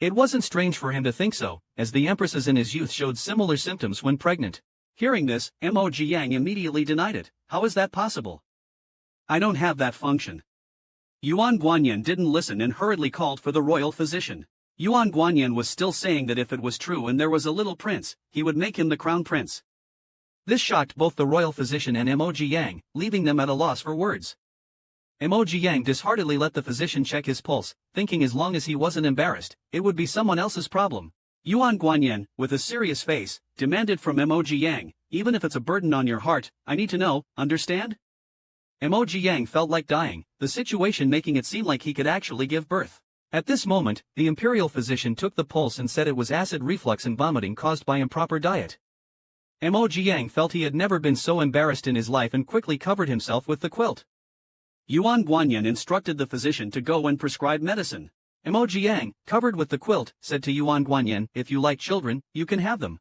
It wasn't strange for him to think so, as the empresses in his youth showed similar symptoms when pregnant. Hearing this, Emoji Yang immediately denied it. "How is that possible? I don't have that function." Yuan Guanyin didn't listen and hurriedly called for the royal physician. Yuan Guanyin was still saying that if it was true and there was a little prince, he would make him the crown prince. This shocked both the royal physician and Emoji Yang, leaving them at a loss for words. Emoji Yang disheartedly let the physician check his pulse, thinking as long as he wasn't embarrassed, it would be someone else's problem. Yuan Guanyin, with a serious face, demanded from Emoji Yang, "Even if it's a burden on your heart, I need to know, understand?" Emoji Yang felt like dying, the situation making it seem like he could actually give birth. At this moment, the imperial physician took the pulse and said it was acid reflux and vomiting caused by improper diet. Emoji Yang felt he had never been so embarrassed in his life and quickly covered himself with the quilt. Yuan Guanyin instructed the physician to go and prescribe medicine. Emoji Yang, covered with the quilt, said to Yuan Guanyin, "If you like children, you can have them."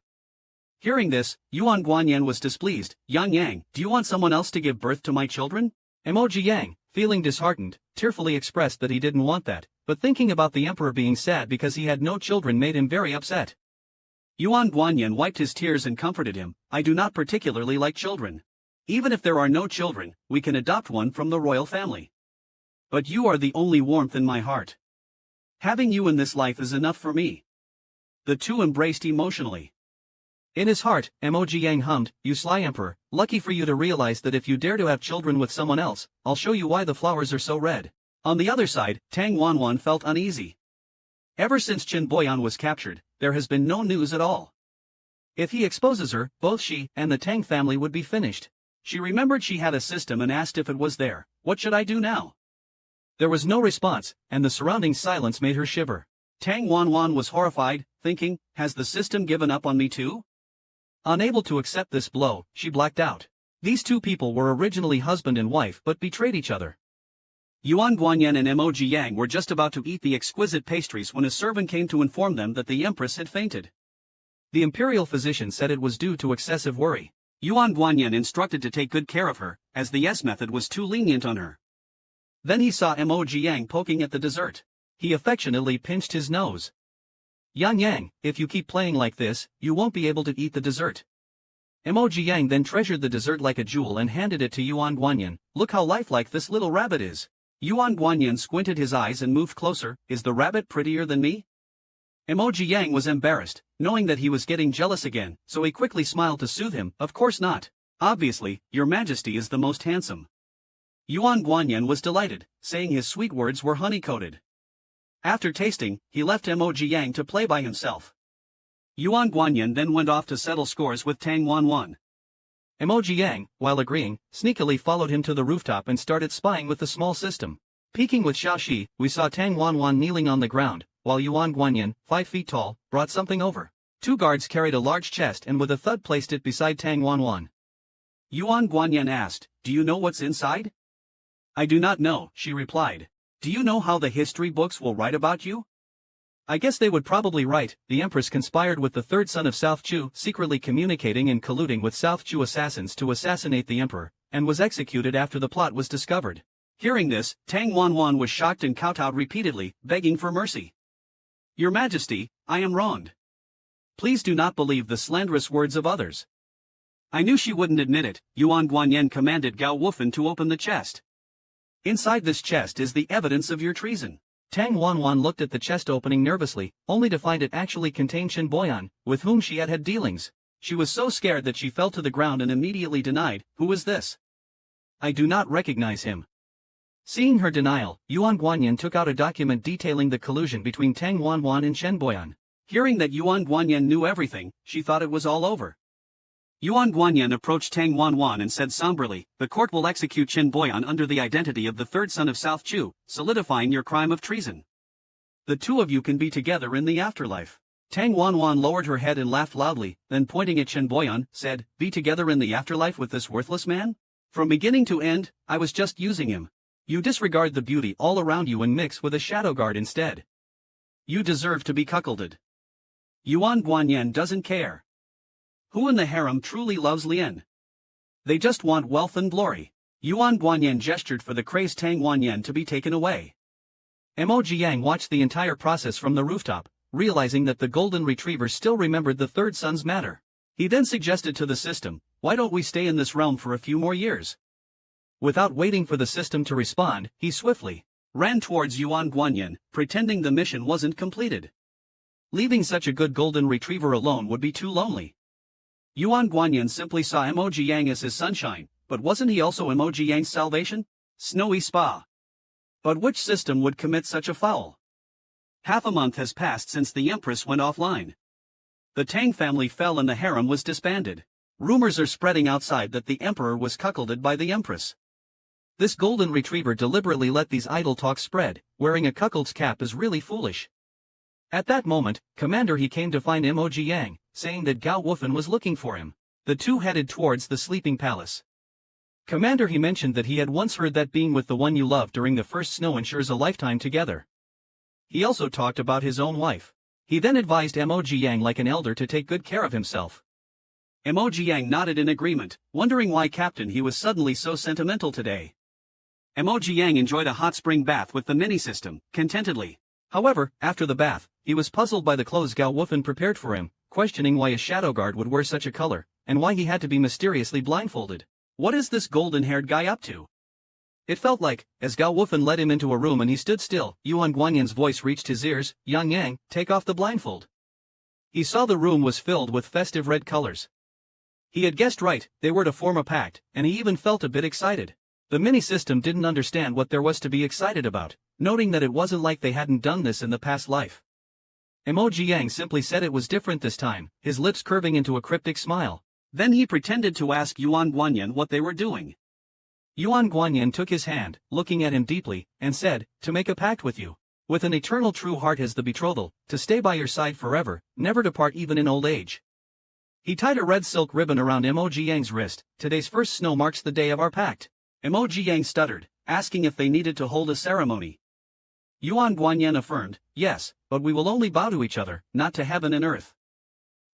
Hearing this, Yuan Guanyin was displeased. "Yang Yang, do you want someone else to give birth to my children?" Emoji Yang, feeling disheartened, tearfully expressed that he didn't want that, but thinking about the emperor being sad because he had no children made him very upset. Yuan Guanyin wiped his tears and comforted him, "I do not particularly like children. Even if there are no children, we can adopt one from the royal family. But you are the only warmth in my heart. Having you in this life is enough for me." The two embraced emotionally. In his heart, Emoji Yang hummed, "You sly emperor, lucky for you to realize that if you dare to have children with someone else, I'll show you why the flowers are so red." On the other side, Tang Wanwan felt uneasy. Ever since Qin Boyan was captured, there has been no news at all. If he exposes her, both she and the Tang family would be finished. She remembered she had a system and asked if it was there. "What should I do now?" There was no response, and the surrounding silence made her shiver. Tang Wanwan was horrified, thinking, "Has the system given up on me too?" Unable to accept this blow, she blacked out. These two people were originally husband and wife but betrayed each other. Yuan Guanyin and Emoji Yang were just about to eat the exquisite pastries when a servant came to inform them that the empress had fainted. The imperial physician said it was due to excessive worry. Yuan Guanyin instructed to take good care of her, as the S method was too lenient on her. Then he saw Emoji Yang poking at the dessert. He affectionately pinched his nose. Yang Yang, if you keep playing like this, you won't be able to eat the dessert. Emoji Yang then treasured the dessert like a jewel and handed it to Yuan Guanyin. Look how lifelike this little rabbit is. Yuan Guanyin squinted his eyes and moved closer. Is the rabbit prettier than me? Emoji Yang was embarrassed, knowing that he was getting jealous again, so he quickly smiled to soothe him. Of course not. Obviously, your majesty is the most handsome. Yuan Guanyin was delighted, saying his sweet words were honey-coated. After tasting, he left Emoji Yang to play by himself. Yuan Guanyin then went off to settle scores with Tang Wanwan. Emoji Yang, while agreeing, sneakily followed him to the rooftop and started spying with the small system. Peeking with Xiaoxi, we saw Tang Wanwan kneeling on the ground, while Yuan Guanyin, 5 feet tall, brought something over. 2 guards carried a large chest and with a thud placed it beside Tang Wanwan. Yuan Guanyin asked, "Do you know what's inside?" "I do not know," she replied. "Do you know how the history books will write about you?" "I guess they would probably write, the Empress conspired with the third son of South Chu, secretly communicating and colluding with South Chu assassins to assassinate the Emperor, and was executed after the plot was discovered." Hearing this, Tang Wanwan was shocked and kowtowed repeatedly, begging for mercy. "Your Majesty, I am wronged. Please do not believe the slanderous words of others." "I knew she wouldn't admit it." Yuan Guanyin commanded Gao Wufan to open the chest. "Inside this chest is the evidence of your treason." Tang Wanwan looked at the chest opening nervously, only to find it actually contained Chen Boyan, with whom she had had dealings. She was so scared that she fell to the ground and immediately denied, "Who is this? I do not recognize him." Seeing her denial, Yuan Guanyin took out a document detailing the collusion between Tang Wanwan and Chen Boyan. Hearing that Yuan Guanyin knew everything, she thought it was all over. Yuan Guanyin approached Tang Wanwan and said somberly, "The court will execute Chen Boyan under the identity of the third son of South Chu, solidifying your crime of treason. The two of you can be together in the afterlife." Tang Wanwan lowered her head and laughed loudly, then pointing at Chen Boyan, said, "Be together in the afterlife with this worthless man? From beginning to end, I was just using him. You disregard the beauty all around you and mix with a shadow guard instead. You deserve to be cuckolded." Yuan Guanyin doesn't care. Who in the harem truly loves Lien? They just want wealth and glory. Yuan Guanyin gestured for the crazed Tang Wanyin to be taken away. Emoji Yang watched the entire process from the rooftop, realizing that the golden retriever still remembered the third son's matter. He then suggested to the system, "Why don't we stay in this realm for a few more years?" Without waiting for the system to respond, he swiftly ran towards Yuan Guanyin, pretending the mission wasn't completed. Leaving such a good golden retriever alone would be too lonely. Yuan Guanyin simply saw Emoji Yang as his sunshine, but wasn't he also Emoji Yang's salvation? Snowy Spa. But which system would commit such a foul? Half a month has passed since the Empress went offline. The Tang family fell and the harem was disbanded. Rumors are spreading outside that the Emperor was cuckolded by the Empress. This golden retriever deliberately let these idle talks spread. Wearing a cuckold's cap is really foolish. At that moment, Commander he came to find Emoji Yang, saying that Gao Wufan was looking for him. The two headed towards the sleeping palace. Commander he mentioned that he had once heard that being with the one you love during the first snow ensures a lifetime together. He also talked about his own wife. He then advised Emoji Yang like an elder to take good care of himself. Emoji Yang nodded in agreement, wondering why Captain he was suddenly so sentimental today. Emoji Yang enjoyed a hot spring bath with the mini-system, contentedly. However, after the bath, he was puzzled by the clothes Gao Wufan prepared for him, questioning why a shadow guard would wear such a color, and why he had to be mysteriously blindfolded. What is this golden-haired guy up to? It felt like, as Gao Wufan led him into a room and he stood still, Yuan Guanyin's voice reached his ears, "Yang Yang, take off the blindfold." He saw the room was filled with festive red colors. He had guessed right, they were to form a pact, and he even felt a bit excited. The mini-system didn't understand what there was to be excited about, noting that it wasn't like they hadn't done this in the past life. Emoji Yang simply said it was different this time, his lips curving into a cryptic smile. Then he pretended to ask Yuan Guanyin what they were doing. Yuan Guanyin took his hand, looking at him deeply, and said, "To make a pact with you. With an eternal true heart as the betrothal, to stay by your side forever, never to part even in old age." He tied a red silk ribbon around Emoji Yang's wrist. "Today's first snow marks the day of our pact." Emoji Yang stuttered, asking if they needed to hold a ceremony. Yuan Guanyin affirmed, "Yes, but we will only bow to each other, not to heaven and earth."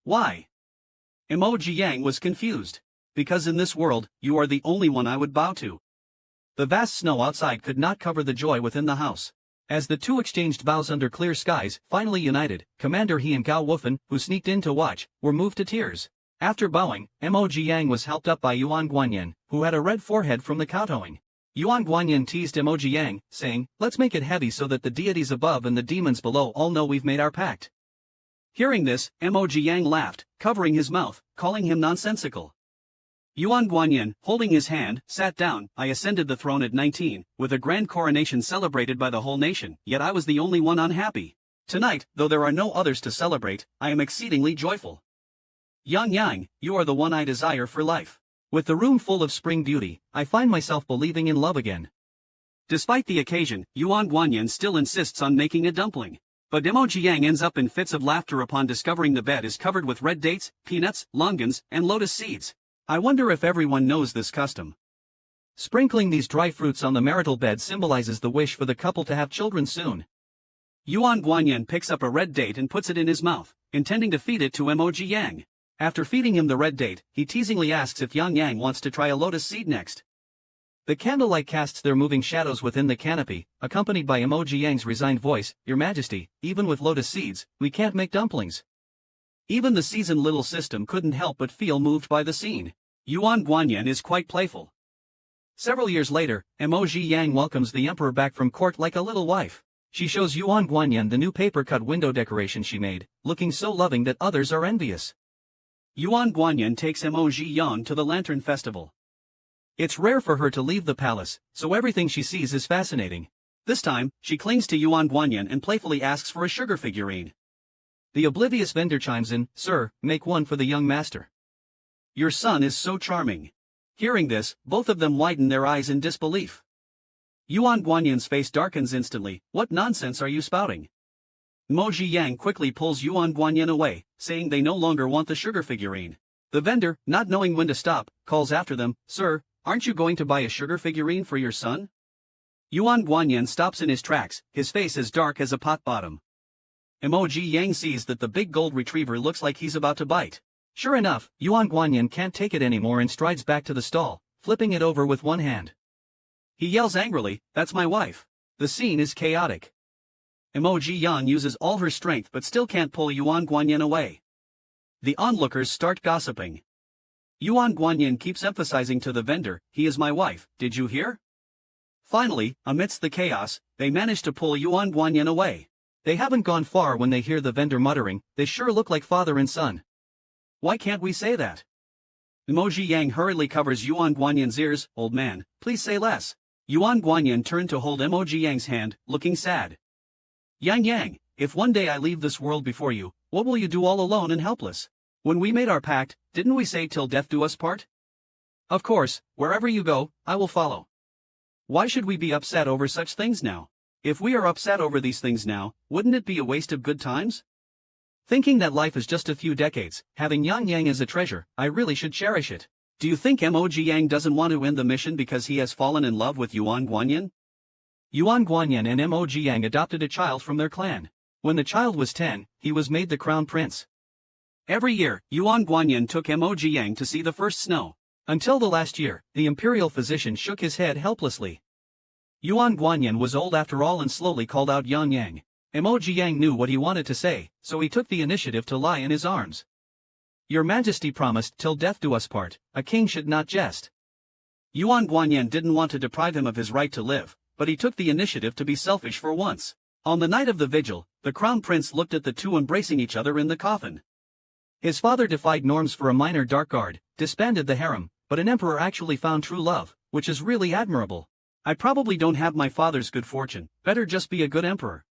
"Why?" Emoji Yang was confused. "Because in this world, you are the only one I would bow to." The vast snow outside could not cover the joy within the house. As the two exchanged vows under clear skies, finally united, Commander He and Gao Wufen, who sneaked in to watch, were moved to tears. After bowing, Mo Jiang was helped up by Yuan Guanyin, who had a red forehead from the kowtowing. Yuan Guanyin teased Mo Jiang, saying, "Let's make it heavy so that the deities above and the demons below all know we've made our pact." Hearing this, Mo Jiang laughed, covering his mouth, calling him nonsensical. Yuan Guanyin, holding his hand, sat down. "I ascended the throne at 19, with a grand coronation celebrated by the whole nation, yet I was the only one unhappy. Tonight, though there are no others to celebrate, I am exceedingly joyful. Yang Yang, you are the one I desire for life. With the room full of spring beauty, I find myself believing in love again." Despite the occasion, Yuan Guanyin still insists on making a dumpling. But Mo Jiang ends up in fits of laughter upon discovering the bed is covered with red dates, peanuts, longans, and lotus seeds. I wonder if everyone knows this custom. Sprinkling these dry fruits on the marital bed symbolizes the wish for the couple to have children soon. Yuan Guanyin picks up a red date and puts it in his mouth, intending to feed it to Mo Jiang. After feeding him the red date, he teasingly asks if Yang Yang wants to try a lotus seed next. The candlelight casts their moving shadows within the canopy, accompanied by Mo Jiang's resigned voice, "Your Majesty, even with lotus seeds, we can't make dumplings." Even the seasoned little system couldn't help but feel moved by the scene. Yuan Guanyin is quite playful. Several years later, Mo Jiang welcomes the emperor back from court like a little wife. She shows Yuan Guanyin the new paper-cut window decoration she made, looking so loving that others are envious. Yuan Guanyin takes Mo Jiang to the Lantern Festival. It's rare for her to leave the palace, so everything she sees is fascinating. This time, she clings to Yuan Guanyin and playfully asks for a sugar figurine. The oblivious vendor chimes in, "Sir, make one for the young master. Your son is so charming." Hearing this, both of them widen their eyes in disbelief. Yuan Guanyin's face darkens instantly. "What nonsense are you spouting?" Mo Jiang quickly pulls Yuan Guanyin away, saying they no longer want the sugar figurine. The vendor, not knowing when to stop, calls after them, "Sir, aren't you going to buy a sugar figurine for your son?" Yuan Guanyin stops in his tracks, his face as dark as a pot bottom. Mo Jiang sees that the big gold retriever looks like he's about to bite. Sure enough, Yuan Guanyin can't take it anymore and strides back to the stall, flipping it over with one hand. He yells angrily, "That's my wife." The scene is chaotic. Mo Jiang uses all her strength but still can't pull Yuan Guanyin away. The onlookers start gossiping. Yuan Guanyin keeps emphasizing to the vendor, "He is my wife, did you hear?" Finally, amidst the chaos, they manage to pull Yuan Guanyin away. They haven't gone far when they hear the vendor muttering, "They sure look like father and son. Why can't we say that?" Mo Jiang hurriedly covers Yuan Guanyin's ears, "Old man, please say less." Yuan Guanyin turned to hold Mo Jiang's hand, looking sad. "Yang Yang, if one day I leave this world before you, what will you do all alone and helpless? When we made our pact, didn't we say till death do us part? Of course, wherever you go, I will follow. Why should we be upset over such things now? If we are upset over these things now, wouldn't it be a waste of good times? Thinking that life is just a few decades, having Yang Yang as a treasure, I really should cherish it. Do you think Mo Jiang doesn't want to end the mission because he has fallen in love with Yuan Guanyin?" Yuan Guanyin and Mo Jiang adopted a child from their clan. When the child was 10, he was made the crown prince. Every year, Yuan Guanyin took Mo Jiang to see the first snow. Until the last year, the imperial physician shook his head helplessly. Yuan Guanyin was old after all and slowly called out Yang Yang. Mo Jiang knew what he wanted to say, so he took the initiative to lie in his arms. "Your Majesty promised till death do us part, a king should not jest." Yuan Guanyin didn't want to deprive him of his right to live, but he took the initiative to be selfish for once. On the night of the vigil, the crown prince looked at the two embracing each other in the coffin. His father defied norms for a minor dark guard, disbanded the harem, but an emperor actually found true love, which is really admirable. I probably don't have my father's good fortune, better just be a good emperor.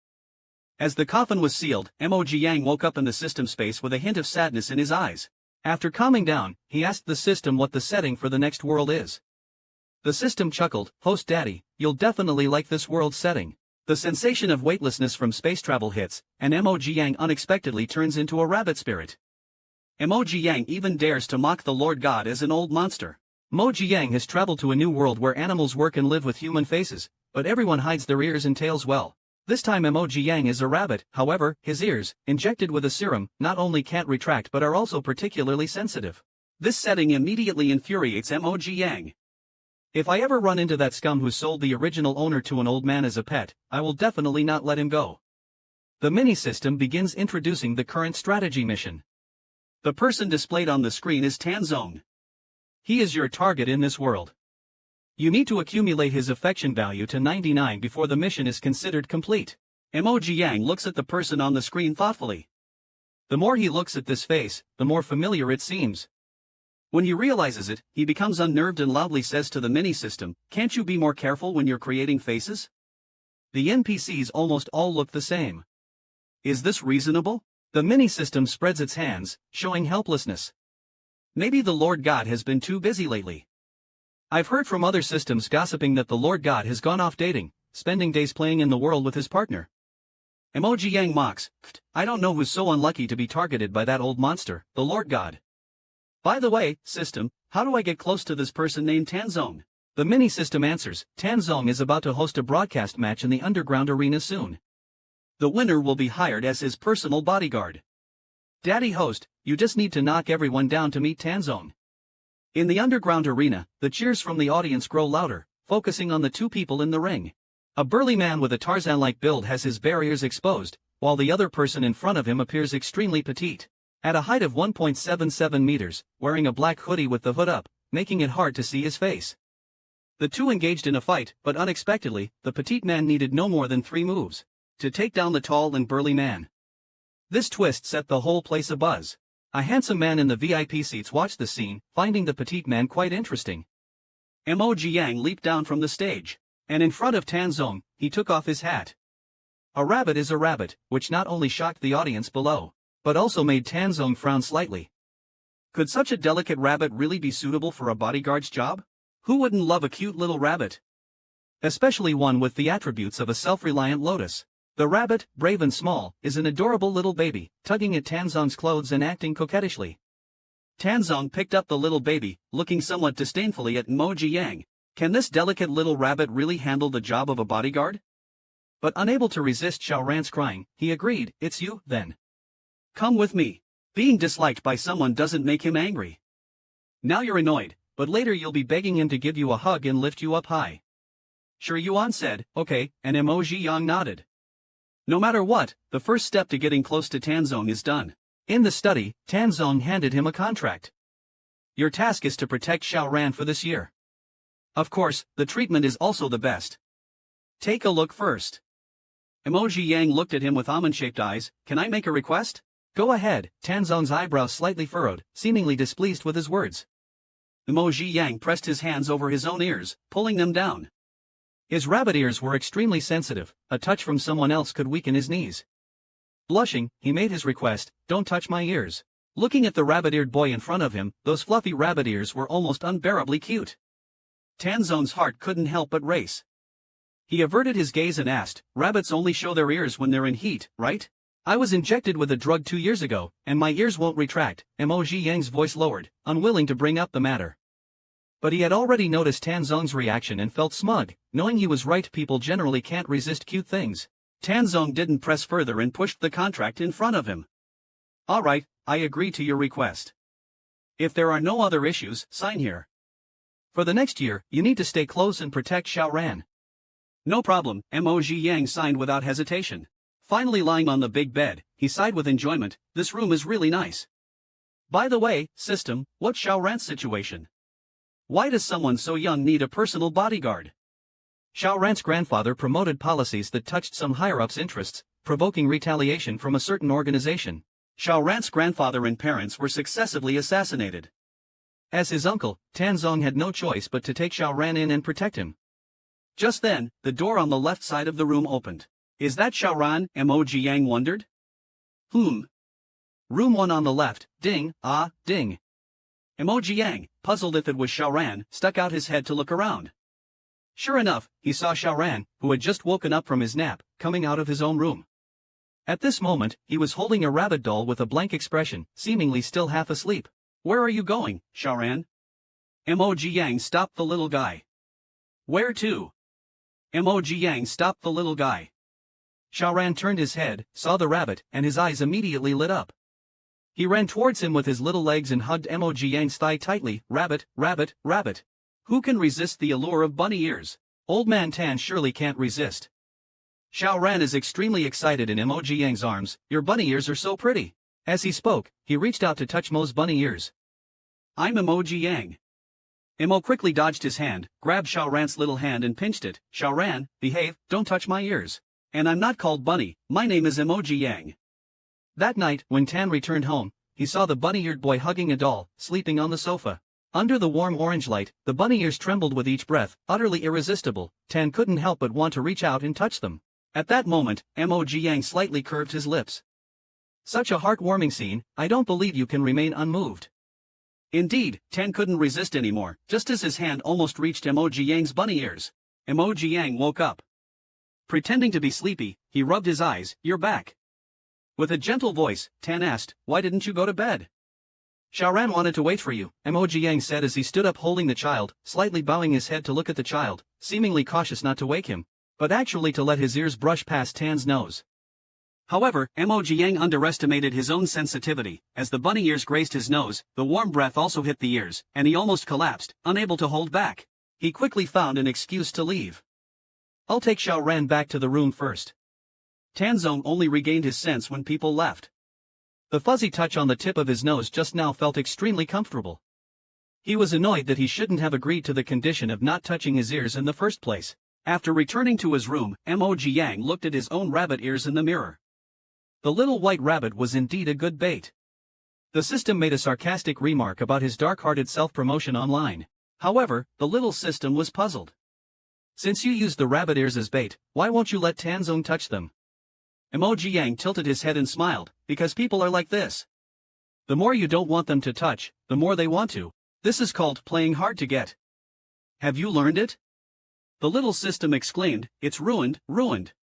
As the coffin was sealed, Mo Jiang woke up in the system space with a hint of sadness in his eyes. After calming down, he asked the system what the setting for the next world is. The system chuckled, "Host Daddy, you'll definitely like this world setting." The sensation of weightlessness from space travel hits, and Mo Jiang unexpectedly turns into a rabbit spirit. Mo Jiang even dares to mock the Lord God as an old monster. Mo Jiang has traveled to a new world where animals work and live with human faces, but everyone hides their ears and tails well. This time Mo Jiang is a rabbit, however, his ears, injected with a serum, not only can't retract but are also particularly sensitive. This setting immediately infuriates Mo Jiang. If I ever run into that scum who sold the original owner to an old man as a pet, I will definitely not let him go. The mini-system begins introducing the current strategy mission. The person displayed on the screen is Tanzong. He is your target in this world. You need to accumulate his affection value to 99 before the mission is considered complete. Emoji Yang looks at the person on the screen thoughtfully. The more he looks at this face, the more familiar it seems. When he realizes it, he becomes unnerved and loudly says to the mini-system, "Can't you be more careful when you're creating faces? The NPCs almost all look the same. Is this reasonable?" The mini-system spreads its hands, showing helplessness. Maybe the Lord God has been too busy lately. I've heard from other systems gossiping that the Lord God has gone off dating, spending days playing in the world with his partner. Emoji Yang mocks, "I don't know who's so unlucky to be targeted by that old monster, the Lord God. By the way, system, how do I get close to this person named Tanzong?" The mini-system answers, "Tanzong is about to host a broadcast match in the underground arena soon. The winner will be hired as his personal bodyguard. Daddy host, you just need to knock everyone down to meet Tanzong." In the underground arena, the cheers from the audience grow louder, focusing on the two people in the ring. A burly man with a Tarzan-like build has his barriers exposed, while the other person in front of him appears extremely petite. At a height of 1.77 meters, wearing a black hoodie with the hood up, making it hard to see his face. The two engaged in a fight, but unexpectedly, the petite man needed no more than 3 moves to take down the tall and burly man. This twist set the whole place abuzz. A handsome man in the VIP seats watched the scene, finding the petite man quite interesting. Emoji Yang leaped down from the stage, and in front of Tanzong, he took off his hat. A rabbit is a rabbit, which not only shocked the audience below, but also made Tanzong frown slightly. Could such a delicate rabbit really be suitable for a bodyguard's job? Who wouldn't love a cute little rabbit? Especially one with the attributes of a self-reliant Lotus. The rabbit, brave and small, is an adorable little baby, tugging at Tanzong's clothes and acting coquettishly. Tanzong picked up the little baby, looking somewhat disdainfully at Emoji Yang. Can this delicate little rabbit really handle the job of a bodyguard? But unable to resist Xiaoran's crying, he agreed, "It's you, then. Come with me." Being disliked by someone doesn't make him angry. Now you're annoyed, but later you'll be begging him to give you a hug and lift you up high. Sure, Yuan said, "Okay," and Emoji Yang nodded. No matter what, the first step to getting close to Tanzong is done. In the study, Tanzong handed him a contract. Your task is to protect Xiaoran for this year. Of course, the treatment is also the best. Take a look first. Emoji Yang looked at him with almond-shaped eyes. "Can I make a request?" "Go ahead." Tanzong's eyebrows slightly furrowed, seemingly displeased with his words. Emoji Yang pressed his hands over his own ears, pulling them down. His rabbit ears were extremely sensitive, a touch from someone else could weaken his knees. Blushing, he made his request, "Don't touch my ears." Looking at the rabbit-eared boy in front of him, those fluffy rabbit ears were almost unbearably cute. Tanzong's heart couldn't help but race. He averted his gaze and asked, "Rabbits only show their ears when they're in heat, right? I was injected with a drug 2 years ago, and my ears won't retract." Emoji Yang's voice lowered, unwilling to bring up the matter. But he had already noticed Tanzong's reaction and felt smug, knowing he was right. People generally can't resist cute things. Tanzong didn't press further and pushed the contract in front of him. "All right, I agree to your request. If there are no other issues, sign here. For the next year, you need to stay close and protect Xiaoran." "No problem," Emoji Yang signed without hesitation. Finally lying on the big bed, he sighed with enjoyment. "This room is really nice. By the way, system, what's Xiaoran's situation? Why does someone so young need a personal bodyguard?" Xiaoran's grandfather promoted policies that touched some higher-ups' interests, provoking retaliation from a certain organization. Xiaoran's grandfather and parents were successively assassinated. As his uncle, Tanzong had no choice but to take Xiaoran in and protect him. Just then, the door on the left side of the room opened. "Is that Xiaoran?" Emoji Yang wondered. Room 1 on the left, ding, ah, ding. Emoji Yang, puzzled if it was Xiaoran, stuck out his head to look around. Sure enough, he saw Xiaoran, who had just woken up from his nap, coming out of his own room. At this moment, he was holding a rabbit doll with a blank expression, seemingly still half asleep. "Where are you going, Xiaoran?" Emoji Yang stopped the little guy. "Where to?" Emoji Yang stopped the little guy. Xiaoran turned his head, saw the rabbit, and his eyes immediately lit up. He ran towards him with his little legs and hugged Emoji Yang's thigh tightly. "Rabbit, rabbit, rabbit. Who can resist the allure of bunny ears? Old Man Tan surely can't resist. Xiao Ran is extremely excited in Emoji Yang's arms. Your bunny ears are so pretty. As he spoke, he reached out to touch Mo's bunny ears. I'm Emoji Yang. Emo quickly dodged his hand, grabbed Xiao Ran's little hand and pinched it. Xiao Ran, behave, don't touch my ears. And I'm not called Bunny, my name is Emoji Yang. That night, when Tan returned home, he saw the bunny-eared boy hugging a doll, sleeping on the sofa. Under the warm orange light, the bunny ears trembled with each breath, utterly irresistible. Tan couldn't help but want to reach out and touch them. At that moment, Emoji Yang slightly curved his lips. Such a heartwarming scene, I don't believe you can remain unmoved. Indeed, Tan couldn't resist anymore, just as his hand almost reached Emoji Yang's bunny ears. Emoji Yang woke up. Pretending to be sleepy, he rubbed his eyes. You're back. With a gentle voice, Tan asked, why didn't you go to bed? Xiao Ran wanted to wait for you, Emoji Yang said as he stood up holding the child, slightly bowing his head to look at the child, seemingly cautious not to wake him, but actually to let his ears brush past Tan's nose. However, Emoji Yang underestimated his own sensitivity. As the bunny ears grazed his nose, the warm breath also hit the ears, and he almost collapsed, unable to hold back. He quickly found an excuse to leave. I'll take Xiao Ran back to the room first. Tanzong only regained his sense when people left. The fuzzy touch on the tip of his nose just now felt extremely comfortable. He was annoyed that he shouldn't have agreed to the condition of not touching his ears in the first place. After returning to his room, Emoji Yang looked at his own rabbit ears in the mirror. The little white rabbit was indeed a good bait. The system made a sarcastic remark about his dark-hearted self-promotion online. However, the little system was puzzled. Since you used the rabbit ears as bait, why won't you let Tanzong touch them? Emoji Yang tilted his head and smiled, because people are like this. The more you don't want them to touch, the more they want to. This is called playing hard to get. Have you learned it? The little system exclaimed, it's ruined, ruined.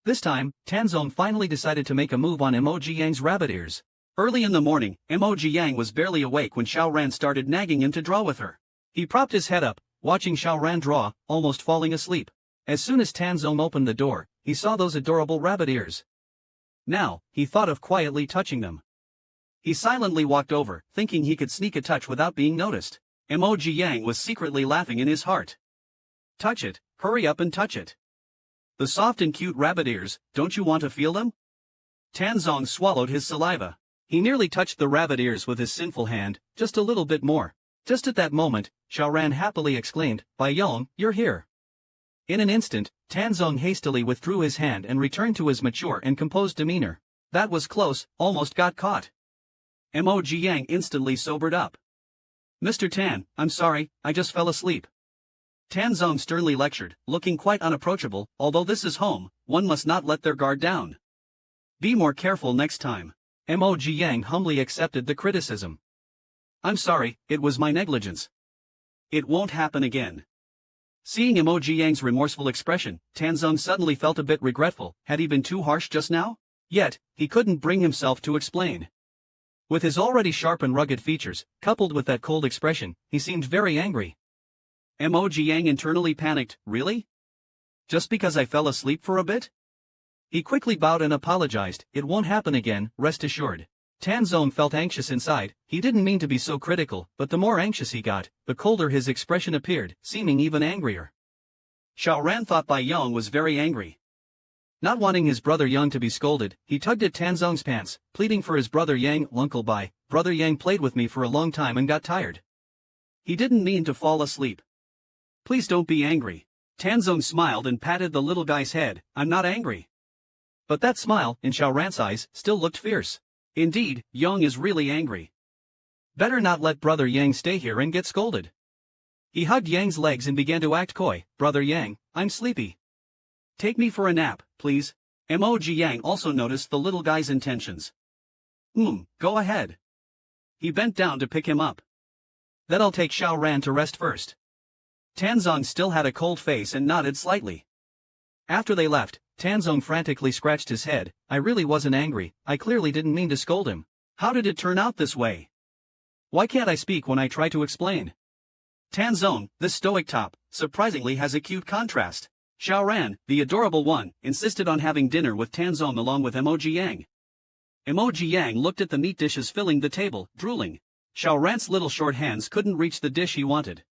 This time, Tanzong finally decided to make a move on Emoji Yang's rabbit ears. Early in the morning, Emoji Yang was barely awake when Xiao Ran started nagging him to draw with her. He propped his head up, watching Xiao Ran draw, almost falling asleep. As soon as Tanzong opened the door, he saw those adorable rabbit ears. Now, he thought of quietly touching them. He silently walked over, thinking he could sneak a touch without being noticed. Emoji Yang was secretly laughing in his heart. Touch it, hurry up and touch it. The soft and cute rabbit ears, don't you want to feel them? Tanzong swallowed his saliva. He nearly touched the rabbit ears with his sinful hand, just a little bit more. Just at that moment, Xiao Ran happily exclaimed, Bai Yong, you're here. In an instant, Tanzong hastily withdrew his hand and returned to his mature and composed demeanor. That was close, almost got caught. Emoji Yang instantly sobered up. Mr. Tan, I'm sorry, I just fell asleep. Tanzong sternly lectured, looking quite unapproachable. Although this is home, one must not let their guard down. Be more careful next time. Emoji Yang humbly accepted the criticism. I'm sorry, it was my negligence. It won't happen again. Seeing Emoji Yang's remorseful expression, Tanzong suddenly felt a bit regretful. Had he been too harsh just now? Yet, he couldn't bring himself to explain. With his already sharp and rugged features, coupled with that cold expression, he seemed very angry. Emoji Yang internally panicked, really? Just because I fell asleep for a bit? He quickly bowed and apologized. It won't happen again, rest assured. Tanzong felt anxious inside. He didn't mean to be so critical, but the more anxious he got, the colder his expression appeared, seeming even angrier. Xiao Ran thought Bai Yong was very angry. Not wanting his brother Yang to be scolded, he tugged at Tanzong's pants, pleading for his brother Yang. Uncle Bai, brother Yang played with me for a long time and got tired. He didn't mean to fall asleep. Please don't be angry. Tanzong smiled and patted the little guy's head. I'm not angry. But that smile, in Xiao Ran's eyes, still looked fierce. Indeed, Yang is really angry. Better not let brother Yang stay here and get scolded. He hugged Yang's legs and began to act coy. Brother Yang, I'm sleepy. Take me for a nap, please. Emoji Yang also noticed the little guy's intentions. Go ahead. He bent down to pick him up. Then I'll take Xiao Ran to rest first. Tanzong still had a cold face and nodded slightly. After they left, Tanzong frantically scratched his head. I really wasn't angry, I clearly didn't mean to scold him. How did it turn out this way? Why can't I speak when I try to explain? Tanzong, this stoic top, surprisingly has a cute contrast. Xiao Ran, the adorable one, insisted on having dinner with Tanzong along with Emoji Yang. Emoji Yang looked at the meat dishes filling the table, drooling. Xiao Ran's little short hands couldn't reach the dish he wanted.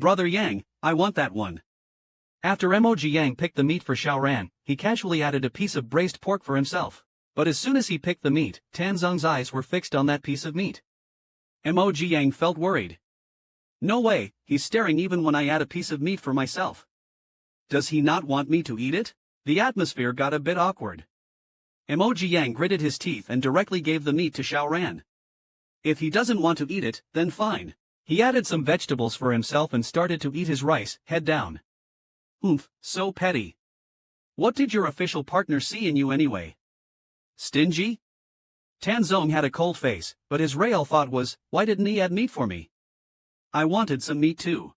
Brother Yang, I want that one. After Emoji Yang picked the meat for Xiaoran, he casually added a piece of braised pork for himself. But as soon as he picked the meat, Tanzong's eyes were fixed on that piece of meat. Emoji Yang felt worried. No way, he's staring even when I add a piece of meat for myself. Does he not want me to eat it? The atmosphere got a bit awkward. Emoji Yang gritted his teeth and directly gave the meat to Xiaoran. If he doesn't want to eat it, then fine. He added some vegetables for himself and started to eat his rice, head down. Oomph, so petty. What did your official partner see in you anyway? Stingy? Tanzong had a cold face, but his real thought was, why didn't he add meat for me? I wanted some meat too.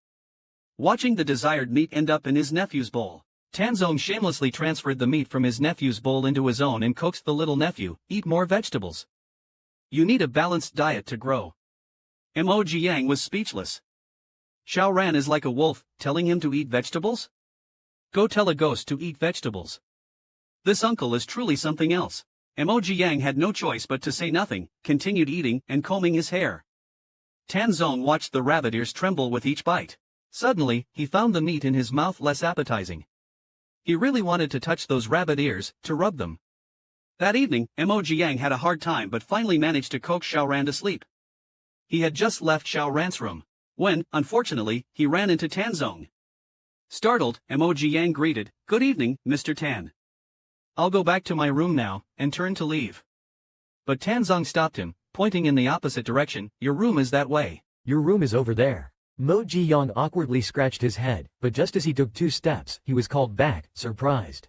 Watching the desired meat end up in his nephew's bowl, Tanzong shamelessly transferred the meat from his nephew's bowl into his own and coaxed the little nephew, eat more vegetables. You need a balanced diet to grow. Emoji Yang was speechless. Xiaoran is like a wolf, telling him to eat vegetables? Go tell a ghost to eat vegetables. This uncle is truly something else. Emoji Yang had no choice but to say nothing, continued eating and combing his hair. Tanzong watched the rabbit ears tremble with each bite. Suddenly, he found the meat in his mouth less appetizing. He really wanted to touch those rabbit ears, to rub them. That evening, Emoji Yang had a hard time but finally managed to coax Xiaoran to sleep. He had just left Xiaoran's room, when, unfortunately, he ran into Tanzong. Startled, Emoji Yang greeted, "Good evening, Mr. Tan. I'll go back to my room now," and turned to leave. But Tanzong stopped him, pointing in the opposite direction. "Your room is that way." Your room is over there. Mo Ji-young awkwardly scratched his head, but just as he took 2 steps, he was called back, surprised.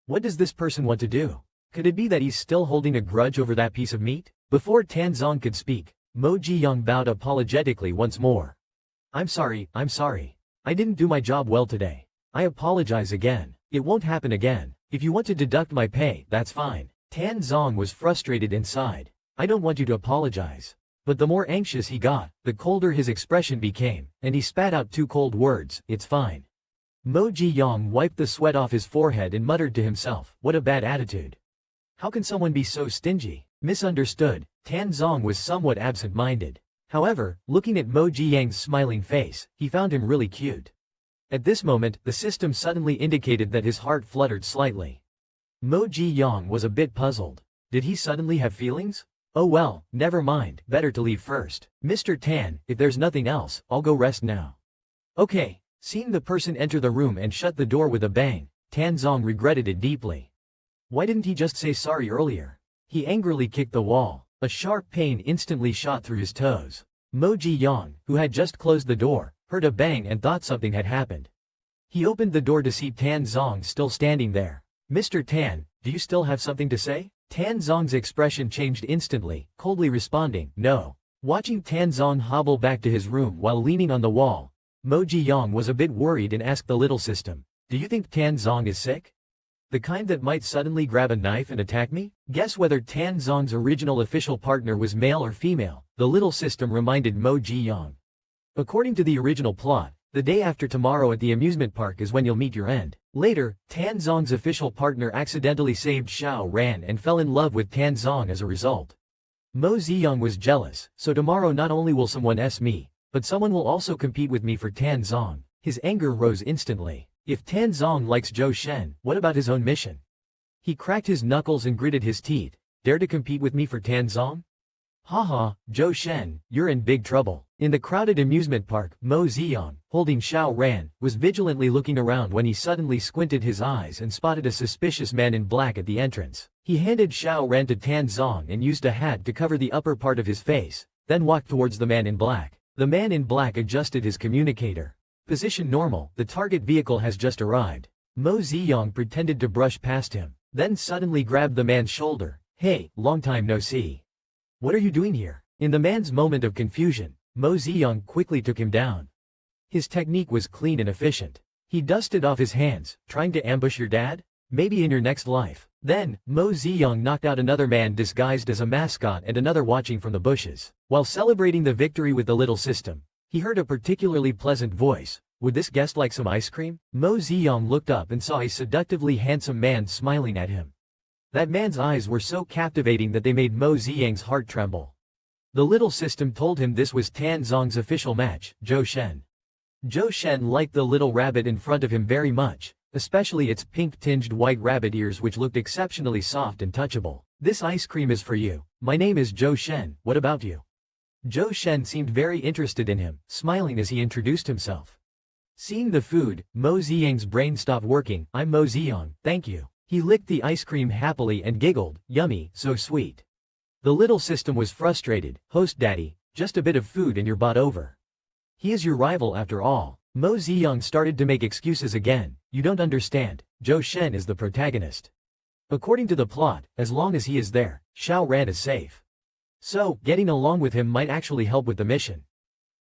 What does this person want to do? Could it be that he's still holding a grudge over that piece of meat? Before Tanzong could speak, Mo Ji-young bowed apologetically once more. I'm sorry. I didn't do my job well today. I apologize again. It won't happen again. If you want to deduct my pay, that's fine. Tanzong was frustrated inside. I don't want you to apologize. But the more anxious he got, the colder his expression became, and he spat out 2 cold words, "It's fine." Mo Ji-young wiped the sweat off his forehead and muttered to himself, what a bad attitude. How can someone be so stingy? Misunderstood, Tanzong was somewhat absent-minded. However, looking at Mo Ji-young's smiling face, he found him really cute. At this moment, the system suddenly indicated that his heart fluttered slightly. Mo Ji-young was a bit puzzled. Did he suddenly have feelings? Oh well, never mind, better to leave first. Mr. Tan, if there's nothing else, I'll go rest now. Okay. Seeing the person enter the room and shut the door with a bang, Tanzong regretted it deeply. Why didn't he just say sorry earlier? He angrily kicked the wall. A sharp pain instantly shot through his toes. Mo Ji-young, who had just closed the door, heard a bang and thought something had happened. He opened the door to see Tanzong still standing there. Mr. Tan, do you still have something to say? Tanzong's expression changed instantly, coldly responding, no. Watching Tanzong hobble back to his room while leaning on the wall, Mo Ji-young was a bit worried and asked the little system, do you think Tanzong is sick? The kind that might suddenly grab a knife and attack me? Guess whether Tanzong's original official partner was male or female, the little system reminded Mo Ji-young. According to the original plot, the day after tomorrow at the amusement park is when you'll meet your end. Later, Tanzong's official partner accidentally saved Xiaoran and fell in love with Tanzong as a result. Mo Ji-young was jealous, so tomorrow not only will someone me, but someone will also compete with me for Tanzong. His anger rose instantly. If Tanzong likes Zhou Shen, what about his own mission? He cracked his knuckles and gritted his teeth. Dare to compete with me for Tanzong? Haha, Zhou Shen, you're in big trouble. In the crowded amusement park, Mo Ji-young, holding Xiaoran, was vigilantly looking around when he suddenly squinted his eyes and spotted a suspicious man in black at the entrance. He handed Xiaoran to Tanzong and used a hat to cover the upper part of his face, then walked towards the man in black. The man in black adjusted his communicator. Position normal, the target vehicle has just arrived. Mo Ji-young pretended to brush past him, then suddenly grabbed the man's shoulder. Hey, long time no see. What are you doing here? In the man's moment of confusion, Mo Ji-young quickly took him down. His technique was clean and efficient. He dusted off his hands, trying to ambush your dad? Maybe in your next life. Then, Mo Ji-young knocked out another man disguised as a mascot and another watching from the bushes. While celebrating the victory with the little system, he heard a particularly pleasant voice. Would this guest like some ice cream? Mo Ji-young looked up and saw a seductively handsome man smiling at him. That man's eyes were so captivating that they made Mo Ji-young's heart tremble. The little system told him this was Tanzong's official match, Zhou Shen. Zhou Shen liked the little rabbit in front of him very much, especially its pink-tinged white rabbit ears which looked exceptionally soft and touchable. "This ice cream is for you. My name is Zhou Shen, what about you?" Zhou Shen seemed very interested in him, smiling as he introduced himself. Seeing the food, Mo Ziyang's brain stopped working. "I'm Mo Ziyang, thank you." He licked the ice cream happily and giggled, "Yummy, so sweet." The little system was frustrated. "Host daddy, just a bit of food and you're bought over. He is your rival after all." Mo Ziyang started to make excuses again. "You don't understand, Zhou Shen is the protagonist. According to the plot, as long as he is there, Xiao Ran is safe. So, getting along with him might actually help with the mission."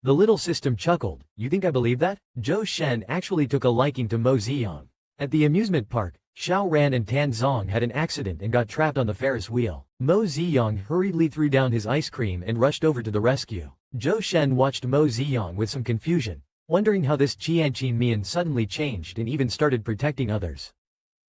The little system chuckled. "You think I believe that?" Zhou Shen actually took a liking to Mo Ziyang. At the amusement park, Xiao Ran and Tan Zong had an accident and got trapped on the Ferris wheel. Mo Ziyang hurriedly threw down his ice cream and rushed over to the rescue. Zhou Shen watched Mo Ziyang with some confusion, wondering how this Qianqin Mian suddenly changed and even started protecting others.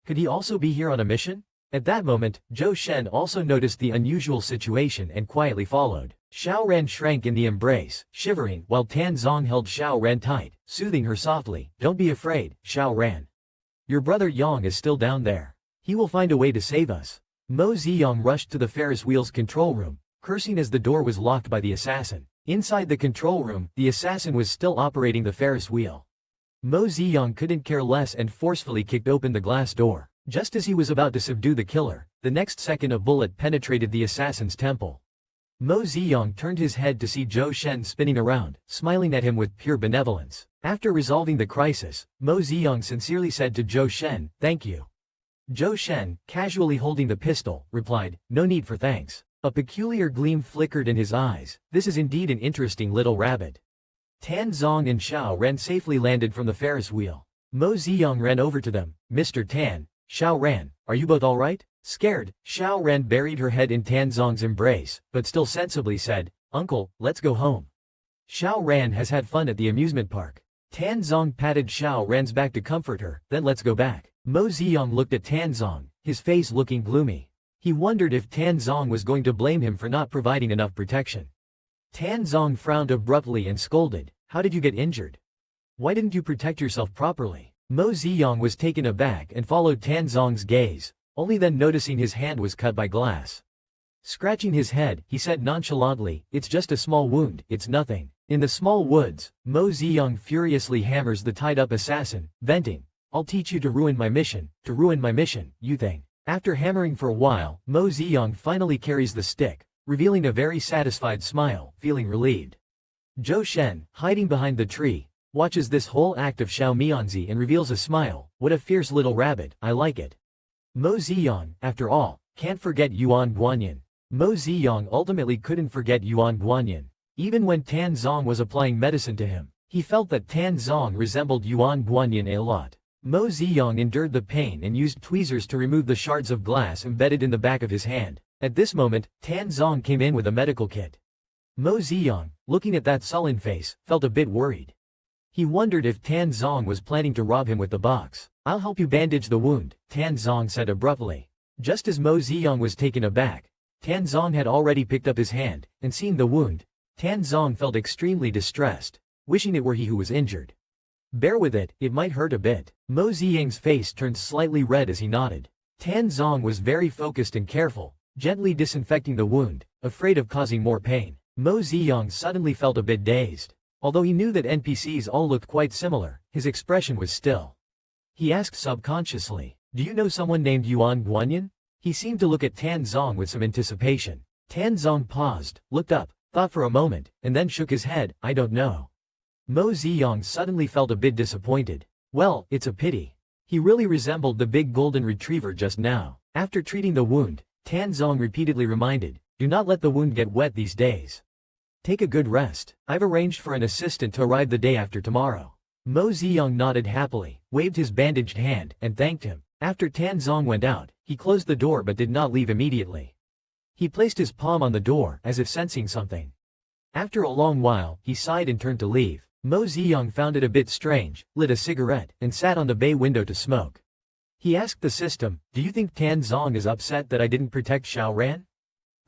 Could he also be here on a mission? At that moment, Zhou Shen also noticed the unusual situation and quietly followed. Xiao Ran shrank in the embrace, shivering, while Tan Zong held Xiao Ran tight, soothing her softly. "Don't be afraid, Xiao Ran. Your brother Yang is still down there. He will find a way to save us." Mo Ziyang rushed to the Ferris wheel's control room, cursing as the door was locked by the assassin. Inside the control room, the assassin was still operating the Ferris wheel. Mo Ziyang couldn't care less and forcefully kicked open the glass door. Just as he was about to subdue the killer, the next second a bullet penetrated the assassin's temple. Mo Ziyang turned his head to see Zhou Shen spinning around, smiling at him with pure benevolence. After resolving the crisis, Mo Ziyang sincerely said to Zhou Shen, "Thank you." Zhou Shen, casually holding the pistol, replied, "No need for thanks." A peculiar gleam flickered in his eyes. This is indeed an interesting little rabbit. Tan Zong and Xiao Ran safely landed from the Ferris wheel. Mo Ziyang ran over to them. "Mr. Tan, Xiao Ran, are you both alright?" Scared, Xiao Ran buried her head in Tan Zong's embrace, but still sensibly said, "Uncle, let's go home. Xiao Ran has had fun at the amusement park." Tan Zong patted Xiao Ran's back to comfort her, "Then let's go back." Mo Ziyang looked at Tan Zong, his face looking gloomy. He wondered if Tan Zong was going to blame him for not providing enough protection. Tan Zong frowned abruptly and scolded, "How did you get injured? Why didn't you protect yourself properly?" Mo Ziyang was taken aback and followed Tan Zong's gaze, only then noticing his hand was cut by glass. Scratching his head, he said nonchalantly, "It's just a small wound, it's nothing." In the small woods, Mo Ziyang furiously hammers the tied-up assassin, venting, "I'll teach you to ruin my mission, you think." After hammering for a while, Mo Ziyang finally carries the stick, revealing a very satisfied smile, feeling relieved. Zhou Shen, hiding behind the tree, watches this whole act of Xiao Mianzi and reveals a smile. "What a fierce little rabbit, I like it." Mo Ziyang, after all, can't forget Yuan Guanyin. Mo Ziyang ultimately couldn't forget Yuan Guanyin. Even when Tan Zong was applying medicine to him, he felt that Tan Zong resembled Yuan Guanyin a lot. Mo Ziyang endured the pain and used tweezers to remove the shards of glass embedded in the back of his hand. At this moment, Tan Zong came in with a medical kit. Mo Ziyang, looking at that sullen face, felt a bit worried. He wondered if Tan Zong was planning to rob him with the box. "I'll help you bandage the wound," Tan Zong said abruptly. Just as Mo Ziyang was taken aback, Tan Zong had already picked up his hand, and seeing the wound, Tan Zong felt extremely distressed, wishing it were he who was injured. "Bear with it, it might hurt a bit." Mo Ziyang's face turned slightly red as he nodded. Tan Zong was very focused and careful, gently disinfecting the wound, afraid of causing more pain. Mo Ziyang suddenly felt a bit dazed. Although he knew that NPCs all looked quite similar, his expression was still. He asked subconsciously, "Do you know someone named Yuan Guanyin?" He seemed to look at Tan Zong with some anticipation. Tan Zong paused, looked up, thought for a moment, and then shook his head, "I don't know." Mo Ziyang suddenly felt a bit disappointed. Well, it's a pity. He really resembled the big golden retriever just now. After treating the wound, Tan Zong repeatedly reminded, "Do not let the wound get wet these days. Take a good rest. I've arranged for an assistant to arrive the day after tomorrow." Mo Ziyang nodded happily, waved his bandaged hand, and thanked him. After Tan Zong went out, he closed the door but did not leave immediately. He placed his palm on the door, as if sensing something. After a long while, he sighed and turned to leave. Mo Ziyang found it a bit strange, lit a cigarette, and sat on the bay window to smoke. He asked the system, "Do you think Tan Zong is upset that I didn't protect Xiao Ran?"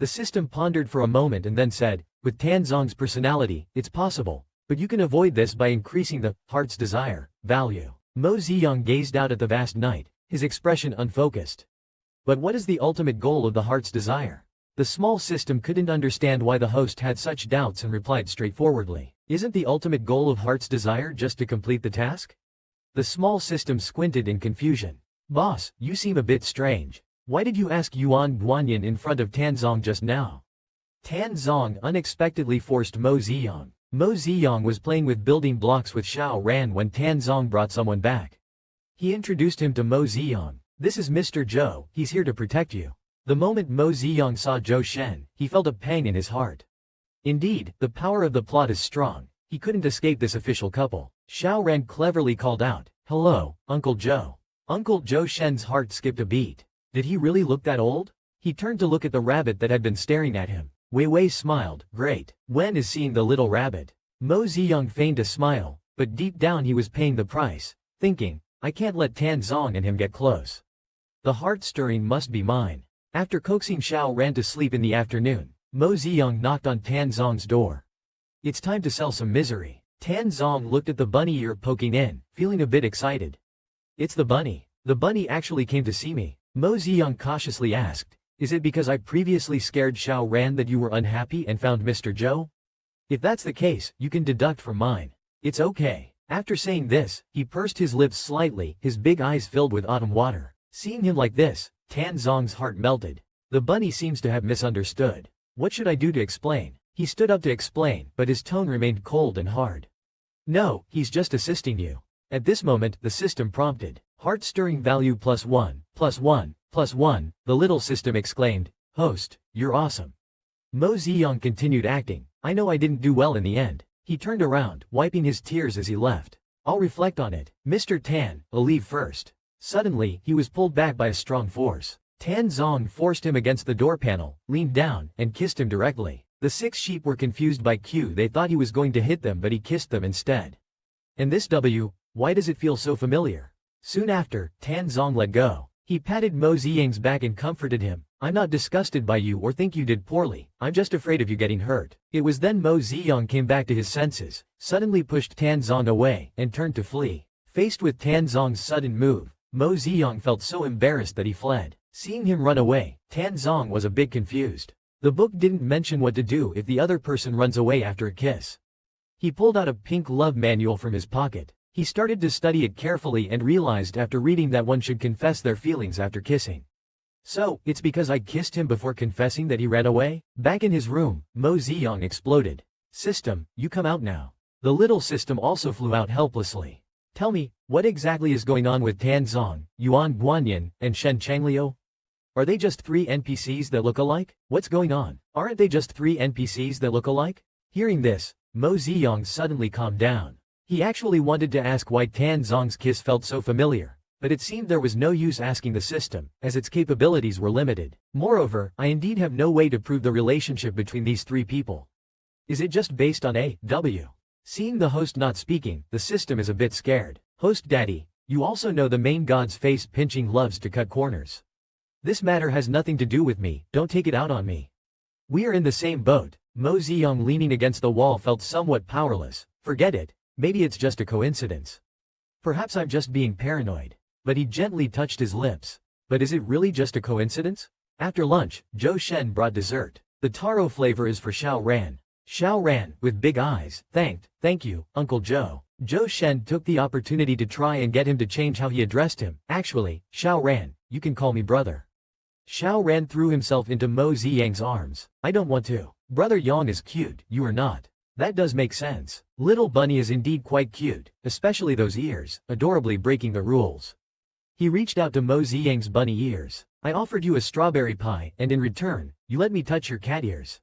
The system pondered for a moment and then said, "With Tan Zong's personality, it's possible, But you can avoid this by increasing the heart's desire value. Mo Ziyang gazed out at the vast night, his expression unfocused. But what is the ultimate goal of the heart's desire? The small system couldn't understand why the host had such doubts and replied straightforwardly. Isn't the ultimate goal of heart's desire just to complete the task? The small system squinted in confusion. Boss, you seem a bit strange. Why did you ask Yuan Guanyin in front of Tanzong just now? Tanzong unexpectedly forced Mo Ziyang. Mo Ziyang was playing with building blocks with Xiao Ran when Tanzong brought someone back. He introduced him to Mo Ziyang. This is Mr. Zhou, he's here to protect you. The moment Mo Ziyang saw Zhou Shen, he felt a pang in his heart. Indeed, the power of the plot is strong. He couldn't escape this official couple. Xiao Ran cleverly called out, "Hello, Uncle Zhou." Uncle Zhou Shen's heart skipped a beat. Did he really look that old? He turned to look at the rabbit that had been staring at him. Wei Wei smiled. Great. Wen is seeing the little rabbit. Mo Ziyang feigned a smile, but deep down he was paying the price, thinking, I can't let Tanzong and him get close. The heart-stirring must be mine. After coaxing Xiao Ran to sleep in the afternoon, Mo Ziyang knocked on Tanzong's door. It's time to sell some misery. Tanzong looked at the bunny ear poking in, feeling a bit excited. It's the bunny. The bunny actually came to see me. Mo Ziyang cautiously asked, is it because I previously scared Xiao Ran that you were unhappy and found Mr. Zhou? If that's the case, you can deduct from mine. It's okay. After saying this, he pursed his lips slightly, his big eyes filled with autumn water. Seeing him like this, Tanzong's heart melted. The bunny seems to have misunderstood. What should I do to explain? He stood up to explain, but his tone remained cold and hard. No, he's just assisting you. At this moment, the system prompted. Heart-stirring value +1, +1, +1, the little system exclaimed. Host, you're awesome. Mo Ziyang continued acting. I know I didn't do well in the end. He turned around, wiping his tears as he left. I'll reflect on it. Mr. Tan, I'll leave first. Suddenly, he was pulled back by a strong force. Tanzong forced him against the door panel, leaned down, and kissed him directly. The 6 sheep were confused by Q. They thought he was going to hit them, but he kissed them instead. And this W, why does it feel so familiar? Soon after, Tanzong let go. He patted Mo Ziyang's back and comforted him. I'm not disgusted by you or think you did poorly, I'm just afraid of you getting hurt. It was then Mo Ziyang came back to his senses, suddenly pushed Tanzong away, and turned to flee. Faced with Tanzong's sudden move, Mo Ziyang felt so embarrassed that he fled. Seeing him run away, Tanzong was a bit confused. The book didn't mention what to do if the other person runs away after a kiss. He pulled out a pink love manual from his pocket. He started to study it carefully and realized after reading that one should confess their feelings after kissing. So, it's because I kissed him before confessing that he ran away? Back in his room, Mo Ziyang exploded. System, you come out now. The little system also flew out helplessly. Tell me, what exactly is going on with Tanzong, Yuan Guanyin, and Shen Changliu? Are they just 3 NPCs that look alike? What's going on? Aren't they just 3 NPCs that look alike? Hearing this, Mo Ziyang suddenly calmed down. He actually wanted to ask why Tanzong's kiss felt so familiar, but it seemed there was no use asking the system, as its capabilities were limited. Moreover, I indeed have no way to prove the relationship between these 3 people. Is it just based on A, W? Seeing the host not speaking, the system is a bit scared. Host Daddy, you also know the main god's face pinching loves to cut corners. This matter has nothing to do with me, don't take it out on me. We are in the same boat. Mo Ziyang leaning against the wall felt somewhat powerless. Forget it. Maybe it's just a coincidence. Perhaps I'm just being paranoid. But he gently touched his lips. But is it really just a coincidence? After lunch, Zhou Shen brought dessert. The taro flavor is for Xiao Ran. Xiao Ran, with big eyes, thank you, Uncle Zhou. Zhou Shen took the opportunity to try and get him to change how he addressed him. Actually, Xiao Ran, you can call me brother. Xiao Ran threw himself into Mo Ziyang's arms. I don't want to. Brother Yang is cute, you are not. That does make sense. Little Bunny is indeed quite cute, especially those ears, adorably breaking the rules. He reached out to Mo Ziyang's bunny ears. I offered you a strawberry pie, and in return, you let me touch your cat ears.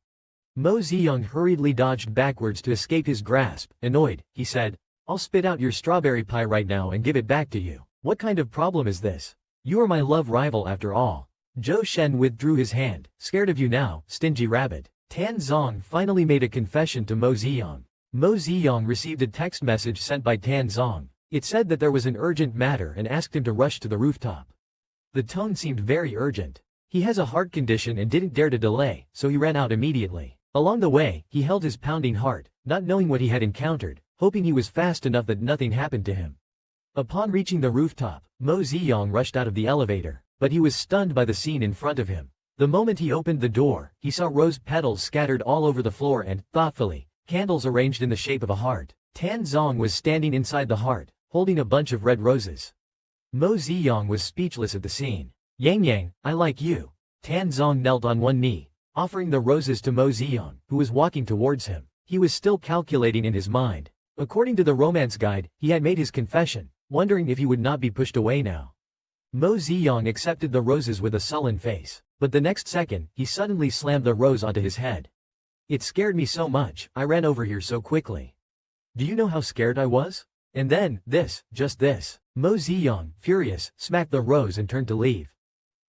Mo Ziyang hurriedly dodged backwards to escape his grasp. Annoyed, he said, I'll spit out your strawberry pie right now and give it back to you. What kind of problem is this? You are my love rival after all. Zhou Shen withdrew his hand. Scared of you now, stingy rabbit. Tanzong finally made a confession to Mo Ziyang. Mo Ziyang received a text message sent by Tanzong. It said that there was an urgent matter and asked him to rush to the rooftop. The tone seemed very urgent. He has a heart condition and didn't dare to delay, so he ran out immediately. Along the way, he held his pounding heart, not knowing what he had encountered, hoping he was fast enough that nothing happened to him. Upon reaching the rooftop, Mo Ziyang rushed out of the elevator, but he was stunned by the scene in front of him. The moment he opened the door, he saw rose petals scattered all over the floor and, thoughtfully, candles arranged in the shape of a heart. Tan Zong was standing inside the heart, holding a bunch of red roses. Mo Ziyang was speechless at the scene. Yang Yang, I like you. Tan Zong knelt on one knee, offering the roses to Mo Ziyang, who was walking towards him. He was still calculating in his mind. According to the romance guide, he had made his confession, wondering if he would not be pushed away now. Mo Ziyang accepted the roses with a sullen face, but the next second, he suddenly slammed the rose onto his head. It scared me so much, I ran over here so quickly. Do you know how scared I was? And then, just this. Mo Ziyang, furious, smacked the rose and turned to leave.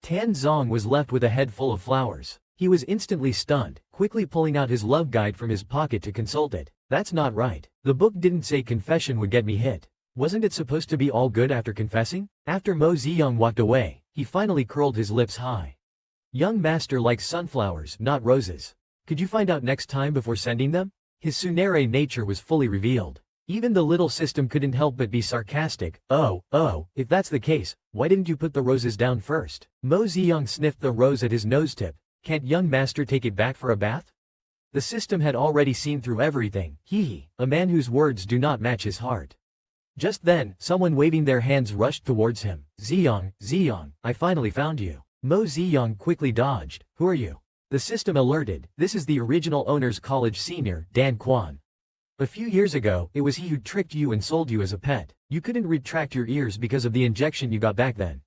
Tan Zong was left with a head full of flowers. He was instantly stunned, quickly pulling out his love guide from his pocket to consult it. That's not right. The book didn't say confession would get me hit. Wasn't it supposed to be all good after confessing? After Mo Ziyang walked away, he finally curled his lips high. Young master likes sunflowers, not roses. Could you find out next time before sending them? His tsundere nature was fully revealed. Even the little system couldn't help but be sarcastic. Oh, if that's the case, why didn't you put the roses down first? Mo Ziyang sniffed the rose at his nose tip. Can't young master take it back for a bath? The system had already seen through everything. A man whose words do not match his heart. Just then, someone waving their hands rushed towards him. Ziyang, I finally found you. Mo Ziyang quickly dodged. Who are you? The system alerted. This is the original owner's college senior, Dan Quan. A few years ago, it was he who tricked you and sold you as a pet. You couldn't retract your ears because of the injection you got back then.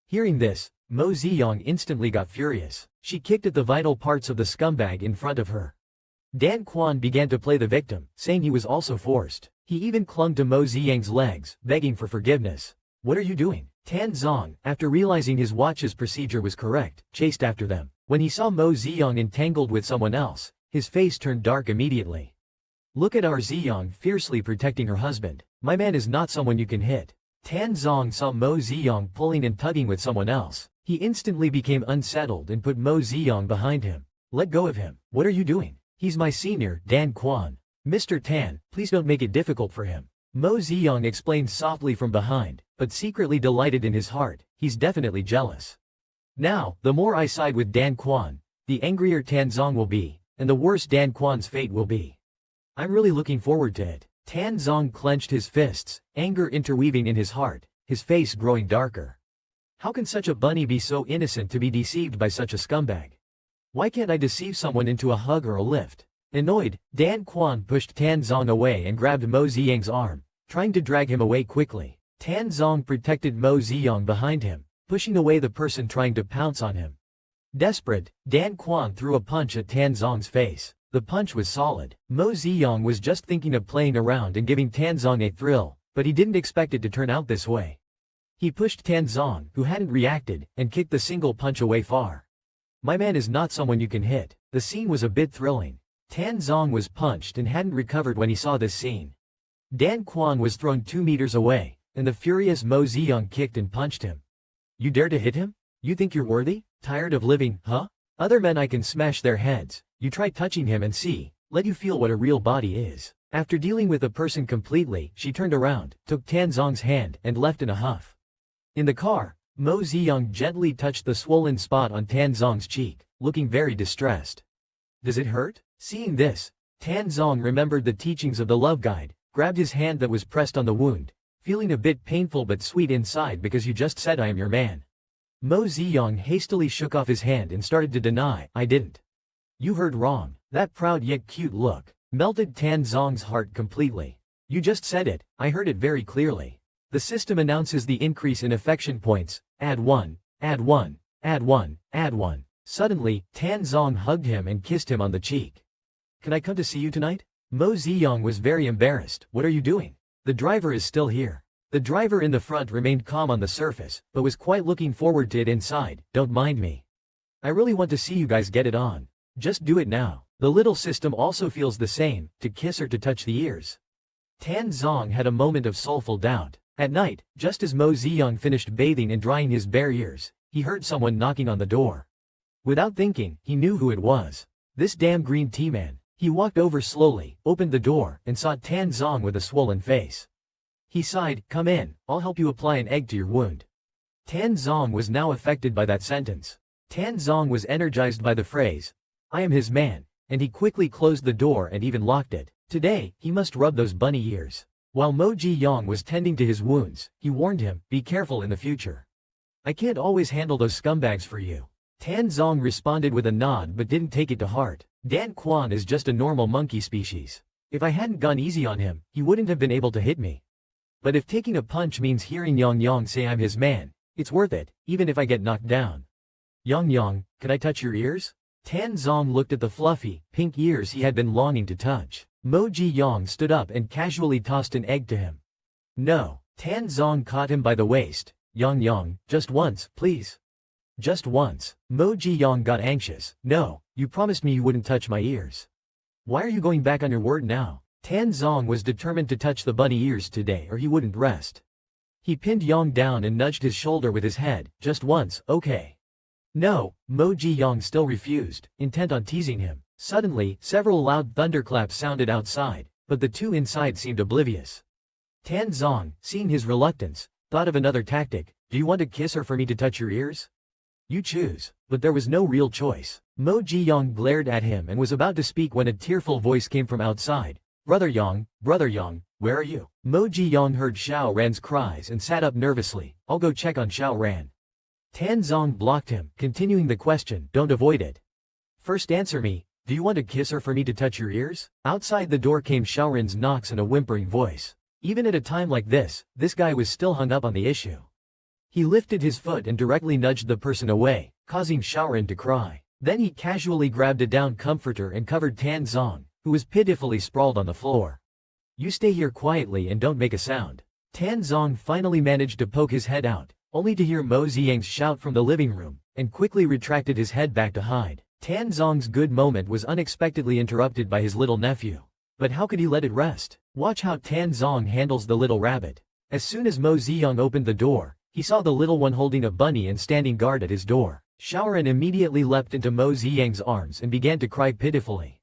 Hearing this, Mo Ziyang instantly got furious. She kicked at the vital parts of the scumbag in front of her. Dan Quan began to play the victim, saying he was also forced. He even clung to Mo Ziyang's legs, begging for forgiveness. What are you doing? Tan Zong, after realizing his watch's procedure was correct, chased after them. When he saw Mo Ziyang entangled with someone else, his face turned dark immediately. Look at our Ziyang fiercely protecting her husband. My man is not someone you can hit. Tan Zong saw Mo Ziyang pulling and tugging with someone else. He instantly became unsettled and put Mo Ziyang behind him. Let go of him. What are you doing? He's my senior, Dan Quan. Mr. Tan, please don't make it difficult for him. Mo Ziyang explained softly from behind, but secretly delighted in his heart. He's definitely jealous. Now, the more I side with Dan Quan, the angrier Tan Zong will be, and the worse Dan Quan's fate will be. I'm really looking forward to it. Tan Zong clenched his fists, anger interweaving in his heart, his face growing darker. How can such a bunny be so innocent to be deceived by such a scumbag? Why can't I deceive someone into a hug or a lift? Annoyed, Dan Quan pushed Tan Zong away and grabbed Mo Ziyang's arm, trying to drag him away quickly. Tan Zong protected Mo Ziyang behind him, pushing away the person trying to pounce on him. Desperate, Dan Quan threw a punch at Tan Zong's face. The punch was solid. Mo Ziyang was just thinking of playing around and giving Tan Zong a thrill, but he didn't expect it to turn out this way. He pushed Tan Zong, who hadn't reacted, and kicked the single punch away far. My man is not someone you can hit. The scene was a bit thrilling. Tan Zong was punched and hadn't recovered when he saw this scene. Dan Quan was thrown 2 meters away, and the furious Mo Ziyang kicked and punched him. You dare to hit him? You think you're worthy? Tired of living, huh? Other men I can smash their heads. You try touching him and see, let you feel what a real body is. After dealing with the person completely, she turned around, took Tan Zong's hand, and left in a huff. In the car, Mo Ziyang gently touched the swollen spot on Tan Zong's cheek, looking very distressed. Does it hurt? Seeing this, Tan Zong remembered the teachings of the love guide, grabbed his hand that was pressed on the wound, feeling a bit painful but sweet inside because you just said I am your man. Mo Ziyang hastily shook off his hand and started to deny, I didn't. You heard wrong. That proud yet cute look melted Tan Zong's heart completely. You just said it, I heard it very clearly. The system announces the increase in affection points, add 1, add 1, add 1, add 1. Suddenly, Tan Zong hugged him and kissed him on the cheek. Can I come to see you tonight? Mo Ziyang was very embarrassed. What are you doing? The driver is still here. The driver in the front remained calm on the surface, but was quite looking forward to it inside. Don't mind me. I really want to see you guys get it on. Just do it now. The little system also feels the same, to kiss or to touch the ears. Tan Zong had a moment of soulful doubt. At night, just as Mo Ziyang finished bathing and drying his bare ears, he heard someone knocking on the door. Without thinking, he knew who it was. This damn green tea man. He walked over slowly, opened the door, and saw Tan Zong with a swollen face. He sighed, "Come in, I'll help you apply an egg to your wound." Tan Zong was now affected by that sentence. Tan Zong was energized by the phrase, "I am his man," and he quickly closed the door and even locked it. Today, he must rub those bunny ears. While Mo Ji-young was tending to his wounds, he warned him, "Be careful in the future. I can't always handle those scumbags for you." Tan Zong responded with a nod but didn't take it to heart. Dan Quan is just a normal monkey species. If I hadn't gone easy on him, he wouldn't have been able to hit me. But if taking a punch means hearing Yang Yang say I'm his man, it's worth it, even if I get knocked down. "Yang Yang, can I touch your ears?" Tan Zong looked at the fluffy, pink ears he had been longing to touch. Mo Ji-young stood up and casually tossed an egg to him. "No." Tan Zong caught him by the waist. "Yang Yang, just once, please. Just once." Mo Ji-young got anxious. "No, you promised me you wouldn't touch my ears. Why are you going back on your word now?" Tan Zong was determined to touch the bunny ears today or he wouldn't rest. He pinned Yang down and nudged his shoulder with his head. "Just once, okay." "No." Mo Ji-young still refused, intent on teasing him. Suddenly, several loud thunderclaps sounded outside, but the two inside seemed oblivious. Tan Zong, seeing his reluctance, thought of another tactic. "Do you want to kiss or for me to touch your ears? You choose." But there was no real choice. Mo Ji-young glared at him and was about to speak when a tearful voice came from outside. Brother Yang, where are you?" Mo Ji-young heard Xiao Ran's cries and sat up nervously. "I'll go check on Xiao Ran." Tan Zong blocked him, continuing the question, "Don't avoid it. First answer me. Do you want to kiss or for me to touch your ears?" Outside the door came Xiaoran's knocks and a whimpering voice. Even at a time like this guy was still hung up on the issue. He lifted his foot and directly nudged the person away, causing Xiaoran to cry. Then he casually grabbed a down comforter and covered Tan Zong, who was pitifully sprawled on the floor. "You stay here quietly and don't make a sound." Tan Zong finally managed to poke his head out, only to hear Mo Ziyang's shout from the living room, and quickly retracted his head back to hide. Tan Zong's good moment was unexpectedly interrupted by his little nephew. But how could he let it rest? Watch how Tan Zong handles the little rabbit. As soon as Mo Ziyang opened the door, he saw the little one holding a bunny and standing guard at his door. Xiaoran immediately leapt into Mo Ziyang's arms and began to cry pitifully.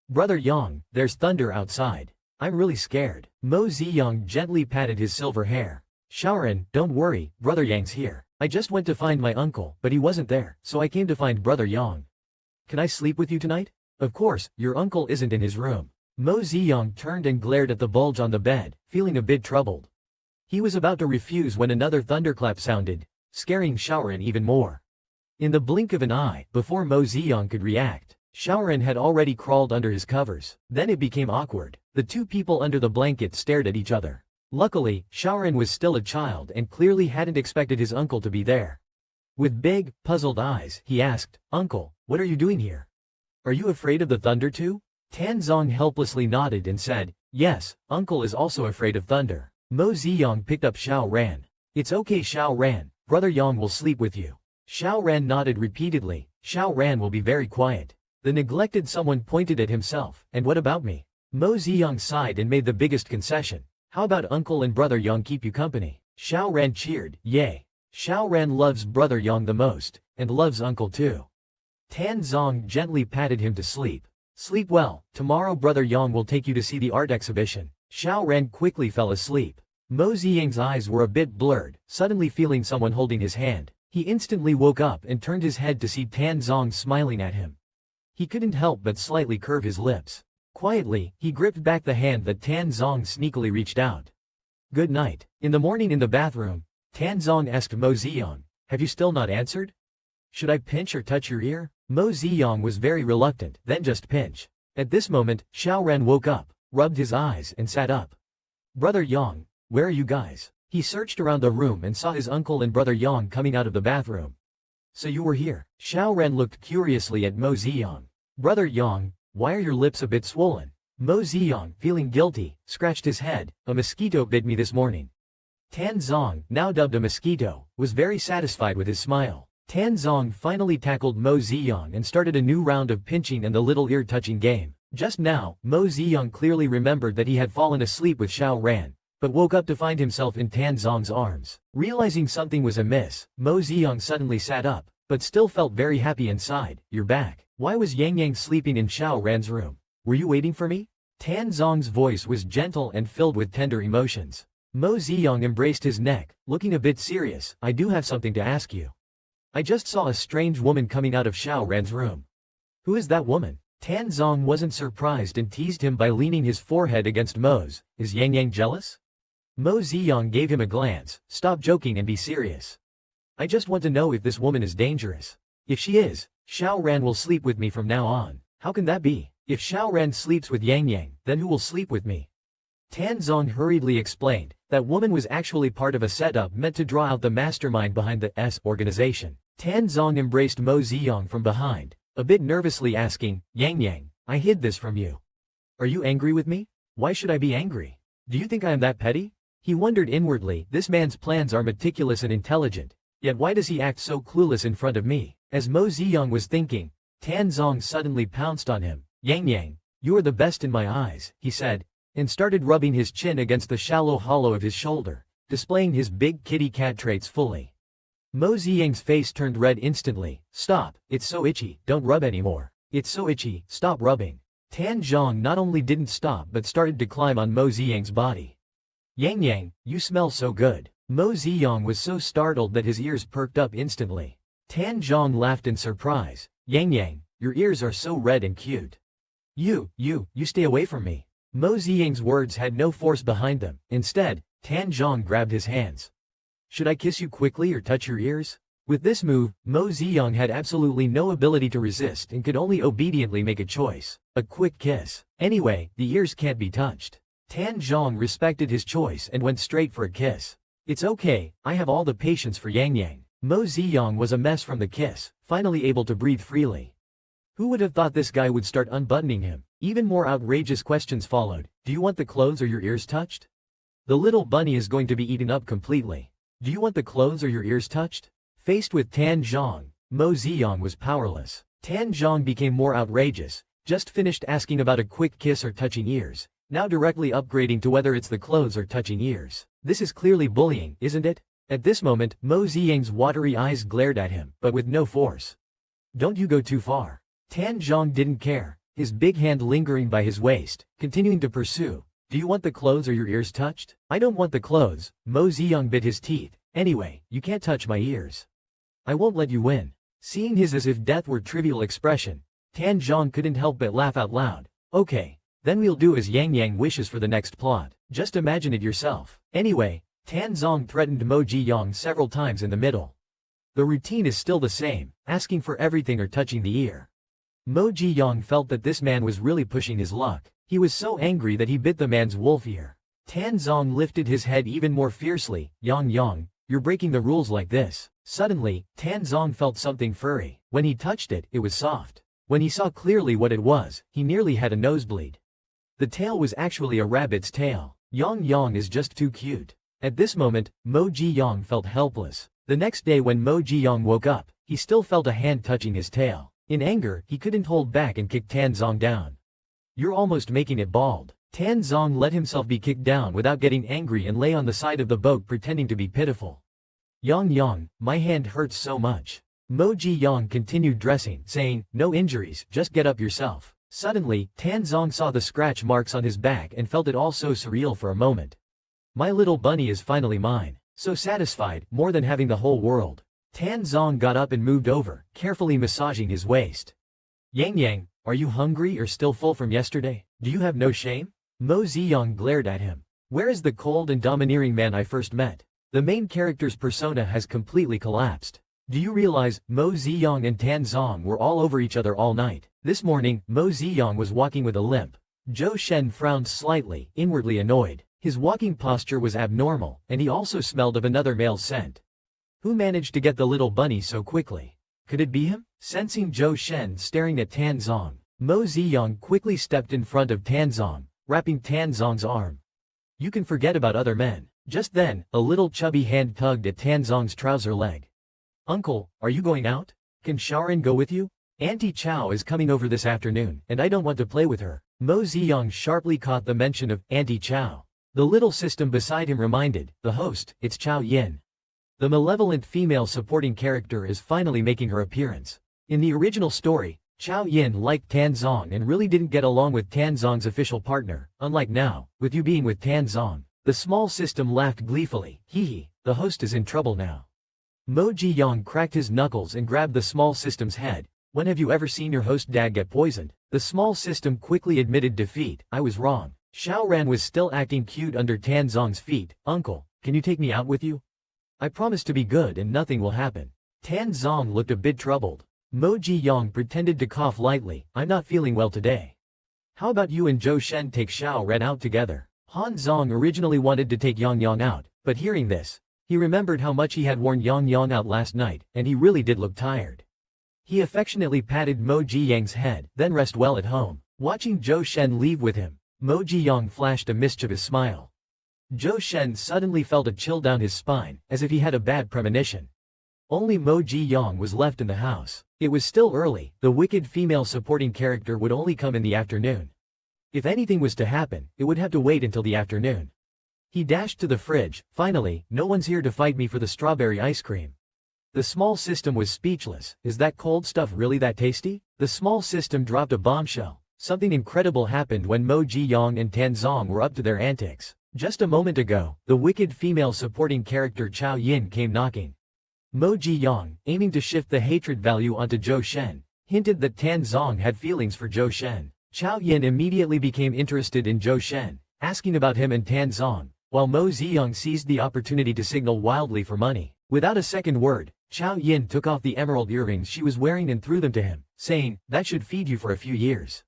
"Brother Yang, there's thunder outside. I'm really scared." Mo Ziyang gently patted his silver hair. "Xiaoran, don't worry, Brother Yang's here. I just went to find my uncle, but he wasn't there, so I came to find Brother Yang. Can I sleep with you tonight?" "Of course, your uncle isn't in his room." Mo Ziyang turned and glared at the bulge on the bed, feeling a bit troubled. He was about to refuse when another thunderclap sounded, scaring Xiaoran even more. In the blink of an eye, before Mo Ziyang could react, Xiaoran had already crawled under his covers. Then it became awkward. The two people under the blanket stared at each other. Luckily, Xiaoran was still a child and clearly hadn't expected his uncle to be there. With big, puzzled eyes, he asked, "Uncle, what are you doing here? Are you afraid of the thunder too?" Tan Zong helplessly nodded and said, "Yes, uncle is also afraid of thunder." Mo Ziyang picked up Xiao Ran. "It's okay Xiao Ran, Brother Yang will sleep with you." Xiao Ran nodded repeatedly. "Xiao Ran will be very quiet." The neglected someone pointed at himself. "And what about me?" Mo Ziyang sighed and made the biggest concession. "How about uncle and Brother Yang keep you company?" Xiao Ran cheered. "Yay. Xiao Ran loves Brother Yang the most, and loves uncle too." Tan Zong gently patted him to sleep. "Sleep well, tomorrow Brother Yang will take you to see the art exhibition." Xiao Ran quickly fell asleep. Mo Ziyang's eyes were a bit blurred, suddenly feeling someone holding his hand. He instantly woke up and turned his head to see Tan Zong smiling at him. He couldn't help but slightly curve his lips. Quietly, he gripped back the hand that Tan Zong sneakily reached out. "Good night." In the morning in the bathroom, Tan Zong asked Mo Ziyang, "Have you still not answered? Should I pinch or touch your ear?" Mo Ziyang was very reluctant, then just pinch. At this moment, Xiao Ran woke up, rubbed his eyes and sat up. "Brother Yang, where are you guys?" He searched around the room and saw his uncle and Brother Yang coming out of the bathroom. "So you were here?" Xiao Ran looked curiously at Mo Ziyang. "Brother Yang, why are your lips a bit swollen?" Mo Ziyang, feeling guilty, scratched his head. "A mosquito bit me this morning." Tan Zong, now dubbed a mosquito, was very satisfied with his smile. Tan Zong finally tackled Mo Ziyang and started a new round of pinching and the little ear-touching game. Just now, Mo Ziyang clearly remembered that he had fallen asleep with Xiao Ran, but woke up to find himself in Tan Zong's arms. Realizing something was amiss, Mo Ziyang suddenly sat up, but still felt very happy inside. "You're back." Why was Yang Yang sleeping in Xiao Ran's room? Were you waiting for me? Tan Zong's voice was gentle and filled with tender emotions. Mo Ziyang embraced his neck, looking a bit serious. I do have something to ask you. I just saw a strange woman coming out of Xiao Ran's room. Who is that woman? Tan Zong wasn't surprised and teased him by leaning his forehead against Mo's. Is Yang Yang jealous? Mo Ziyang gave him a glance. Stop joking and be serious. I just want to know if this woman is dangerous. If she is, Xiao Ran will sleep with me from now on. How can that be? If Xiao Ran sleeps with Yang Yang, then who will sleep with me? Tan Zong hurriedly explained. That woman was actually part of a setup meant to draw out the mastermind behind the S organization. Tan Zong embraced Mo Ziyang from behind, a bit nervously asking, Yang Yang, I hid this from you. Are you angry with me? Why should I be angry? Do you think I am that petty? He wondered inwardly. This man's plans are meticulous and intelligent, yet why does he act so clueless in front of me? As Mo Ziyang was thinking, Tan Zong suddenly pounced on him. Yang Yang, you are the best in my eyes, he said, and started rubbing his chin against the shallow hollow of his shoulder, displaying his big kitty cat traits fully. Mo Ziyang's face turned red instantly. Stop, it's so itchy, don't rub anymore. It's so itchy, stop rubbing. Tan Zong not only didn't stop but started to climb on Mo Ziyang's body. Yang Yang, you smell so good. Mo Ziyang was so startled that his ears perked up instantly. Tan Zong laughed in surprise. Yang Yang, your ears are so red and cute. You stay away from me. Mo Ziyang's words had no force behind them. Instead, Tan Zong grabbed his hands. Should I kiss you quickly or touch your ears? With this move, Mo Ziyang had absolutely no ability to resist and could only obediently make a choice. A quick kiss. Anyway, the ears can't be touched. Tan Zong respected his choice and went straight for a kiss. It's okay, I have all the patience for Yang Yang. Mo Ziyang was a mess from the kiss, finally able to breathe freely. Who would have thought this guy would start unbuttoning him? Even more outrageous questions followed. Do you want the clothes or your ears touched? The little bunny is going to be eaten up completely. Do you want the clothes or your ears touched? Faced with Tan Zong, Mo Ziyang was powerless. Tan Zong became more outrageous, just finished asking about a quick kiss or touching ears, now directly upgrading to whether it's the clothes or touching ears. This is clearly bullying, isn't it? At this moment, Mo Ziyang's watery eyes glared at him, but with no force. Don't you go too far. Tan Zong didn't care, his big hand lingering by his waist, continuing to pursue. Do you want the clothes or your ears touched? I don't want the clothes. Mo Ziyang bit his teeth. Anyway, you can't touch my ears. I won't let you win. Seeing his as if death were trivial expression, Tan Zong couldn't help but laugh out loud. Okay, then we'll do as Yang Yang wishes for the next plot. Just imagine it yourself. Anyway, Tan Zong threatened Mo Ziyang several times in the middle. The routine is still the same, asking for everything or touching the ear. Mo Ziyang felt that this man was really pushing his luck. He was so angry that he bit the man's wolf ear. Tan Zong lifted his head even more fiercely. Yang Yang, you're breaking the rules like this. Suddenly, Tan Zong felt something furry. When he touched it, it was soft. When he saw clearly what it was, he nearly had a nosebleed. The tail was actually a rabbit's tail. Yang Yang is just too cute. At this moment, Mo Ziyang felt helpless. The next day when Mo Ziyang woke up, he still felt a hand touching his tail. In anger, he couldn't hold back and kicked Tan Zong down. You're almost making it bald. Tan Zong let himself be kicked down without getting angry and lay on the side of the boat pretending to be pitiful. Yang Yang, my hand hurts so much. Mo Ziyang continued dressing, saying, no injuries, just get up yourself. Suddenly, Tan Zong saw the scratch marks on his back and felt it all so surreal for a moment. My little bunny is finally mine. So satisfied, more than having the whole world. Tan Zong got up and moved over, carefully massaging his waist. Yang Yang, are you hungry or still full from yesterday? Do you have no shame? Mo Ziyang glared at him. Where is the cold and domineering man I first met? The main character's persona has completely collapsed. Do you realize, Mo Ziyang and Tan Zong were all over each other all night? This morning, Mo Ziyang was walking with a limp. Zhou Shen frowned slightly, inwardly annoyed. His walking posture was abnormal, and he also smelled of another male's scent. Who managed to get the little bunny so quickly? Could it be him? Sensing Zhou Shen staring at Tan Zong, Mo Ziyang quickly stepped in front of Tan Zong, wrapping Tan Zong's arm. You can forget about other men. Just then, a little chubby hand tugged at Tan Zong's trouser leg. Uncle, are you going out? Can Sharon go with you? Auntie Chow is coming over this afternoon, and I don't want to play with her. Mo Ziyang sharply caught the mention of Auntie Chow. The little system beside him reminded the host, it's Chow Yin. The malevolent female supporting character is finally making her appearance. In the original story, Chao Yin liked Tan Zong and really didn't get along with Tan Zong's official partner, unlike now, with you being with Tan Zong. The small system laughed gleefully. Hee hee, the host is in trouble now. Mo Ji-young cracked his knuckles and grabbed the small system's head. When have you ever seen your host dad get poisoned? The small system quickly admitted defeat. I was wrong. Xiao Ran was still acting cute under Tan Zong's feet. Uncle, can you take me out with you? I promise to be good and nothing will happen. Tan Zong looked a bit troubled. Mo Ji-young pretended to cough lightly. I'm not feeling well today. How about you and Zhou Shen take Xiao Ran out together? Han Zong originally wanted to take Yang Yang out, but hearing this, he remembered how much he had worn Yang Yang out last night, and he really did look tired. He affectionately patted Mo Ji-yang's head, then rest well at home. Watching Zhou Shen leave with him, Mo Ji-young flashed a mischievous smile. Zhou Shen suddenly felt a chill down his spine, as if he had a bad premonition. Only Mo Ji-young was left in the house. It was still early, the wicked female supporting character would only come in the afternoon. If anything was to happen, it would have to wait until the afternoon. He dashed to the fridge. Finally, no one's here to fight me for the strawberry ice cream. The small system was speechless. Is that cold stuff really that tasty? The small system dropped a bombshell. Something incredible happened when Mo Ji-young and Tan Zong were up to their antics. Just a moment ago, the wicked female supporting character Chao Yin came knocking. Mo Ji-young, aiming to shift the hatred value onto Zhou Shen, hinted that Tan Zong had feelings for Zhou Shen. Chao Yin immediately became interested in Zhou Shen, asking about him and Tan Zong, while Mo Ji-young seized the opportunity to signal wildly for money. Without a second word, Chao Yin took off the emerald earrings she was wearing and threw them to him, saying, "That should feed you for a few years."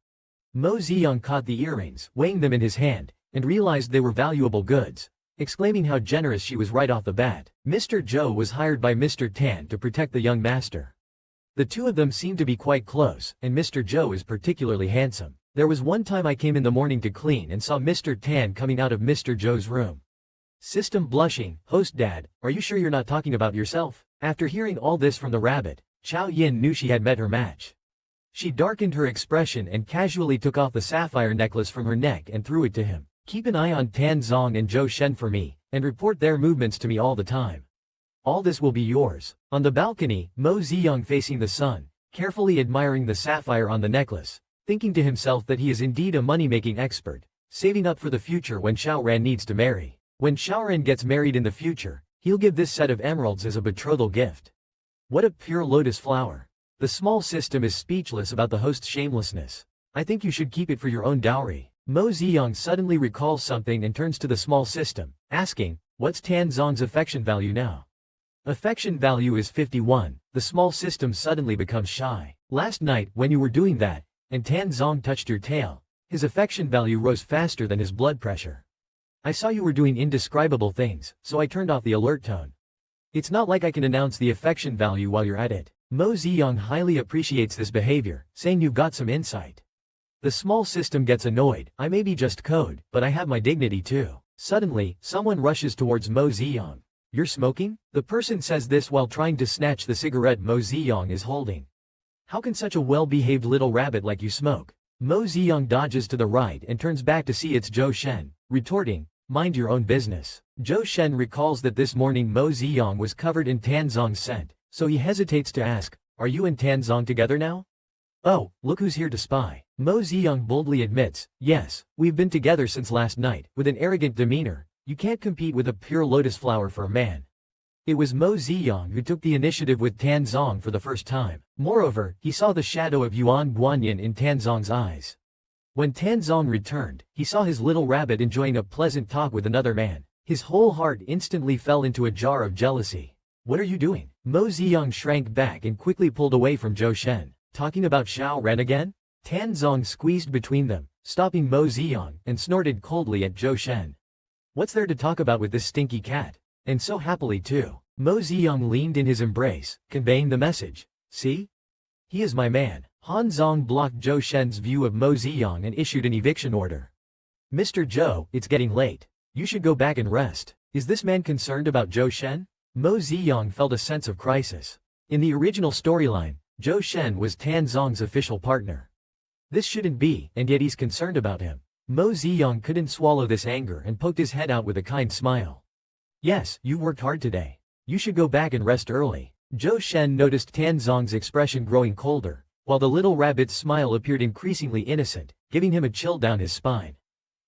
Mo Ji-young caught the earrings, weighing them in his hand, and realized they were valuable goods, exclaiming how generous she was right off the bat. Mr. Zhou was hired by Mr. Tan to protect the young master. The two of them seemed to be quite close, and Mr. Zhou is particularly handsome. There was one time I came in the morning to clean and saw Mr. Tan coming out of Mr. Zhou's room. System blushing, "Host Dad, are you sure you're not talking about yourself?" After hearing all this from the rabbit, Chao Yin knew she had met her match. She darkened her expression and casually took off the sapphire necklace from her neck and threw it to him. "Keep an eye on Tan Zong and Zhou Shen for me, and report their movements to me all the time. All this will be yours." On the balcony, Mo Ji-young facing the sun, carefully admiring the sapphire on the necklace, thinking to himself that he is indeed a money-making expert, saving up for the future when Xiao Ran needs to marry. When Xiao Ran gets married in the future, he'll give this set of emeralds as a betrothal gift. What a pure lotus flower. The small system is speechless about the host's shamelessness. "I think you should keep it for your own dowry." Mo Ji-young suddenly recalls something and turns to the small system, asking, "What's Tan Zong's affection value now?" Affection value is 51. The small system suddenly becomes shy. "Last night, when you were doing that, and Tan Zong touched your tail, his affection value rose faster than his blood pressure. I saw you were doing indescribable things, so I turned off the alert tone. It's not like I can announce the affection value while you're at it." Mo Ji-young highly appreciates this behavior, saying you've got some insight. The small system gets annoyed. "I may be just code, but I have my dignity too." Suddenly, someone rushes towards Mo Ji-young. "You're smoking?" The person says this while trying to snatch the cigarette Mo Ji-young is holding. "How can such a well-behaved little rabbit like you smoke?" Mo Ji-young dodges to the right and turns back to see it's Zhou Shen, retorting, "Mind your own business." Zhou Shen recalls that this morning Mo Ji-young was covered in Tan Zong's scent, so he hesitates to ask, "Are you and Tan Zong together now?" "Oh, look who's here to spy." Mo Ji-young boldly admits, "Yes, we've been together since last night." With an arrogant demeanor, you can't compete with a pure lotus flower for a man. It was Mo Ji-young who took the initiative with Tan Zong for the first time. Moreover, he saw the shadow of Yuan Guanyin in Tan Zong's eyes. When Tan Zong returned, he saw his little rabbit enjoying a pleasant talk with another man. His whole heart instantly fell into a jar of jealousy. "What are you doing?" Mo Ji-young shrank back and quickly pulled away from Zhou Shen. "Talking about Xiao Ran again?" Tan Zong squeezed between them, stopping Mo Ji-young, and snorted coldly at Zhou Shen. "What's there to talk about with this stinky cat? And so happily too." Mo Ji-young leaned in his embrace, conveying the message. "See? He is my man." Han Zong blocked Zhou Shen's view of Mo Ji-young and issued an eviction order. "Mr. Zhou, it's getting late. You should go back and rest." Is this man concerned about Zhou Shen? Mo Ji-young felt a sense of crisis. In the original storyline, Zhou Shen was Tan Zong's official partner. This shouldn't be, and yet he's concerned about him. Mo Ji-young couldn't swallow this anger and poked his head out with a kind smile. "Yes, you worked hard today. You should go back and rest early." Zhou Shen noticed Tan Zong's expression growing colder, while the little rabbit's smile appeared increasingly innocent, giving him a chill down his spine.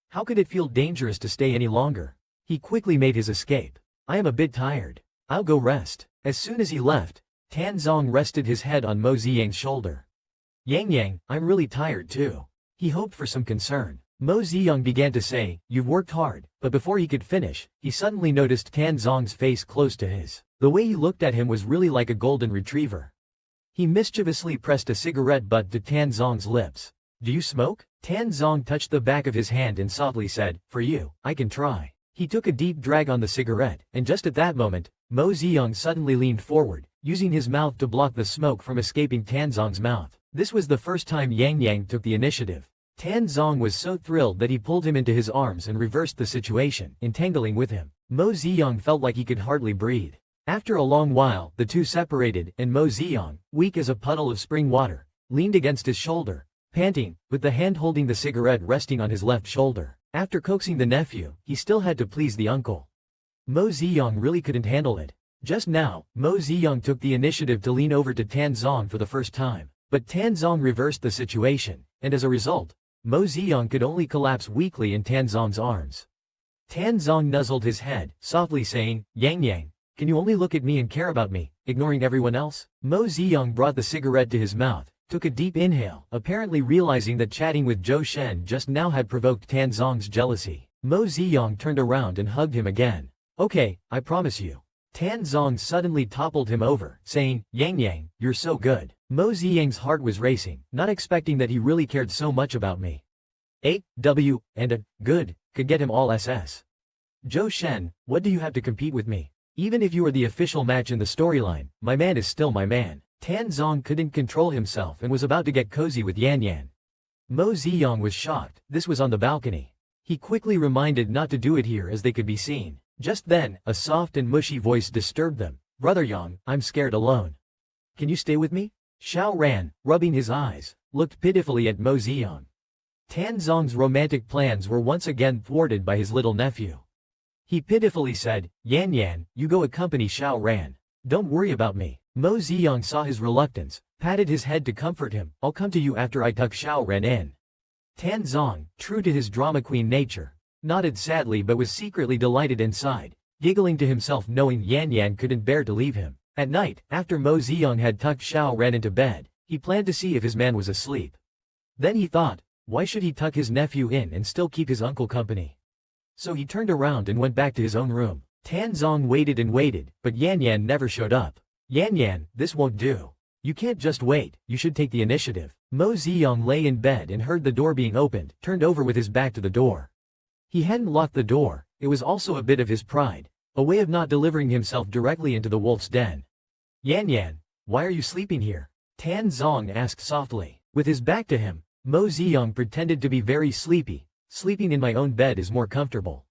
How could it feel dangerous to stay any longer? He quickly made his escape. I am a bit tired. I'll go rest. As soon as he left, Tan Zong rested his head on Mo Ziyang's shoulder. Yang, I'm really tired too. He hoped for some concern. Mo Ziyang began to say, you've worked hard, but before he could finish, he suddenly noticed Tan Zong's face close to his. The way he looked at him was really like a golden retriever. He mischievously pressed a cigarette butt to Tan Zong's lips. Do you smoke? Tan Zong touched the back of his hand and softly said, for you, I can try. He took a deep drag on the cigarette, and just at that moment, Mo Ziyang suddenly leaned forward, using his mouth to block the smoke from escaping Tan Zong's mouth. This was the first time Yang took the initiative. Tan Zong was so thrilled that he pulled him into his arms and reversed the situation, entangling with him. Mo Ziyang felt like he could hardly breathe. After a long while, the two separated, and Mo Ziyang, weak as a puddle of spring water, leaned against his shoulder, panting, with the hand holding the cigarette resting on his left shoulder. After coaxing the nephew, he still had to please the uncle. Mo Ziyang really couldn't handle it. Just now, Mo Ziyang took the initiative to lean over to Tan Zong for the first time, but Tan Zong reversed the situation, and as a result, Mo Ziyang could only collapse weakly in Tan Zong's arms. Tan Zong nuzzled his head, softly saying, Yang, can you only look at me and care about me, ignoring everyone else? Mo Ziyang brought the cigarette to his mouth, took a deep inhale, apparently realizing that chatting with Zhou Shen just now had provoked Tan Zong's jealousy. Mo Ziyang turned around and hugged him again. Okay, I promise you. Tan Zong suddenly toppled him over, saying, Yang, you're so good. Mo Ziyang's heart was racing, not expecting that he really cared so much about me. and a good could get him all SS. Zhou Shen, what do you have to compete with me? Even if you are the official match in the storyline, my man is still my man. Tan Zong couldn't control himself and was about to get cozy with Yan. Mo Ziyang was shocked. This was on the balcony. He quickly reminded not to do it here as they could be seen. Just then, a soft and mushy voice disturbed them. Brother Yang, I'm scared alone. Can you stay with me? Xiao Ran, rubbing his eyes, looked pitifully at Mo Ziyang. Tan Zong's romantic plans were once again thwarted by his little nephew. He pitifully said, Yan, you go accompany Xiao Ran. Don't worry about me. Mo Ziyang saw his reluctance, patted his head to comfort him. I'll come to you after I tuck Xiao Ran in. Tan Zong, true to his drama queen nature, nodded sadly but was secretly delighted inside, giggling to himself knowing Yan couldn't bear to leave him. At night, after Mo Ziyang had tucked Xiao Ran into bed, he planned to see if his man was asleep. Then he thought, why should he tuck his nephew in and still keep his uncle company? So he turned around and went back to his own room. Tan Zong waited and waited, but Yan never showed up. Yan, this won't do. You can't just wait, you should take the initiative. Mo Ziyang lay in bed and heard the door being opened, turned over with his back to the door. He hadn't locked the door. It was also a bit of his pride, a way of not delivering himself directly into the wolf's den. Yan, why are you sleeping here? Tan Zong asked softly. With his back to him, Mo Ziyang pretended to be very sleepy. Sleeping in my own bed is more comfortable.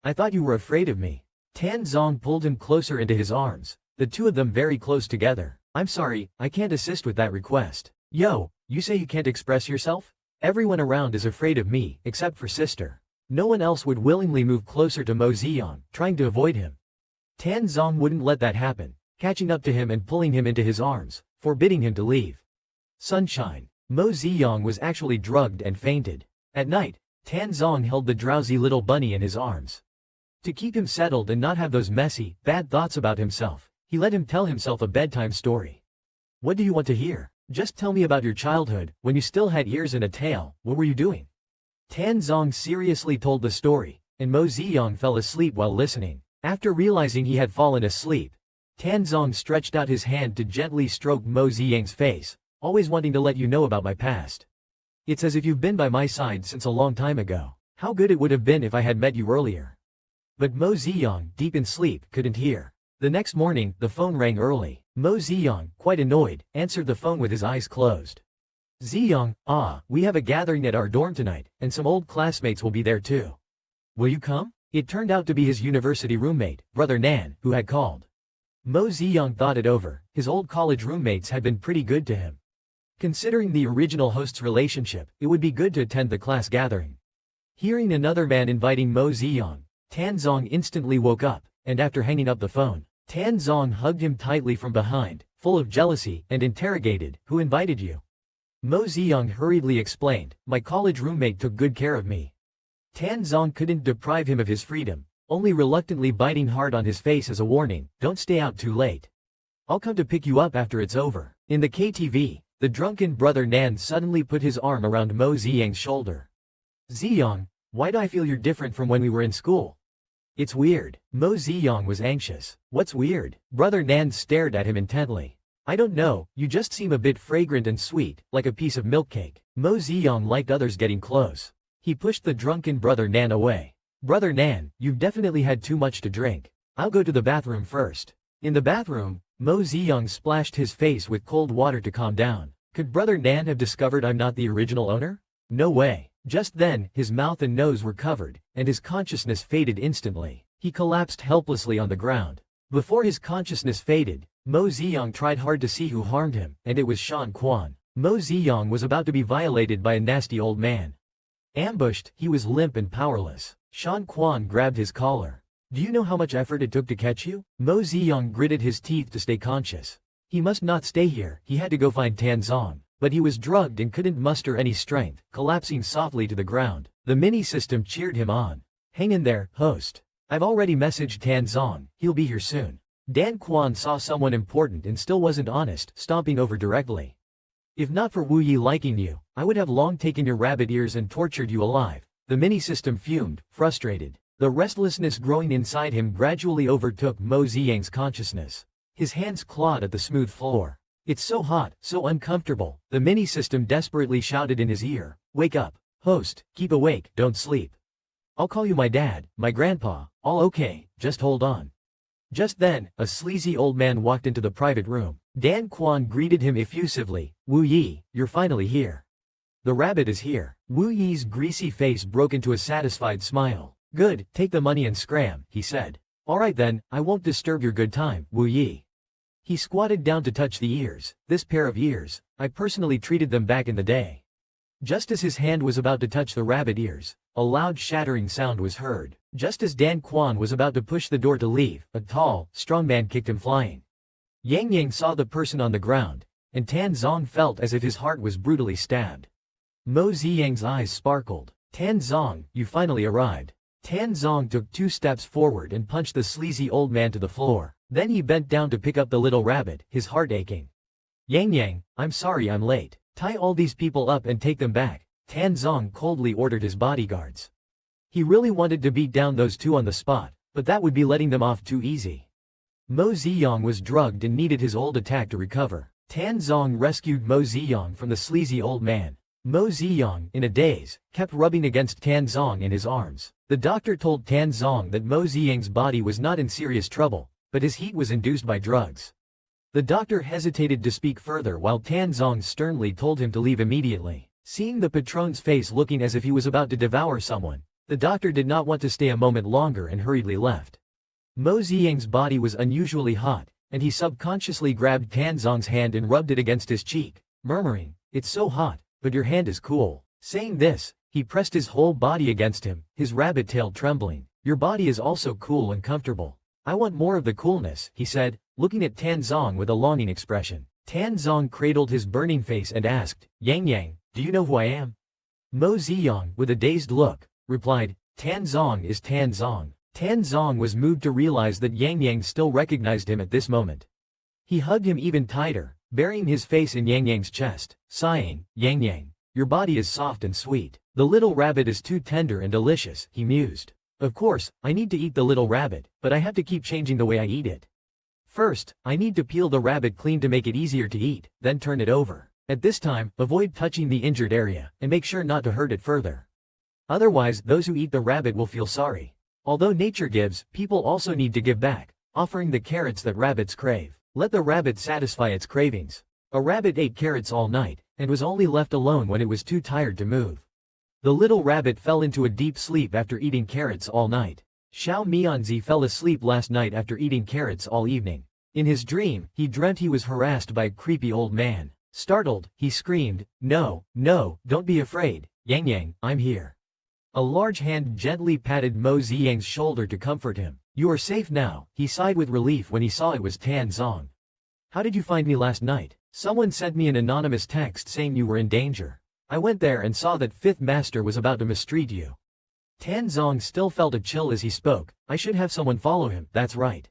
I thought you were afraid of me. Tan Zong pulled him closer into his arms, the two of them very close together. I'm sorry, I can't assist with that request. Yo, you say you can't express yourself? Everyone around is afraid of me, except for sister. No one else would willingly move closer to Mo Ziyang, trying to avoid him. Tan Zong wouldn't let that happen, catching up to him and pulling him into his arms, forbidding him to leave. Sunshine. Mo Ziyang was actually drugged and fainted. At night, Tan Zong held the drowsy little bunny in his arms. To keep him settled and not have those messy, bad thoughts about himself, he let him tell himself a bedtime story. What do you want to hear? Just tell me about your childhood, when you still had ears and a tail. What were you doing? Tan Zong seriously told the story, and Mo Ziyang fell asleep while listening. After realizing he had fallen asleep, Tan Zong stretched out his hand to gently stroke Mo Ziyang's face, always wanting to let you know about my past. It's as if you've been by my side since a long time ago. How good it would have been if I had met you earlier. But Mo Ziyang, deep in sleep, couldn't hear. The next morning, the phone rang early. Mo Ziyang, quite annoyed, answered the phone with his eyes closed. Ziyang, we have a gathering at our dorm tonight, and some old classmates will be there too. Will you come? It turned out to be his university roommate, Brother Nan, who had called. Mo Ziyang thought it over. His old college roommates had been pretty good to him. Considering the original host's relationship, it would be good to attend the class gathering. Hearing another man inviting Mo Ziyang, Tan Zong instantly woke up, and after hanging up the phone, Tan Zong hugged him tightly from behind, full of jealousy, and interrogated, who invited you? Mo Ziyang hurriedly explained, my college roommate took good care of me. Tan Zong couldn't deprive him of his freedom, only reluctantly biting hard on his face as a warning, don't stay out too late. I'll come to pick you up after it's over. In the KTV, the drunken brother Nan suddenly put his arm around Mo Ziyang's shoulder. Ziyang, why do I feel you're different from when we were in school? It's weird. Mo Ziyang was anxious. What's weird? Brother Nan stared at him intently. I don't know, you just seem a bit fragrant and sweet, like a piece of milk cake. Mo Ziyang liked others getting close. He pushed the drunken brother Nan away. Brother Nan, you've definitely had too much to drink. I'll go to the bathroom first. In the bathroom, Mo Ziyang splashed his face with cold water to calm down. Could Brother Nan have discovered I'm not the original owner? No way. Just then, his mouth and nose were covered, and his consciousness faded instantly. He collapsed helplessly on the ground. Before his consciousness faded, Mo Ziyang tried hard to see who harmed him, and it was Shan Quan. Mo Ziyang was about to be violated by a nasty old man. Ambushed, he was limp and powerless. Shan Quan grabbed his collar. Do you know how much effort it took to catch you? Mo Ziyang gritted his teeth to stay conscious. He must not stay here, he had to go find Tan Zong. But he was drugged and couldn't muster any strength, collapsing softly to the ground. The mini-system cheered him on. Hang in there, host. I've already messaged Tan Zong, he'll be here soon. Dan Quan saw someone important and still wasn't honest, stomping over directly. If not for Wu Yi liking you, I would have long taken your rabbit ears and tortured you alive. The mini-system fumed, frustrated. The restlessness growing inside him gradually overtook Mo Ziyang's consciousness. His hands clawed at the smooth floor. It's so hot, so uncomfortable, the mini-system desperately shouted in his ear. Wake up, host, keep awake, don't sleep. I'll call you my dad, my grandpa, all okay, just hold on. Just then, a sleazy old man walked into the private room. Dan Quan greeted him effusively. Wu Yi, you're finally here. The rabbit is here. Wu Yi's greasy face broke into a satisfied smile. Good, take the money and scram, he said. Alright then, I won't disturb your good time, Wu Yi. He squatted down to touch the ears. This pair of ears, I personally treated them back in the day. Just as his hand was about to touch the rabbit ears, a loud shattering sound was heard. Just as Dan Quan was about to push the door to leave, a tall, strong man kicked him flying. Yang Yang saw the person on the ground, and Tan Zong felt as if his heart was brutally stabbed. Mo Ziyang's eyes sparkled. Tan Zong, you finally arrived. Tan Zong took 2 steps forward and punched the sleazy old man to the floor. Then he bent down to pick up the little rabbit, his heart aching. Yang Yang, I'm sorry I'm late. Tie all these people up and take them back, Tan Zong coldly ordered his bodyguards. He really wanted to beat down those 2 on the spot, but that would be letting them off too easy. Mo Ziyang was drugged and needed his old attack to recover. Tan Zong rescued Mo Ziyang from the sleazy old man. Mo Ziyang, in a daze, kept rubbing against Tan Zong in his arms. The doctor told Tan Zong that Mo Ziyang's body was not in serious trouble, but his heat was induced by drugs. The doctor hesitated to speak further while Tan Zong sternly told him to leave immediately. Seeing the patron's face looking as if he was about to devour someone, the doctor did not want to stay a moment longer and hurriedly left. Mo Ziyang's body was unusually hot, and he subconsciously grabbed Tan Zong's hand and rubbed it against his cheek, murmuring, "It's so hot, but your hand is cool." Saying this, he pressed his whole body against him, his rabbit tail trembling. "Your body is also cool and comfortable. I want more of the coolness," he said, looking at Tan Zong with a longing expression. Tan Zong cradled his burning face and asked, "Yang Yang, do you know who I am?" Mo Ziyang, with a dazed look, replied, "Tan Zong is Tan Zong." Tan Zong was moved to realize that Yang Yang still recognized him at this moment. He hugged him even tighter, burying his face in Yang Yang's chest, sighing, "Yang Yang, your body is soft and sweet. The little rabbit is too tender and delicious," he mused. "Of course, I need to eat the little rabbit, but I have to keep changing the way I eat it. First, I need to peel the rabbit clean to make it easier to eat, then turn it over. At this time, avoid touching the injured area, and make sure not to hurt it further. Otherwise, those who eat the rabbit will feel sorry. Although nature gives, people also need to give back, offering the carrots that rabbits crave. Let the rabbit satisfy its cravings." A rabbit ate carrots all night, and was only left alone when it was too tired to move. The little rabbit fell into a deep sleep after eating carrots all night. Xiao Mianzi fell asleep last night after eating carrots all evening. In his dream, he dreamt he was harassed by a creepy old man. Startled, he screamed, "No, no, don't be afraid, Yang Yang, I'm here." A large hand gently patted Mo Ziyang's shoulder to comfort him. "You are safe now," he sighed with relief when he saw it was Tan Zong. "How did you find me last night?" Someone sent me an anonymous text saying you were in danger. I went there and saw that Fifth Master was about to mistreat you. Tan Zong still felt a chill as he spoke. I should have someone follow him, that's right.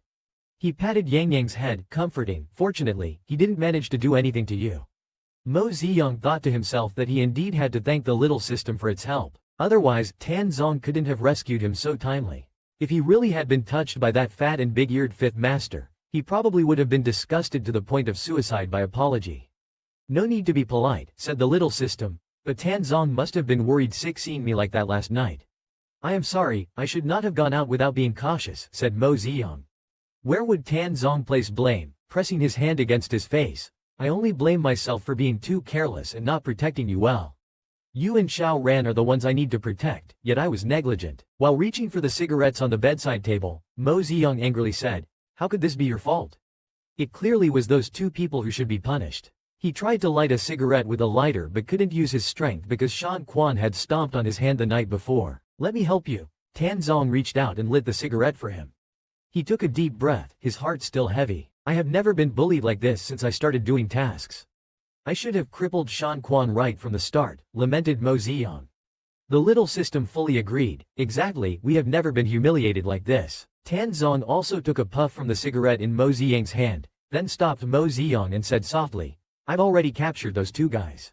He patted Yang Yang's head, comforting. Fortunately, he didn't manage to do anything to you. Mo Ziyang thought to himself that he indeed had to thank the little system for its help. Otherwise, Tan Zong couldn't have rescued him so timely. If he really had been touched by that fat and big-eared Fifth Master, he probably would have been disgusted to the point of suicide by apology. No need to be polite, said the little system, but Tan Zong must have been worried sick seeing me like that last night. I am sorry, I should not have gone out without being cautious, said Mo Ziyang. Where would Tan Zong place blame, pressing his hand against his face? I only blame myself for being too careless and not protecting you well. You and Xiao Ran are the ones I need to protect, yet I was negligent. While reaching for the cigarettes on the bedside table, Mo Ziyang angrily said, how could this be your fault? It clearly was those two people who should be punished. He tried to light a cigarette with a lighter but couldn't use his strength because Shan Quan had stomped on his hand the night before. Let me help you. Tan Zong reached out and lit the cigarette for him. He took a deep breath, his heart still heavy. I have never been bullied like this since I started doing tasks. I should have crippled Shan Quan right from the start, lamented Mo Ziyang. The little system fully agreed. Exactly, we have never been humiliated like this. Tan Zong also took a puff from the cigarette in Mo Ziyang's hand, then stopped Mo Ziyang and said softly, I've already captured those two guys.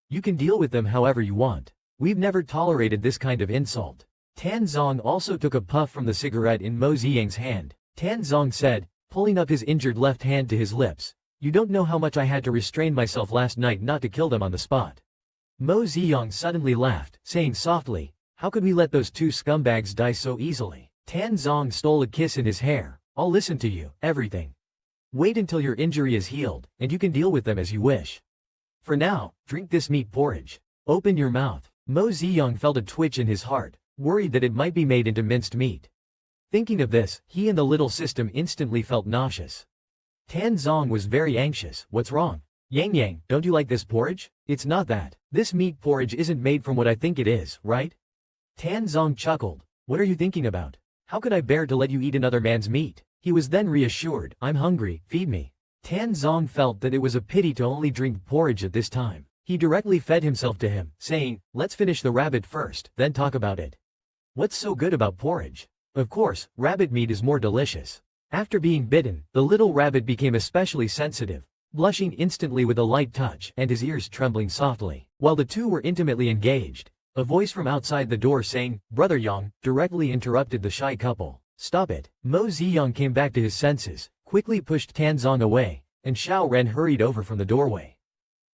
You can deal with them however you want. We've never tolerated this kind of insult. Tan Zong also took a puff from the cigarette in Mo Ziyang's hand. Tan Zong said, pulling up his injured left hand to his lips, you don't know how much I had to restrain myself last night not to kill them on the spot. Mo Ziyang suddenly laughed, saying softly, how could we let those two scumbags die so easily? Tan Zong stole a kiss in his hair. I'll listen to you, everything. Wait until your injury is healed, and you can deal with them as you wish. For now, drink this meat porridge. Open your mouth. Mo Ziyang felt a twitch in his heart, worried that it might be made into minced meat. Thinking of this, he and the little system instantly felt nauseous. Tan Zong was very anxious. What's wrong? Yang Yang, don't you like this porridge? It's not that. This meat porridge isn't made from what I think it is, right? Tan Zong chuckled. What are you thinking about? How could I bear to let you eat another man's meat? He was then reassured. I'm hungry, feed me. Tan Zong felt that it was a pity to only drink porridge at this time. He directly fed himself to him, saying, let's finish the rabbit first, then talk about it. What's so good about porridge? Of course, rabbit meat is more delicious. After being bitten, the little rabbit became especially sensitive, blushing instantly with a light touch and his ears trembling softly. While the two were intimately engaged, a voice from outside the door saying, Brother Yang, directly interrupted the shy couple. Stop it. Mo Ziyang came back to his senses, quickly pushed Tan Zong away, and Xiao Ren hurried over from the doorway.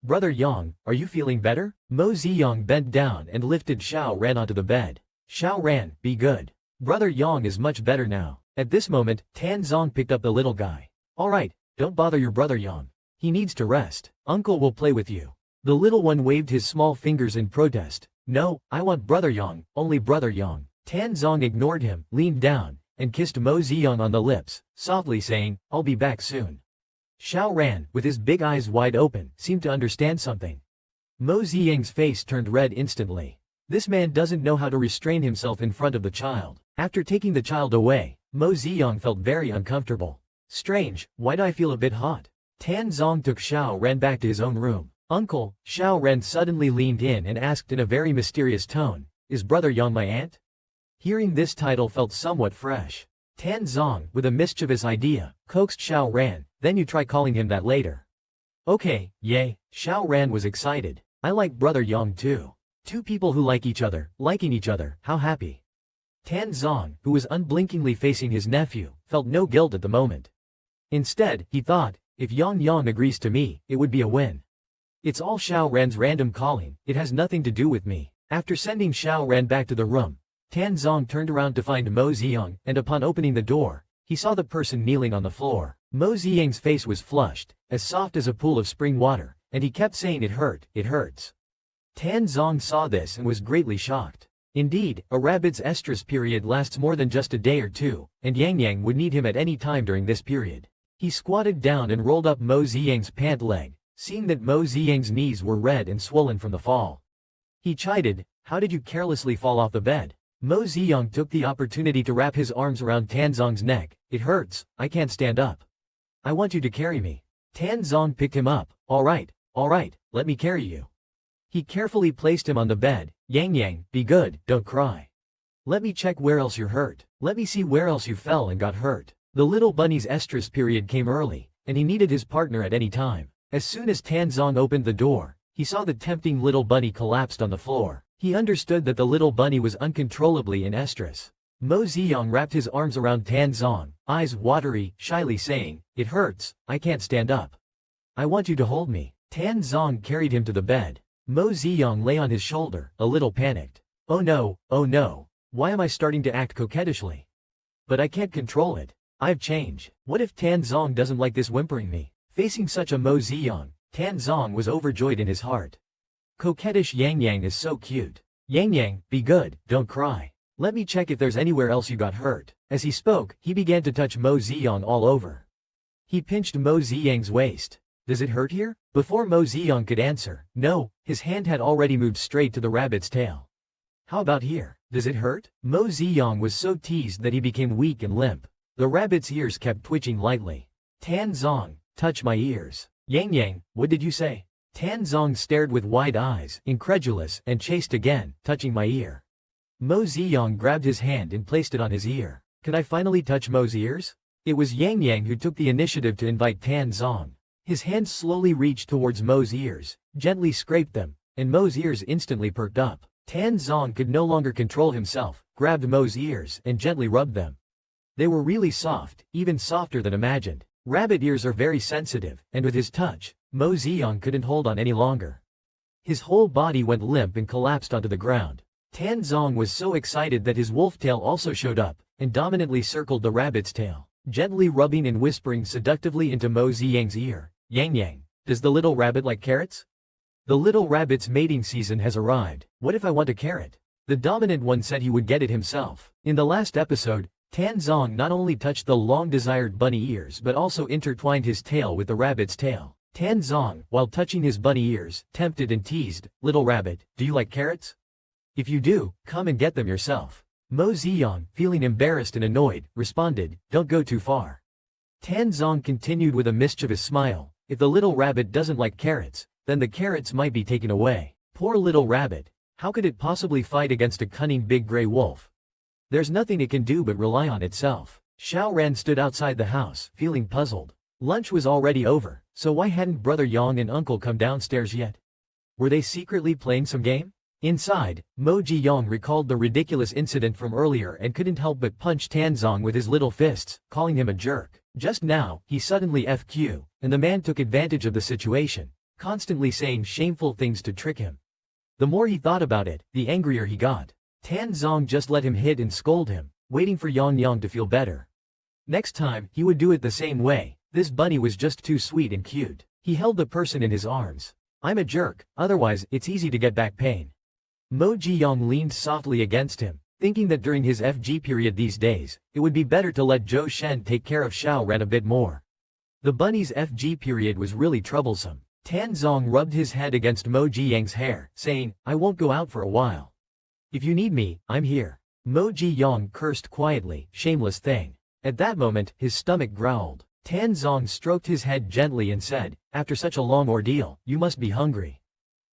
Brother Yang, are you feeling better? Mo Ziyang bent down and lifted Xiao Ren onto the bed. Xiao Ren, be good. Brother Yang is much better now. At this moment, Tan Zong picked up the little guy. Alright, don't bother your brother Yang. He needs to rest. Uncle will play with you. The little one waved his small fingers in protest. No, I want Brother Yang, only Brother Yang. Tan Zong ignored him, leaned down, and kissed Mo Ziyang on the lips, softly saying, I'll be back soon. Xiao Ran, with his big eyes wide open, seemed to understand something. Mo Ziyang's face turned red instantly. This man doesn't know how to restrain himself in front of the child. After taking the child away, Mo Ziyang felt very uncomfortable. Strange, why do I feel a bit hot? Tan Zong took Xiao Ran back to his own room. Uncle, Xiao Ran suddenly leaned in and asked in a very mysterious tone, is Brother Yang my aunt? Hearing this title felt somewhat fresh. Tan Zong, with a mischievous idea, coaxed Xiao Ran, then you try calling him that later. Okay, yay. Xiao Ran was excited. I like Brother Yang too. Two people who like each other, liking each other, how happy. Tan Zong, who was unblinkingly facing his nephew, felt no guilt at the moment. Instead, he thought, if Yang Yang agrees to me, it would be a win. It's all Xiao Ran's random calling, it has nothing to do with me. After sending Xiao Ran back to the room, Tan Zong turned around to find Mo Ziyang, and upon opening the door, he saw the person kneeling on the floor. Mo Ziyang's face was flushed, as soft as a pool of spring water, and he kept saying it hurts. Tan Zong saw this and was greatly shocked. Indeed, a rabbit's estrus period lasts more than just a day or two, and Yang Yang would need him at any time during this period. He squatted down and rolled up Mo Ziyang's pant leg, seeing that Mo Ziyang's knees were red and swollen from the fall. He chided, how did you carelessly fall off the bed? Mo Ziyang took the opportunity to wrap his arms around Tan Zong's neck. It hurts, I can't stand up. I want you to carry me. Tan Zong picked him up. All right, let me carry you. He carefully placed him on the bed. Yang, be good, don't cry. Let me check where else you're hurt. Let me see where else you fell and got hurt. The little bunny's estrus period came early, and he needed his partner at any time. As soon as Tan Zong opened the door, he saw the tempting little bunny collapsed on the floor. He understood that the little bunny was uncontrollably in estrus. Mo Ziyang wrapped his arms around Tan Zong, eyes watery, shyly saying, "It hurts, I can't stand up. I want you to hold me." Tan Zong carried him to the bed. Mo Ziyang lay on his shoulder, a little panicked. Oh no, why am I starting to act coquettishly? But I can't control it. I've changed. What if Tan Zong doesn't like this whimpering me? Facing such a Mo Ziyang, Tan Zong was overjoyed in his heart. Coquettish Yang is so cute. Yang, be good, don't cry. Let me check if there's anywhere else you got hurt. As he spoke, he began to touch Mo Ziyang all over. He pinched Mo Ziyang's waist. Does it hurt here? Before Mo Ziyang could answer, no, his hand had already moved straight to the rabbit's tail. How about here? Does it hurt? Mo Ziyang was so teased that he became weak and limp. The rabbit's ears kept twitching lightly. Tan Zong, touch my ears. Yang, what did you say? Tan Zong stared with wide eyes, incredulous, and chased again, touching my ear. Mo Ziyang grabbed his hand and placed it on his ear. Could I finally touch Mo's ears? It was Yang who took the initiative to invite Tan Zong. His hand slowly reached towards Mo's ears, gently scraped them, and Mo's ears instantly perked up. Tan Zong could no longer control himself, grabbed Mo's ears and gently rubbed them. They were really soft, even softer than imagined. Rabbit ears are very sensitive, and with his touch, Mo Ziyang couldn't hold on any longer. His whole body went limp and collapsed onto the ground. Tan Zong was so excited that his wolf tail also showed up, and dominantly circled the rabbit's tail, gently rubbing and whispering seductively into Mo Ziyang's ear. Yang, does the little rabbit like carrots? The little rabbit's mating season has arrived. What if I want a carrot? The dominant one said he would get it himself. In the last episode, Tan Zong not only touched the long-desired bunny ears but also intertwined his tail with the rabbit's tail. Tan Zong, while touching his bunny ears, tempted and teased, "Little rabbit, do you like carrots? If you do, come and get them yourself." Mo Ziyang, feeling embarrassed and annoyed, responded, "Don't go too far." Tan Zong continued with a mischievous smile, "If the little rabbit doesn't like carrots, then the carrots might be taken away. Poor little rabbit. How could it possibly fight against a cunning big gray wolf? There's nothing it can do but rely on itself." Xiao Ran stood outside the house, feeling puzzled. Lunch was already over, so why hadn't Brother Yang and Uncle come downstairs yet? Were they secretly playing some game? Inside, Mo Ji-yong recalled the ridiculous incident from earlier and couldn't help but punch Tan Zong with his little fists, calling him a jerk. Just now, he suddenly FQ, and the man took advantage of the situation, constantly saying shameful things to trick him. The more he thought about it, the angrier he got. Tan Zong just let him hit and scold him, waiting for Yang to feel better. Next time, he would do it the same way. This bunny was just too sweet and cute. He held the person in his arms. "I'm a jerk, otherwise, it's easy to get back pain." Mo Ji-yong leaned softly against him, thinking that during his FG period these days, it would be better to let Zhou Shen take care of Xiao Ran a bit more. The bunny's FG period was really troublesome. Tan Zong rubbed his head against Mo Ji-yang's hair, saying, "I won't go out for a while. If you need me, I'm here." Mo Ji-yong cursed quietly, "Shameless thing." At that moment, his stomach growled. Tan Zong stroked his head gently and said, "After such a long ordeal, you must be hungry.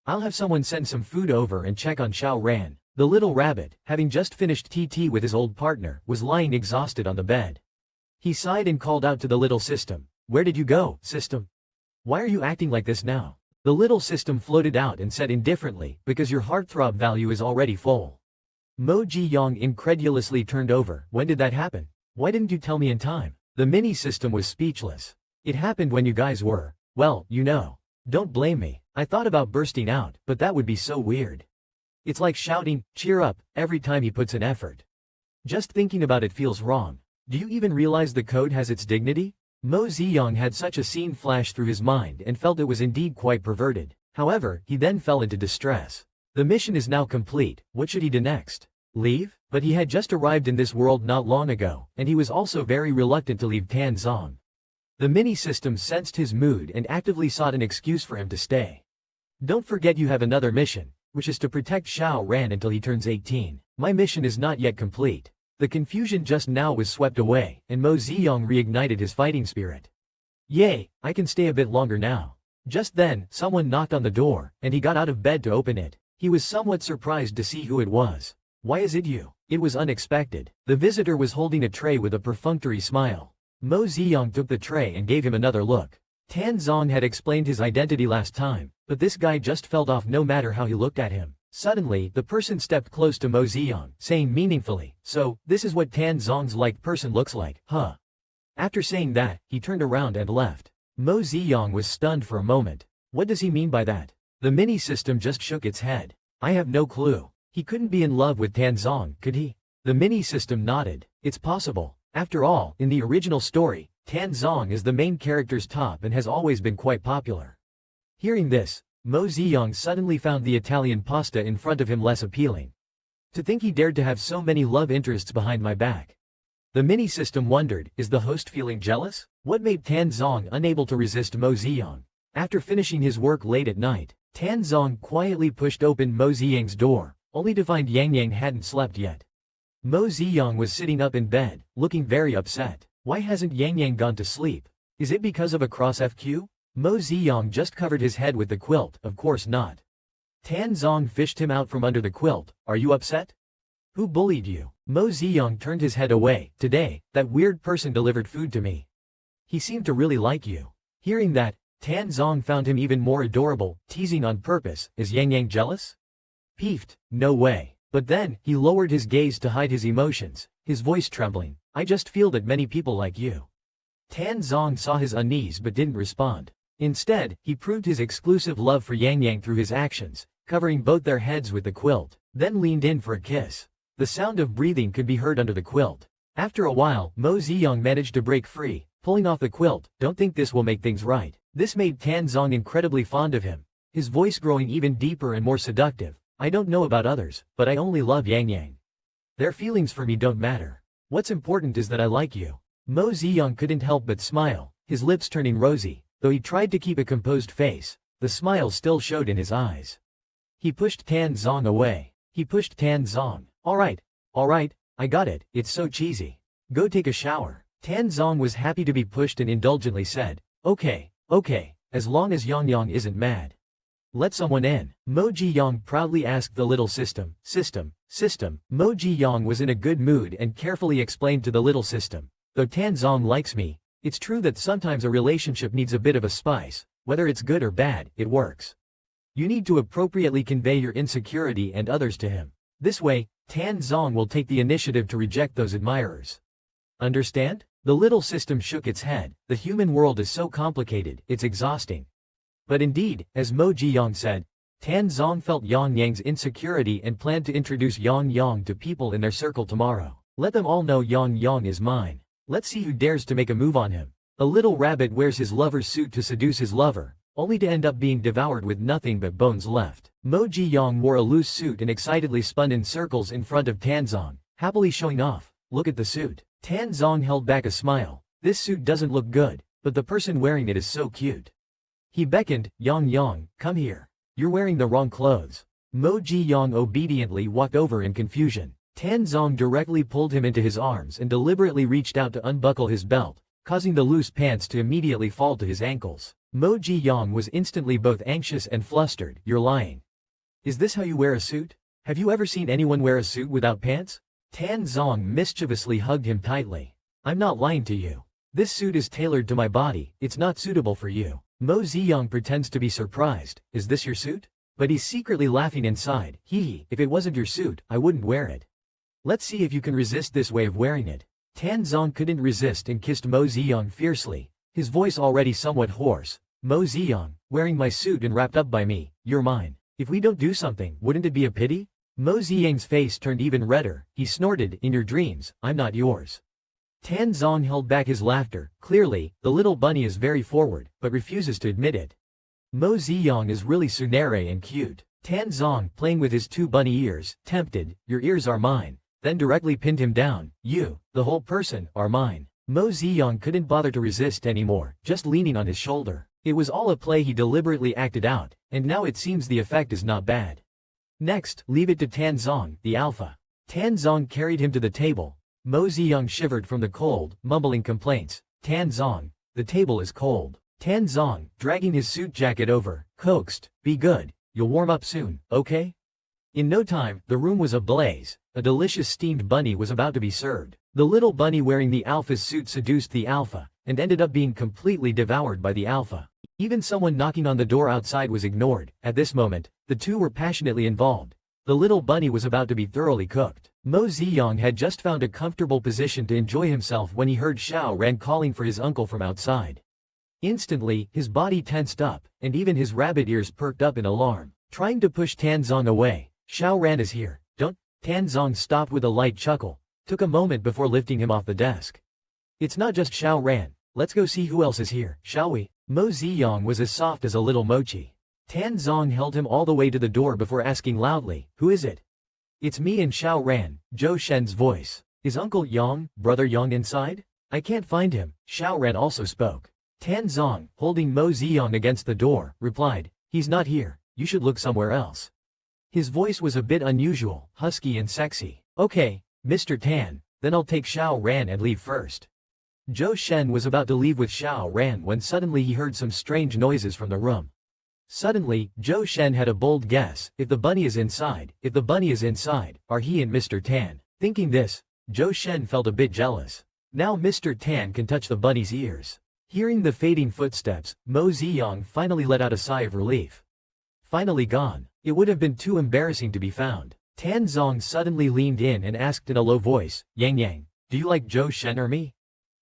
I'll have someone send some food over and check on Xiao Ran." The little rabbit, having just finished TT with his old partner, was lying exhausted on the bed. He sighed and called out to the little system, "Where did you go, system? Why are you acting like this now?" The little system floated out and said indifferently, "Because your heartthrob value is already full." Mo Ji-yong incredulously turned over. "When did that happen? Why didn't you tell me in time?" The mini-system was speechless. "It happened when you guys were, well, you know. Don't blame me. I thought about bursting out, but that would be so weird. It's like shouting, 'Cheer up,' every time he puts in effort. Just thinking about it feels wrong. Do you even realize the code has its dignity?" Mo Ziyang had such a scene flash through his mind and felt it was indeed quite perverted. However, he then fell into distress. The mission is now complete, what should he do next? Leave? But he had just arrived in this world not long ago, and he was also very reluctant to leave Tan Zong. The mini-system sensed his mood and actively sought an excuse for him to stay. "Don't forget you have another mission, which is to protect Xiao Ran until he turns 18. My mission is not yet complete." The confusion just now was swept away, and Mo Ziyong reignited his fighting spirit. Yay, I can stay a bit longer now. Just then, someone knocked on the door, and he got out of bed to open it. He was somewhat surprised to see who it was. Why is it you? It was unexpected. The visitor was holding a tray with a perfunctory smile. Mo Ziyang took the tray and gave him another look. Tan Zong had explained his identity last time, but this guy just felt off no matter how he looked at him. Suddenly, the person stepped close to Mo Ziyang, saying meaningfully, "So, this is what Tan Zong's like person looks like, huh?" After saying that, he turned around and left. Mo Ziyang was stunned for a moment. What does he mean by that? The mini-system just shook its head. I have no clue. He couldn't be in love with Tan Zong, could he? The mini-system nodded. It's possible. After all, in the original story, Tan Zong is the main character's top and has always been quite popular. Hearing this, Mo Ziyang suddenly found the Italian pasta in front of him less appealing. To think he dared to have so many love interests behind my back. The mini-system wondered, is the host feeling jealous? What made Tan Zong unable to resist Mo Ziyang? After finishing his work late at night, Tan Zong quietly pushed open Mo Ziyang's door, only to find Yang Yang hadn't slept yet. Mo Ziyang was sitting up in bed, looking very upset. Why hasn't Yang Yang gone to sleep? Is it because of a cross FQ? Mo Ziyang just covered his head with the quilt, of course not. Tan Zong fished him out from under the quilt. Are you upset? Who bullied you? Mo Ziyang turned his head away. Today, that weird person delivered food to me. He seemed to really like you. Hearing that, Tan Zong found him even more adorable, teasing on purpose. Is Yang Yang jealous? Peeved. No way. But then, he lowered his gaze to hide his emotions, his voice trembling. I just feel that many people like you. Tan Zong saw his unease but didn't respond. Instead, he proved his exclusive love for Yang Yang through his actions, covering both their heads with the quilt, then leaned in for a kiss. The sound of breathing could be heard under the quilt. After a while, Mo Ziyang managed to break free, pulling off the quilt. Don't think this will make things right. This made Tan Zong incredibly fond of him, his voice growing even deeper and more seductive. I don't know about others, but I only love Yang Yang. Their feelings for me don't matter. What's important is that I like you. Mo Ziyang couldn't help but smile, his lips turning rosy. Though he tried to keep a composed face, the smile still showed in his eyes. He pushed Tan Zong away. He pushed Tan Zong. Alright, I got it, it's so cheesy. Go take a shower. Tan Zong was happy to be pushed and indulgently said, okay, as long as Yang Yang isn't mad. Let someone in. Mo Ziyang proudly asked the little system. Mo Ziyang was in a good mood and carefully explained to the little system. Though Tan Zong likes me, it's true that sometimes a relationship needs a bit of a spice. Whether it's good or bad, it works. You need to appropriately convey your insecurity and others to him. This way, Tan Zong will take the initiative to reject those admirers. Understand? The little system shook its head. The human world is so complicated, it's exhausting. But indeed, as Mo Ziyang said, Tan Zong felt Yang Yang's insecurity and planned to introduce Yang Yang to people in their circle tomorrow. Let them all know Yang Yang is mine. Let's see who dares to make a move on him. A little rabbit wears his lover's suit to seduce his lover, only to end up being devoured with nothing but bones left. Mo Ziyang wore a loose suit and excitedly spun in circles in front of Tan Zong, happily showing off. Look at the suit. Tan Zong held back a smile. This suit doesn't look good, but the person wearing it is so cute. He beckoned, Yang Yang, come here. You're wearing the wrong clothes. Mo Ziyang obediently walked over in confusion. Tan Zong directly pulled him into his arms and deliberately reached out to unbuckle his belt, causing the loose pants to immediately fall to his ankles. Mo Ziyang was instantly both anxious and flustered. You're lying. Is this how you wear a suit? Have you ever seen anyone wear a suit without pants? Tan Zong mischievously hugged him tightly. I'm not lying to you. This suit is tailored to my body, it's not suitable for you. Mo Ziyang pretends to be surprised. Is this your suit? But he's secretly laughing inside. Hee, if it wasn't your suit, I wouldn't wear it. Let's see if you can resist this way of wearing it. Tan Zong couldn't resist and kissed Mo Ziyang fiercely, his voice already somewhat hoarse. Mo Ziyang, wearing my suit and wrapped up by me, you're mine. If we don't do something, wouldn't it be a pity? Mo Ziyang's face turned even redder. He snorted, in your dreams, I'm not yours. Tan Zong held back his laughter. Clearly, the little bunny is very forward, but refuses to admit it. Mo Ziyang is really tsundere and cute. Tan Zong, playing with his two bunny ears, tempted, your ears are mine, then directly pinned him down. You, the whole person, are mine. Mo Ziyang couldn't bother to resist anymore, just leaning on his shoulder. It was all a play he deliberately acted out, and now it seems the effect is not bad. Next, leave it to Tan Zong, the alpha. Tan Zong carried him to the table. Mo Ziyang shivered from the cold, mumbling complaints. Tan Zong, the table is cold. Tan Zong, dragging his suit jacket over, coaxed, "Be good, you'll warm up soon, okay?" In no time, the room was ablaze. A delicious steamed bunny was about to be served. The little bunny wearing the alpha's suit seduced the alpha, and ended up being completely devoured by the alpha. Even someone knocking on the door outside was ignored. At this moment, the two were passionately involved. The little bunny was about to be thoroughly cooked. Mo Ziyang had just found a comfortable position to enjoy himself when he heard Xiao Ran calling for his uncle from outside. Instantly, his body tensed up, and even his rabbit ears perked up in alarm. Trying to push Tan Zong away, "Xiao Ran is here, don't." Tan Zong stopped with a light chuckle, took a moment before lifting him off the desk. "It's not just Xiao Ran, let's go see who else is here, shall we?" Mo Ziyang was as soft as a little mochi. Tan Zong held him all the way to the door before asking loudly, "Who is it?" "It's me and Xiao Ran," Zhou Shen's voice. "Is Uncle Yang, Brother Yang inside?" "I can't find him," Xiao Ran also spoke. Tan Zong, holding Mo Ziyang against the door, replied, "He's not here, you should look somewhere else." His voice was a bit unusual, husky and sexy. "Okay, Mr. Tan, then I'll take Xiao Ran and leave first." Zhou Shen was about to leave with Xiao Ran when suddenly he heard some strange noises from the room. Suddenly, Zhou Shen had a bold guess. If the bunny is inside, are he and Mr. Tan? Thinking this, Zhou Shen felt a bit jealous. Now Mr. Tan can touch the bunny's ears. Hearing the fading footsteps, Mo Ziyang finally let out a sigh of relief. Finally gone. It would have been too embarrassing to be found. Tan Zong suddenly leaned in and asked in a low voice, "Yang Yang, do you like Zhou Shen or me?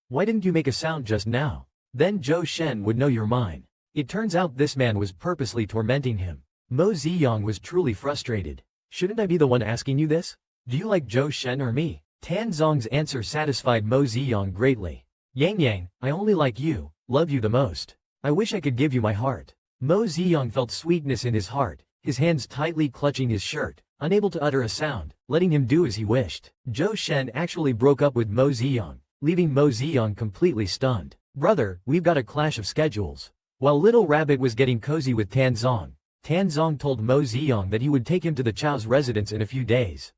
Why didn't you make a sound just now? Then Zhou Shen would know you're mine." It turns out this man was purposely tormenting him. Mo Ziyang was truly frustrated. "Shouldn't I be the one asking you this? Do you like Zhou Shen or me?" Tan Zong's answer satisfied Mo Ziyang greatly. "Yang Yang, I only like you, love you the most. I wish I could give you my heart." Mo Ziyang felt sweetness in his heart, his hands tightly clutching his shirt, unable to utter a sound, letting him do as he wished. Zhou Shen actually broke up with Mo Ziyang, leaving Mo Ziyang completely stunned. "Brother, we've got a clash of schedules." While Little Rabbit was getting cozy with Tan Zong told Mo Ziyang that he would take him to the Chow's residence in a few days.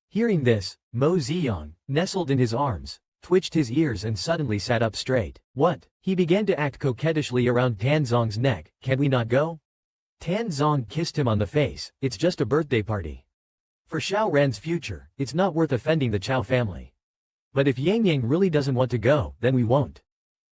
Hearing this, Mo Ziyang, nestled in his arms, twitched his ears and suddenly sat up straight. "What?" He began to act coquettishly around Tan Zong's neck. "Can we not go?" Tan Zong kissed him on the face. "It's just a birthday party. For Xiao Ran's future, it's not worth offending the Chow family. But if Yang Yang really doesn't want to go, then we won't.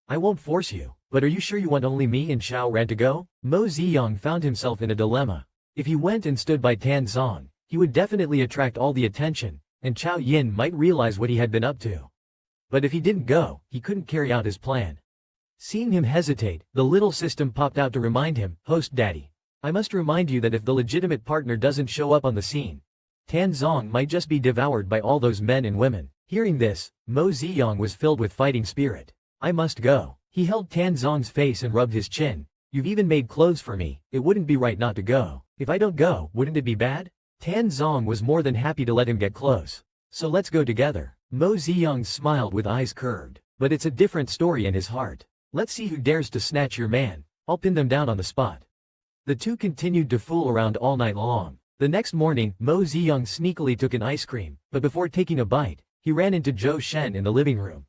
I won't force you. But are you sure you want only me and Xiao Ran to go?" Mo Ziyang found himself in a dilemma. If he went and stood by Tan Zong, he would definitely attract all the attention, and Chao Yin might realize what he had been up to. But if he didn't go, he couldn't carry out his plan. Seeing him hesitate, the little system popped out to remind him, "Host Daddy, I must remind you that if the legitimate partner doesn't show up on the scene, Tan Zong might just be devoured by all those men and women." Hearing this, Mo Ziyang was filled with fighting spirit. "I must go." He held Tan Zong's face and rubbed his chin. "You've even made clothes for me, it wouldn't be right not to go. If I don't go, wouldn't it be bad?" Tan Zong was more than happy to let him get close. "So let's go together." Mo Ziyang smiled with eyes curved. "But it's a different story in his heart. Let's see who dares to snatch your man. I'll pin them down on the spot." The two continued to fool around all night long. The next morning, Mo Ziyang sneakily took an ice cream, but before taking a bite, he ran into Zhou Shen in the living room.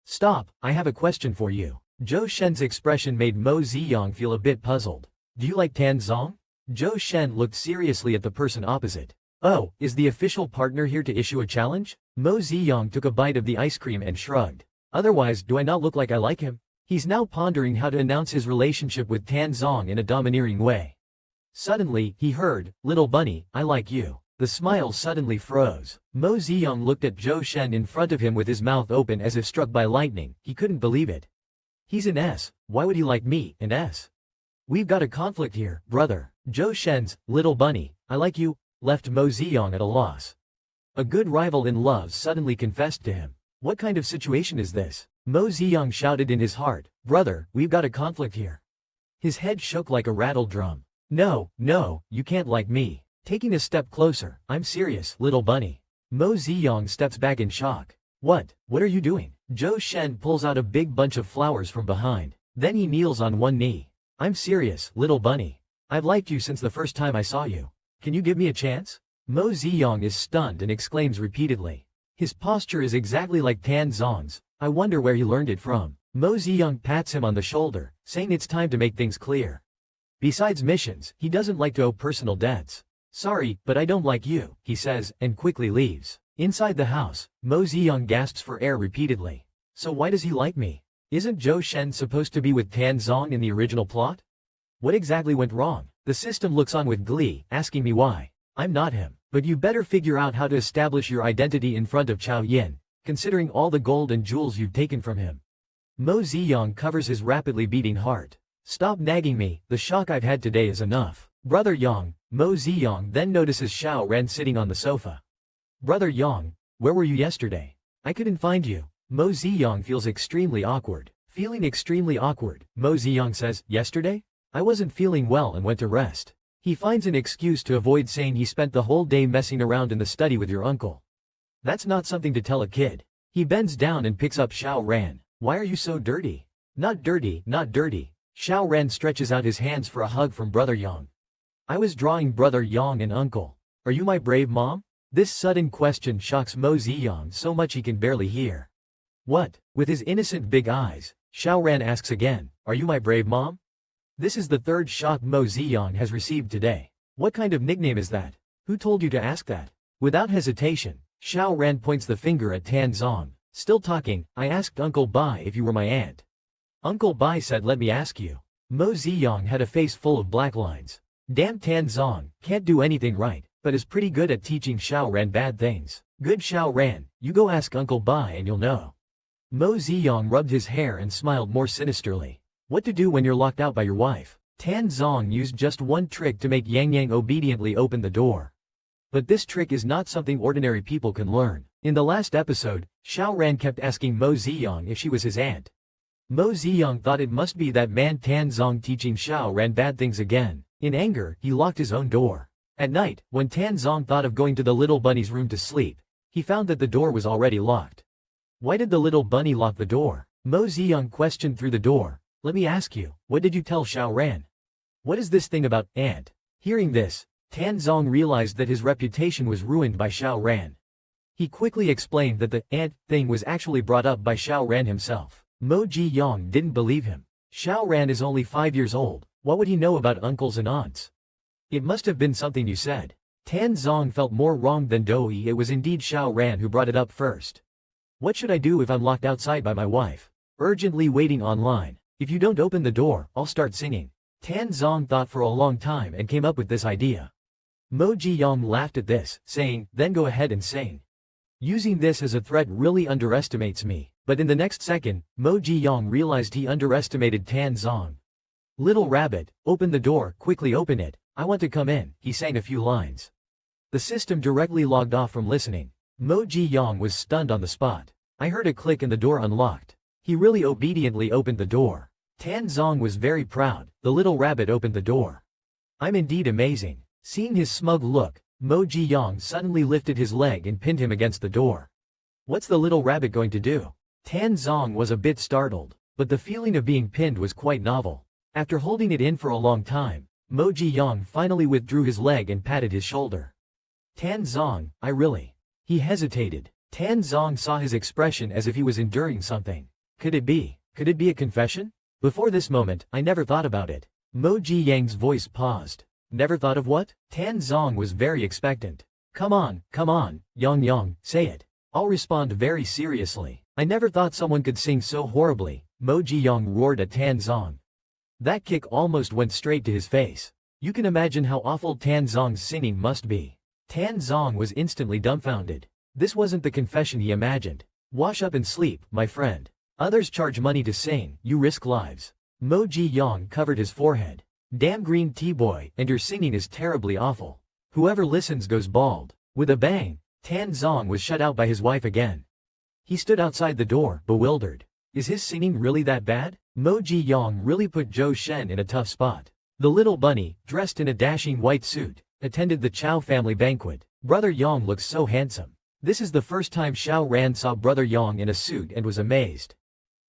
"Stop, I have a question for you." Zhou Shen's expression made Mo Ziyang feel a bit puzzled. "Do you like Tan Zong?" Zhou Shen looked seriously at the person opposite. "Oh, is the official partner here to issue a challenge?" Mo Ziyang took a bite of the ice cream and shrugged. "Otherwise, do I not look like I like him?" He's now pondering how to announce his relationship with Tan Zong in a domineering way. Suddenly, he heard, "Little bunny, I like you." The smile suddenly froze. Mo Ziyang looked at Zhou Shen in front of him with his mouth open as if struck by lightning. He couldn't believe it. "He's an S, why would he like me, an S? We've got a conflict here, brother." Zhou Shen's, "Little bunny, I like you," left Mo Ziyang at a loss. A good rival in love suddenly confessed to him. What kind of situation is this? Mo Ziyang shouted in his heart, "Brother, we've got a conflict here." His head shook like a rattle drum. No, you can't like me." Taking a step closer, "I'm serious, little bunny." Mo Ziyang steps back in shock. What are you doing?" Zhou Shen pulls out a big bunch of flowers from behind. Then he kneels on one knee. "I'm serious, little bunny. I've liked you since the first time I saw you. Can you give me a chance?" Mo Ziyang is stunned and exclaims repeatedly. His posture is exactly like Tan Zong's. I wonder where he learned it from. Mo Ziyang pats him on the shoulder, saying it's time to make things clear. Besides missions, he doesn't like to owe personal debts. Sorry, but I don't like you, he says, and quickly leaves. Inside the house, Mo Ziyang gasps for air repeatedly. So why does he like me? Isn't Zhou Shen supposed to be with Tan Zong in the original plot? What exactly went wrong? The system looks on with glee, asking me why. I'm not him. But you better figure out how to establish your identity in front of Chao Yin, considering all the gold and jewels you've taken from him. Mo Ziyang covers his rapidly beating heart. Stop nagging me, the shock I've had today is enough. Brother Yang. Mo Ziyang then notices Xiao Ren sitting on the sofa. Brother Yang, where were you yesterday? I couldn't find you. Mo Ziyang feels extremely awkward. Feeling extremely awkward, Mo Ziyang says, yesterday? I wasn't feeling well and went to rest. He finds an excuse to avoid saying he spent the whole day messing around in the study with your uncle. That's not something to tell a kid. He bends down and picks up Xiao Ran. Why are you so dirty? Not dirty, not dirty. Xiao Ran stretches out his hands for a hug from Brother Yang. I was drawing Brother Yang and Uncle. Are you my brave mom? This sudden question shocks Mo Ziyang so much he can barely hear. What? With his innocent big eyes, Xiao Ran asks again, are you my brave mom? This is the third shock Mo Ziyang has received today. What kind of nickname is that? Who told you to ask that? Without hesitation, Xiao Ran points the finger at Tan Zong. Still talking, I asked Uncle Bai if you were my aunt. Uncle Bai said let me ask you. Mo Ziyang had a face full of black lines. Damn Tan Zong, can't do anything right, but is pretty good at teaching Xiao Ran bad things. Good Xiao Ran, you go ask Uncle Bai and you'll know. Mo Ziyang rubbed his hair and smiled more sinisterly. What to do when you're locked out by your wife? Tan Zong used just one trick to make Yang Yang obediently open the door. But this trick is not something ordinary people can learn. In the last episode, Xiao Ran kept asking Mo Ziyang if she was his aunt. Mo Ziyang thought it must be that man Tan Zong teaching Xiao Ran bad things again. In anger, he locked his own door. At night, when Tan Zong thought of going to the little bunny's room to sleep, he found that the door was already locked. Why did the little bunny lock the door? Mo Ziyang questioned through the door. Let me ask you, what did you tell Xiao Ran? What is this thing about aunt? Hearing this, Tan Zong realized that his reputation was ruined by Xiao Ran. He quickly explained that the aunt thing was actually brought up by Xiao Ran himself. Mo Ziyang didn't believe him. Xiao Ran is only 5 years old. What would he know about uncles and aunts? It must have been something you said. Tan Zong felt more wronged than Doi. It was indeed Xiao Ran who brought it up first. What should I do if I'm locked outside by my wife? Urgently waiting online. If you don't open the door, I'll start singing. Tan Zong thought for a long time and came up with this idea. Mo Ziyang laughed at this, saying, then go ahead and sing. Using this as a threat really underestimates me. But in the next second, Mo Ziyang realized he underestimated Tan Zong. Little rabbit, open the door, quickly open it. I want to come in, he sang a few lines. The system directly logged off from listening. Mo Ziyang was stunned on the spot. I heard a click and the door unlocked. He really obediently opened the door. Tan Zong was very proud. The little rabbit opened the door. I'm indeed amazing. Seeing his smug look, Mo Ziyang suddenly lifted his leg and pinned him against the door. What's the little rabbit going to do? Tan Zong was a bit startled, but the feeling of being pinned was quite novel. After holding it in for a long time, Mo Ziyang finally withdrew his leg and patted his shoulder. Tan Zong, I really... He hesitated. Tan Zong saw his expression as if he was enduring something. Could it be a confession? Before this moment, I never thought about it. Mo Ziyang's voice paused. Never thought of what? Tan Zong was very expectant. Come on, Yang, say it. I'll respond very seriously. I never thought someone could sing so horribly, Mo Ziyang roared at Tan Zong. That kick almost went straight to his face. You can imagine how awful Tan Zong's singing must be. Tan Zong was instantly dumbfounded. This wasn't the confession he imagined. Wash up and sleep, my friend. Others charge money to sing, you risk lives. Mo Ziyang covered his forehead. Damn green tea boy, and your singing is terribly awful. Whoever listens goes bald. With a bang, Tan Zong was shut out by his wife again. He stood outside the door, bewildered. Is his singing really that bad? Mo Ziyang really put Zhou Shen in a tough spot. The little bunny, dressed in a dashing white suit, attended the Chao family banquet. Brother Yang looks so handsome. This is the first time Xiao Ran saw Brother Yang in a suit and was amazed.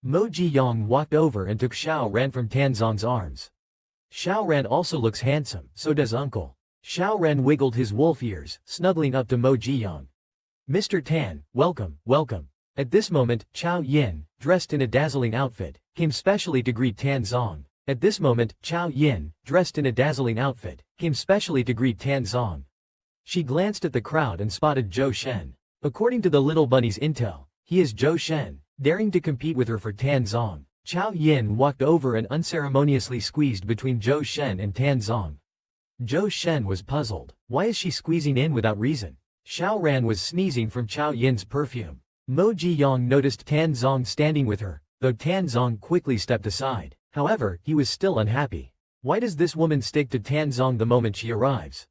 Mo Ziyang walked over and took Xiao Ran from Tan Zong's arms. Xiao Ran also looks handsome, so does Uncle. Xiao Ran wiggled his wolf ears, snuggling up to Mo Ziyang. Mr. Tan, welcome. At this moment, Chao Yin, dressed in a dazzling outfit, came specially to greet Tan Zong. At this moment, Chao Yin, dressed in a dazzling outfit, came specially to greet Tan Zong. She glanced at the crowd and spotted Zhou Shen. According to the little bunny's intel, he is Zhou Shen, daring to compete with her for Tan Zong. Chao Yin walked over and unceremoniously squeezed between Zhou Shen and Tan Zong. Zhou Shen was puzzled. Why is she squeezing in without reason? Xiao Ran was sneezing from Chao Yin's perfume. Mo Jiyang noticed Tan Zong standing with her, though Tan Zong quickly stepped aside. However, he was still unhappy. Why does this woman stick to Tan Zong the moment she arrives?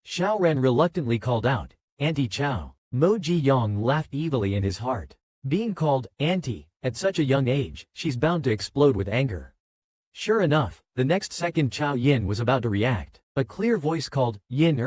Xiao Ran reluctantly called out, "Auntie Chao." Mo Jiyang laughed evilly in his heart. Being called auntie at such a young age, she's bound to explode with anger. Sure enough, the next second Chao Yin was about to react. A clear voice called, "Yin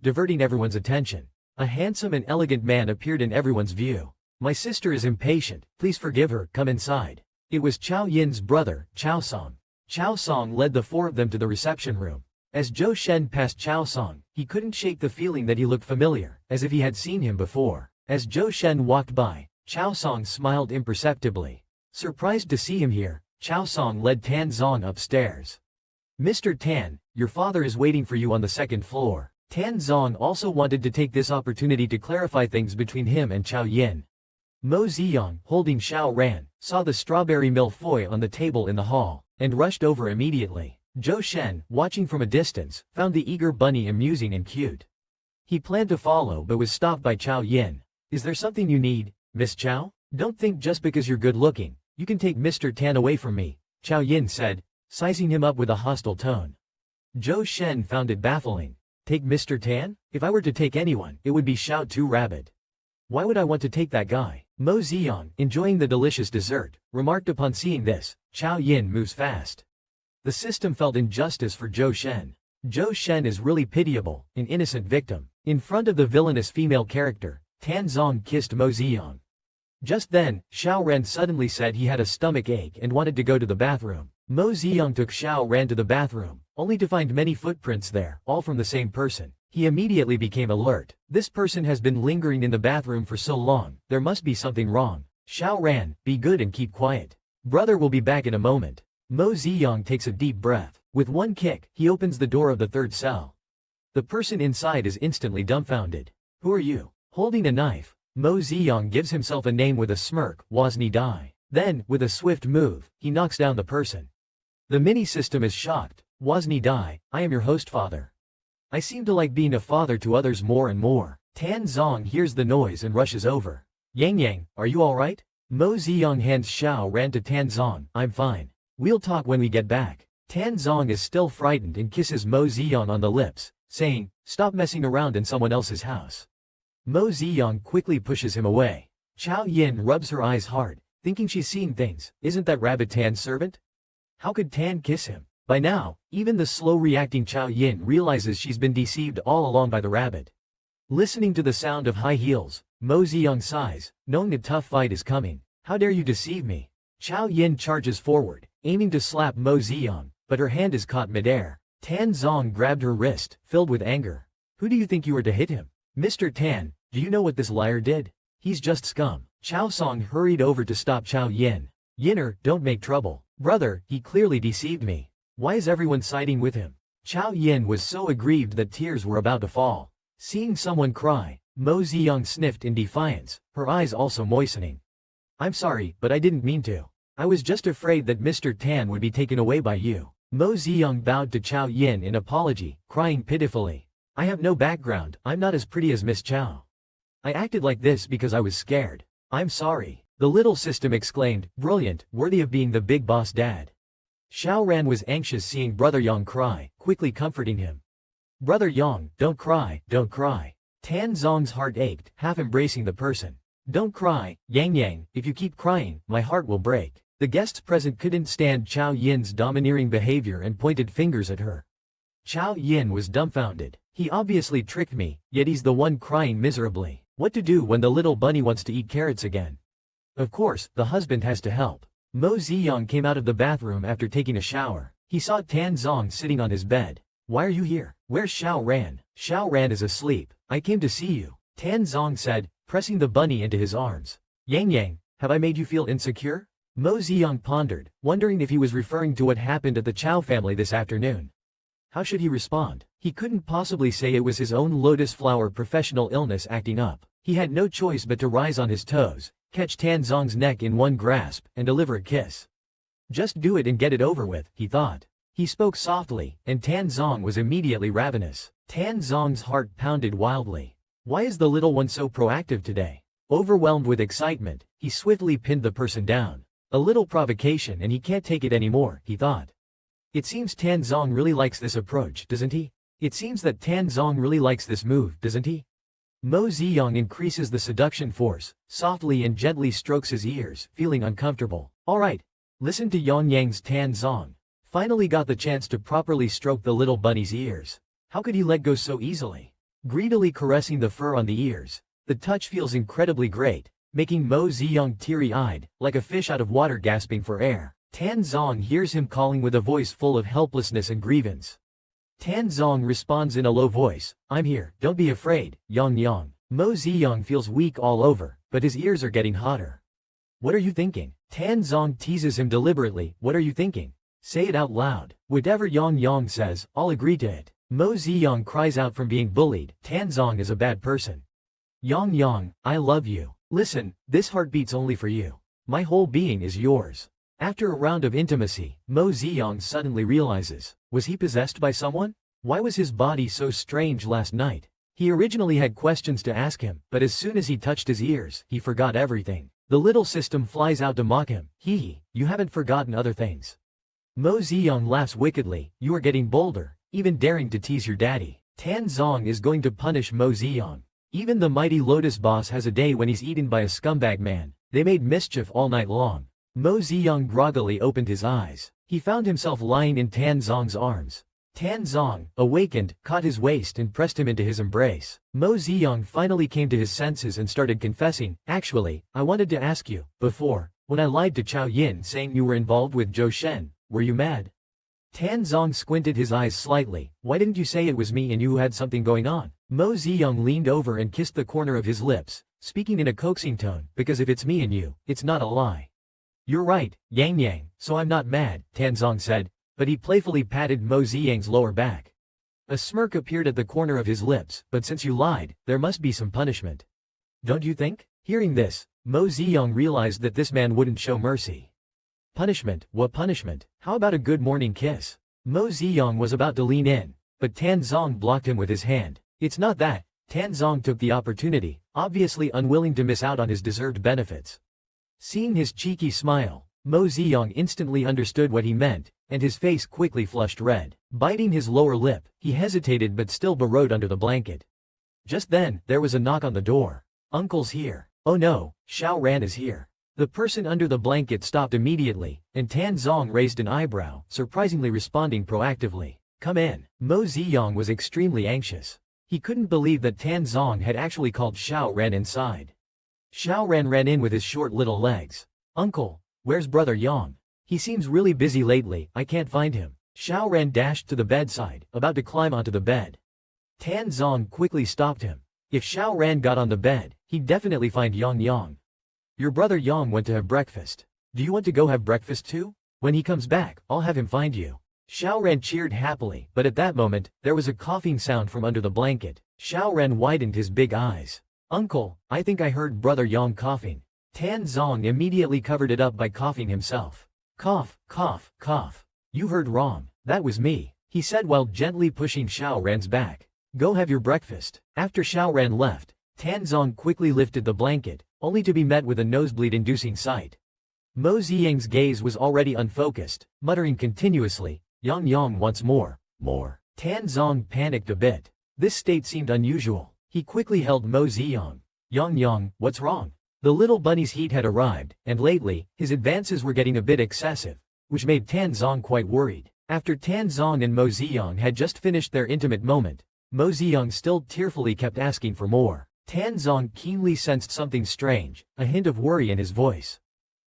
diverting everyone's attention. A handsome and elegant man appeared in everyone's view. "My sister is impatient, please forgive her, come inside." It was Chao Yin's brother, Chao Song. Chao Song led the four of them to the reception room. As Zhou Shen passed Chao Song, he couldn't shake the feeling that he looked familiar, as if he had seen him before. As Zhou Shen walked by, Chao Song smiled imperceptibly. Surprised to see him here, Chao Song led Tan Zong upstairs. "Mr. Tan, your father is waiting for you on the second floor." Tan Zong also wanted to take this opportunity to clarify things between him and Chao Yin. Mo Ziyang, holding Xiao Ran, saw the strawberry millefeuille on the table in the hall, and rushed over immediately. Zhou Shen, watching from a distance, found the eager bunny amusing and cute. He planned to follow but was stopped by Chao Yin. "Is there something you need, Miss Chao? Don't think just because you're good looking, you can take Mr. Tan away from me," Chao Yin said, sizing him up with a hostile tone. Zhou Shen found it baffling. Take Mr. Tan? If I were to take anyone, it would be Xiao Tu Rabbit. Why would I want to take that guy? Mo Ziyang, enjoying the delicious dessert, remarked upon seeing this, Chao Yin moves fast. The system felt injustice for Zhou Shen. Zhou Shen is really pitiable, an innocent victim. In front of the villainous female character, Tan Zong kissed Mo Ziyang. Just then, Xiao Ran suddenly said he had a stomach ache and wanted to go to the bathroom. Mo Ziyang took Xiao Ran to the bathroom, only to find many footprints there, all from the same person. He immediately became alert. This person has been lingering in the bathroom for so long, there must be something wrong. Xiao Ran, be good and keep quiet. Brother will be back in a moment. Mo Ziyang takes a deep breath. With one kick, he opens the door of the third cell. The person inside is instantly dumbfounded. Who are you? Holding a knife, Mo Ziyang gives himself a name with a smirk, Wozni Dai. Then, with a swift move, he knocks down the person. The mini-system is shocked. Wozni Dai, I am your host father. I seem to like being a father to others more and more. Tan Zong hears the noise and rushes over. Yang Yang, are you alright? Mo Ziyang hands Xiao Ran to Tan Zong. I'm fine. We'll talk when we get back. Tan Zong is still frightened and kisses Mo Ziyang on the lips, saying, stop messing around in someone else's house. Mo Ziyang quickly pushes him away. Chao Yin rubs her eyes hard, thinking she's seeing things. Isn't that rabbit Tan's servant? How could Tan kiss him? By now, even the slow-reacting Chao Yin realizes she's been deceived all along by the rabbit. Listening to the sound of high heels, Mo Ziyang sighs, knowing a tough fight is coming. How dare you deceive me? Chao Yin charges forward, aiming to slap Mo Ziyang, but her hand is caught midair. Tan Zong grabbed her wrist, filled with anger. Who do you think you are to hit him? Mr. Tan, do you know what this liar did? He's just scum. Chao Song hurried over to stop Chao Yin. Yinner, don't make trouble. Brother, he clearly deceived me. Why is everyone siding with him? Chao Yin was so aggrieved that tears were about to fall. Seeing someone cry, Mo Ziyang sniffed in defiance, her eyes also moistening. I'm sorry, but I didn't mean to. I was just afraid that Mr. Tan would be taken away by you. Mo Ziyang bowed to Chao Yin in apology, crying pitifully. I have no background, I'm not as pretty as Miss Chao. I acted like this because I was scared. I'm sorry. The little system exclaimed, brilliant, worthy of being the big boss dad. Xiao Ran was anxious seeing Brother Yang cry, quickly comforting him. Brother Yang, don't cry, don't cry. Tan Zong's heart ached, half embracing the person. Don't cry, Yang Yang, if you keep crying, my heart will break. The guests present couldn't stand Chao Yin's domineering behavior and pointed fingers at her. Chao Yin was dumbfounded. He obviously tricked me, yet he's the one crying miserably. What to do when the little bunny wants to eat carrots again? Of course, the husband has to help. Mo Ziyang came out of the bathroom after taking a shower. He saw Tan Zong sitting on his bed. Why are you here? Where's Xiao Ran? Xiao Ran is asleep. I came to see you. Tan Zong said, pressing the bunny into his arms. Yang Yang, have I made you feel insecure? Mo Ziyang pondered, wondering if he was referring to what happened at the Chow family this afternoon. How should he respond? He couldn't possibly say it was his own lotus flower professional illness acting up. He had no choice but to rise on his toes, catch Tan Zong's neck in one grasp, and deliver a kiss. Just do it and get it over with, he thought. He spoke softly, and Tan Zong was immediately ravenous. Tan Zong's heart pounded wildly. Why is the little one so proactive today? Overwhelmed with excitement, he swiftly pinned the person down. A little provocation and he can't take it anymore, he thought. It seems Tan Zong really likes this approach, doesn't he? It seems that Tan Zong really likes this move, doesn't he? Mo Ziyang increases the seduction force, softly and gently strokes his ears, feeling uncomfortable. Alright, listen to Yang Yang's Tan Zong. Finally got the chance to properly stroke the little bunny's ears. How could he let go so easily? Greedily caressing the fur on the ears. The touch feels incredibly great, making Mo Ziyang teary-eyed, like a fish out of water gasping for air. Tan Zong hears him calling with a voice full of helplessness and grievance. Tan Zong responds in a low voice, I'm here, don't be afraid, Yang Yang. Mo Ziyang feels weak all over, but his ears are getting hotter. What are you thinking? Tan Zong teases him deliberately, what are you thinking? Say it out loud. Whatever Yang Yang says, I'll agree to it. Mo Ziyang cries out from being bullied, Tan Zong is a bad person. Yang Yang, I love you. Listen, this heart beats only for you. My whole being is yours. After a round of intimacy, Mo Ziyang suddenly realizes, was he possessed by someone? Why was his body so strange last night? He originally had questions to ask him, but as soon as he touched his ears, he forgot everything. The little system flies out to mock him, hee, you haven't forgotten other things. Mo Ziyang laughs wickedly, you are getting bolder, even daring to tease your daddy. Tan Zong is going to punish Mo Ziyang. Even the mighty Lotus boss has a day when he's eaten by a scumbag man. They made mischief all night long. Mo Ziyang groggily opened his eyes. He found himself lying in Tan Zong's arms. Tan Zong, awakened, caught his waist and pressed him into his embrace. Mo Ziyang finally came to his senses and started confessing, actually, I wanted to ask you, before, when I lied to Chao Yin saying you were involved with Zhou Shen, were you mad? Tan Zong squinted his eyes slightly, why didn't you say it was me and you who had something going on? Mo Ziyang leaned over and kissed the corner of his lips, speaking in a coaxing tone, because if it's me and you, it's not a lie. You're right, Yang Yang, so I'm not mad, Tan Zong said, but he playfully patted Mo Ziyang's lower back. A smirk appeared at the corner of his lips, but since you lied, there must be some punishment. Don't you think? Hearing this, Mo Ziyang realized that this man wouldn't show mercy. Punishment? What punishment? How about a good morning kiss? Mo Ziyang was about to lean in, but Tan Zong blocked him with his hand. It's not that. Tan Zong took the opportunity, obviously unwilling to miss out on his deserved benefits. Seeing his cheeky smile, Mo Ziyang instantly understood what he meant, and his face quickly flushed red. Biting his lower lip, he hesitated but still burrowed under the blanket. Just then, there was a knock on the door. Uncle's here. Oh no, Xiao Ran is here. The person under the blanket stopped immediately, and Tan Zong raised an eyebrow, surprisingly responding proactively. Come in. Mo Ziyang was extremely anxious. He couldn't believe that Tan Zong had actually called Xiao Ran inside. Xiao Ran ran in with his short little legs. Uncle, where's Brother Yang? He seems really busy lately, I can't find him. Xiao Ran dashed to the bedside, about to climb onto the bed. Tan Zong quickly stopped him. If Xiao Ran got on the bed, he'd definitely find Yang Yang. Your brother Yang went to have breakfast. Do you want to go have breakfast too? When he comes back, I'll have him find you. Xiao Ran cheered happily, but at that moment, there was a coughing sound from under the blanket. Xiao Ran widened his big eyes. Uncle, I think I heard Brother Yang coughing. Tan Zong immediately covered it up by coughing himself. Cough, cough, cough. You heard wrong. That was me, he said while gently pushing Xiao Ran's back. Go have your breakfast. After Xiao Ran left, Tan Zong quickly lifted the blanket, only to be met with a nosebleed-inducing sight. Mo Ziyang's gaze was already unfocused, muttering continuously, Yang Yang wants more, more. Tan Zong panicked a bit. This state seemed unusual. He quickly held Mo Ziyang. Yang Yang, what's wrong? The little bunny's heat had arrived, and lately, his advances were getting a bit excessive, which made Tan Zong quite worried. After Tan Zong and Mo Ziyang had just finished their intimate moment, Mo Ziyang still tearfully kept asking for more. Tan Zong keenly sensed something strange, a hint of worry in his voice.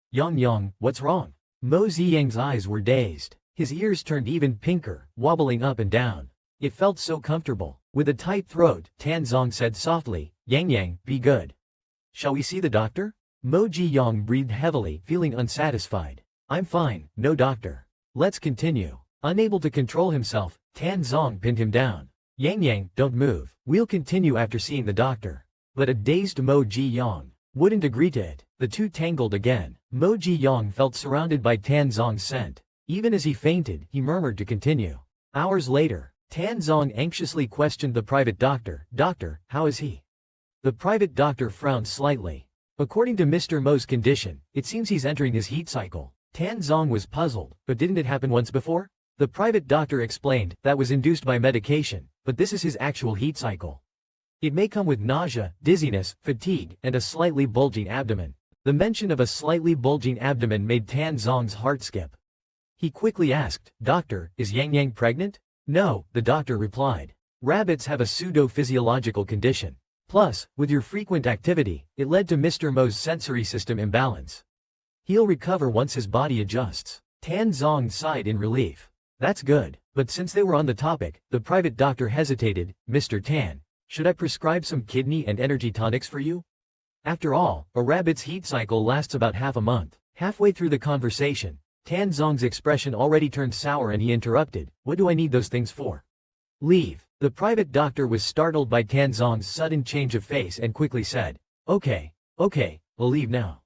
Yang Yang, what's wrong? Mo Ziyang's eyes were dazed. His ears turned even pinker, wobbling up and down. It felt so comfortable. With a tight throat, Tan Zong said softly, Yang Yang, be good. Shall we see the doctor? Mo Ji-young breathed heavily, feeling unsatisfied. I'm fine, no doctor. Let's continue. Unable to control himself, Tan Zong pinned him down. Yang, don't move. We'll continue after seeing the doctor. But a dazed Mo Ji-young wouldn't agree to it. The two tangled again. Mo Ji-young felt surrounded by Tan Zong's scent. Even as he fainted, he murmured to continue. Hours later, Tan Zong anxiously questioned the private doctor. Doctor, how is he? The private doctor frowned slightly. According to Mr. Mo's condition, it seems he's entering his heat cycle. Tan Zong was puzzled, but didn't it happen once before? The private doctor explained that was induced by medication, but this is his actual heat cycle. It may come with nausea, dizziness, fatigue, and a slightly bulging abdomen. The mention of a slightly bulging abdomen made Tan Zong's heart skip. He quickly asked, Doctor, is Yang pregnant? No, the doctor replied. Rabbits have a pseudo-physiological condition. Plus, with your frequent activity, it led to Mr. Mo's sensory system imbalance. He'll recover once his body adjusts. Tan Zong sighed in relief. That's good. But since they were on the topic, the private doctor hesitated. Mr. Tan, should I prescribe some kidney and energy tonics for you? After all, a rabbit's heat cycle lasts about half a month. Halfway through the conversation, Tan Zong's expression already turned sour and he interrupted. What do I need those things for? Leave. The private doctor was startled by Tan Zong's sudden change of face and quickly said, Okay, I'll leave now.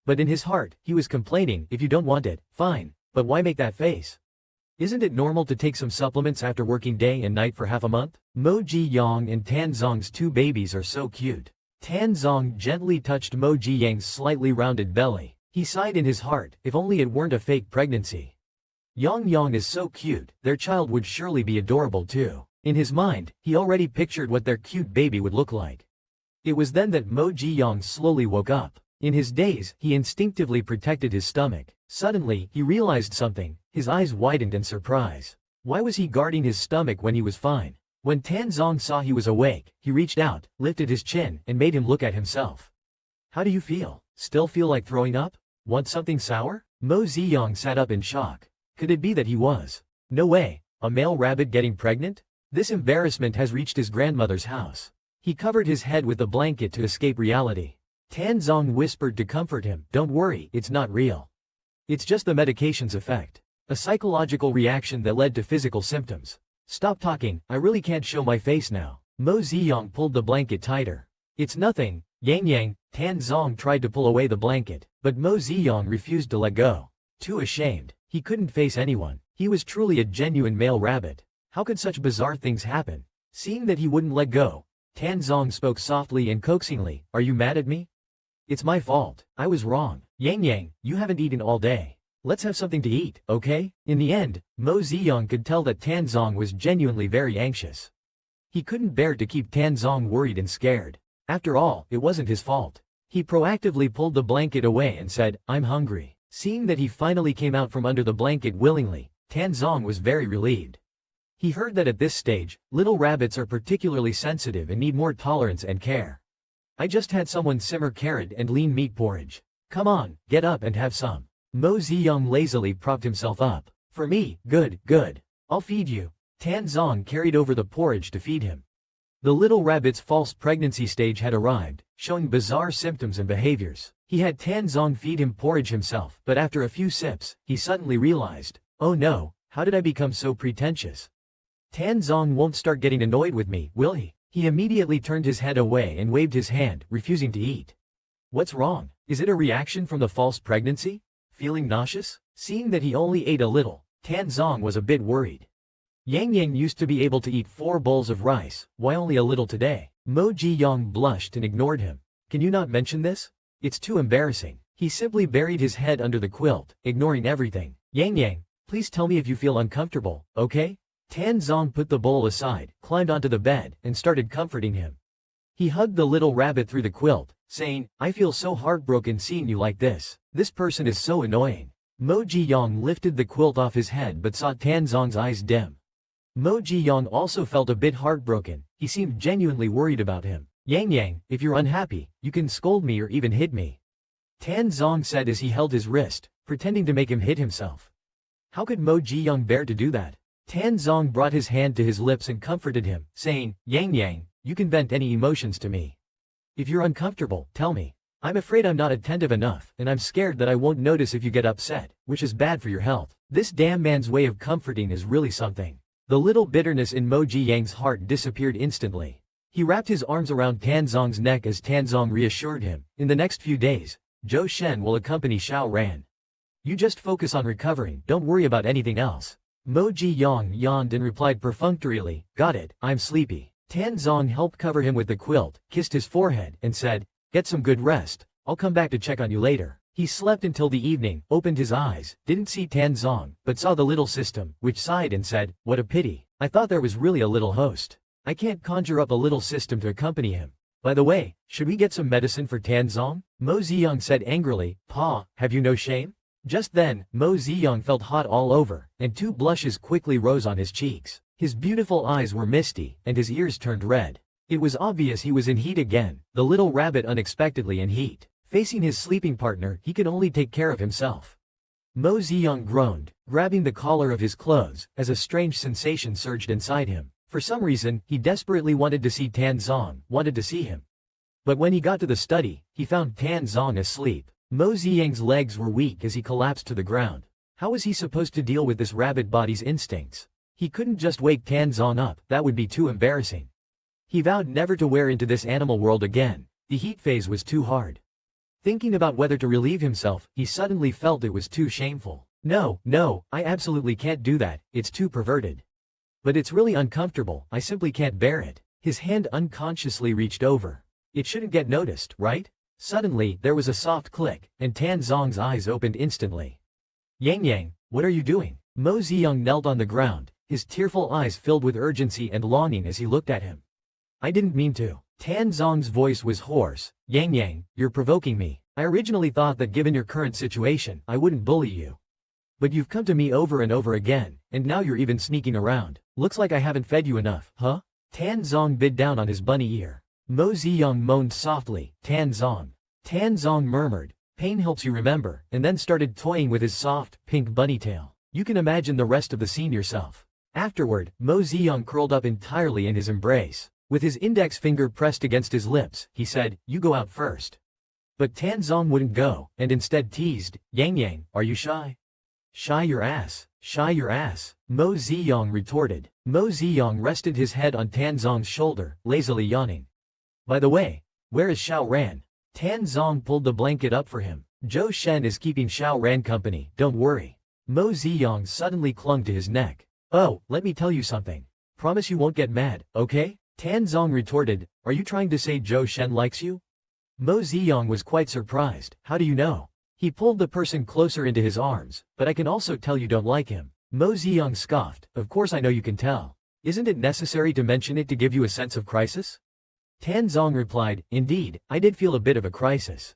But in his heart, he was complaining, if you don't want it, fine, but why make that face? Isn't it normal to take some supplements after working day and night for half a month? Mo Ji-young and Tan Zong's two babies are so cute. Tan Zong gently touched Mo Ji-young's slightly rounded belly. He sighed in his heart, if only it weren't a fake pregnancy. Yang is so cute, their child would surely be adorable too. In his mind, he already pictured what their cute baby would look like. It was then that Mo Ji-young slowly woke up. In his daze, he instinctively protected his stomach. Suddenly, he realized something. His eyes widened in surprise. Why was he guarding his stomach when he was fine? When Tan Zong saw he was awake, he reached out, lifted his chin, and made him look at himself. How do you feel? Still feel like throwing up? Want something sour? Mo Ji-young sat up in shock. Could it be that he was? No way, a male rabbit getting pregnant? This embarrassment has reached his grandmother's house. He covered his head with a blanket to escape reality. Tan Zong whispered to comfort him, Don't worry, it's not real. It's just the medication's effect. A psychological reaction that led to physical symptoms. Stop talking, I really can't show my face now. Mo Ji-young pulled the blanket tighter. It's nothing, Yang. Tan Zong tried to pull away the blanket, but Mo Ji-young refused to let go. Too ashamed, he couldn't face anyone. He was truly a genuine male rabbit. How could such bizarre things happen? Seeing that he wouldn't let go, Tan Zong spoke softly and coaxingly, Are you mad at me? It's my fault. I was wrong. Yang, you haven't eaten all day. Let's have something to eat, okay? In the end, Mo Ji-young could tell that Tan Zong was genuinely very anxious. He couldn't bear to keep Tan Zong worried and scared. After all, it wasn't his fault. He proactively pulled the blanket away and said, I'm hungry. Seeing that he finally came out from under the blanket willingly, Tan Zong was very relieved. He heard that at this stage, little rabbits are particularly sensitive and need more tolerance and care. I just had someone simmer carrot and lean meat porridge. Come on, get up and have some. Mo Ji-young lazily propped himself up. For me, good. I'll feed you. Tan Zong carried over the porridge to feed him. The little rabbit's false pregnancy stage had arrived, showing bizarre symptoms and behaviors. He had Tan Zong feed him porridge himself, but after a few sips, he suddenly realized, oh no, how did I become so pretentious? Tan Zong won't start getting annoyed with me, will he? He immediately turned his head away and waved his hand, refusing to eat. What's wrong? Is it a reaction from the false pregnancy? Feeling nauseous? Seeing that he only ate a little, Tan Zong was a bit worried. Yang used to be able to eat 4 bowls of rice, why only a little today? Mo Ji-young blushed and ignored him. Can you not mention this? It's too embarrassing. He simply buried his head under the quilt, ignoring everything. Yang, please tell me if you feel uncomfortable, okay? Tan Zong put the bowl aside, climbed onto the bed, and started comforting him. He hugged the little rabbit through the quilt, saying, I feel so heartbroken seeing you like this. This person is so annoying. Mo Ji-young lifted the quilt off his head but saw Tan Zong's eyes dim. Mo Ji-young also felt a bit heartbroken. He seemed genuinely worried about him. Yang, if you're unhappy, you can scold me or even hit me. Tan Zong said as he held his wrist, pretending to make him hit himself. How could Mo Ji-young bear to do that? Tan Zong brought his hand to his lips and comforted him, saying, Yang, you can vent any emotions to me. If you're uncomfortable, tell me. I'm afraid I'm not attentive enough, and I'm scared that I won't notice if you get upset, which is bad for your health. This damn man's way of comforting is really something. The little bitterness in Mo Jiyang's heart disappeared instantly. He wrapped his arms around Tan Zong's neck as Tan Zong reassured him, in the next few days, Zhou Shen will accompany Xiao Ran. You just focus on recovering, don't worry about anything else. Mo Jiyang yawned and replied perfunctorily, got it, I'm sleepy. Tan Zong helped cover him with the quilt, kissed his forehead, and said, get some good rest, I'll come back to check on you later. He slept until the evening, opened his eyes, didn't see Tan Zong, but saw the little system, which sighed and said, what a pity. I thought there was really a little host. I can't conjure up a little system to accompany him. By the way, should we get some medicine for Tan Zong? Mo Ziyang said angrily, Pa, have you no shame? Just then, Mo Ziyang felt hot all over, and 2 blushes quickly rose on his cheeks. His beautiful eyes were misty, and his ears turned red. It was obvious he was in heat again, the little rabbit unexpectedly in heat. Facing his sleeping partner, he could only take care of himself. Mo Ziyang groaned, grabbing the collar of his clothes, as a strange sensation surged inside him. For some reason, he desperately wanted to see Tan Zong, wanted to see him. But when he got to the study, he found Tan Zong asleep. Mo Ziyang's legs were weak as he collapsed to the ground. How was he supposed to deal with this rabbit body's instincts? He couldn't just wake Tan Zong up, that would be too embarrassing. He vowed never to wear into this animal world again. The heat phase was too hard. Thinking about whether to relieve himself, he suddenly felt it was too shameful. No, I absolutely can't do that, it's too perverted. But it's really uncomfortable, I simply can't bear it. His hand unconsciously reached over. It shouldn't get noticed, right? Suddenly, there was a soft click, and Tan Zong's eyes opened instantly. Yang, what are you doing? Mo Ziyang knelt on the ground, his tearful eyes filled with urgency and longing as he looked at him. I didn't mean to. Tan Zong's voice was hoarse. Yang, you're provoking me. I originally thought that given your current situation, I wouldn't bully you. But you've come to me over and over again, and now you're even sneaking around. Looks like I haven't fed you enough, huh? Tan Zong bit down on his bunny ear. Mo Ziyang moaned softly, Tan Zong. Tan Zong murmured, pain helps you remember, and then started toying with his soft, pink bunny tail. You can imagine the rest of the scene yourself. Afterward, Mo Ziyang curled up entirely in his embrace. With his index finger pressed against his lips, he said, you go out first. But Tan Zong wouldn't go, and instead teased, Yang, are you shy? Shy your ass, Mo Ziyang retorted. Mo Ziyang rested his head on Tan Zong's shoulder, lazily yawning. By the way, where is Xiao Ran? Tan Zong pulled the blanket up for him. Zhou Shen is keeping Xiao Ran company, don't worry. Mo Ziyang suddenly clung to his neck. Oh, let me tell you something. Promise you won't get mad, okay? Tan Zong retorted, are you trying to say Zhou Shen likes you? Mo Ziyang was quite surprised, how do you know? He pulled the person closer into his arms, but I can also tell you don't like him. Mo Ziyang scoffed, of course I know you can tell. Isn't it necessary to mention it to give you a sense of crisis? Tan Zong replied, indeed, I did feel a bit of a crisis.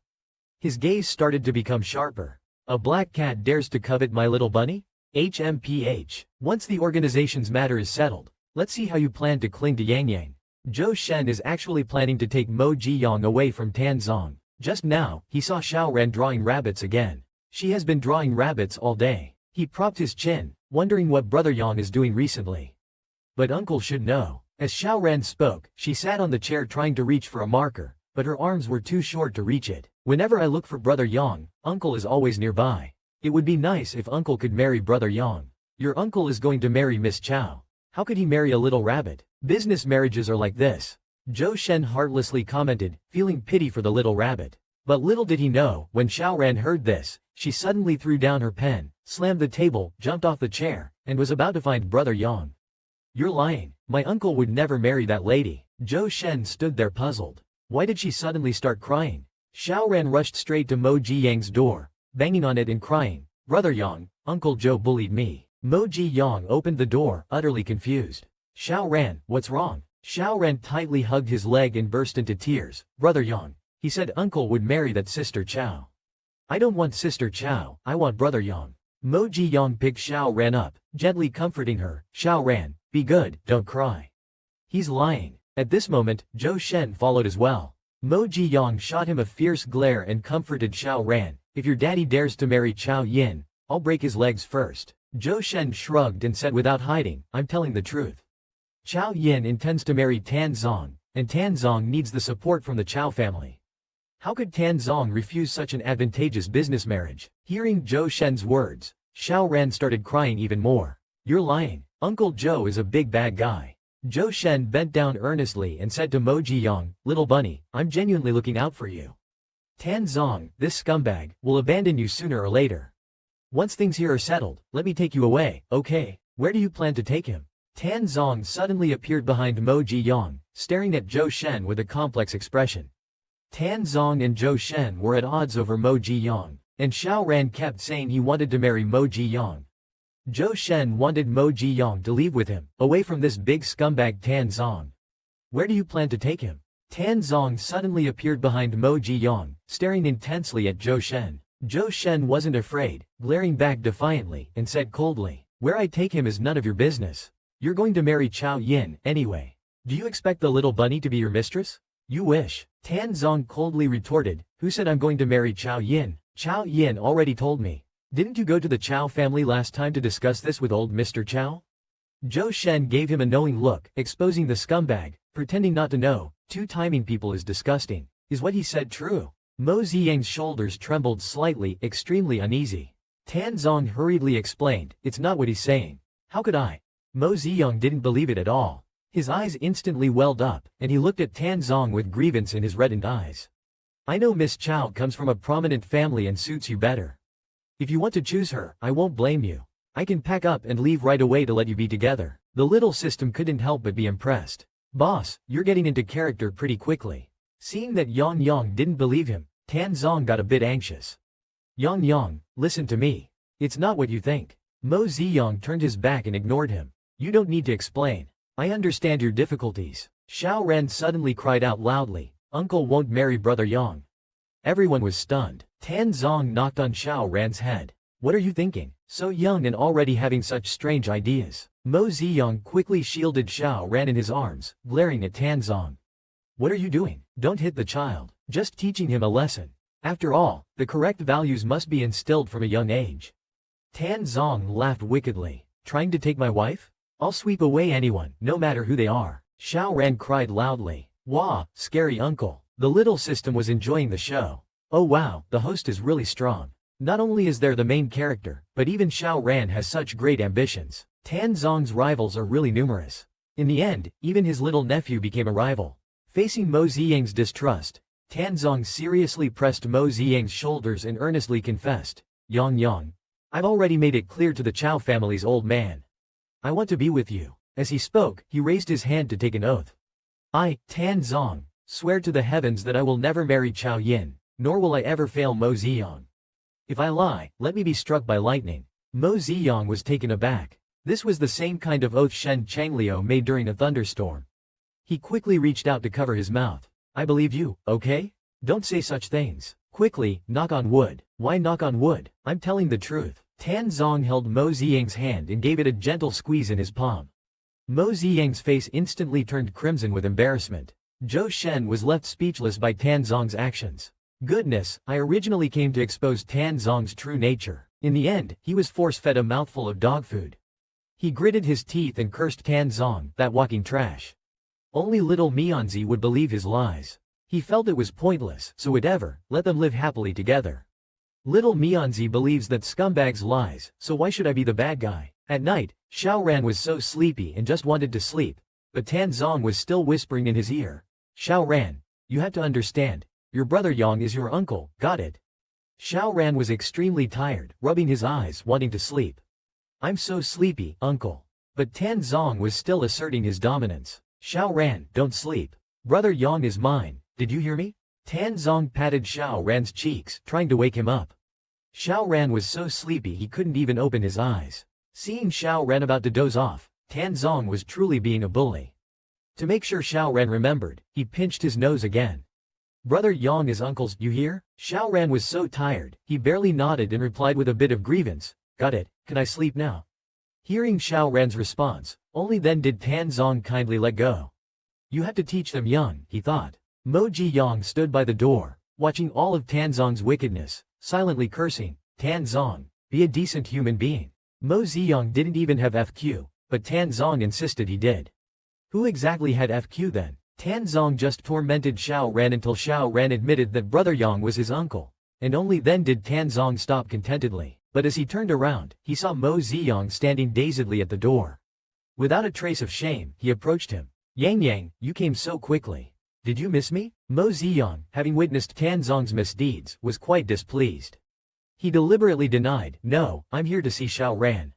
His gaze started to become sharper. A black cat dares to covet my little bunny? HMPH. Once the organization's matter is settled, let's see how you plan to cling to Yang. Zhou Shen is actually planning to take Mo Jiyang away from Tan Zong. Just now, he saw Xiao Ran drawing rabbits again. She has been drawing rabbits all day. He propped his chin, wondering what Brother Yang is doing recently. But Uncle should know. As Xiao Ran spoke, she sat on the chair trying to reach for a marker, but her arms were too short to reach it. Whenever I look for Brother Yang, Uncle is always nearby. It would be nice if Uncle could marry Brother Yang. Your uncle is going to marry Miss Chow. How could he marry a little rabbit? Business marriages are like this. Zhou Shen heartlessly commented, feeling pity for the little rabbit. But little did he know, when Xiao Ran heard this, she suddenly threw down her pen, slammed the table, jumped off the chair, and was about to find Brother Yang. You're lying. My uncle would never marry that lady. Zhou Shen stood there puzzled. Why did she suddenly start crying? Xiao Ran rushed straight to Mo Jiyang's door, banging on it and crying, Brother Yang, Uncle Zhou bullied me. Mo Jiyang opened the door, utterly confused. Xiao Ran, what's wrong? Xiao Ran tightly hugged his leg and burst into tears. Brother Yang. He said Uncle would marry that Sister Chow. I don't want Sister Chow, I want Brother Yang. Mo Jiyang picked Xiao Ran up, gently comforting her. Xiao Ran, be good, don't cry. He's lying. At this moment, Zhou Shen followed as well. Mo Jiyang shot him a fierce glare and comforted Xiao Ran. If your daddy dares to marry Chow Yin, I'll break his legs first. Zhou Shen shrugged and said without hiding, I'm telling the truth. Chow Yin intends to marry Tan Zong, and Tan Zong needs the support from the Chow family. How could Tan Zong refuse such an advantageous business marriage? Hearing Zhou Shen's words, Xiao Ran started crying even more. You're lying. Uncle Zhou is a big bad guy. Zhou Shen bent down earnestly and said to Mo Jiyang, little bunny, I'm genuinely looking out for you. Tan Zong, this scumbag, will abandon you sooner or later. Once things here are settled, let me take you away, okay? Where do you plan to take him? Tan Zong suddenly appeared behind Mo Jiyang, staring at Zhou Shen with a complex expression. Tan Zong and Zhou Shen were at odds over Mo Jiyang, and Xiao Ran kept saying he wanted to marry Mo Jiyang. Zhou Shen wanted Mo Jiyang to leave with him, away from this big scumbag Tan Zong. Where do you plan to take him? Tan Zong suddenly appeared behind Mo Jiyang, staring intensely at Zhou Shen. Zhou Shen wasn't afraid, glaring back defiantly, and said coldly, where I take him is none of your business. You're going to marry Chao Yin, anyway. Do you expect the little bunny to be your mistress? You wish. Tan Zong coldly retorted, who said I'm going to marry Chao Yin? Chao Yin already told me. Didn't you go to the Chao family last time to discuss this with old Mr. Chao? Zhou Shen gave him a knowing look, exposing the scumbag, pretending not to know. Two-timing people is disgusting. Is what he said true? Mo Ziyang's shoulders trembled slightly, extremely uneasy. Tan Zong hurriedly explained, it's not what he's saying. How could I? Mo Ziyang didn't believe it at all. His eyes instantly welled up, and he looked at Tan Zong with grievance in his reddened eyes. I know Miss Chao comes from a prominent family and suits you better. If you want to choose her, I won't blame you. I can pack up and leave right away to let you be together. The little system couldn't help but be impressed. Boss, you're getting into character pretty quickly. Seeing that Yang Yang didn't believe him, Tan Zong got a bit anxious. Yang Yang, listen to me. It's not what you think. Mo Ziyang turned his back and ignored him. You don't need to explain. I understand your difficulties. Xiao Ran suddenly cried out loudly, Uncle won't marry Brother Yang. Everyone was stunned. Tan Zong knocked on Xiao Ran's head. What are you thinking? So young and already having such strange ideas. Mo Ziyang quickly shielded Xiao Ran in his arms, glaring at Tan Zong. What are you doing? Don't hit the child. Just teaching him a lesson. After all, the correct values must be instilled from a young age. Tan Zong laughed wickedly. Trying to take my wife? I'll sweep away anyone, no matter who they are. Xiao Ran cried loudly. Wah, scary uncle. The little system was enjoying the show. Oh wow, the host is really strong. Not only is there the main character, but even Xiao Ran has such great ambitions. Tan Zong's rivals are really numerous. In the end, even his little nephew became a rival. Facing Mo Ziyang's distrust, Tan Zong seriously pressed Mo Ziyang's shoulders and earnestly confessed, Yang Yang, I've already made it clear to the Chao family's old man. I want to be with you. As he spoke, he raised his hand to take an oath. I, Tan Zong, swear to the heavens that I will never marry Chao Yin, nor will I ever fail Mo Ziyang. If I lie, let me be struck by lightning. Mo Ziyang was taken aback. This was the same kind of oath Shen Changliu made during a thunderstorm. He quickly reached out to cover his mouth. I believe you, okay? Don't say such things. Quickly, knock on wood. Why knock on wood? I'm telling the truth. Tan Zong held Mo Ziyang's hand and gave it a gentle squeeze in his palm. Mo Ziyang's face instantly turned crimson with embarrassment. Zhou Shen was left speechless by Tan Zong's actions. Goodness, I originally came to expose Tan Zong's true nature. In the end, he was force-fed a mouthful of dog food. He gritted his teeth and cursed Tan Zong, that walking trash. Only little Mianzi would believe his lies. He felt it was pointless, so whatever, let them live happily together. Little Mianzi believes that scumbags lies, so why should I be the bad guy? At night, Xiao Ran was so sleepy and just wanted to sleep, but Tan Zong was still whispering in his ear. Xiao Ran, you have to understand, your brother Yang is your uncle, got it? Xiao Ran was extremely tired, rubbing his eyes, wanting to sleep. I'm so sleepy, uncle. But Tan Zong was still asserting his dominance. Xiao Ran, don't sleep. Brother Yang is mine, did you hear me? Tan Zong patted Xiao Ran's cheeks, trying to wake him up. Xiao Ran was so sleepy he couldn't even open his eyes. Seeing Xiao Ran about to doze off, Tan Zong was truly being a bully. To make sure Xiao Ran remembered, he pinched his nose again. Brother Yang is uncle's, you hear? Xiao Ran was so tired, he barely nodded and replied with a bit of grievance, got it, can I sleep now? Hearing Xiao Ran's response, only then did Tan Zong kindly let go. You have to teach them young, he thought. Mo Jiyang stood by the door, watching all of Tan Zong's wickedness, silently cursing, Tan Zong, be a decent human being. Mo Ziyang didn't even have FQ, but Tan Zong insisted he did. Who exactly had FQ then? Tan Zong just tormented Xiao Ran until Xiao Ran admitted that Brother Yang was his uncle. And only then did Tan Zong stop contentedly. But as he turned around, he saw Mo Ziyang standing dazedly at the door. Without a trace of shame, he approached him. Yang, you came so quickly. Did you miss me? Mo Ziyang, having witnessed Tan Zong's misdeeds, was quite displeased. He deliberately denied, no, I'm here to see Xiao Ran.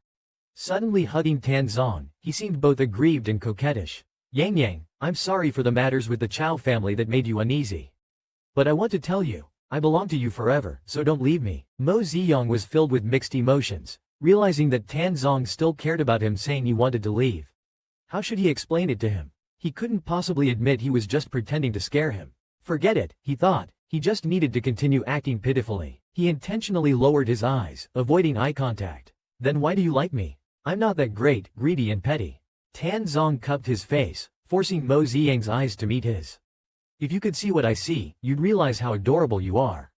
Suddenly hugging Tan Zong, he seemed both aggrieved and coquettish. Yang, I'm sorry for the matters with the Chow family that made you uneasy. But I want to tell you, I belong to you forever, so don't leave me. Mo Ziyang was filled with mixed emotions, realizing that Tan Zong still cared about him, saying he wanted to leave. How should he explain it to him? He couldn't possibly admit he was just pretending to scare him. Forget it, he thought, he just needed to continue acting pitifully. He intentionally lowered his eyes, avoiding eye contact. Then why do you like me? I'm not that great, greedy and petty. Tan Zong cupped his face, forcing Mo Ziyang's eyes to meet his. If you could see what I see, you'd realize how adorable you are.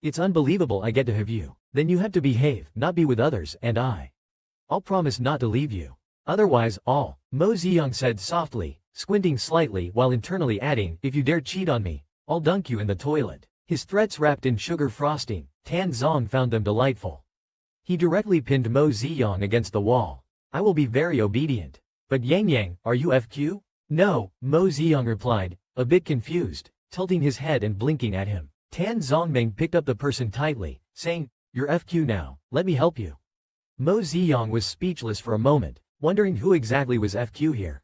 It's unbelievable I get to have you. Then you have to behave, not be with others, and I'll promise not to leave you. Otherwise, Mo Ziyang said softly, squinting slightly while internally adding, if you dare cheat on me, I'll dunk you in the toilet. His threats wrapped in sugar frosting, Tan Zong found them delightful. He directly pinned Mo Ziyang against the wall. I will be very obedient. But Yang, are you FQ? No, Mo Ziyang replied, a bit confused, tilting his head and blinking at him. Tan Zongming picked up the person tightly, saying, you're FQ now, let me help you. Mo Ziyang was speechless for a moment, wondering who exactly was FQ here.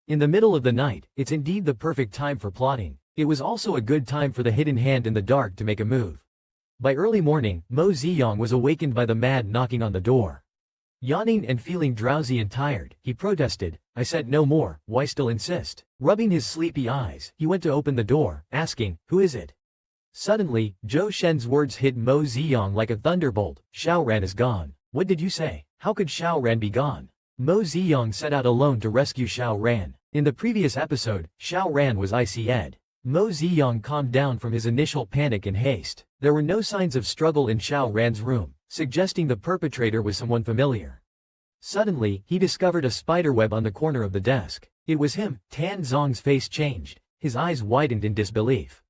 In the middle of the night, it's indeed the perfect time for plotting. It was also a good time for the hidden hand in the dark to make a move. By early morning, Mo Ziyang was awakened by the mad knocking on the door. Yawning and feeling drowsy and tired, he protested, I said no more, why still insist? Rubbing his sleepy eyes, he went to open the door, asking, who is it? Suddenly, Zhou Shen's words hit Mo Ziyang like a thunderbolt, Xiao Ran is gone. What did you say? How could Xiao Ran be gone? Mo Ziyang set out alone to rescue Xiao Ran. In the previous episode, Xiao Ran was IC'd. Mo Ziyang calmed down from his initial panic and haste. There were no signs of struggle in Xiao Ran's room, suggesting the perpetrator was someone familiar. Suddenly, he discovered a spiderweb on the corner of the desk. It was him. Tan Zong's face changed. His eyes widened in disbelief.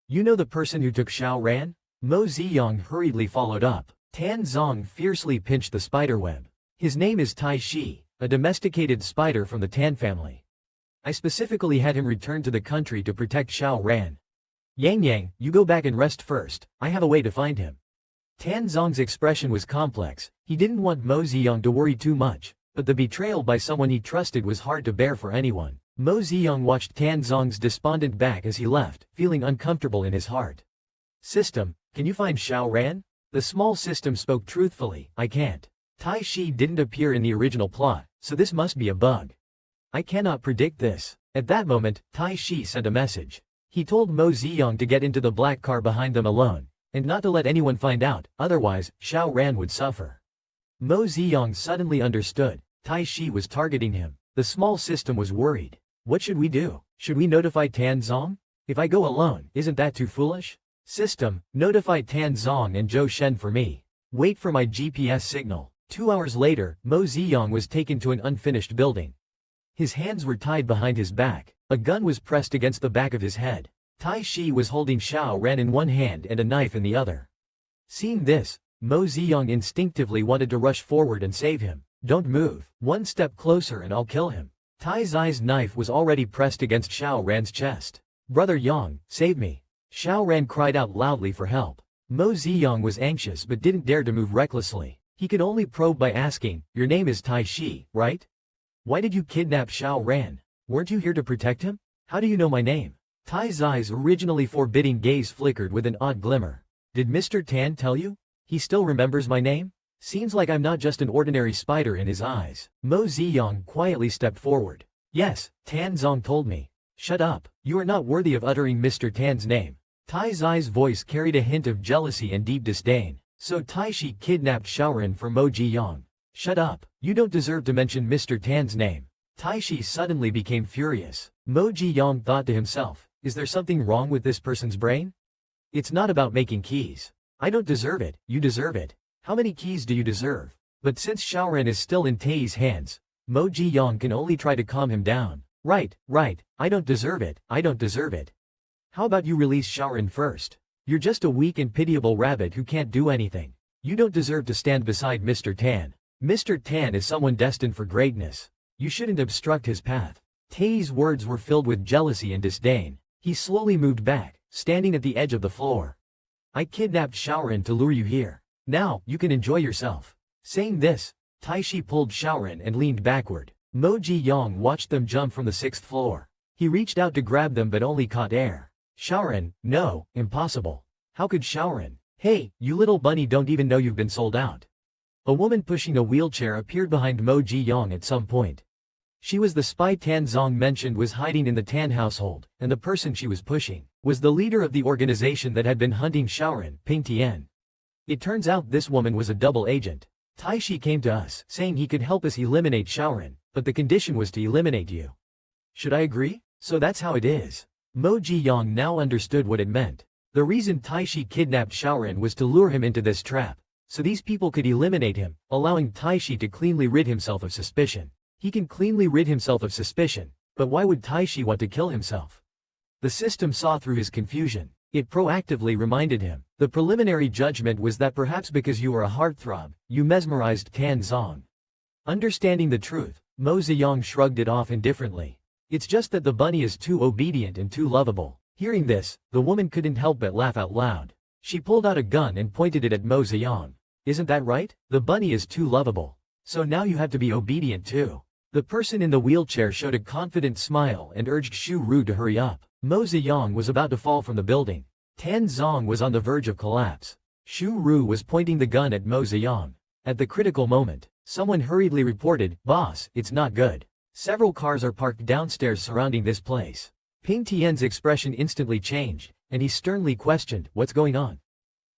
You know the person who took Xiao Ran? Mo Ziyang hurriedly followed up. Tan Zong fiercely pinched the spiderweb. His name is Tai Shi, a domesticated spider from the Tan family. I specifically had him return to the country to protect Xiao Ran. Yang, you go back and rest first, I have a way to find him. Tan Zong's expression was complex. He didn't want Mo Ziyang to worry too much, but the betrayal by someone he trusted was hard to bear for anyone. Mo Ziyang watched Tan Zong's despondent back as he left, feeling uncomfortable in his heart. System, can you find Xiao Ran? The small system spoke truthfully, I can't. Tai Shi didn't appear in the original plot, so this must be a bug. I cannot predict this. At that moment, Tai Shi sent a message. He told Mo Ziyang to get into the black car behind them alone, and not to let anyone find out, otherwise, Xiao Ran would suffer. Mo Ziyang suddenly understood. Tai Shi was targeting him. The small system was worried. What should we do? Should we notify Tan Zong? If I go alone, isn't that too foolish? System, notify Tan Zong and Zhou Shen for me. Wait for my GPS signal. 2 hours later, Mo Ziyang was taken to an unfinished building. His hands were tied behind his back. A gun was pressed against the back of his head. Tai Shi was holding Xiao Ran in one hand and a knife in the other. Seeing this, Mo Ziyang instinctively wanted to rush forward and save him. Don't move. One step closer and I'll kill him. Tai Zai's knife was already pressed against Xiao Ran's chest. Brother Yang, save me. Xiao Ran cried out loudly for help. Mo Ziyang was anxious but didn't dare to move recklessly. He could only probe by asking, your name is Tai Shi, right? Why did you kidnap Xiao Ran? Weren't you here to protect him? How do you know my name? Tai Zai's originally forbidding gaze flickered with an odd glimmer. Did Mr. Tan tell you? He still remembers my name? Seems like I'm not just an ordinary spider in his eyes. Mo Ziyang quietly stepped forward. Yes, Tan Zong told me. Shut up, you are not worthy of uttering Mr. Tan's name. Tai Zai's voice carried a hint of jealousy and deep disdain. So Tai Shi kidnapped Xiao Ran for Mo Ziyang. Shut up, you don't deserve to mention Mr. Tan's name. Tai Shi suddenly became furious. Mo Ziyang thought to himself, is there something wrong with this person's brain? It's not about making keys. I don't deserve it, you deserve it. How many keys do you deserve? But since Xiao Ran is still in Tai's hands, Mo Ziyang can only try to calm him down. Right, I don't deserve it, I don't deserve it. How about you release Shaoran first? You're just a weak and pitiable rabbit who can't do anything. You don't deserve to stand beside Mr. Tan. Mr. Tan is someone destined for greatness. You shouldn't obstruct his path. Tae's words were filled with jealousy and disdain. He slowly moved back, standing at the edge of the floor. I kidnapped Shaoran to lure you here. Now, you can enjoy yourself. Saying this, Taishi pulled Shaoran and leaned backward. Mo Ji-young watched them jump from the 6th floor. He reached out to grab them but only caught air. Shaoran, no, impossible. How could Shaoran? Hey, you little bunny don't even know you've been sold out. A woman pushing a wheelchair appeared behind Mo Ji-young at some point. She was the spy Tan Zong mentioned was hiding in the Tan household, and the person she was pushing was the leader of the organization that had been hunting Shaoran, Ping Tian. It turns out this woman was a double agent. Taishi came to us, saying he could help us eliminate Shaoran, but the condition was to eliminate you. Should I agree? So that's how it is. Mo Ji-young now understood what it meant. The reason Taishi kidnapped Shaoran was to lure him into this trap, so these people could eliminate him, allowing Taishi to cleanly rid himself of suspicion. He can cleanly rid himself of suspicion, but why would Taishi want to kill himself? The system saw through his confusion. It proactively reminded him. The preliminary judgment was that perhaps because you were a heartthrob, you mesmerized Tan Zong. Understanding the truth, Mo Ziyang shrugged it off indifferently. It's just that the bunny is too obedient and too lovable. Hearing this, the woman couldn't help but laugh out loud. She pulled out a gun and pointed it at Mo Ziyang. Isn't that right? The bunny is too lovable. So now you have to be obedient too. The person in the wheelchair showed a confident smile and urged Xu Ru to hurry up. Mo Ziyang was about to fall from the building. Tan Zong was on the verge of collapse. Xu Ru was pointing the gun at Mo Ziyang. At the critical moment, someone hurriedly reported, "Boss, it's not good. Several cars are parked downstairs surrounding this place." Ping Tian's expression instantly changed, and he sternly questioned, "What's going on?"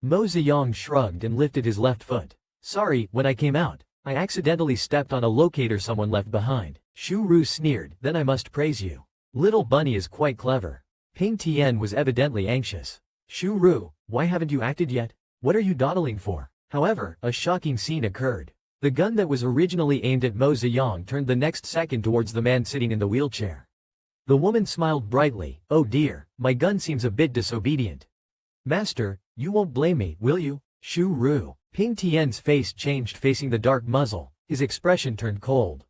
Mo Ziyang shrugged and lifted his left foot. "Sorry, when I came out, I accidentally stepped on a locator someone left behind." Xu Ru sneered, "Then I must praise you. Little bunny is quite clever." Ping Tian was evidently anxious. "Xu Ru, why haven't you acted yet? What are you dawdling for?" However, a shocking scene occurred. The gun that was originally aimed at Mo Ziyang turned the next second towards the man sitting in the wheelchair. The woman smiled brightly. "Oh dear, my gun seems a bit disobedient. Master, you won't blame me, will you?" Xu Ru. Ping Tian's face changed facing the dark muzzle. His expression turned cold.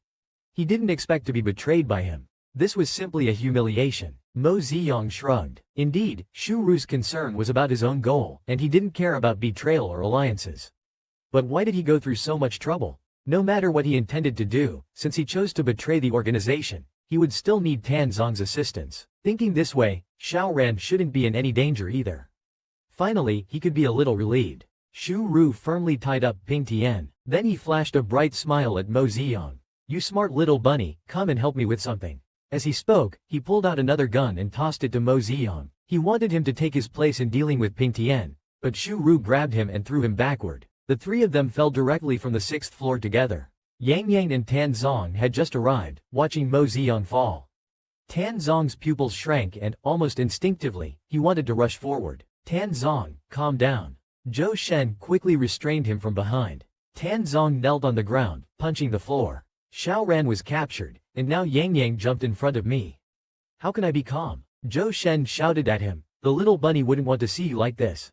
He didn't expect to be betrayed by him. This was simply a humiliation. Mo Ziyang shrugged. Indeed, Xu Ru's concern was about his own goal, and he didn't care about betrayal or alliances. But why did he go through so much trouble? No matter what he intended to do, since he chose to betray the organization, he would still need Tan Zong's assistance. Thinking this way, Shaoran shouldn't be in any danger either. Finally, he could be a little relieved. Xu Ru firmly tied up Ping Tian. Then he flashed a bright smile at Mo Ziyang. "You smart little bunny, come and help me with something." As he spoke, he pulled out another gun and tossed it to Mo Ziyang. He wanted him to take his place in dealing with Ping Tian, but Xu Ru grabbed him and threw him backward. The three of them fell directly from the 6th floor together. Yang Yang and Tan Zong had just arrived, watching Mo Ziyang fall. Tan Zong's pupils shrank and, almost instinctively, he wanted to rush forward. "Tan Zong, calm down." Zhou Shen quickly restrained him from behind. Tan Zong knelt on the ground, punching the floor. Xiao Ran was captured, and now Yang Yang jumped in front of me. "How can I be calm?" Zhou Shen shouted at him. "The little bunny wouldn't want to see you like this."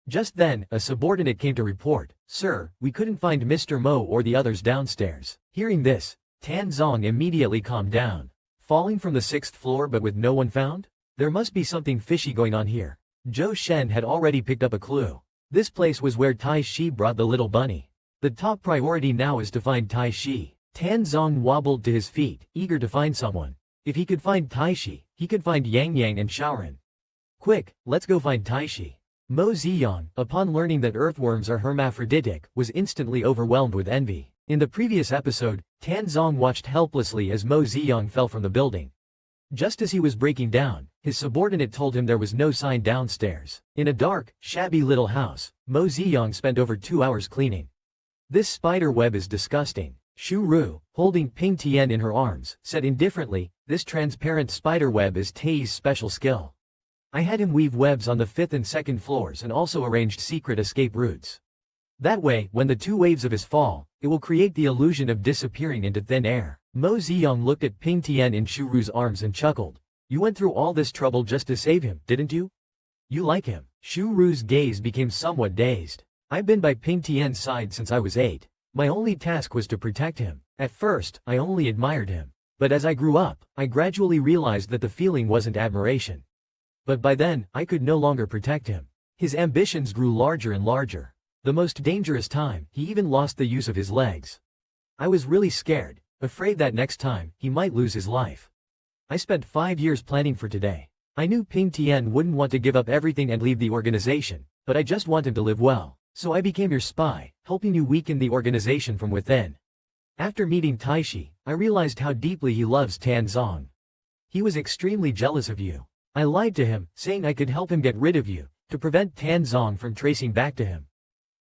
Just then, a subordinate came to report, "Sir, we couldn't find Mr. Mo or the others downstairs." Hearing this, Tan Zong immediately calmed down. Falling from the 6th floor but with no one found? There must be something fishy going on here. Zhou Shen had already picked up a clue. This place was where Tai Shi brought the little bunny. The top priority now is to find Tai Shi. Tan Zong wobbled to his feet, eager to find someone. If he could find Tai Shi, he could find Yang Yang and Shaoran. "Quick, let's go find Tai Shi." Mo Ziyang, upon learning that earthworms are hermaphroditic, was instantly overwhelmed with envy. In the previous episode, Tan Zong watched helplessly as Mo Ziyang fell from the building. Just as he was breaking down, his subordinate told him there was no sign downstairs. In a dark, shabby little house, Mo Ziyang spent over 2 hours cleaning. "This spider web is disgusting." Xu Ru, holding Ping Tian in her arms, said indifferently, "This transparent spider web is Tei's special skill. I had him weave webs on the 5th and 2nd floors and also arranged secret escape routes. That way, when the 2 waves of his fall, it will create the illusion of disappearing into thin air. Mo Ziyang looked at Ping Tian in Shu Ru's arms and chuckled. You went through all this trouble just to save him, didn't you? You like him. Shu Ru's gaze became somewhat dazed. I've been by Ping Tian's side since I was 8. My only task was to protect him. At first, I only admired him. But as I grew up, I gradually realized that the feeling wasn't admiration. But by then, I could no longer protect him. His ambitions grew larger and larger. The most dangerous time, he even lost the use of his legs. I was really scared, afraid that next time, he might lose his life. I spent 5 years planning for today. I knew Ping Tian wouldn't want to give up everything and leave the organization, but I just want him to live well. So I became your spy, helping you weaken the organization from within. After meeting Taishi, I realized how deeply he loves Tan Zong. He was extremely jealous of you. I lied to him, saying I could help him get rid of you, to prevent Tan Zong from tracing back to him.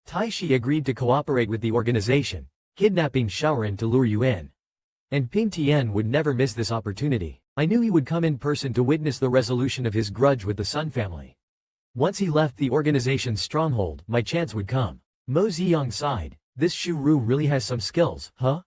Taishi agreed to cooperate with the organization, kidnapping Shaoran to lure you in. And Ping Tian would never miss this opportunity. I knew he would come in person to witness the resolution of his grudge with the Sun family. Once he left the organization's stronghold, my chance would come. Mo Ziyang sighed. This Shu Ru really has some skills, huh?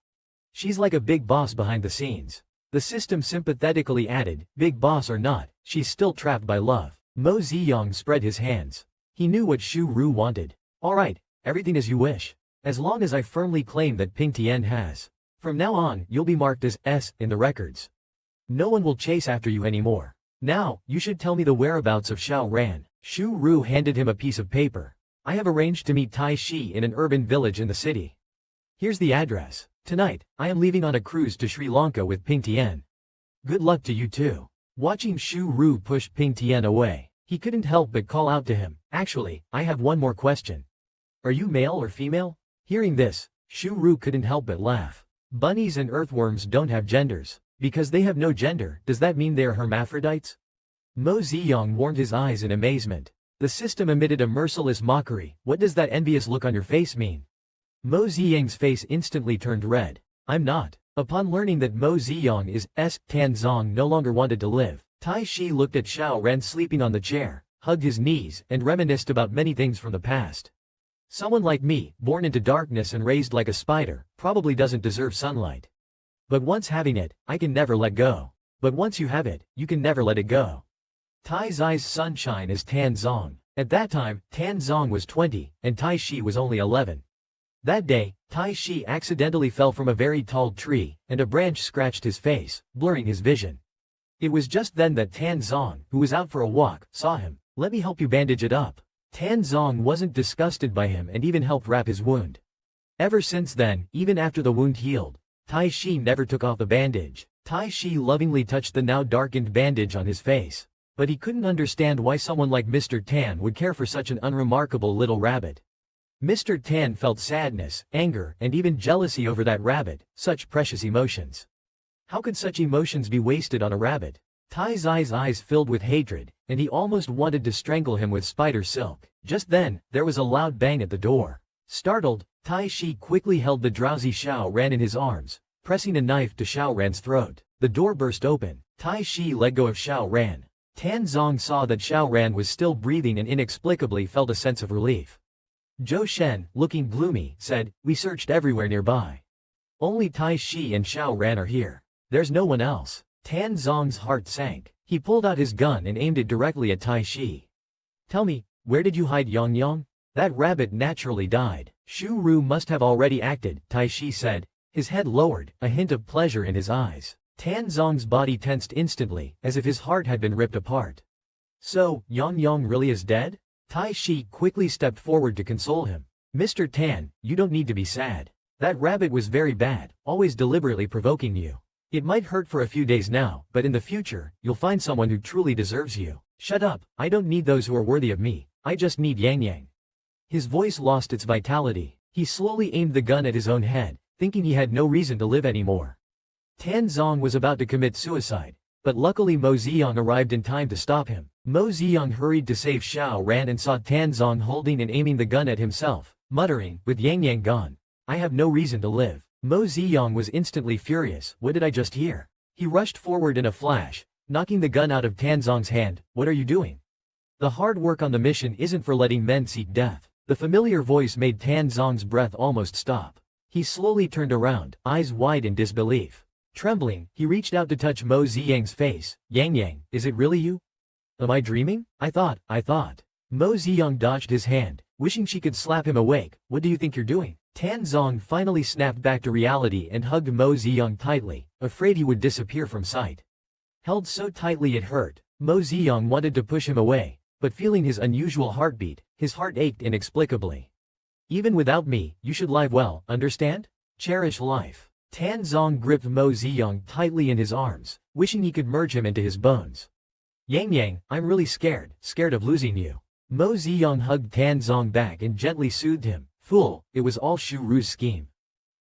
She's like a big boss behind the scenes. The system sympathetically added, big boss or not, she's still trapped by love. Mo Ziyang spread his hands. He knew what Shu Ru wanted. Alright, everything as you wish. As long as I firmly claim that Ping Tian has. From now on, you'll be marked as S in the records. No one will chase after you anymore. Now, you should tell me the whereabouts of Xiao Ran. Shu Ru handed him a piece of paper. I have arranged to meet Tai Shi in an urban village in the city. Here's the address. Tonight, I am leaving on a cruise to Sri Lanka with Ping Tian. Good luck to you too. Watching Shu Ru push Ping Tian away, he couldn't help but call out to him. Actually, I have one more question. Are you male or female? Hearing this, Shu Ru couldn't help but laugh. Bunnies and earthworms don't have genders. Because they have no gender, does that mean they are hermaphrodites? Mo Ziyang warmed his eyes in amazement. The system emitted a merciless mockery. What does that envious look on your face mean? Mo Ziyang's face instantly turned red. I'm not. Upon learning that Mo Ziyang is Tan Zong no longer wanted to live, Tai Shi looked at Xiao Ran sleeping on the chair, hugged his knees, and reminisced about many things from the past. Someone like me, born into darkness and raised like a spider, probably doesn't deserve sunlight. But once having it, I can never let go. But once you have it, you can never let it go. Tai Zai's sunshine is Tan Zong. At that time, Tan Zong was 20, and Tai Shi was only 11. That day, Tai Shi accidentally fell from a very tall tree, and a branch scratched his face, blurring his vision. It was just then that Tan Zong, who was out for a walk, saw him. Let me help you bandage it up. Tan Zong wasn't disgusted by him and even helped wrap his wound. Ever since then, even after the wound healed, Tai Shi never took off the bandage. Tai Shi lovingly touched the now darkened bandage on his face. But he couldn't understand why someone like Mr. Tan would care for such an unremarkable little rabbit. Mr. Tan felt sadness, anger, and even jealousy over that rabbit, such precious emotions. How could such emotions be wasted on a rabbit? Tai Zai's eyes filled with hatred, and he almost wanted to strangle him with spider silk. Just then, there was a loud bang at the door. Startled, Tai Shi quickly held the drowsy Xiao Ran in his arms, pressing a knife to Xiao Ran's throat. The door burst open. Tai Shi let go of Xiao Ran. Tan Zong saw that Xiao Ran was still breathing and inexplicably felt a sense of relief. Zhou Shen, looking gloomy, said, "We searched everywhere nearby. Only Tai Shi and Xiao Ran are here. There's no one else." Tan Zong's heart sank. He pulled out his gun and aimed it directly at Tai Shi. "Tell me, where did you hide Yang Yang?" "That rabbit naturally died. Shu Ru must have already acted," Tai Shi said, his head lowered, a hint of pleasure in his eyes. Tan Zong's body tensed instantly, as if his heart had been ripped apart. "So, Yang Yang really is dead?" Tai Shi quickly stepped forward to console him. "Mr. Tan, you don't need to be sad. That rabbit was very bad, always deliberately provoking you. It might hurt for a few days now, but in the future, you'll find someone who truly deserves you." "Shut up, I don't need those who are worthy of me, I just need Yang Yang." His voice lost its vitality. He slowly aimed the gun at his own head, thinking he had no reason to live anymore. Tan Zong was about to commit suicide, but luckily Mo Ziyang arrived in time to stop him. Mo Ziyang hurried to save Xiao Ran and saw Tan Zong holding and aiming the gun at himself, muttering, "With Yang Yang gone, I have no reason to live." Mo Ziyang was instantly furious. What did I just hear? He rushed forward in a flash, knocking the gun out of Tan Zong's hand. "What are you doing? The hard work on the mission isn't for letting men seek death." The familiar voice made Tan Zong's breath almost stop. He slowly turned around, eyes wide in disbelief. Trembling, he reached out to touch Mo Ziyang's face. Yang, is it really you? Am I dreaming? I thought. Mo Ziyang dodged his hand, wishing she could slap him awake. What do you think you're doing? Tan Zong finally snapped back to reality and hugged Mo Ziyang tightly, afraid he would disappear from sight. Held so tightly it hurt, Mo Ziyang wanted to push him away, but feeling his unusual heartbeat, his heart ached inexplicably. Even without me, you should live well, understand? Cherish life. Tan Zong gripped Mo Ziyang tightly in his arms, wishing he could merge him into his bones. Yang, I'm really scared of losing you. Mo Ziyang hugged Tan Zong back and gently soothed him. Fool, it was all Shu Ru's scheme.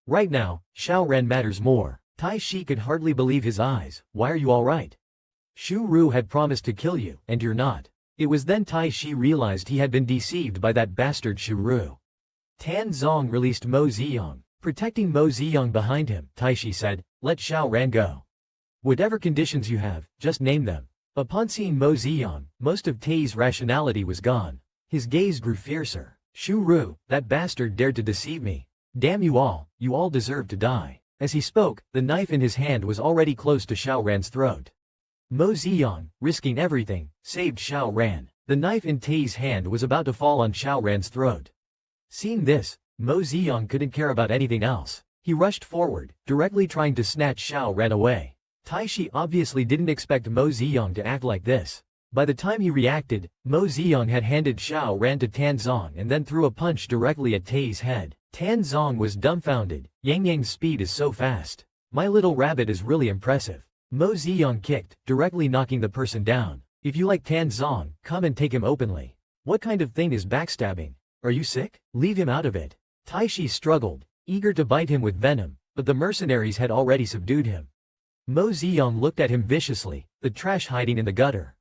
Right now, Xiao Ren matters more. Tai Shi could hardly believe his eyes. Why are you alright? Shu Ru had promised to kill you, and you're not. It was then Tai Shi realized he had been deceived by that bastard Shu Ru. Tan Zong released Mo Ziyang, protecting Mo Ziyang behind him. Tai Shi said, let Xiao Ran go. Whatever conditions you have, just name them. Upon seeing Mo Ziyang, most of Tai's rationality was gone. His gaze grew fiercer. Shu Ru, that bastard dared to deceive me. Damn you all deserve to die. As he spoke, the knife in his hand was already close to Xiao Ran's throat. Mo Ziyang, risking everything, saved Xiao Ran. The knife in Tai's hand was about to fall on Xiao Ran's throat. Seeing this, Mo Ziyang couldn't care about anything else. He rushed forward, directly trying to snatch Xiao Ran away. Tai Shi obviously didn't expect Mo Ziyang to act like this. By the time he reacted, Mo Ziyang had handed Xiao Ran to Tan Zong and then threw a punch directly at Tai's head. Tan Zong was dumbfounded. Yang's speed is so fast. My little rabbit is really impressive. Mo Ziyang kicked, directly knocking the person down. If you like Tan Zong, come and take him openly. What kind of thing is backstabbing? Are you sick? Leave him out of it. Tai Shi struggled, eager to bite him with venom, but the mercenaries had already subdued him. Mo Ziyang looked at him viciously, the trash hiding in the gutter.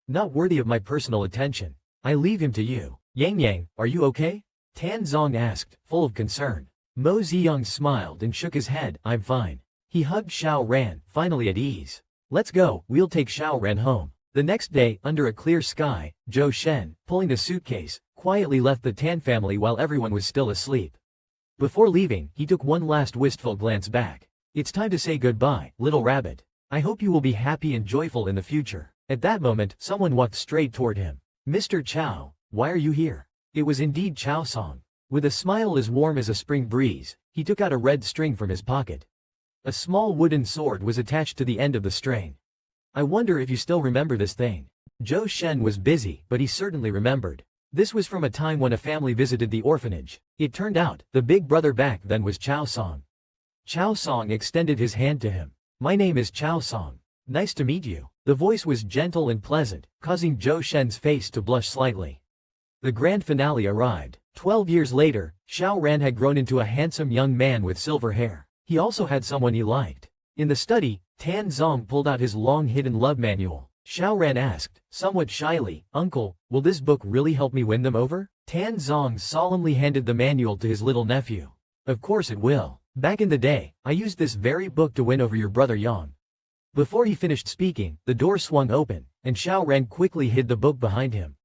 Not worthy of my personal attention. I leave him to you. Yang, are you okay? Tan Zong asked, full of concern. Mo Ziyang smiled and shook his head. I'm fine. He hugged Xiao Ran, finally at ease. Let's go, we'll take Xiao Ran home. The next day, under a clear sky, Zhou Shen, pulling a suitcase, quietly left the Tan family while everyone was still asleep. Before leaving, he took one last wistful glance back. It's time to say goodbye, little rabbit. I hope you will be happy and joyful in the future. At that moment, someone walked straight toward him. Mr. Chow, why are you here? It was indeed Chow Song. With a smile as warm as a spring breeze, he took out a red string from his pocket. A small wooden sword was attached to the end of the string. I wonder if you still remember this thing. Zhou Shen was busy, but he certainly remembered. This was from a time when a family visited the orphanage. It turned out, the big brother back then was Chow Song. Chow Song extended his hand to him. My name is Chow Song. Nice to meet you. The voice was gentle and pleasant, causing Zhou Shen's face to blush slightly. The grand finale arrived. 12 years later, Xiao Ran had grown into a handsome young man with silver hair. He also had someone he liked. In the study, Tan Zong pulled out his long-hidden love manual. Xiao Ran asked, somewhat shyly, Uncle, will this book really help me win them over? Tan Zong solemnly handed the manual to his little nephew. Of course it will. Back in the day, I used this very book to win over your brother Yang. Before he finished speaking, the door swung open, and Xiao Ran quickly hid the book behind him.